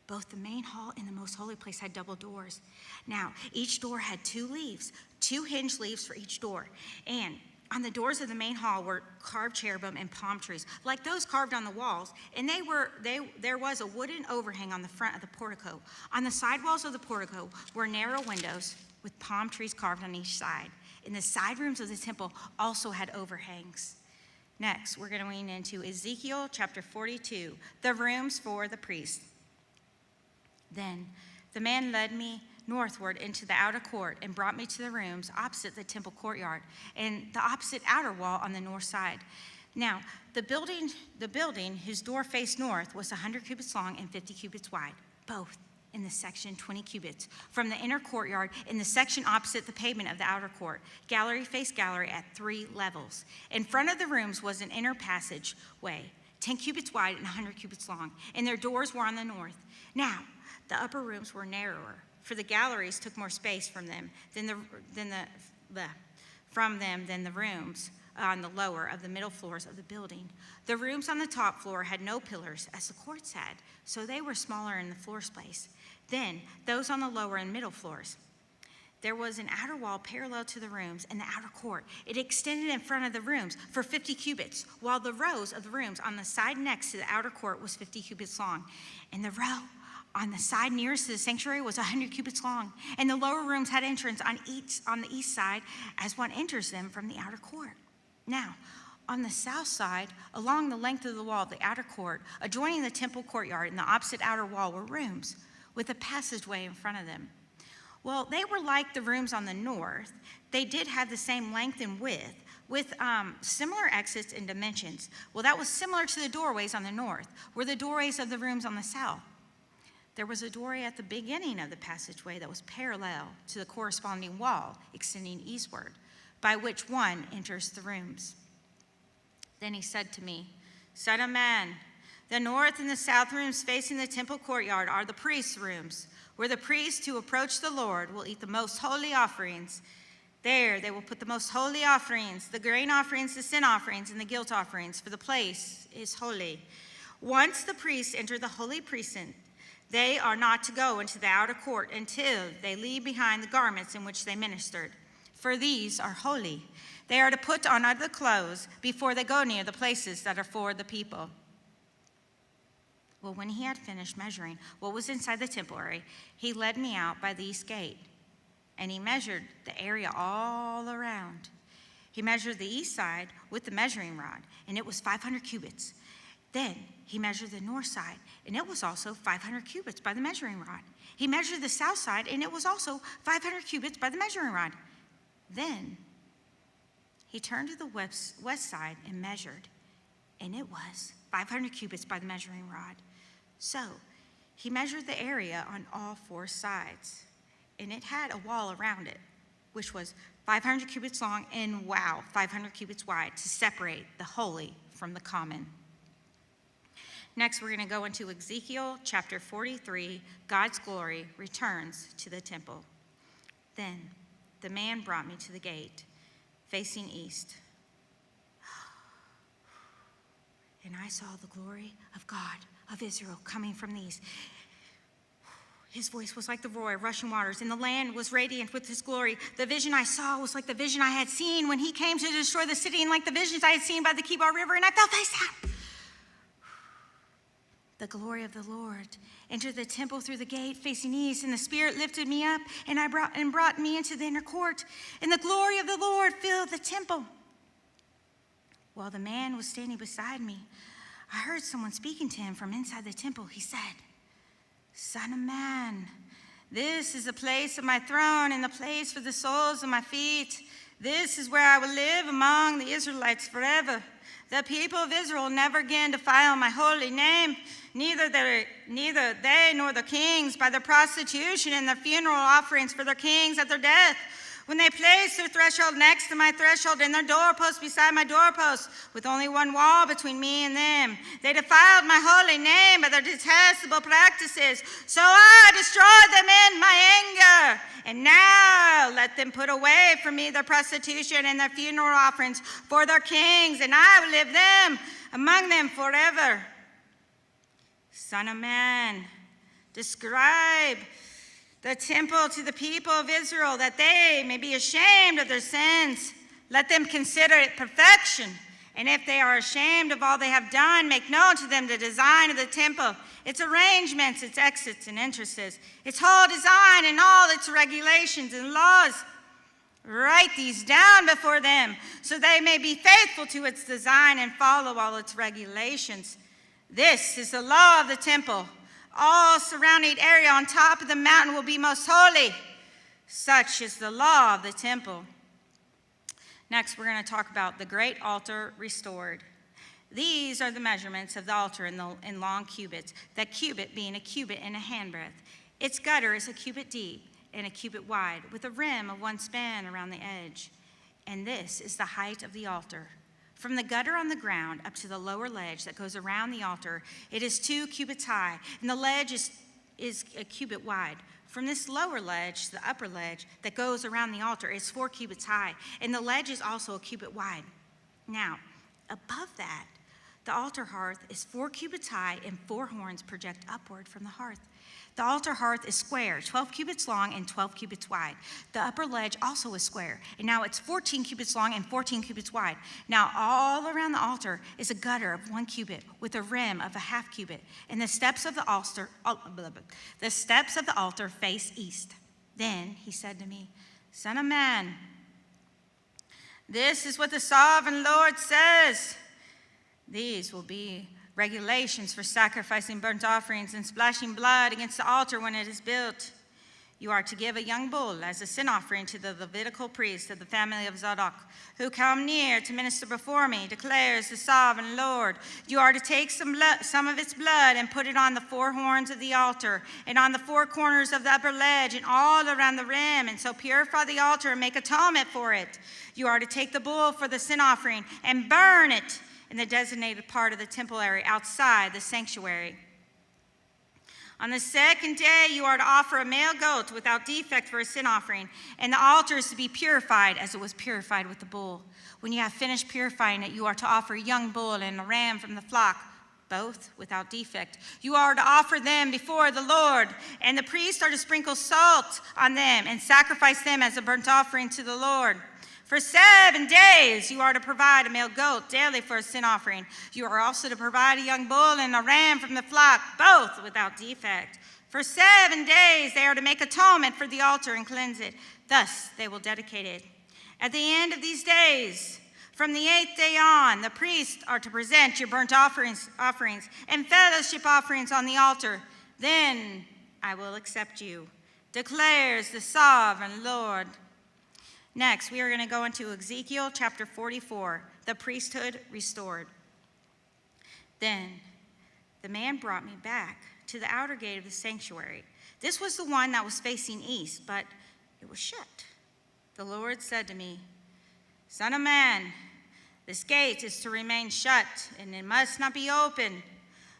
Both the main hall and the most holy place had double doors. Now, each door had 2 leaves, 2 hinge leaves for each door. And on the doors of the main hall were carved cherubim and palm trees, like those carved on the walls, and there was a wooden overhang on the front of the portico. On the side walls of the portico were narrow windows with palm trees carved on each side, and the side rooms of the temple also had overhangs. Next, we're going to lean into Ezekiel chapter 42, the rooms for the priests. Then the man led me northward into the outer court and brought me to the rooms opposite the temple courtyard and the opposite outer wall on the north side. Now, the building whose door faced north was 100 cubits long and 50 cubits wide, both in the section 20 cubits from the inner courtyard in the section opposite the pavement of the outer court. Gallery faced gallery at 3 levels. In front of the rooms was an inner passageway, 10 cubits wide and 100 cubits long, and their doors were on the north. Now, the upper rooms were narrower, for the galleries took more space from them than the rooms on the lower of the middle floors of the building. The rooms on the top floor had no pillars, as the courts had, so they were smaller in the floor space than those on the lower and middle floors. There was an outer wall parallel to the rooms in the outer court. It extended in front of the rooms for 50 cubits, while the rows of the rooms on the side next to the outer court was 50 cubits long, and the row on the side nearest to the sanctuary was 100 cubits long, and the lower rooms had entrance on the east side as one enters them from the outer court. Now, on the south side, along the length of the wall of the outer court, adjoining the temple courtyard in the opposite outer wall were rooms with a passageway in front of them. Well, they were like the rooms on the north. They did have the same length and width, with similar exits and dimensions. Well, that was similar to the doorways on the north, were the doorways of the rooms on the south. There was a doorway at the beginning of the passageway that was parallel to the corresponding wall extending eastward, by which one enters the rooms. Then he said to me, "Son of man, the north and the south rooms facing the temple courtyard are the priests' rooms, where the priests who approach the Lord will eat the most holy offerings. There they will put the most holy offerings, the grain offerings, the sin offerings, and the guilt offerings, for the place is holy. Once the priests enter the holy precinct, they are not to go into the outer court until they leave behind the garments in which they ministered, for these are holy. They are to put on other clothes before they go near the places that are for the people." Well, when he had finished measuring what was inside the temple area, he led me out by the east gate, and he measured the area all around. He measured the east side with the measuring rod, and it was 500 cubits. Then he measured the north side, and it was also 500 cubits by the measuring rod. He measured the south side, and it was also 500 cubits by the measuring rod. Then he turned to the west side and measured, and it was 500 cubits by the measuring rod. So he measured the area on all four sides, and it had a wall around it, which was 500 cubits long and, 500 cubits wide to separate the holy from the common. Next, we're going to go into Ezekiel chapter 43. God's glory returns to the temple. Then the man brought me to the gate facing east. And I saw the glory of God of Israel coming from the east. His voice was like the roar of rushing waters, and the land was radiant with his glory. The vision I saw was like the vision I had seen when he came to destroy the city, and like the visions I had seen by the Kibar River, and I fell face down. The glory of the Lord entered the temple through the gate facing east, and the Spirit lifted me up, and brought me into the inner court, and the glory of the Lord filled the temple. While the man was standing beside me, I heard someone speaking to him from inside the temple. He said, "Son of man, this is the place of my throne and the place for the soles of my feet. This is where I will live among the Israelites forever. The people of Israel never again defile my holy name, neither they nor the kings by their prostitution and their funeral offerings for their kings at their death. When they placed their threshold next to my threshold and their doorpost beside my doorpost, with only one wall between me and them, they defiled my holy name by their detestable practices. So I destroyed them in my anger. And now let them put away from me their prostitution and their funeral offerings for their kings, and I will live them among them forever. Son of man, describe the temple to the people of Israel, that they may be ashamed of their sins. Let them consider it perfection. And if they are ashamed of all they have done, make known to them the design of the temple, its arrangements, its exits and entrances, its whole design and all its regulations and laws. Write these down before them, so they may be faithful to its design and follow all its regulations. This is the law of the temple. All surrounding area on top of the mountain will be most holy. Such is the law of the temple. Next, we're going to talk about the great altar restored. These are the measurements of the altar in long cubits, that cubit being a cubit and a handbreadth. Its gutter is a cubit deep and a cubit wide, with a rim of one span around the edge. And this is the height of the altar. From the gutter on the ground up to the lower ledge that goes around the altar, it is 2 cubits high, and the ledge is a cubit wide. From this lower ledge to the upper ledge that goes around the altar is 4 cubits high, and the ledge is also a cubit wide. Now, above that, the altar hearth is 4 cubits high, and 4 horns project upward from the hearth. The altar hearth is square, 12 cubits long and 12 cubits wide. The upper ledge also is square, and now it's 14 cubits long and 14 cubits wide. Now all around the altar is a gutter of 1 cubit with a rim of a half cubit, and the steps of the altar face east. Then he said to me, "Son of man, this is what the sovereign Lord says. These will be regulations for sacrificing burnt offerings and splashing blood against the altar when it is built. You are to give a young bull as a sin offering to the Levitical priests of the family of Zadok, who come near to minister before me, declares the sovereign Lord. You are to take some of its blood and put it on the 4 horns of the altar and on the 4 corners of the upper ledge and all around the rim, and so purify the altar and make atonement for it. You are to take the bull for the sin offering and burn it in the designated part of the temple area outside the sanctuary. On the 2nd day, you are to offer a male goat without defect for a sin offering, and the altar is to be purified as it was purified with the bull. When you have finished purifying it, you are to offer a young bull and a ram from the flock, both without defect. You are to offer them before the Lord, and the priests are to sprinkle salt on them and sacrifice them as a burnt offering to the Lord. For 7 days you are to provide a male goat daily for a sin offering. You are also to provide a young bull and a ram from the flock, both without defect. For 7 days they are to make atonement for the altar and cleanse it. Thus they will dedicate it. At the end of these days, from the 8th day on, the priests are to present your burnt offerings and fellowship offerings on the altar. Then I will accept you, declares the sovereign Lord. Next, we are going to go into Ezekiel chapter 44, the priesthood restored. Then the man brought me back to the outer gate of the sanctuary. This was the one that was facing east, but it was shut. The Lord said to me, Son of man, this gate is to remain shut, and it must not be opened.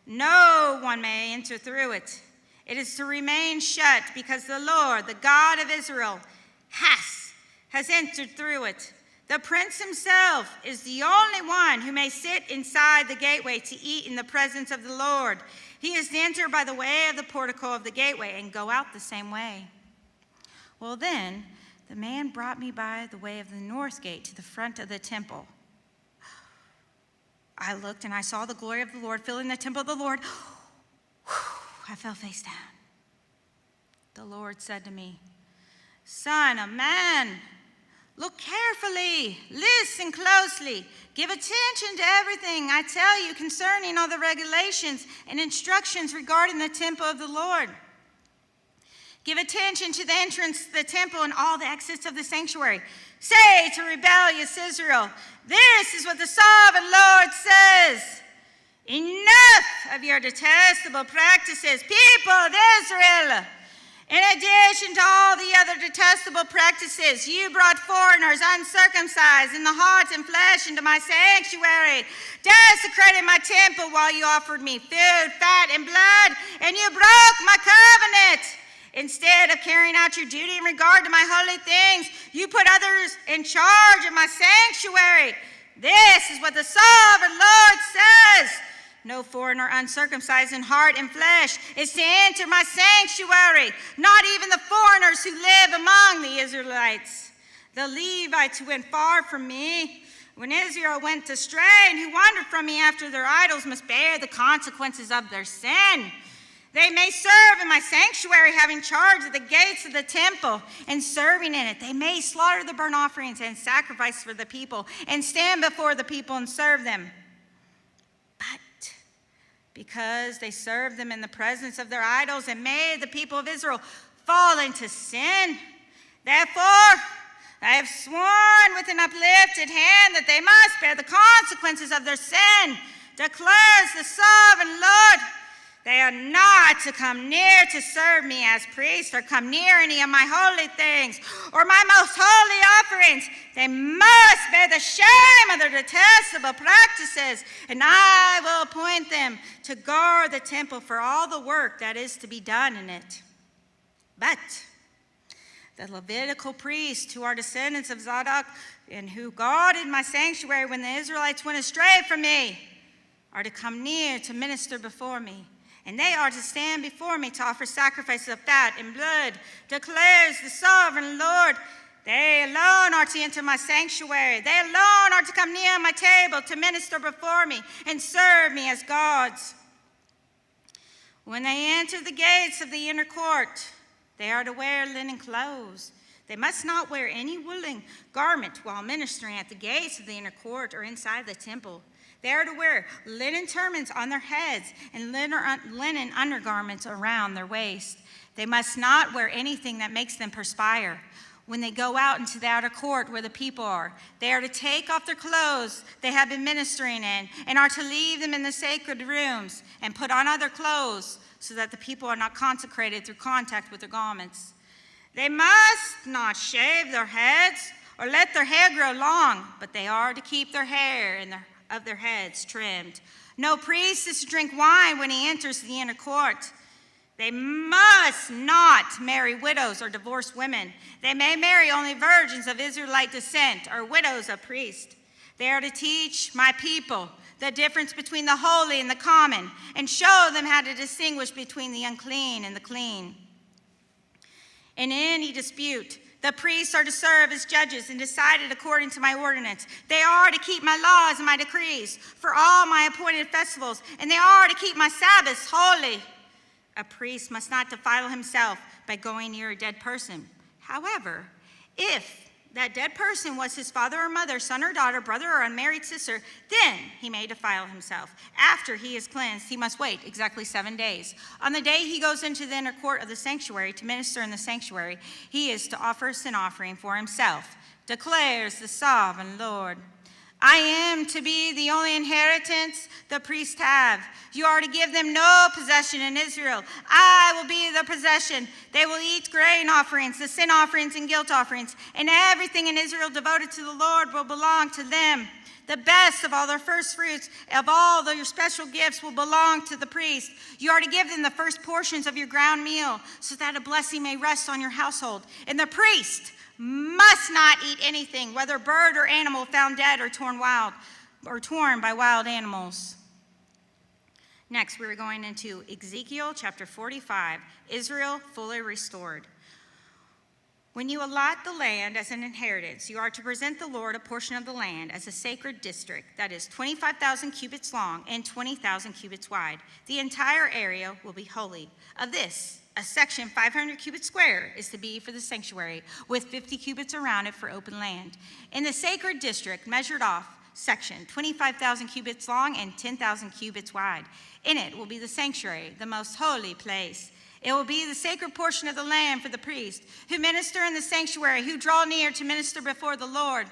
No one may enter through it. It is to remain shut because the Lord, the God of Israel, has entered through it. The prince himself is the only one who may sit inside the gateway to eat in the presence of the Lord. He is to enter by the way of the portico of the gateway and go out the same way. Well, then, the man brought me by the way of the north gate to the front of the temple. I looked and I saw the glory of the Lord filling the temple of the Lord. I fell face down. The Lord said to me, Son of man, look carefully, listen closely, give attention to everything I tell you concerning all the regulations and instructions regarding the temple of the Lord. Give attention to the entrance to the temple and all the exits of the sanctuary. Say to rebellious Israel, this is what the sovereign Lord says. Enough of your detestable practices, people of Israel. In addition to all the other detestable practices, you brought foreigners uncircumcised in the heart and flesh into my sanctuary, desecrated my temple while you offered me food, fat, and blood, and you broke my covenant. Instead of carrying out your duty in regard to my holy things, you put others in charge of my sanctuary. This is what the sovereign Lord says. No foreigner uncircumcised in heart and flesh is to enter my sanctuary, not even the foreigners who live among the Israelites. The Levites who went far from me, when Israel went astray and who wandered from me after their idols, must bear the consequences of their sin. They may serve in my sanctuary, having charge of the gates of the temple and serving in it. They may slaughter the burnt offerings and sacrifice for the people and stand before the people and serve them. But because they served them in the presence of their idols and made the people of Israel fall into sin, therefore I have sworn with an uplifted hand that they must bear the consequences of their sin, declares the sovereign Lord. They are not to come near to serve me as priests or come near any of my holy things or my most holy offerings. They must bear the shame of their detestable practices, and I will appoint them to guard the temple for all the work that is to be done in it. But the Levitical priests, who are descendants of Zadok and who guarded my sanctuary when the Israelites went astray from me, are to come near to minister before me. And they are to stand before me to offer sacrifices of fat and blood, declares the sovereign Lord. They alone are to enter my sanctuary. They alone are to come near my table to minister before me and serve me as gods. When they enter the gates of the inner court, they are to wear linen clothes. They must not wear any woolen garment while ministering at the gates of the inner court or inside the temple. They are to wear linen turbans on their heads and linen undergarments around their waist. They must not wear anything that makes them perspire. When they go out into the outer court where the people are, they are to take off their clothes they have been ministering in and are to leave them in the sacred rooms and put on other clothes so that the people are not consecrated through contact with their garments. They must not shave their heads or let their hair grow long, but they are to keep their hair of their heads trimmed. No priest is to drink wine when he enters the inner court. They must not marry widows or divorced women. They may marry only virgins of Israelite descent or widows of priests. They are to teach my people the difference between the holy and the common and show them how to distinguish between the unclean and the clean. In any dispute, The priests are to serve as judges and decide it according to my ordinance. They are to keep my laws and my decrees for all my appointed festivals, and they are to keep my Sabbaths holy. A priest must not defile himself by going near a dead person. However, if that dead person was his father or mother, son or daughter, brother or unmarried sister, then he may defile himself. After he is cleansed, he must wait exactly 7 days. On the day he goes into the inner court of the sanctuary to minister in the sanctuary, he is to offer a sin offering for himself, declares the sovereign Lord. I am to be the only inheritance the priests have. You are to give them no possession in Israel. I will be the possession. They will eat grain offerings, the sin offerings and guilt offerings, and everything in Israel devoted to the Lord will belong to them. The best of all their first fruits, of all their special gifts will belong to the priest. You are to give them the first portions of your ground meal, so that a blessing may rest on your household. And the priest must not eat anything, whether bird or animal found dead or torn by wild animals. Next, we're going into Ezekiel chapter 45, Israel fully restored. When you allot the land as an inheritance, you are to present the Lord a portion of the land as a sacred district that is 25,000 cubits long and 20,000 cubits wide. The entire area will be holy. Of this, a section 500 cubits square is to be for the sanctuary, with 50 cubits around it for open land. In the sacred district, measured off section, 25,000 cubits long and 10,000 cubits wide. In it will be the sanctuary, the most holy place. It will be the sacred portion of the land for the priests who minister in the sanctuary, who draw near to minister before the Lord.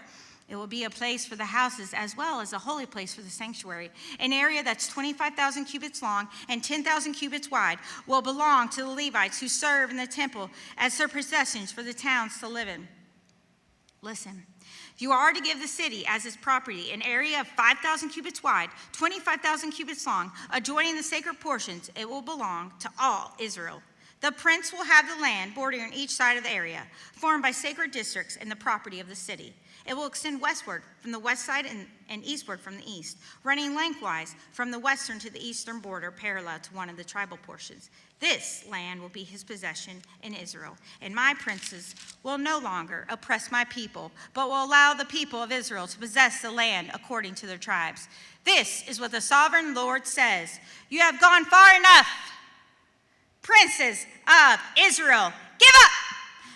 It will be a place for the houses as well as a holy place for the sanctuary. An area that's 25,000 cubits long and 10,000 cubits wide will belong to the Levites who serve in the temple as their possessions for the towns to live in. Listen, you are to give the city as its property an area of 5,000 cubits wide, 25,000 cubits long, adjoining the sacred portions. It will belong to all Israel. The prince will have the land bordering each side of the area, formed by sacred districts and the property of the city. It will extend westward from the west side and eastward from the east, running lengthwise from the western to the eastern border parallel to one of the tribal portions. This land will be his possession in Israel, and my princes will no longer oppress my people, but will allow the people of Israel to possess the land according to their tribes. This is what the sovereign Lord says. You have gone far enough, princes of Israel. Give up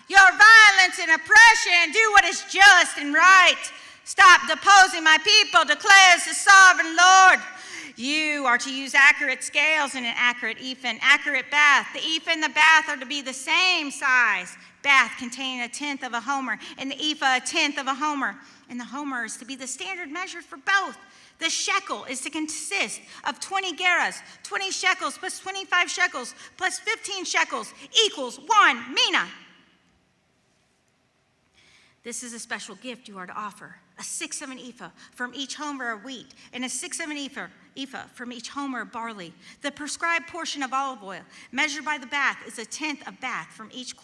your violence and oppression and do what is just and right. Stop deposing my people, declares the sovereign Lord. You are to use accurate scales and an accurate ephah, an accurate bath. The ephah and the bath are to be the same size. Bath containing 1/10 of a homer, and the ephah 1/10 of a homer. And the homer is to be the standard measure for both. The shekel is to consist of 20 gerahs, 20 shekels plus 25 shekels plus 15 shekels equals 1 mina. This is a special gift you are to offer, a 1/6 of an ephah from each homer of wheat, and a 1/6 of an ephah from each homer of barley. The prescribed portion of olive oil, measured by the bath, is 1/10 of bath from each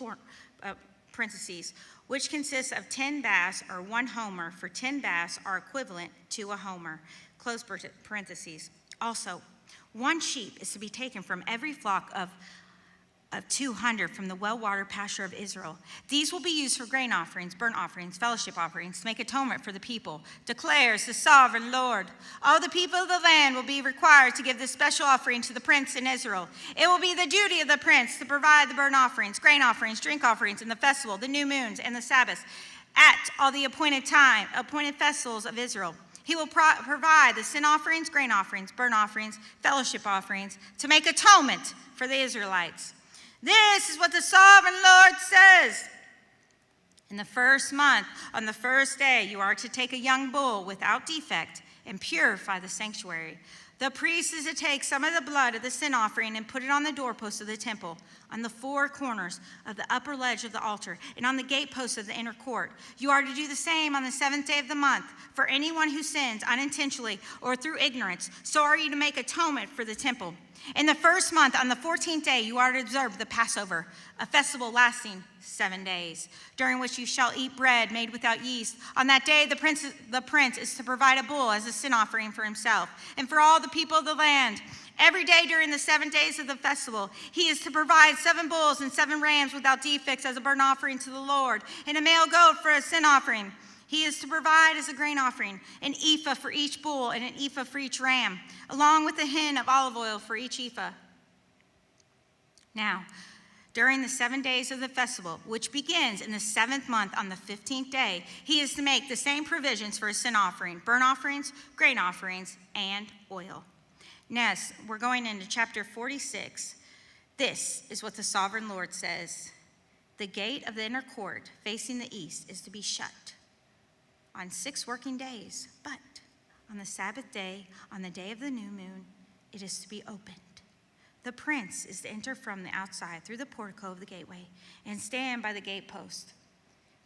parentheses, which consists of 10 baths or 1 homer, for 10 baths are equivalent to a homer, close parentheses. Also, 1 sheep is to be taken from every flock of 200 from the well-watered pasture of Israel. These will be used for grain offerings, burnt offerings, fellowship offerings, to make atonement for the people, declares the sovereign Lord. All the people of the land will be required to give this special offering to the prince in Israel. It will be the duty of the prince to provide the burnt offerings, grain offerings, drink offerings, and the festival, the new moons, and the Sabbaths at all the appointed festivals of Israel. He will provide the sin offerings, grain offerings, burnt offerings, fellowship offerings, to make atonement for the Israelites. This is what the sovereign Lord says. In the first month, on the first day, you are to take a young bull without defect and purify the sanctuary. The priest is to take some of the blood of the sin offering and put it on the doorposts of the temple, on the 4 corners of the upper ledge of the altar, and on the gateposts of the inner court. You are to do the same on the 7th day of the month for anyone who sins unintentionally or through ignorance. So are you to make atonement for the temple. In the first month, on the 14th day, you are to observe the Passover, a festival lasting 7 days, during which you shall eat bread made without yeast. On that day, the prince is to provide a bull as a sin offering for himself and for all the people of the land. Every day during the 7 days of the festival, he is to provide 7 bulls and 7 rams without defects as a burnt offering to the Lord, and a male goat for a sin offering. He is to provide as a grain offering an ephah for each bull and an ephah for each ram, along with a hin of olive oil for each ephah. Now, during the 7 days of the festival, which begins in the 7th month on the 15th day, he is to make the same provisions for a sin offering, burnt offerings, grain offerings, and oil. Next, we're going into chapter 46. This is what the sovereign Lord says. The gate of the inner court facing the east is to be shut on 6 working days, but on the Sabbath day, on the day of the new moon, it is to be opened. The prince is to enter from the outside through the portico of the gateway and stand by the gatepost.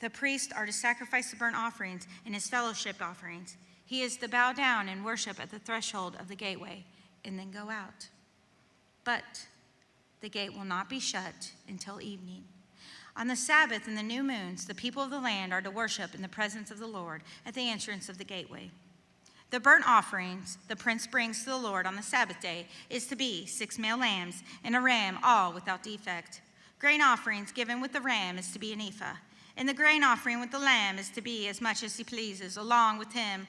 The priests are to sacrifice the burnt offerings and his fellowship offerings. He is to bow down and worship at the threshold of the gateway and then go out. But the gate will not be shut until evening. On the Sabbath and the new moons, the people of the land are to worship in the presence of the Lord at the entrance of the gateway. The burnt offerings the prince brings to the Lord on the Sabbath day is to be 6 male lambs and a ram, all without defect. Grain offerings given with the ram is to be an ephah, and the grain offering with the lamb is to be as much as he pleases, along with him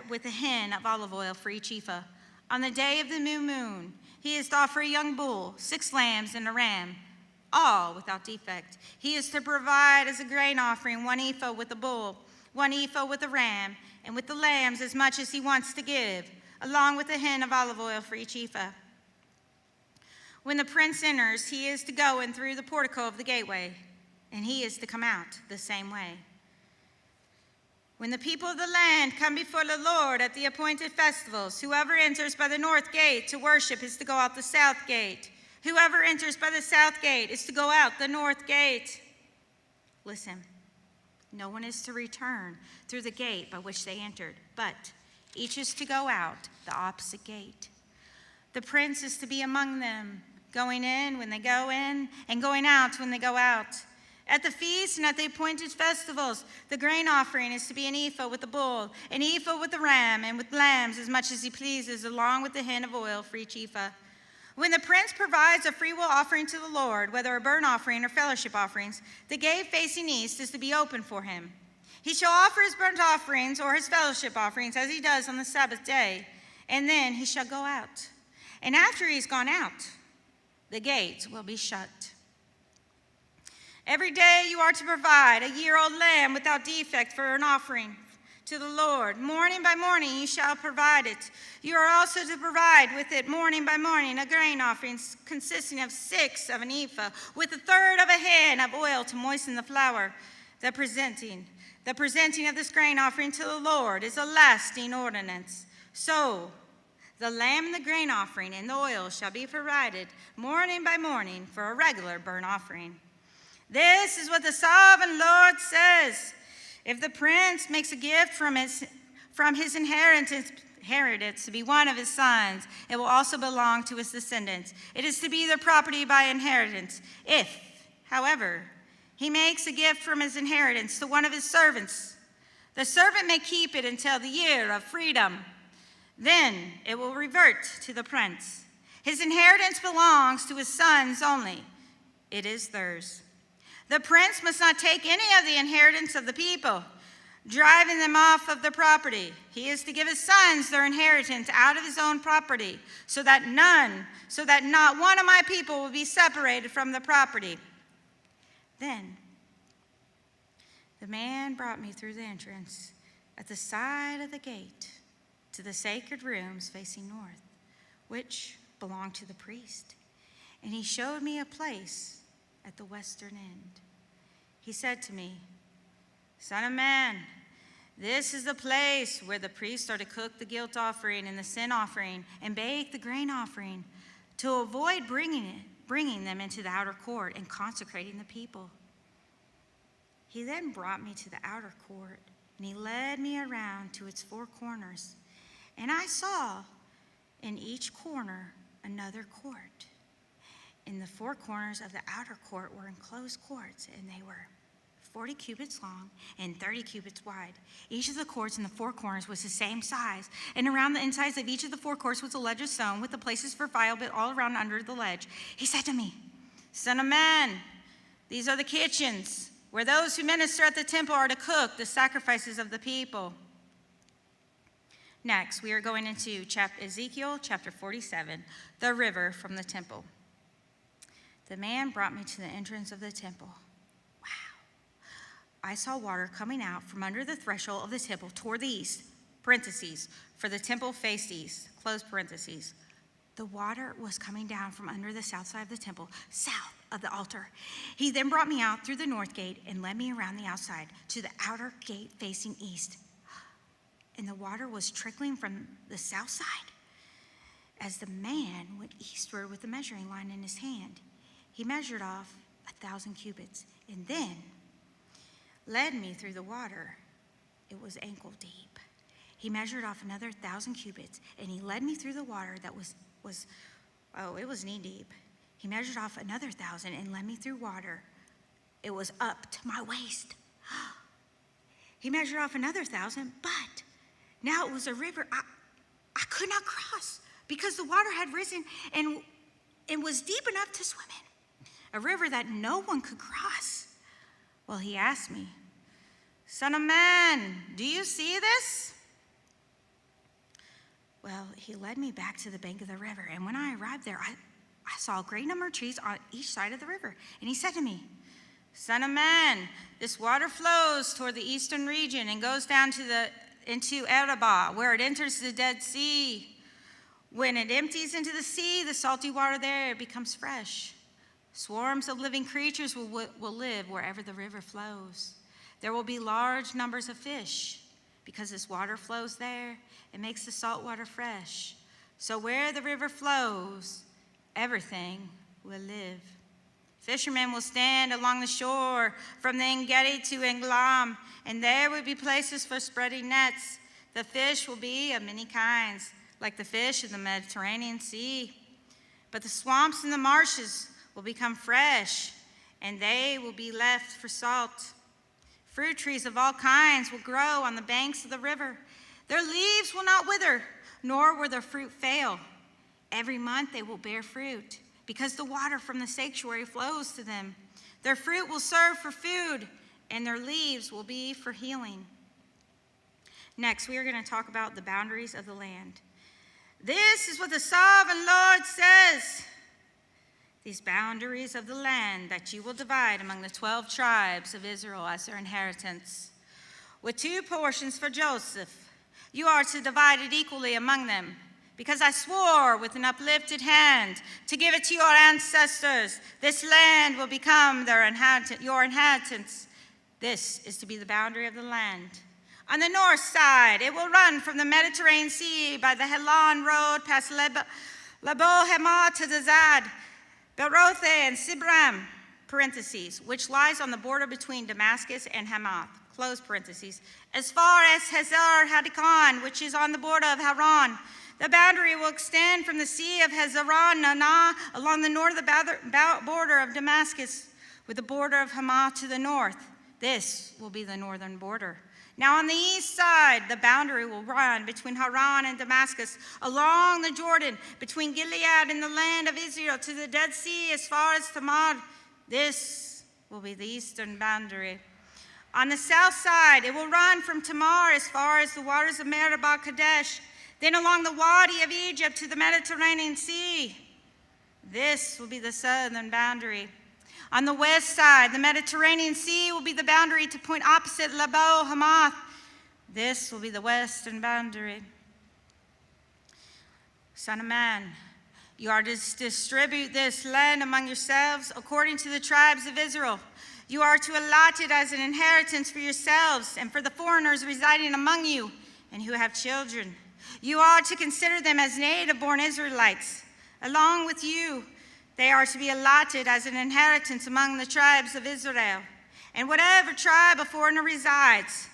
with a hin of olive oil for each ephah. On the day of the new moon, he is to offer a young bull, 6 lambs, and a ram, all without defect. He is to provide as a grain offering 1 ephah with the bull, 1 ephah with the ram, and with the lambs as much as he wants to give, along with a hin of olive oil for each ephah. When the prince enters, he is to go in through the portico of the gateway, and he is to come out the same way. When the people of the land come before the Lord at the appointed festivals, whoever enters by the north gate to worship is to go out the south gate. Whoever enters by the south gate is to go out the north gate. Listen, no one is to return through the gate by which they entered, but each is to go out the opposite gate. The prince is to be among them, going in when they go in, and going out when they go out. At the feast and at the appointed festivals, the grain offering is to be an ephah with the bull, an ephah with the ram, and with lambs as much as he pleases, along with the hin of oil for each ephah. When the prince provides a freewill offering to the Lord, whether a burnt offering or fellowship offerings, the gate facing east is to be open for him. He shall offer his burnt offerings or his fellowship offerings as he does on the Sabbath day, and then he shall go out. And after he's gone out, the gates will be shut. Every day you are to provide a year-old lamb without defect for an offering to the Lord. Morning by morning you shall provide it. You are also to provide with it morning by morning a grain offering consisting of 6 of an ephah, with 1/3 of a hin of oil to moisten the flour. The presenting of this grain offering to the Lord is a lasting ordinance. So the lamb and the grain offering and the oil shall be provided morning by morning for a regular burnt offering. This is what the sovereign Lord says. If the prince makes a gift from his inheritance to be one of his sons, it will also belong to his descendants. It is to be their property by inheritance. If, however, he makes a gift from his inheritance to one of his servants, the servant may keep it until the year of freedom. Then it will revert to the prince. His inheritance belongs to his sons only. It is theirs. The prince must not take any of the inheritance of the people, driving them off of their property. He is to give his sons their inheritance out of his own property, so that not one of my people will be separated from the property. Then the man brought me through the entrance at the side of the gate to the sacred rooms facing north, which belonged to the priest. And he showed me a place at the western end. He said to me, "Son of man, this is the place where the priests are to cook the guilt offering and the sin offering and bake the grain offering, to avoid bringing them into the outer court and consecrating the people." He then brought me to the outer court, and he led me around to its 4 corners. And I saw in each corner another court. In the four corners of the outer court were enclosed courts, and they were 40 cubits long and 30 cubits wide. Each of the courts in the four corners was the same size, and around the insides of each of the four courts was a ledge of stone with the places for fire built all around under the ledge. He said to me, "Son of man, these are the kitchens where those who minister at the temple are to cook the sacrifices of the people." Next, we are going into Ezekiel chapter 47, the river from the temple. The man brought me to the entrance of the temple. Wow. I saw water coming out from under the threshold of the temple toward the east, parentheses, for the temple faced east, close parentheses. The water was coming down from under the south side of the temple, south of the altar. He then brought me out through the north gate and led me around the outside to the outer gate facing east. And the water was trickling from the south side. As the man went eastward with the measuring line in his hand, he measured off 1,000 cubits and then led me through the water. It was ankle deep. He measured off another 1,000 cubits, and he led me through the water that was knee deep. He measured off another 1,000 and led me through water. It was up to my waist. He measured off another 1,000, but now it was a river I could not cross because the water had risen and it was deep enough to swim in, a river that no one could cross. Well, he asked me, "Son of man, do you see this?" Well, he led me back to the bank of the river, and when I arrived there, I saw a great number of trees on each side of the river. And he said to me, "Son of man, this water flows toward the eastern region and goes down into Arabah, where it enters the Dead Sea. When it empties into the sea, the salty water there becomes fresh. Swarms of living creatures will live wherever the river flows. There will be large numbers of fish. Because this water flows there, it makes the salt water fresh. So where the river flows, everything will live. Fishermen will stand along the shore from the En-Gedi to Englam, and there will be places for spreading nets. The fish will be of many kinds, like the fish of the Mediterranean Sea. But the swamps and the marshes will become fresh, and they will be left for salt. Fruit trees of all kinds will grow on the banks of the river. Their leaves will not wither, nor will their fruit fail. Every month they will bear fruit, because the water from the sanctuary flows to them. Their fruit will serve for food, and their leaves will be for healing." Next, we are going to talk about the boundaries of the land. This is what the sovereign Lord says. "These boundaries of the land that you will divide among the 12 tribes of Israel as their inheritance, with 2 portions for Joseph. You are to divide it equally among them, because I swore with an uplifted hand to give it to your ancestors. This land will become your inheritance. This is to be the boundary of the land. On the north side, it will run from the Mediterranean Sea by the Helon road past Labo Hamath to the Zad, Berothe and Sibram, parentheses, which lies on the border between Damascus and Hamath, close parentheses, as far as Hazar Hadikon, which is on the border of Haran. The boundary will extend from the Sea of Hazaron Nana along the north of the border of Damascus, with the border of Hamath to the north. This will be the northern border. Now on the east side, the boundary will run between Haran and Damascus, along the Jordan, between Gilead and the land of Israel, to the Dead Sea as far as Tamar. This will be the eastern boundary. On the south side, it will run from Tamar as far as the waters of Meribah Kadesh, then along the Wadi of Egypt to the Mediterranean Sea. This will be the southern boundary. On the west side, the Mediterranean Sea will be the boundary to point opposite Labo Hamath. This will be the western boundary. Son of man, you are to distribute this land among yourselves according to the tribes of Israel. You are to allot it as an inheritance for yourselves and for the foreigners residing among you and who have children. You are to consider them as native-born Israelites. Along with you, they are to be allotted as an inheritance among the tribes of Israel. And whatever tribe a foreigner resides,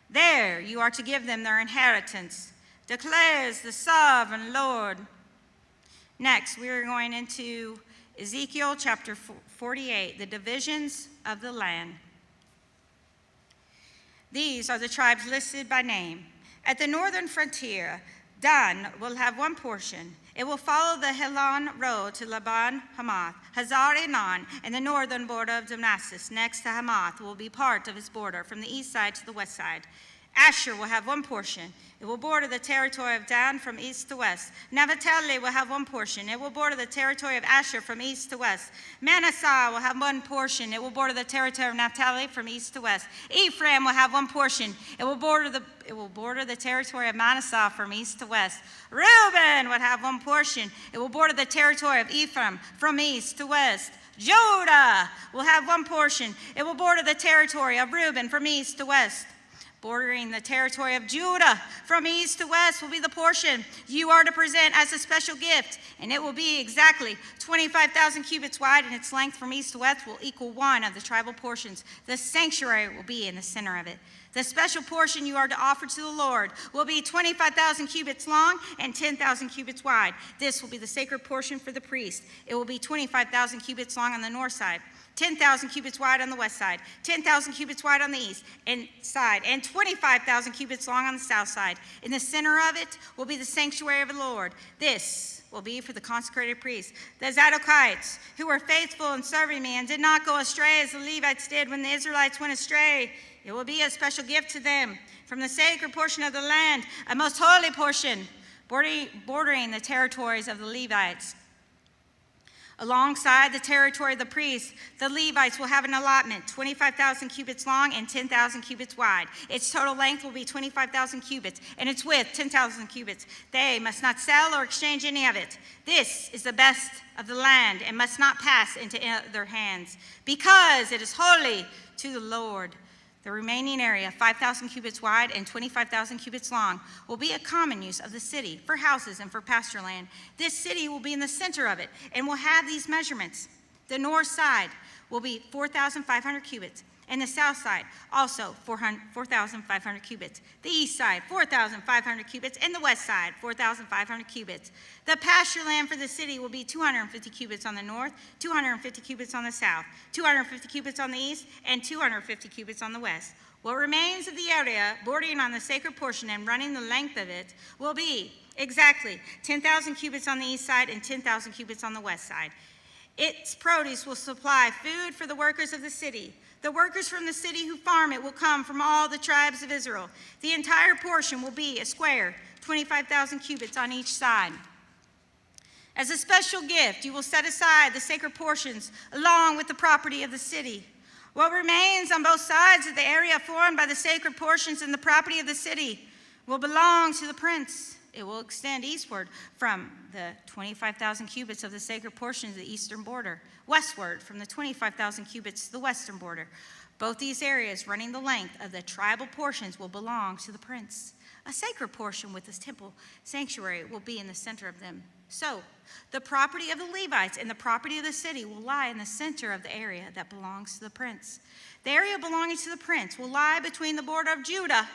there you are to give them their inheritance, declares the sovereign Lord. Next, we are going into Ezekiel chapter 48, the divisions of the land. These are the tribes listed by name. At the northern frontier, Dan will have one portion. It will follow the Helon road to Laban Hamath. Hazar Enan and the northern border of Damascus next to Hamath will be part of its border from the east side to the west side. Asher will have one portion. It will border the territory of Dan from east to west. Naphtali will have one portion. It will border the territory of Asher from east to west. Manasseh will have one portion. It will border the territory of Naphtali from east to west. Ephraim will have one portion. It will border the territory of Manasseh from east to west. Reuben will have one portion. It will border the territory of Ephraim from east to west. Judah will have one portion. It will border the territory of Reuben from east to west. Bordering the territory of Judah from east to west will be the portion you are to present as a special gift, and it will be exactly 25,000 cubits wide, and its length from east to west will equal one of the tribal portions. The sanctuary will be in the center of it. The special portion you are to offer to the Lord will be 25,000 cubits long and 10,000 cubits wide. This will be the sacred portion for the priest. It will be 25,000 cubits long on the north side, 10,000 cubits wide on the west side, 10,000 cubits wide on the east side, and 25,000 cubits long on the south side. In the center of it will be the sanctuary of the Lord. This will be for the consecrated priests, the Zadokites, who were faithful in serving me and did not go astray as the Levites did when the Israelites went astray. It will be a special gift to them from the sacred portion of the land, a most holy portion, bordering the territories of the Levites. Alongside the territory of the priests, the Levites will have an allotment, 25,000 cubits long and 10,000 cubits wide. Its total length will be 25,000 cubits, and its width 10,000 cubits. They must not sell or exchange any of it. This is the best of the land and must not pass into their hands, because it is holy to the Lord. The remaining area, 5,000 cubits wide and 25,000 cubits long, will be a common use of the city for houses and for pasture land. This city will be in the center of it and will have these measurements. The north side will be 4,500 cubits, and the south side also 4,500 cubits. The east side, 4,500 cubits, and the west side, 4,500 cubits. The pasture land for the city will be 250 cubits on the north, 250 cubits on the south, 250 cubits on the east, and 250 cubits on the west. What remains of the area bordering on the sacred portion and running the length of it will be exactly 10,000 cubits on the east side and 10,000 cubits on the west side. Its produce will supply food for the workers of the city. The workers from the city who farm it will come from all the tribes of Israel. The entire portion will be a square, 25,000 cubits on each side. As a special gift, you will set aside the sacred portions along with the property of the city. What remains on both sides of the area formed by the sacred portions and the property of the city will belong to the prince. It will extend eastward from the 25,000 cubits of the sacred portion to the eastern border, westward from the 25,000 cubits to the western border. Both these areas running the length of the tribal portions will belong to the prince. A sacred portion with this temple sanctuary will be in the center of them. So, the property of the Levites and the property of the city will lie in the center of the area that belongs to the prince. The area belonging to the prince will lie between the border of Judah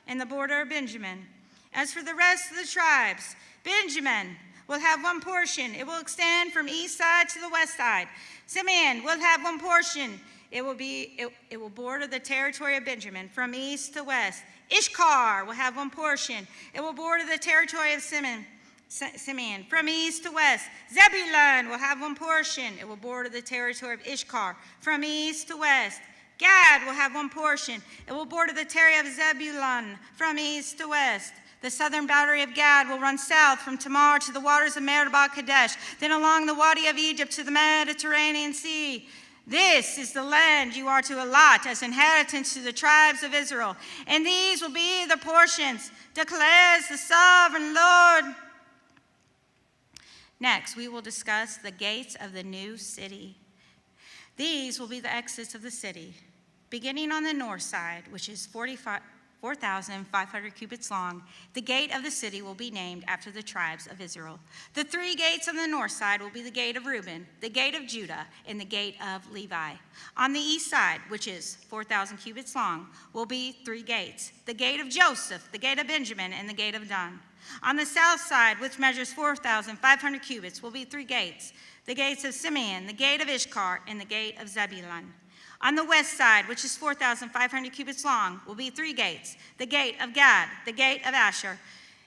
and the border of Benjamin. As for the rest of the tribes, Benjamin will have one portion. It will extend from east side to the west side. Simeon will have one portion. It will border the territory of Benjamin from east to west. Issachar will have one portion. It will border the territory of Simeon from east to west. Zebulun will have one portion. It will border the territory of Issachar from east to west. Gad will have one portion. It will border the territory of Zebulun from east to west. The southern boundary of Gad will run south from Tamar to the waters of Meribah Kadesh, then along the Wadi of Egypt to the Mediterranean Sea. This is the land you are to allot as inheritance to the tribes of Israel, and these will be the portions, declares the sovereign Lord. Next, we will discuss the gates of the new city. These will be the exits of the city, beginning on the north side, which is 4,500 cubits long. The gate of the city will be named after the tribes of Israel. The 3 gates on the north side will be the gate of Reuben, the gate of Judah, and the gate of Levi. On the east side, which is 4,000 cubits long, will be 3 gates: the gate of Joseph, the gate of Benjamin, and the gate of Dan. On the south side, which measures 4,500 cubits, will be 3 gates: the gates of Simeon, the gate of Issachar, and the gate of Zebulun. On the west side, which is 4,500 cubits long, will be 3 gates: the gate of Gad, the gate of Asher,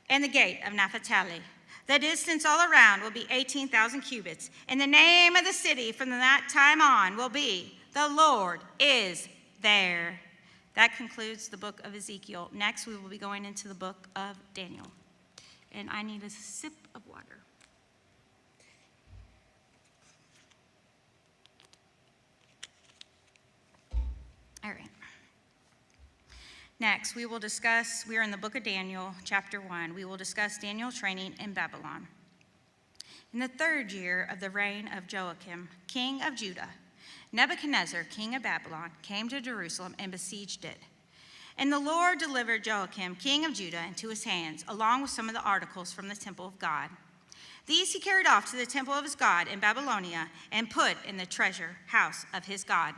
and the gate of Naphtali. The distance all around will be 18,000 cubits, and the name of the city from that time on will be, "The Lord is there." That concludes the book of Ezekiel. Next, we will be going into the book of Daniel. And I need a sip of water. All right. Next, we are in the book of Daniel, chapter 1. We will discuss Daniel's training in Babylon. In the 3rd year of the reign of Joachim, king of Judah, Nebuchadnezzar, king of Babylon, came to Jerusalem and besieged it. And the Lord delivered Joachim, king of Judah, into his hands, along with some of the articles from the temple of God. These he carried off to the temple of his God in Babylonia and put in the treasure house of his God.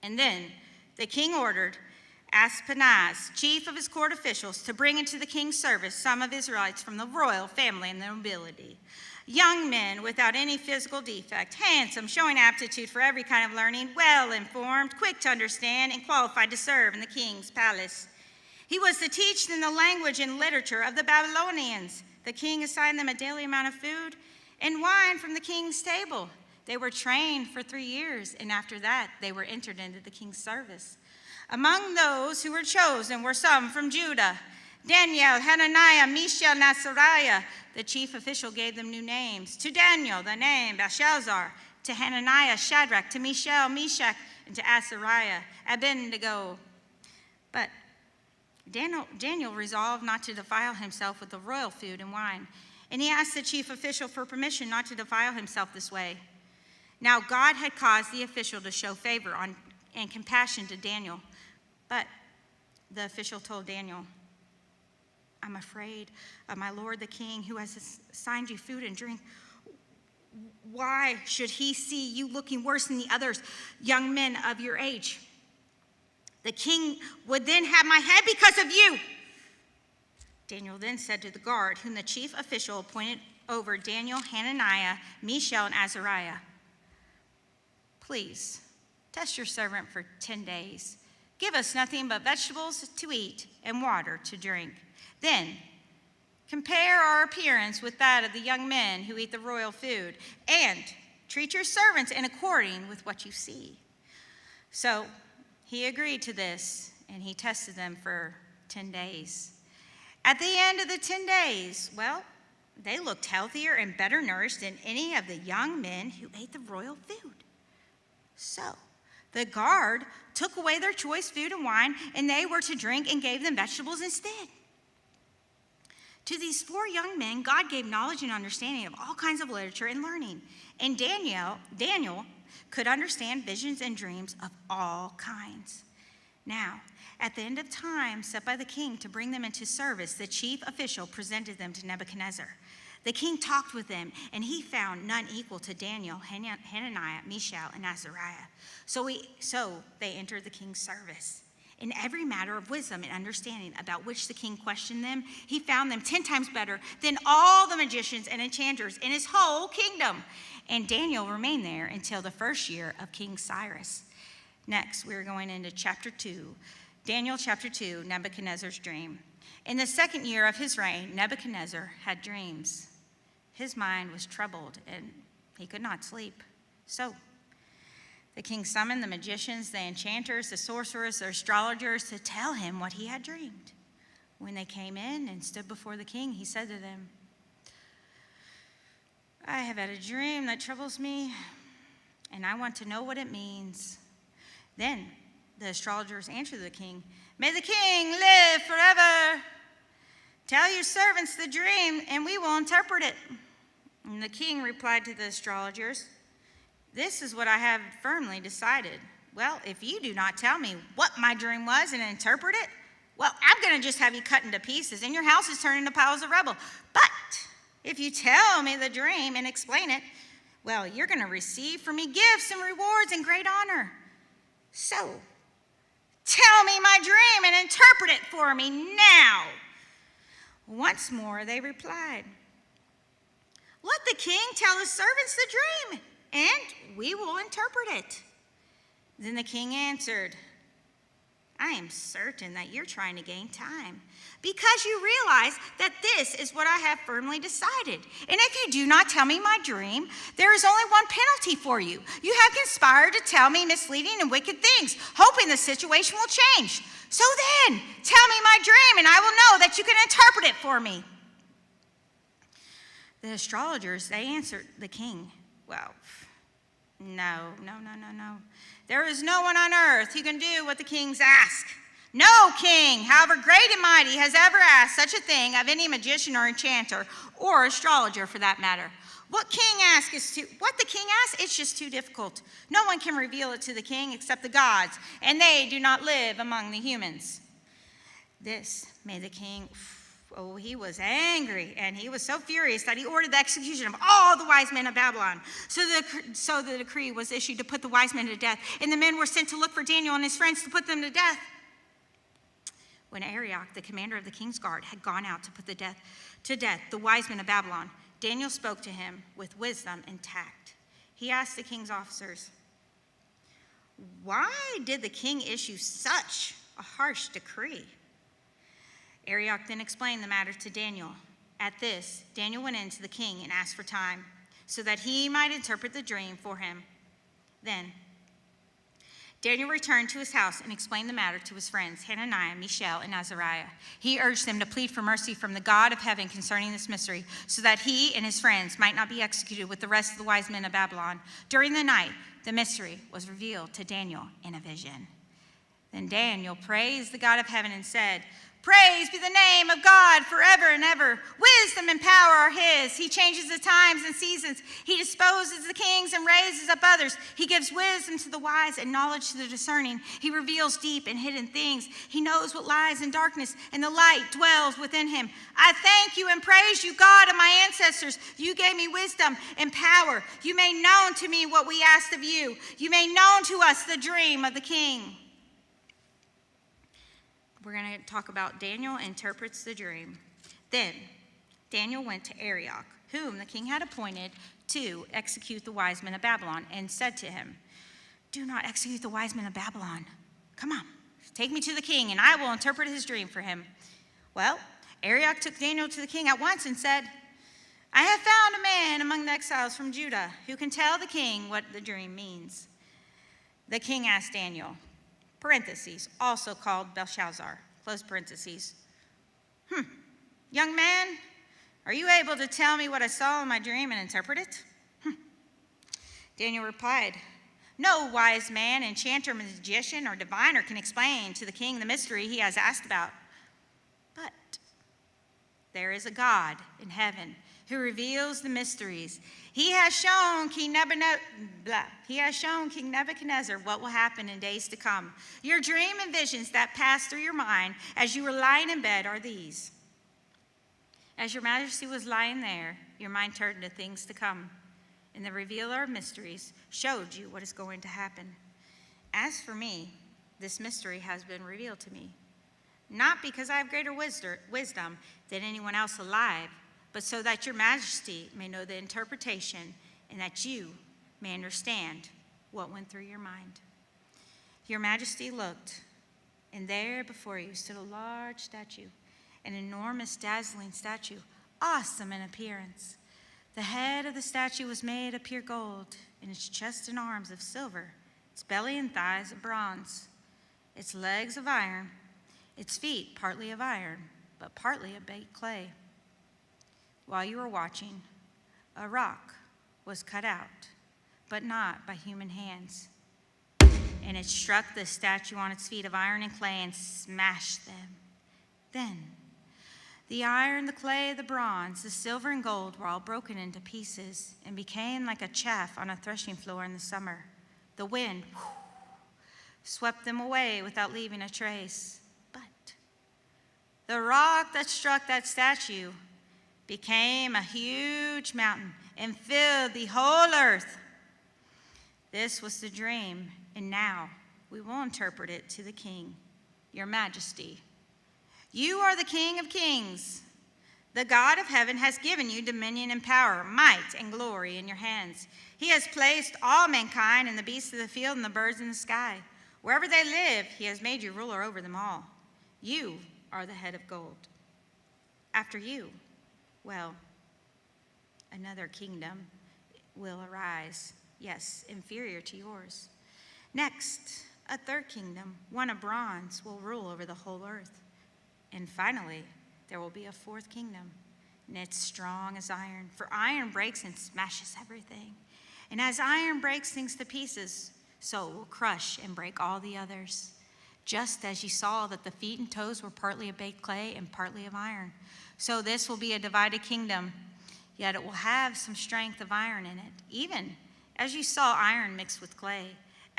And then the king ordered Ashpenaz, chief of his court officials, to bring into the king's service some of Israelites from the royal family and the nobility. Young men without any physical defect, handsome, showing aptitude for every kind of learning, well-informed, quick to understand, and qualified to serve in the king's palace. He was to teach them the language and literature of the Babylonians. The king assigned them a daily amount of food and wine from the king's table. They were trained for 3 years, and after that, they were entered into the king's service. Among those who were chosen were some from Judah: Daniel, Hananiah, Mishael, and Azariah. The chief official gave them new names. To Daniel, the name Belshazzar. To Hananiah, Shadrach. To Mishael, Meshach. And to Azariah, Abednego. But Daniel resolved not to defile himself with the royal food and wine, and he asked the chief official for permission not to defile himself this way. Now God had caused the official to show favor and compassion to Daniel, but the official told Daniel, "I'm afraid of my lord the king, who has assigned you food and drink. Why should he see you looking worse than the others, young men of your age? The king would then have my head because of you." Daniel then said to the guard, whom the chief official appointed over Daniel, Hananiah, Mishael, and Azariah, "Please, test your servant for 10 days. Give us nothing but vegetables to eat and water to drink. Then compare our appearance with that of the young men who eat the royal food, and treat your servants in according with what you see." So he agreed to this, and he tested them for 10 days. At the end of the 10 days, well, they looked healthier and better nourished than any of the young men who ate the royal food. So the guard took away their choice food and wine, and they were to drink and gave them vegetables instead. To these 4 young men, God gave knowledge and understanding of all kinds of literature and learning. And Daniel could understand visions and dreams of all kinds. Now, at the end of time set by the king to bring them into service, the chief official presented them to Nebuchadnezzar. The king talked with them, and he found none equal to Daniel, Hananiah, Mishael, and Azariah. So they entered the king's service. In every matter of wisdom and understanding about which the king questioned them, he found them 10 times better than all the magicians and enchanters in his whole kingdom. And Daniel remained there until the 1st year of King Cyrus. Next, we're going into chapter 2. Daniel chapter 2, Nebuchadnezzar's dream. In the 2nd year of his reign, Nebuchadnezzar had dreams. His mind was troubled, and he could not sleep. So the king summoned the magicians, the enchanters, the sorcerers, the astrologers to tell him what he had dreamed. When they came in and stood before the king, he said to them, "I have had a dream that troubles me, and I want to know what it means." Then the astrologers answered the king, "May the king live forever. Tell your servants the dream, and we will interpret it." And the king replied to the astrologers, "This is what I have firmly decided. Well, if you do not tell me what my dream was and interpret it, well, I'm going to just have you cut into pieces, and your house is turned into piles of rubble. But if you tell me the dream and explain it, well, you're going to receive from me gifts and rewards and great honor. So, tell me my dream and interpret it for me now." Once more they replied, "Let the king tell his servants the dream, and we will interpret it." Then the king answered, "I am certain that you're trying to gain time, because you realize that this is what I have firmly decided. And if you do not tell me my dream, there is only one penalty for you. You have conspired to tell me misleading and wicked things, hoping the situation will change. So then, tell me my dream, and I will know that you can interpret it for me." The astrologers, they answered the king, "Well, no. There is no one on earth who can do what the kings ask. No king, however great and mighty, has ever asked such a thing of any magician or enchanter or astrologer for that matter. What the king asks, it's just too difficult. No one can reveal it to the king except the gods, and they do not live among the humans." This made the king, he was angry, and he was so furious that he ordered the execution of all the wise men of Babylon. So the decree was issued to put the wise men to death, and the men were sent to look for Daniel and his friends to put them to death. When Arioch, the commander of the king's guard, had gone out to put to death the wise men of Babylon, Daniel spoke to him with wisdom and tact. He asked the king's officers, "Why did the king issue such a harsh decree?" Arioch then explained the matter to Daniel. At this, Daniel went in to the king and asked for time, so that he might interpret the dream for him. Then Daniel returned to his house and explained the matter to his friends, Hananiah, Mishael, and Azariah. He urged them to plead for mercy from the God of heaven concerning this mystery, so that he and his friends might not be executed with the rest of the wise men of Babylon. During the night, the mystery was revealed to Daniel in a vision. Then Daniel praised the God of heaven and said, "Praise be the name of God forever and ever. Wisdom and power are his. He changes the times and seasons. He disposes the kings and raises up others. He gives wisdom to the wise and knowledge to the discerning. He reveals deep and hidden things. He knows what lies in darkness, and the light dwells within him. I thank you and praise you, God of my ancestors. You gave me wisdom and power. You made known to me what we asked of you. You made known to us the dream of the king." We're going to talk about Daniel interprets the dream. Then Daniel went to Arioch, whom the king had appointed to execute the wise men of Babylon, and said to him, "Do not execute the wise men of Babylon. Come on, take me to the king, and I will interpret his dream for him." Well, Arioch took Daniel to the king at once and said, "I have found a man among the exiles from Judah who can tell the king what the dream means." The king asked Daniel, parentheses, also called Belshazzar, close parentheses, "Young man, are you able to tell me what I saw in my dream and interpret it?" Daniel replied, "No wise man, enchanter, magician, or diviner can explain to the king the mystery he has asked about. But there is a God in heaven who reveals the mysteries. He has shown King Nebuchadnezzar what will happen in days to come. Your dream and visions that pass through your mind as you were lying in bed are these. As your majesty was lying there, your mind turned to things to come, and the revealer of mysteries showed you what is going to happen. As for me, this mystery has been revealed to me, not because I have greater wisdom than anyone else alive, but so that your majesty may know the interpretation and that you may understand what went through your mind." Your majesty looked, and there before you stood a large statue, an enormous, dazzling statue, awesome in appearance. The head of the statue was made of pure gold, and its chest and arms of silver, its belly and thighs of bronze, its legs of iron, its feet partly of iron, but partly of baked clay. While you were watching, a rock was cut out, but not by human hands, and it struck the statue on its feet of iron and clay and smashed them. Then the iron, the clay, the bronze, the silver, and gold were all broken into pieces and became like a chaff on a threshing floor in the summer. The wind swept them away without leaving a trace. But The rock that struck that statue became a huge mountain and filled the whole earth. This was the dream, and now we will interpret it to the king. Your Majesty, you are the King of kings. The God of heaven has given you dominion and power, might and glory in your hands. He has placed all mankind and the beasts of the field and the birds in the sky. Wherever they live, he has made you ruler over them all. You are the head of gold. After you, well, another kingdom will arise, yes, inferior to yours. Next, a third kingdom, one of bronze, will rule over the whole earth. And finally, there will be a fourth kingdom, and it's strong as iron, for iron breaks and smashes everything. And as iron breaks things to pieces, so it will crush and break all the others. Just as you saw that the feet and toes were partly of baked clay and partly of iron, so this will be a divided kingdom, yet it will have some strength of iron in it, even as you saw iron mixed with clay.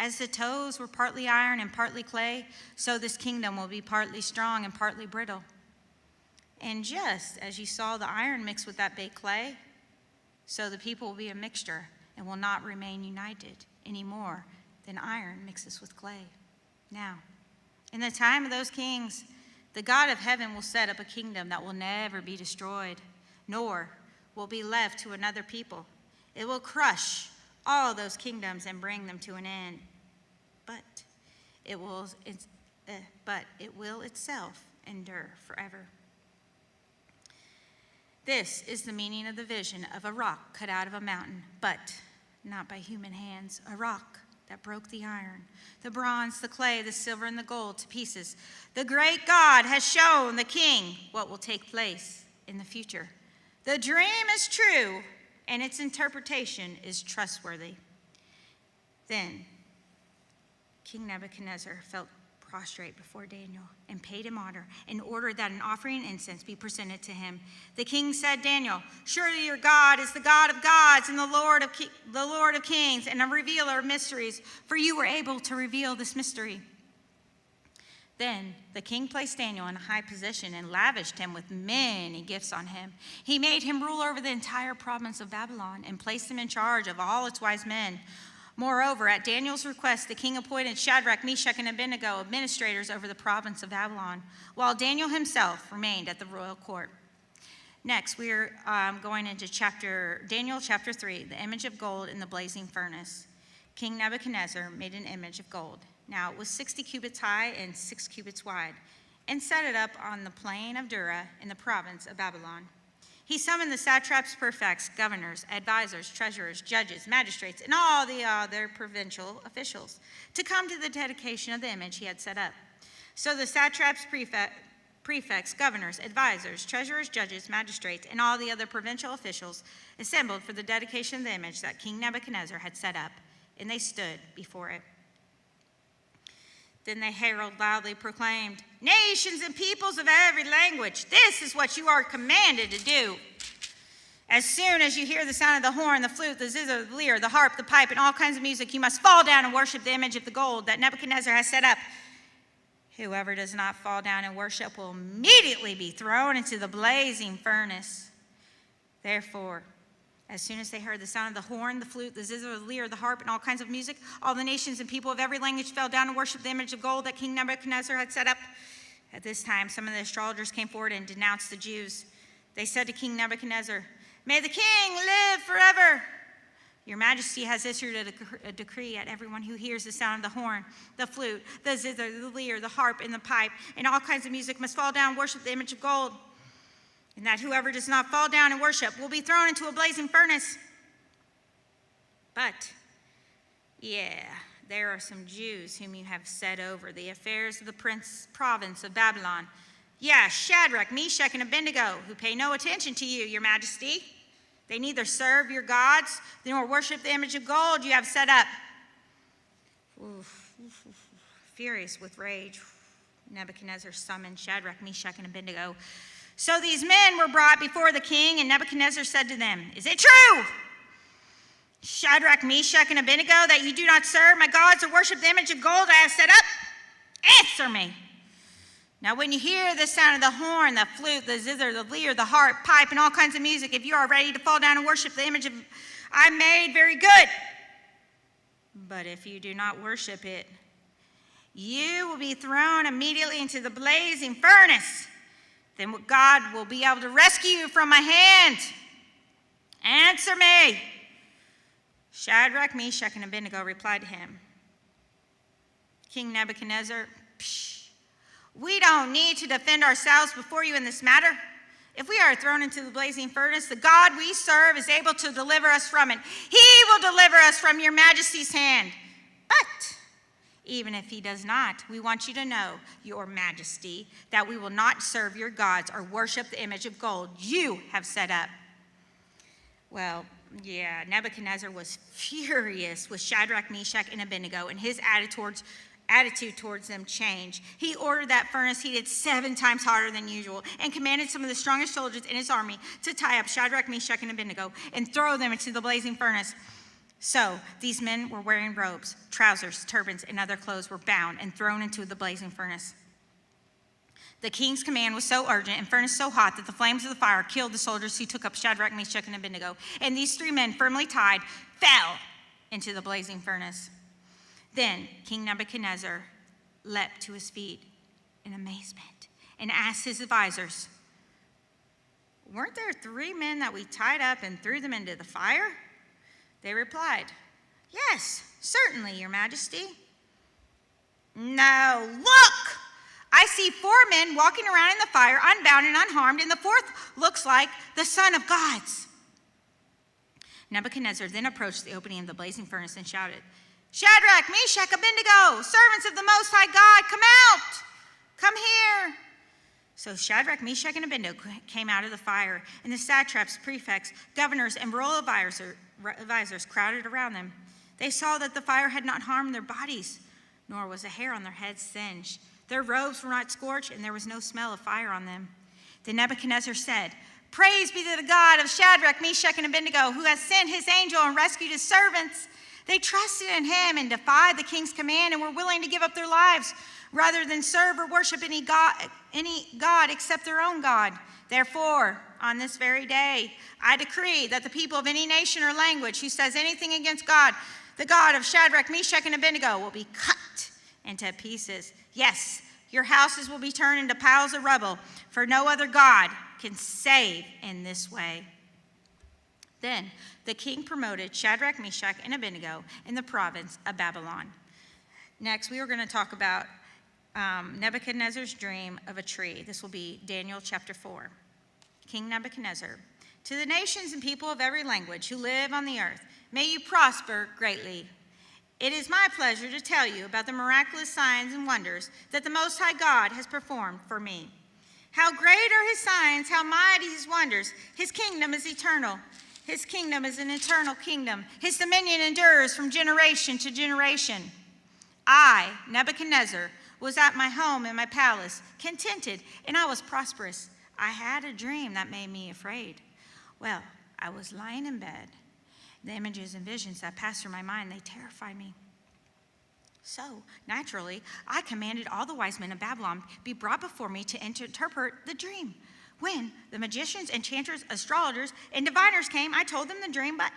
As the toes were partly iron and partly clay, so this kingdom will be partly strong and partly brittle. And just as you saw the iron mixed with that baked clay, so the people will be a mixture and will not remain united any more than iron mixes with clay. Now, in the time of those kings, the God of heaven will set up a kingdom that will never be destroyed, nor will be left to another people. It will crush all those kingdoms and bring them to an end. But it will itself endure forever. This is the meaning of the vision of a rock cut out of a mountain, but not by human hands, a rock that broke the iron, the bronze, the clay, the silver, and the gold to pieces. The great God has shown the king what will take place in the future. The dream is true, and its interpretation is trustworthy. Then King Nebuchadnezzar fell prostrate before Daniel and paid him honor and ordered that an offering and incense be presented to him. The king said, Daniel, surely your God is the God of gods and the Lord of kings and a revealer of mysteries, for you were able to reveal this mystery. Then the king placed Daniel in a high position and lavished him with many gifts on him. He made him ruler over the entire province of Babylon and placed him in charge of all its wise men. Moreover, at Daniel's request, the king appointed Shadrach, Meshach, and Abednego administrators over the province of Babylon, while Daniel himself remained at the royal court. Next, we are going into Daniel chapter 3, the image of gold in the blazing furnace. King Nebuchadnezzar made an image of gold. Now it was 60 cubits high and 6 cubits wide, and set it up on the plain of Dura in the province of Babylon. He summoned the satraps, prefects, governors, advisors, treasurers, judges, magistrates, and all the other provincial officials to come to the dedication of the image he had set up. So the satraps, prefects, governors, advisors, treasurers, judges, magistrates, and all the other provincial officials assembled for the dedication of the image that King Nebuchadnezzar had set up, and they stood before it. Then the herald loudly proclaimed, nations and peoples of every language, this is what you are commanded to do. As soon as you hear the sound of the horn, the flute, the zither, the lyre, the harp, the pipe, and all kinds of music, you must fall down and worship the image of the gold that Nebuchadnezzar has set up. Whoever does not fall down and worship will immediately be thrown into the blazing furnace. Therefore, as soon as they heard the sound of the horn, the flute, the zither, the lyre, the harp, and all kinds of music, all the nations and people of every language fell down and worshiped the image of gold that King Nebuchadnezzar had set up. At this time, some of the astrologers came forward and denounced the Jews. They said to King Nebuchadnezzar, may the king live forever. Your Majesty has issued a decree at everyone who hears the sound of the horn, the flute, the zither, the lyre, the harp, and the pipe, and all kinds of music must fall down and worship the image of gold. And that whoever does not fall down and worship will be thrown into a blazing furnace. But, there are some Jews whom you have set over the affairs of the province of Babylon. Shadrach, Meshach, and Abednego, who pay no attention to you, your Majesty. They neither serve your gods nor worship the image of gold you have set up. Furious with rage, Nebuchadnezzar summoned Shadrach, Meshach, and Abednego. So these men were brought before the king, and Nebuchadnezzar said to them, is it true, Shadrach, Meshach, and Abednego, that you do not serve my gods or worship the image of gold I have set up? Answer me. Now, when you hear the sound of the horn, the flute, the zither, the lyre, the harp, pipe, and all kinds of music, if you are ready to fall down and worship the image of I made, very good. But if you do not worship it, you will be thrown immediately into the blazing furnace. Then God will be able to rescue you from my hand. Answer me. Shadrach, Meshach, and Abednego replied to him, King Nebuchadnezzar, we don't need to defend ourselves before you in this matter. If we are thrown into the blazing furnace, the God we serve is able to deliver us from it. He will deliver us from your majesty's hand. But even if he does not, we want you to know, your majesty, that we will not serve your gods or worship the image of gold you have set up. Well, yeah, Nebuchadnezzar was furious with Shadrach, Meshach, and Abednego, and his attitude towards them changed. He ordered that furnace heated 7 times hotter than usual and commanded some of the strongest soldiers in his army to tie up Shadrach, Meshach, and Abednego and throw them into the blazing furnace. So these men were wearing robes, trousers, turbans, and other clothes were bound and thrown into the blazing furnace. The king's command was so urgent and furnace so hot that the flames of the fire killed the soldiers who took up Shadrach, Meshach, and Abednego. And these 3 men, firmly tied, fell into the blazing furnace. Then King Nebuchadnezzar leapt to his feet in amazement and asked his advisors, weren't there 3 men that we tied up and threw them into the fire? They replied, yes, certainly, your majesty. No, look! I see 4 men walking around in the fire, unbound and unharmed, and the 4th looks like the son of gods. Nebuchadnezzar then approached the opening of the blazing furnace and shouted, Shadrach, Meshach, Abednego, servants of the Most High God, come out! Come here! So Shadrach, Meshach, and Abednego came out of the fire, and the satraps, prefects, governors, and royal advisors crowded around them. They saw that the fire had not harmed their bodies, nor was a hair on their heads singed. Their robes were not scorched, and there was no smell of fire on them. Then Nebuchadnezzar said, praise be to the God of Shadrach, Meshach, and Abednego, who has sent his angel and rescued his servants. They trusted in him and defied the king's command and were willing to give up their lives rather than serve or worship any god except their own God. Therefore, on this very day, I decree that the people of any nation or language who says anything against God, the God of Shadrach, Meshach, and Abednego, will be cut into pieces. Yes, your houses will be turned into piles of rubble, for no other God can save in this way. Then the king promoted Shadrach, Meshach, and Abednego in the province of Babylon. Next, we are going to talk about Nebuchadnezzar's dream of a tree. This will be Daniel chapter 4. King Nebuchadnezzar, to the nations and people of every language who live on the earth, may you prosper greatly. It is my pleasure to tell you about the miraculous signs and wonders that the Most High God has performed for me. How great are his signs, how mighty his wonders. His kingdom is eternal. His kingdom is an eternal kingdom. His dominion endures from generation to generation. I, Nebuchadnezzar, was at my home in my palace, contented, and I was prosperous. I had a dream that made me afraid. Well, I was lying in bed. The images and visions that passed through my mind, they terrified me. So, naturally, I commanded all the wise men of Babylon be brought before me to interpret the dream. When the magicians, enchanters, astrologers, and diviners came, I told them the dream, but,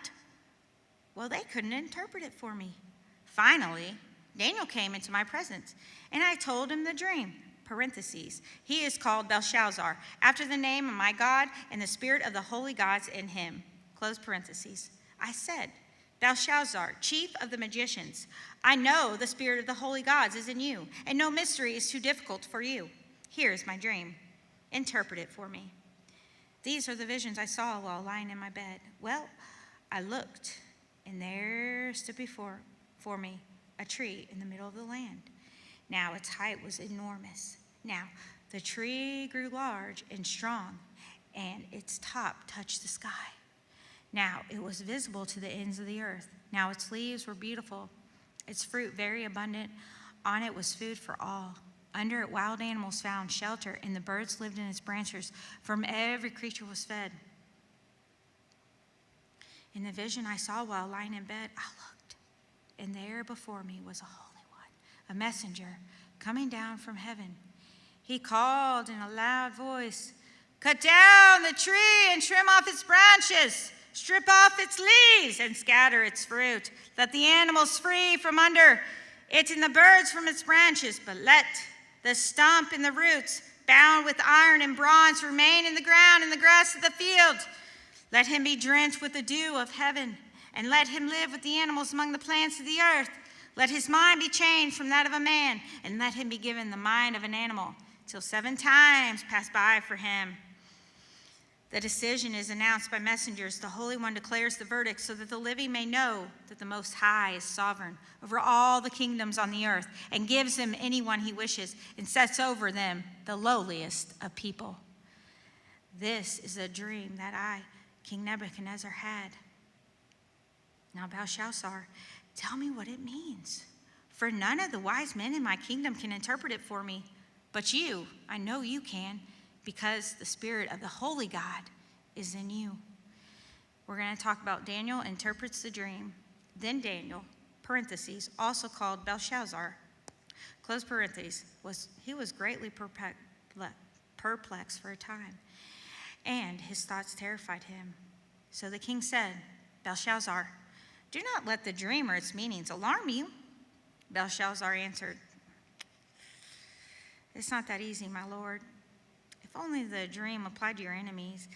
well, they couldn't interpret it for me. Finally, Daniel came into my presence, and I told him the dream. Parentheses. He is called Belshazzar, after the name of my God and the spirit of the holy gods in him. Close parentheses. I said, Belshazzar, chief of the magicians, I know the spirit of the holy gods is in you, and no mystery is too difficult for you. Here is my dream. Interpret it for me. These are the visions I saw while lying in my bed. Well, I looked, and there stood before me a tree in the middle of the land. Now its height was enormous. Now the tree grew large and strong, and its top touched the sky. Now it was visible to the ends of the earth. Now its leaves were beautiful, its fruit very abundant. On it was food for all. Under it wild animals found shelter, and the birds lived in its branches. From every creature was fed. In the vision I saw while lying in bed, I looked, and there before me was a holy one, a messenger coming down from heaven. He called in a loud voice, "Cut down the tree and trim off its branches. Strip off its leaves and scatter its fruit. Let the animals free from under it and the birds from its branches, but let the stump and the roots, bound with iron and bronze, remain in the ground and the grass of the field. Let him be drenched with the dew of heaven, and let him live with the animals among the plants of the earth. Let his mind be changed from that of a man, and let him be given the mind of an animal, till 7 times pass by for him." The decision is announced by messengers. The Holy One declares the verdict so that the living may know that the Most High is sovereign over all the kingdoms on the earth, and gives them anyone he wishes, and sets over them the lowliest of people. This is a dream that I, King Nebuchadnezzar, had. Now, Belshazzar, tell me what it means, for none of the wise men in my kingdom can interpret it for me. But you, I know you can, because the Spirit of the Holy God is in you. We're going to talk about Daniel interprets the dream. Then Daniel, parentheses, also called Belshazzar, close parentheses, was greatly perplexed for a time, and his thoughts terrified him. So the king said, "Belshazzar, do not let the dream or its meanings alarm you." Belshazzar answered, "It's not that easy, my lord. If only the dream applied to your enemies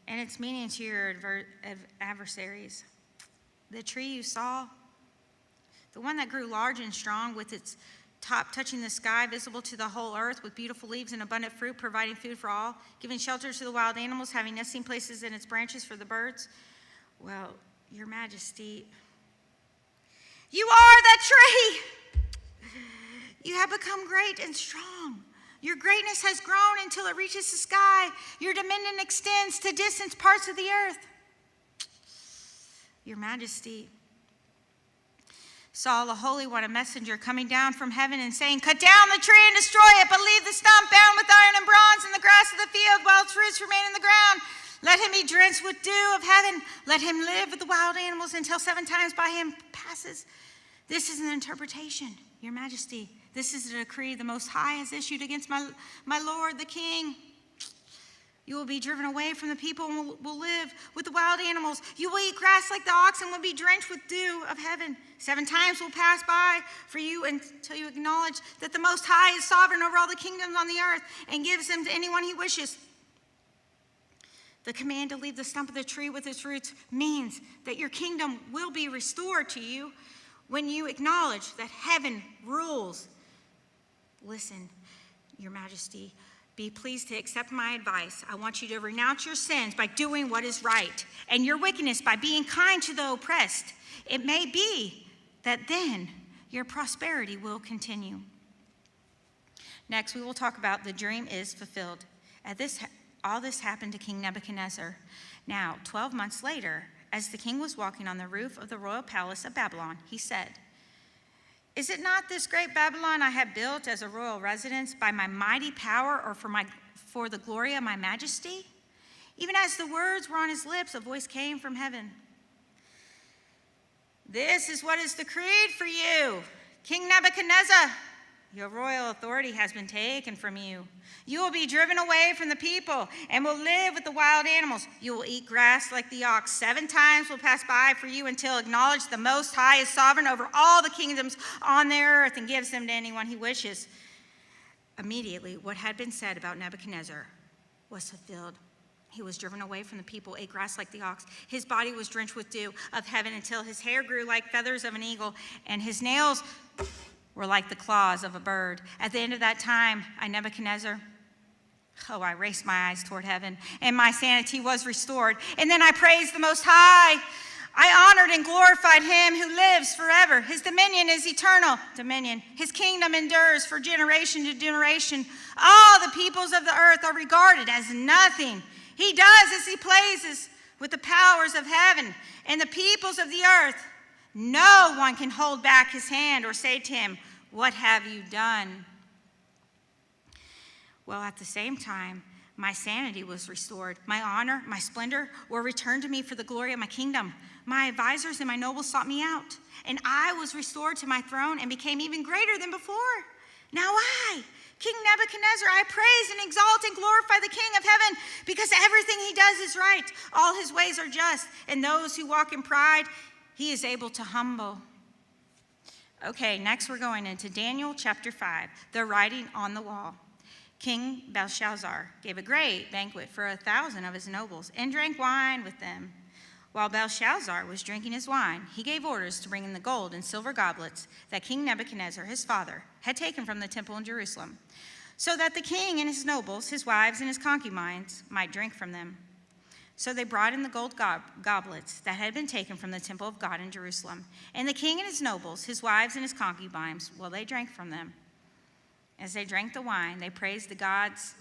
and its meaning to your adversaries. The tree you saw, the one that grew large and strong, with its top touching the sky, visible to the whole earth, with beautiful leaves and abundant fruit, providing food for all, giving shelter to the wild animals, having nesting places in its branches for the birds. Well, your majesty, you are that tree. You have become great and strong. Your greatness has grown until it reaches the sky. Your dominion extends to distant parts of the earth. Your majesty saw the Holy One, a messenger, coming down from heaven and saying, "Cut down the tree and destroy it, but leave the stump bound with iron and bronze in the grass of the field while its roots remain in the ground. Let him be drenched with dew of heaven. Let him live with the wild animals until 7 times by him passes." This is an interpretation, your majesty. This is a decree the Most High has issued against my lord, the king. You will be driven away from the people and will live with the wild animals. You will eat grass like the ox and will be drenched with dew of heaven. 7 times will pass by for you until you acknowledge that the Most High is sovereign over all the kingdoms on the earth and gives them to anyone he wishes. The command to leave the stump of the tree with its roots means that your kingdom will be restored to you when you acknowledge that heaven rules. Listen, your majesty, be pleased to accept my advice. I want you to renounce your sins by doing what is right, and your wickedness by being kind to the oppressed. It may be that then your prosperity will continue. Next, we will talk about the dream is fulfilled. All this happened to King Nebuchadnezzar. Now, 12 months later, as the king was walking on the roof of the royal palace of Babylon, he said, "Is it not this great Babylon I have built as a royal residence by my mighty power or for the glory of my majesty?" Even as the words were on his lips, a voice came from heaven. "This is what is decreed for you, King Nebuchadnezzar. Your royal authority has been taken from you. You will be driven away from the people and will live with the wild animals. You will eat grass like the ox. 7 times will pass by for you until acknowledge the Most High is sovereign over all the kingdoms on the earth and gives them to anyone he wishes." Immediately, what had been said about Nebuchadnezzar was fulfilled. He was driven away from the people, ate grass like the ox. His body was drenched with dew of heaven until his hair grew like feathers of an eagle, and his nails were like the claws of a bird. At the end of that time, I raised my eyes toward heaven, and my sanity was restored. And then I praised the Most High. I honored and glorified him who lives forever. His dominion is eternal dominion. His kingdom endures for generation to generation. All the peoples of the earth are regarded as nothing. He does as he pleases with the powers of heaven and the peoples of the earth. No one can hold back his hand or say to him, "What have you done?" Well, at the same time, my sanity was restored. My honor, my splendor were returned to me for the glory of my kingdom. My advisors and my nobles sought me out, and I was restored to my throne and became even greater than before. Now I, King Nebuchadnezzar, I praise and exalt and glorify the King of heaven, because everything he does is right. All his ways are just, and those who walk in pride, he is able to humble. Okay, next we're going into Daniel chapter 5, the writing on the wall. King Belshazzar gave a great banquet for 1,000 of his nobles and drank wine with them. While Belshazzar was drinking his wine, he gave orders to bring in the gold and silver goblets that King Nebuchadnezzar, his father, had taken from the temple in Jerusalem, so that the king and his nobles, his wives, and his concubines might drink from them. So they brought in the gold goblets that had been taken from the temple of God in Jerusalem. And the king and his nobles, his wives, and his concubines, well, they drank from them. As they drank the wine, they praised the gods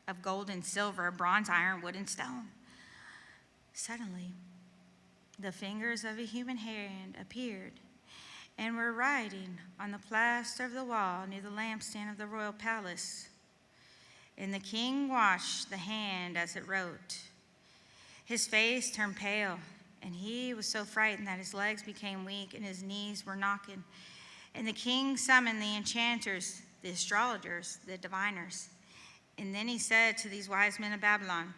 of gold and silver, bronze, iron, wood, and stone. Suddenly, the fingers of a human hand appeared and were writing on the plaster of the wall near the lampstand of the royal palace. And the king watched the hand as it wrote. His face turned pale, and he was so frightened that his legs became weak and his knees were knocking. And the king summoned the enchanters, the astrologers, the diviners. And then he said to these wise men of Babylon,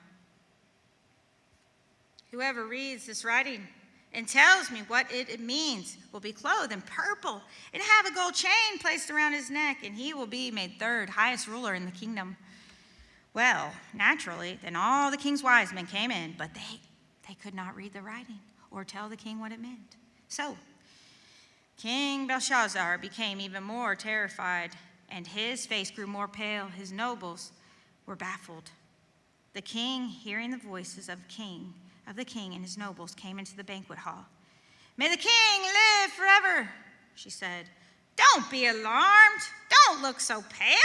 whoever reads this writing and tells me what it means will be clothed in purple and have a gold chain placed around his neck, and he will be made third highest ruler in the kingdom. Well, naturally, then all the king's wise men came in, but they could not read the writing or tell the king what it meant. So King Belshazzar became even more terrified, and his face grew more pale. His nobles were baffled. The king, hearing the voices of the king and his nobles, came into the banquet hall. May the king live forever, she said. Don't be alarmed. Don't look so pale.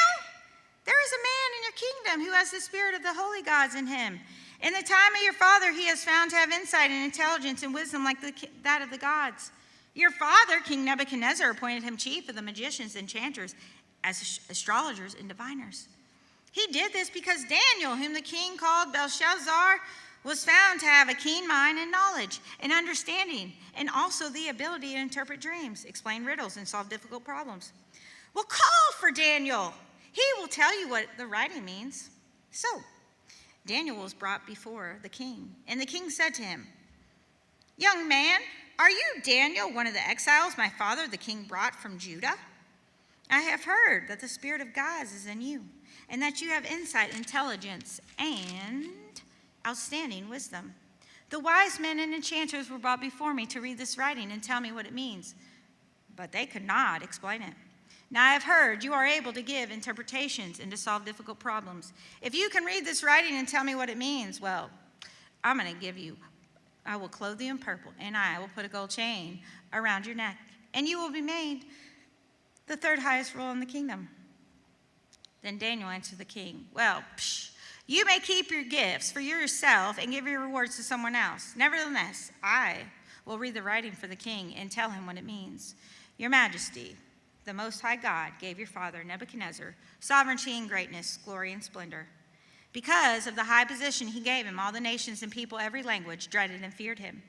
There is a man in your kingdom who has the spirit of the holy gods in him. In the time of your father, he has found to have insight and intelligence and wisdom like that of the gods. Your father, King Nebuchadnezzar, appointed him chief of the magicians, enchanters, as astrologers and diviners. He did this because Daniel, whom the king called Belshazzar, was found to have a keen mind and knowledge and understanding, and also the ability to interpret dreams, explain riddles, and solve difficult problems. Well, call for Daniel. He will tell you what the writing means. So Daniel was brought before the king, and the king said to him, young man, are you Daniel, one of the exiles my father the king brought from Judah? I have heard that the spirit of God is in you, and that you have insight, intelligence, and outstanding wisdom. The wise men and enchanters were brought before me to read this writing and tell me what it means, but they could not explain it. Now I have heard you are able to give interpretations and to solve difficult problems. If you can read this writing and tell me what it means, well, I will clothe you in purple, and I will put a gold chain around your neck, and you will be made the third highest ruler in the kingdom. Then Daniel answered the king, well, you may keep your gifts for yourself and give your rewards to someone else. Nevertheless, I will read the writing for the king and tell him what it means. Your Majesty, the Most High God gave your father Nebuchadnezzar sovereignty and greatness, glory and splendor. Because of the high position he gave him, all the nations and people, every language, dreaded and feared him.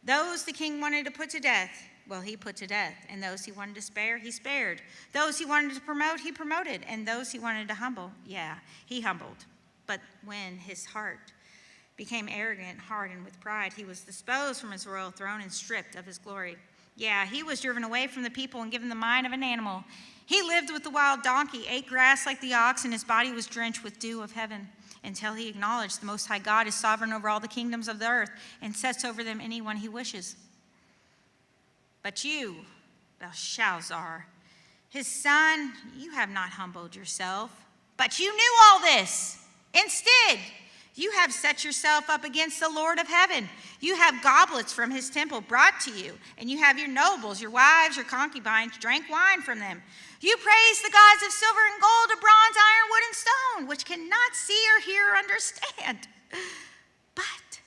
Those the king wanted to put to death, well, he put to death. And those he wanted to spare, he spared. Those he wanted to promote, he promoted. And those he wanted to humble, he humbled. But when his heart became arrogant, hardened with pride, he was disposed from his royal throne and stripped of his glory. He was driven away from the people and given the mind of an animal. He lived with the wild donkey, ate grass like the ox, and his body was drenched with dew of heaven, until he acknowledged the Most High God is sovereign over all the kingdoms of the earth and sets over them anyone he wishes. But you, Belshazzar, his son, you have not humbled yourself, but you knew all this. Instead, you have set yourself up against the Lord of heaven. You have goblets from his temple brought to you, and you have your nobles, your wives, your concubines drank wine from them. You praise the gods of silver and gold, of bronze, iron, wood, and stone, which cannot see or hear or understand. But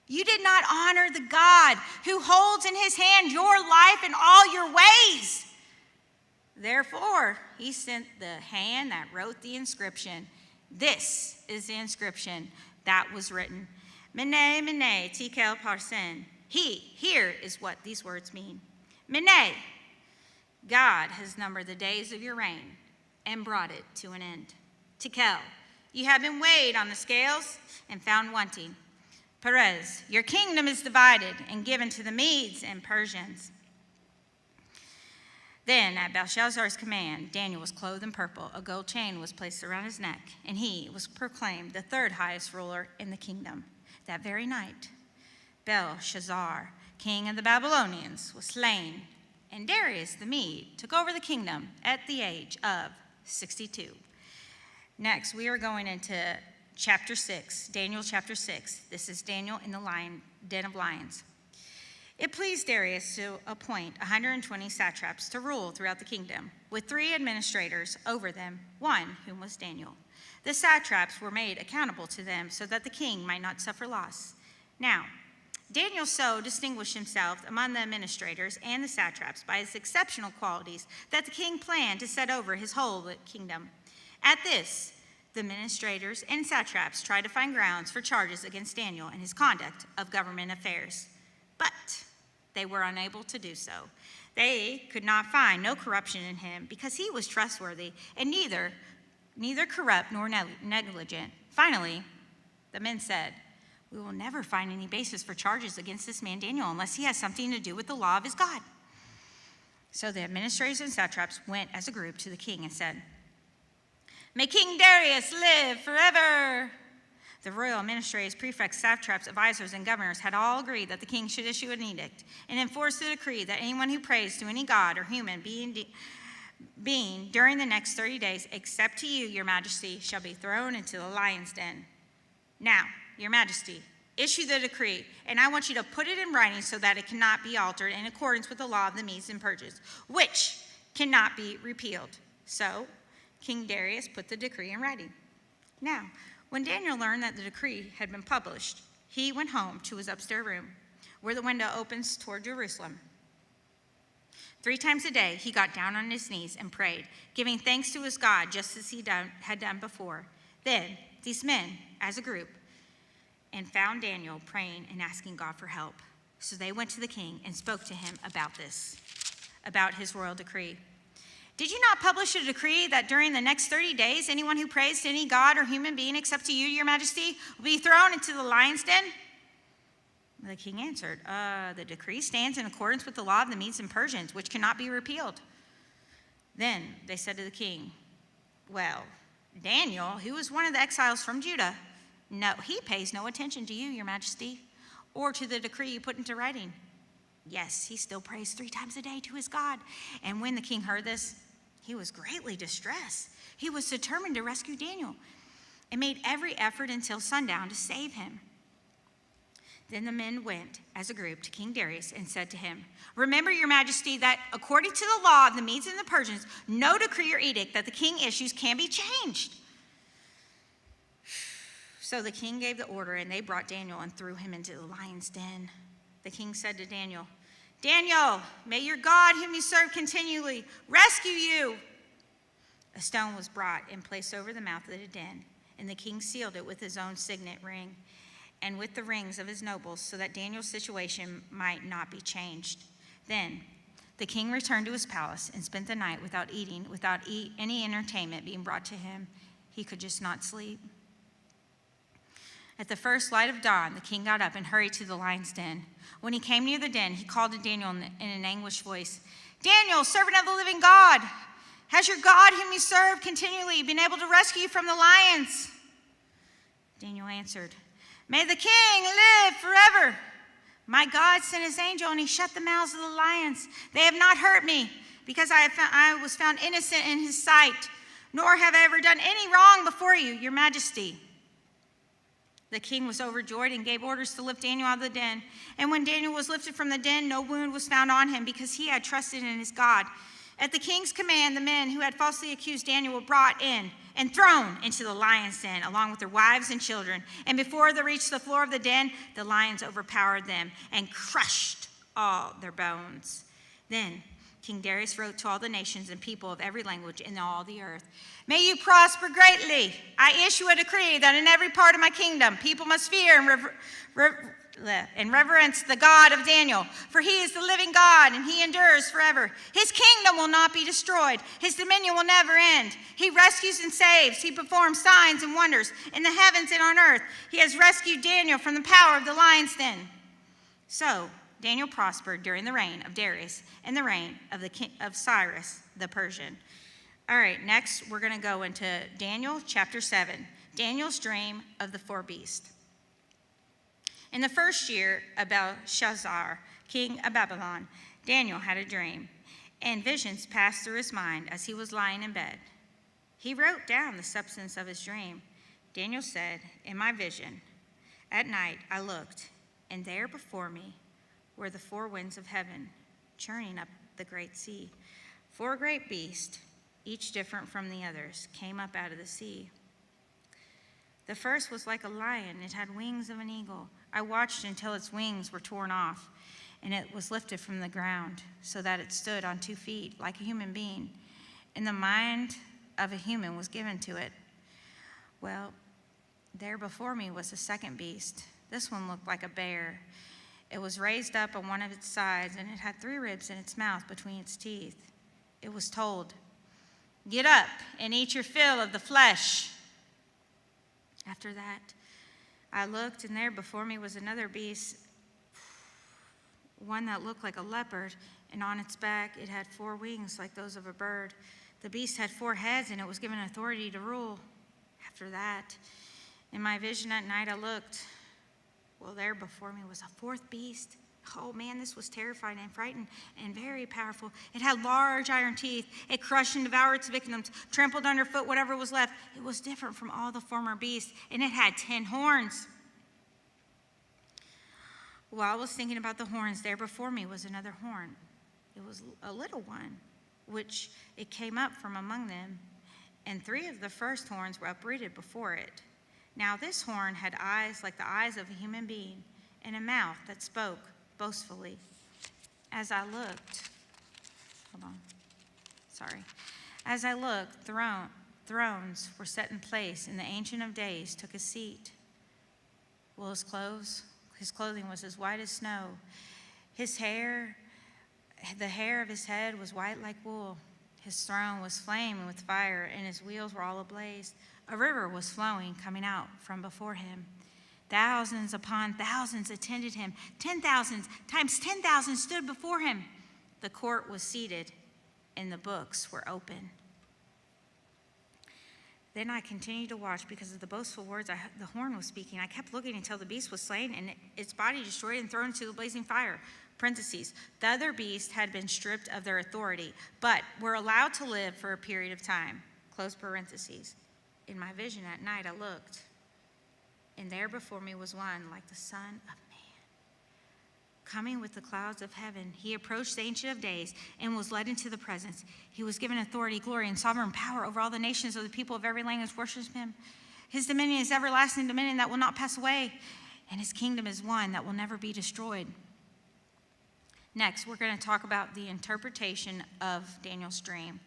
you did not honor the God who holds in his hand your life and all your ways. Therefore, he sent the hand that wrote the inscription. This is the inscription that was written. Mene, mene, tekel parsin. Here is what these words mean. Mene, God has numbered the days of your reign. and brought it to an end. Tekel, you have been weighed on the scales and found wanting. Perez, your kingdom is divided and given to the Medes and Persians. Then, at Belshazzar's command, Daniel was clothed in purple. A gold chain was placed around his neck, and he was proclaimed the third highest ruler in the kingdom. That very night, Belshazzar, king of the Babylonians, was slain, and Darius the Mede took over the kingdom at the age of 62. Next, we are going into chapter 6, Daniel chapter 6. This is Daniel in the den of lions. It pleased Darius to appoint 120 satraps to rule throughout the kingdom, with 3 administrators over them, one whom was Daniel. The satraps were made accountable to them so that the king might not suffer loss. Now, Daniel so distinguished himself among the administrators and the satraps by his exceptional qualities that the king planned to set over his whole kingdom. At this, the administrators and satraps tried to find grounds for charges against Daniel and his conduct of government affairs, but they were unable to do so. They could not find no corruption in him because he was trustworthy and neither corrupt nor negligent. Finally, the men said, "We will never find any basis for charges against this man Daniel unless he has something to do with the law of his God." So the administrators and satraps went as a group to the king and said, "May King Darius live forever." The royal administrators, prefects, satraps, advisors, and governors had all agreed that the king should issue an edict and enforce the decree that anyone who prays to any god or human being during the next 30 days, except to you, your majesty, shall be thrown into the lion's den. Now, your majesty, issue the decree, and I want you to put it in writing so that it cannot be altered in accordance with the law of the Medes and Persians, which cannot be repealed. So King Darius put the decree in writing. Now, when Daniel learned that the decree had been published, he went home to his upstairs room, where the window opens toward Jerusalem. 3 times a day, he got down on his knees and prayed, giving thanks to his God, just as he had done before. Then these men, as a group, and found Daniel praying and asking God for help. So they went to the king and spoke to him about his royal decree. "Did you not publish a decree that during the next 30 days, anyone who prays to any god or human being except to you, your majesty, will be thrown into the lion's den?" The king answered, "The decree stands in accordance with the law of the Medes and Persians, which cannot be repealed." Then they said to the king, "Well, Daniel, who is one of the exiles from Judah, no, he pays no attention to you, your majesty, or to the decree you put into writing. Yes, he still prays 3 times a day to his God." And when the king heard this, he was greatly distressed. He was determined to rescue Daniel and made every effort until sundown to save him. Then the men went as a group to King Darius and said to him, "Remember, your majesty, that according to the law of the Medes and the Persians, no decree or edict that the king issues can be changed." So the king gave the order, and they brought Daniel and threw him into the lion's den. The king said to Daniel, "Daniel, may your God, whom you serve continually, rescue you." A stone was brought and placed over the mouth of the den, and the king sealed it with his own signet ring and with the rings of his nobles, so that Daniel's situation might not be changed. Then the king returned to his palace and spent the night without eating, without any entertainment being brought to him. He could just not sleep. At the first light of dawn, the king got up and hurried to the lion's den. When he came near the den, he called to Daniel in an anguished voice, "Daniel, servant of the living God, has your God, whom you serve continually, been able to rescue you from the lions?" Daniel answered, "May the king live forever. My God sent his angel, and he shut the mouths of the lions. They have not hurt me, because I was found innocent in his sight, nor have I ever done any wrong before you, your majesty." The king was overjoyed and gave orders to lift Daniel out of the den. And when Daniel was lifted from the den, no wound was found on him, because he had trusted in his God. At the king's command, the men who had falsely accused Daniel were brought in and thrown into the lion's den, along with their wives and children. And before they reached the floor of the den, the lions overpowered them and crushed all their bones. Then King Darius wrote to all the nations and people of every language in all the earth, "May you prosper greatly. I issue a decree that in every part of my kingdom, people must fear and reverence the God of Daniel, for he is the living God, and he endures forever. His kingdom will not be destroyed. His dominion will never end. He rescues and saves. He performs signs and wonders in the heavens and on earth. He has rescued Daniel from the power of the lion's den. So Daniel prospered during the reign of Darius and the reign of of Cyrus the Persian. All right, next we're going to go into Daniel chapter 7, Daniel's dream of the four beasts. In the first year of Belshazzar, king of Babylon, Daniel had a dream, and visions passed through his mind as he was lying in bed. He wrote down the substance of his dream. Daniel said, in my vision, at night I looked, and there before me were the four winds of heaven, churning up the great sea. Four great beasts, each different from the others, came up out of the sea. The first was like a lion. It had wings of an eagle. I watched until its wings were torn off, and it was lifted from the ground so that it stood on 2 feet like a human being, and the mind of a human was given to it. Well, there before me was a second beast. This one looked like a bear. It was raised up on one of its sides, and it had 3 ribs in its mouth between its teeth. It was told, get up and eat your fill of the flesh. After that, I looked, and there before me was another beast, one that looked like a leopard, and on its back it had 4 wings like those of a bird. The beast had 4 heads, and it was given authority to rule. After that, in my vision at night I looked. Well, there before me was a 4th beast. Oh man, this was terrifying and frightened and very powerful. It had large iron teeth. It crushed and devoured its victims, trampled underfoot whatever was left. It was different from all the former beasts, and it had 10 horns. While I was thinking about the horns, there before me was another horn. It was a little one, which it came up from among them, and 3 of the first horns were uprooted before it. Now this horn had eyes like the eyes of a human being, and a mouth that spoke boastfully. As I looked, As I looked, thrones were set in place, and the Ancient of Days took a seat. Well, his clothing was as white as snow. The hair of his head was white like wool. His throne was flaming with fire, and his wheels were all ablaze. A river was flowing, coming out from before him. Thousands upon thousands attended him. 10,000 times 10,000 stood before him. The court was seated, and the books were open. Then I continued to watch because of the boastful words the horn was speaking. I kept looking until the beast was slain and its body destroyed and thrown into the blazing fire. Parentheses. The other beasts had been stripped of their authority, but were allowed to live for a period of time. Close parentheses. In my vision at night I looked, and there before me was one like the Son of Man, coming with the clouds of heaven. He approached the Ancient of Days and was led into the presence. He was given authority, glory, and sovereign power over all the nations of the people of every language worship him. His dominion is everlasting dominion that will not pass away, and his kingdom is one that will never be destroyed. Next, we're going to talk about the interpretation of Daniel's dream.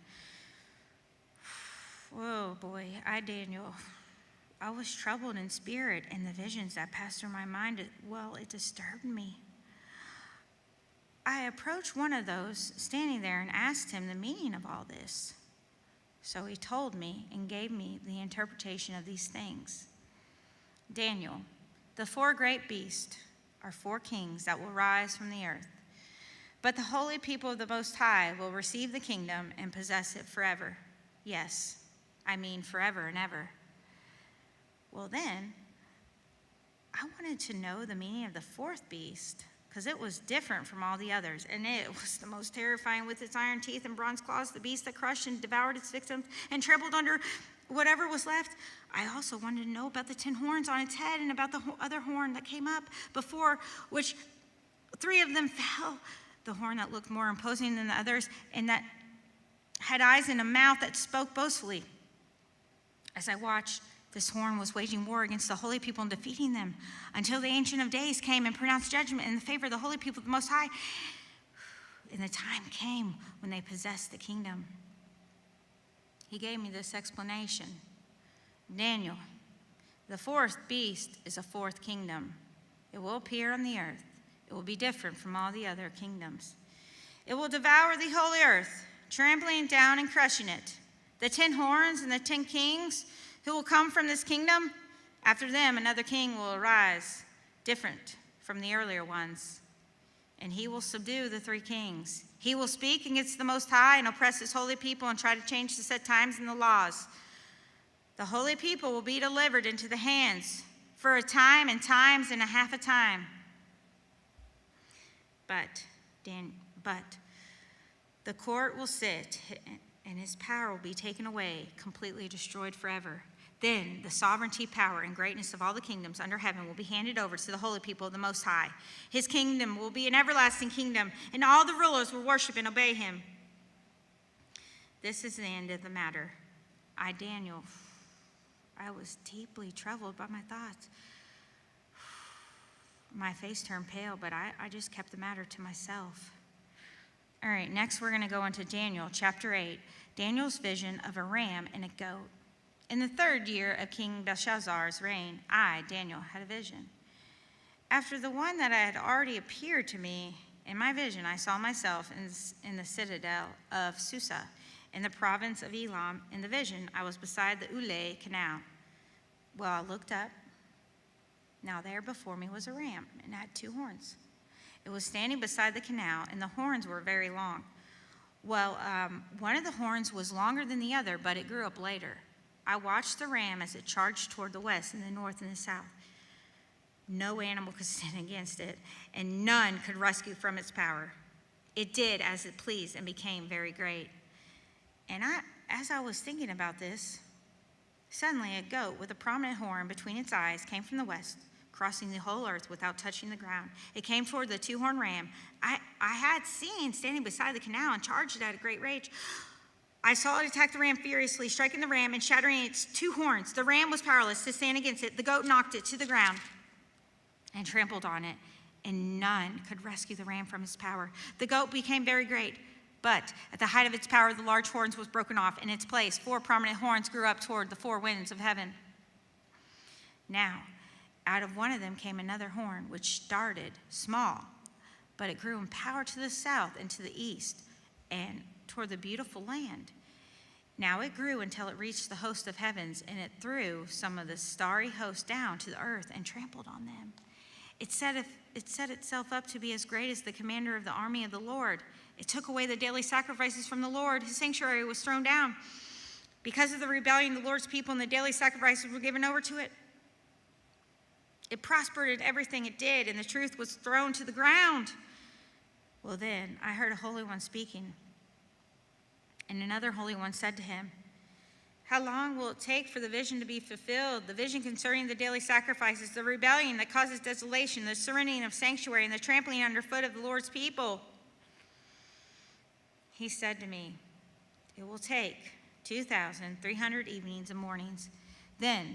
Whoa, boy, Daniel, I was troubled in spirit, and the visions that passed through my mind, it disturbed me. I approached one of those standing there and asked him the meaning of all this. So he told me and gave me the interpretation of these things. Daniel, the 4 great beasts are 4 kings that will rise from the earth. But the holy people of the Most High will receive the kingdom and possess it forever. Yes, I mean forever and ever. Well then, I wanted to know the meaning of the 4th beast, because it was different from all the others, and it was the most terrifying with its iron teeth and bronze claws, the beast that crushed and devoured its victims and trampled under whatever was left. I also wanted to know about the 10 horns on its head and about the other horn that came up before, which 3 of them fell. The horn that looked more imposing than the others, and that had eyes and a mouth that spoke boastfully. As I watched, this horn was waging war against the holy people and defeating them until the Ancient of Days came and pronounced judgment in the favor of the holy people of the Most High. And the time came when they possessed the kingdom. He gave me this explanation. Daniel, the 4th beast is a 4th kingdom. It will appear on the earth. It will be different from all the other kingdoms. It will devour the whole earth, trampling it down and crushing it. The 10 horns and the 10 kings who will come from this kingdom, after them another king will arise, different from the earlier ones. And he will subdue the 3 kings. He will speak against the Most High and oppress his holy people and try to change the set times and the laws. The holy people will be delivered into the hands for a time and times and a half a time. But the court will sit, and his power will be taken away, completely destroyed forever. Then the sovereignty, power, and greatness of all the kingdoms under heaven will be handed over to the holy people of the Most High. His kingdom will be an everlasting kingdom, and all the rulers will worship and obey him. This is the end of the matter. I, Daniel, I was deeply troubled by my thoughts. My face turned pale, but I just kept the matter to myself. All right, next we're going to go into Daniel chapter 8, Daniel's vision of a ram and a goat. In the 3rd year of King Belshazzar's reign, I, Daniel, had a vision. After the one that had already appeared to me in my vision, I saw myself in the citadel of Susa, in the province of Elam. In the vision, I was beside the Ulai canal. Well, I looked up. Now there before me was a ram, and had 2 horns. It was standing beside the canal, and the horns were very long. Well, one of the horns was longer than the other, but it grew up later. I watched the ram as it charged toward the west and the north and the south. No animal could stand against it, and none could rescue from its power. It did as it pleased and became very great. And as I was thinking about this, suddenly a goat with a prominent horn between its eyes came from the west, crossing the whole earth without touching the ground. It came toward the 2-horned ram I had seen standing beside the canal and charged it at a great rage. I saw it attack the ram furiously, striking the ram and shattering its 2 horns. The ram was powerless to stand against it. The goat knocked it to the ground and trampled on it, and none could rescue the ram from his power. The goat became very great, but at the height of its power, the large horns was broken off. In its place, 4 prominent horns grew up toward the 4 winds of heaven. Now, out of one of them came another horn, which started small, but it grew in power to the south and to the east and toward the beautiful land. Now it grew until it reached the host of heavens, and it threw some of the starry host down to the earth and trampled on them. It set itself up to be as great as the commander of the army of the Lord. It took away the daily sacrifices from the Lord. His sanctuary was thrown down. Because of the rebellion of the Lord's people and the daily sacrifices were given over to it, it prospered in everything it did, and the truth was thrown to the ground. Well, then I heard a Holy One speaking, and another Holy One said to him, "How long will it take for the vision to be fulfilled? The vision concerning the daily sacrifices, the rebellion that causes desolation, the surrendering of sanctuary, and the trampling underfoot of the Lord's people?" He said to me, "It will take 2,300 evenings and mornings. Then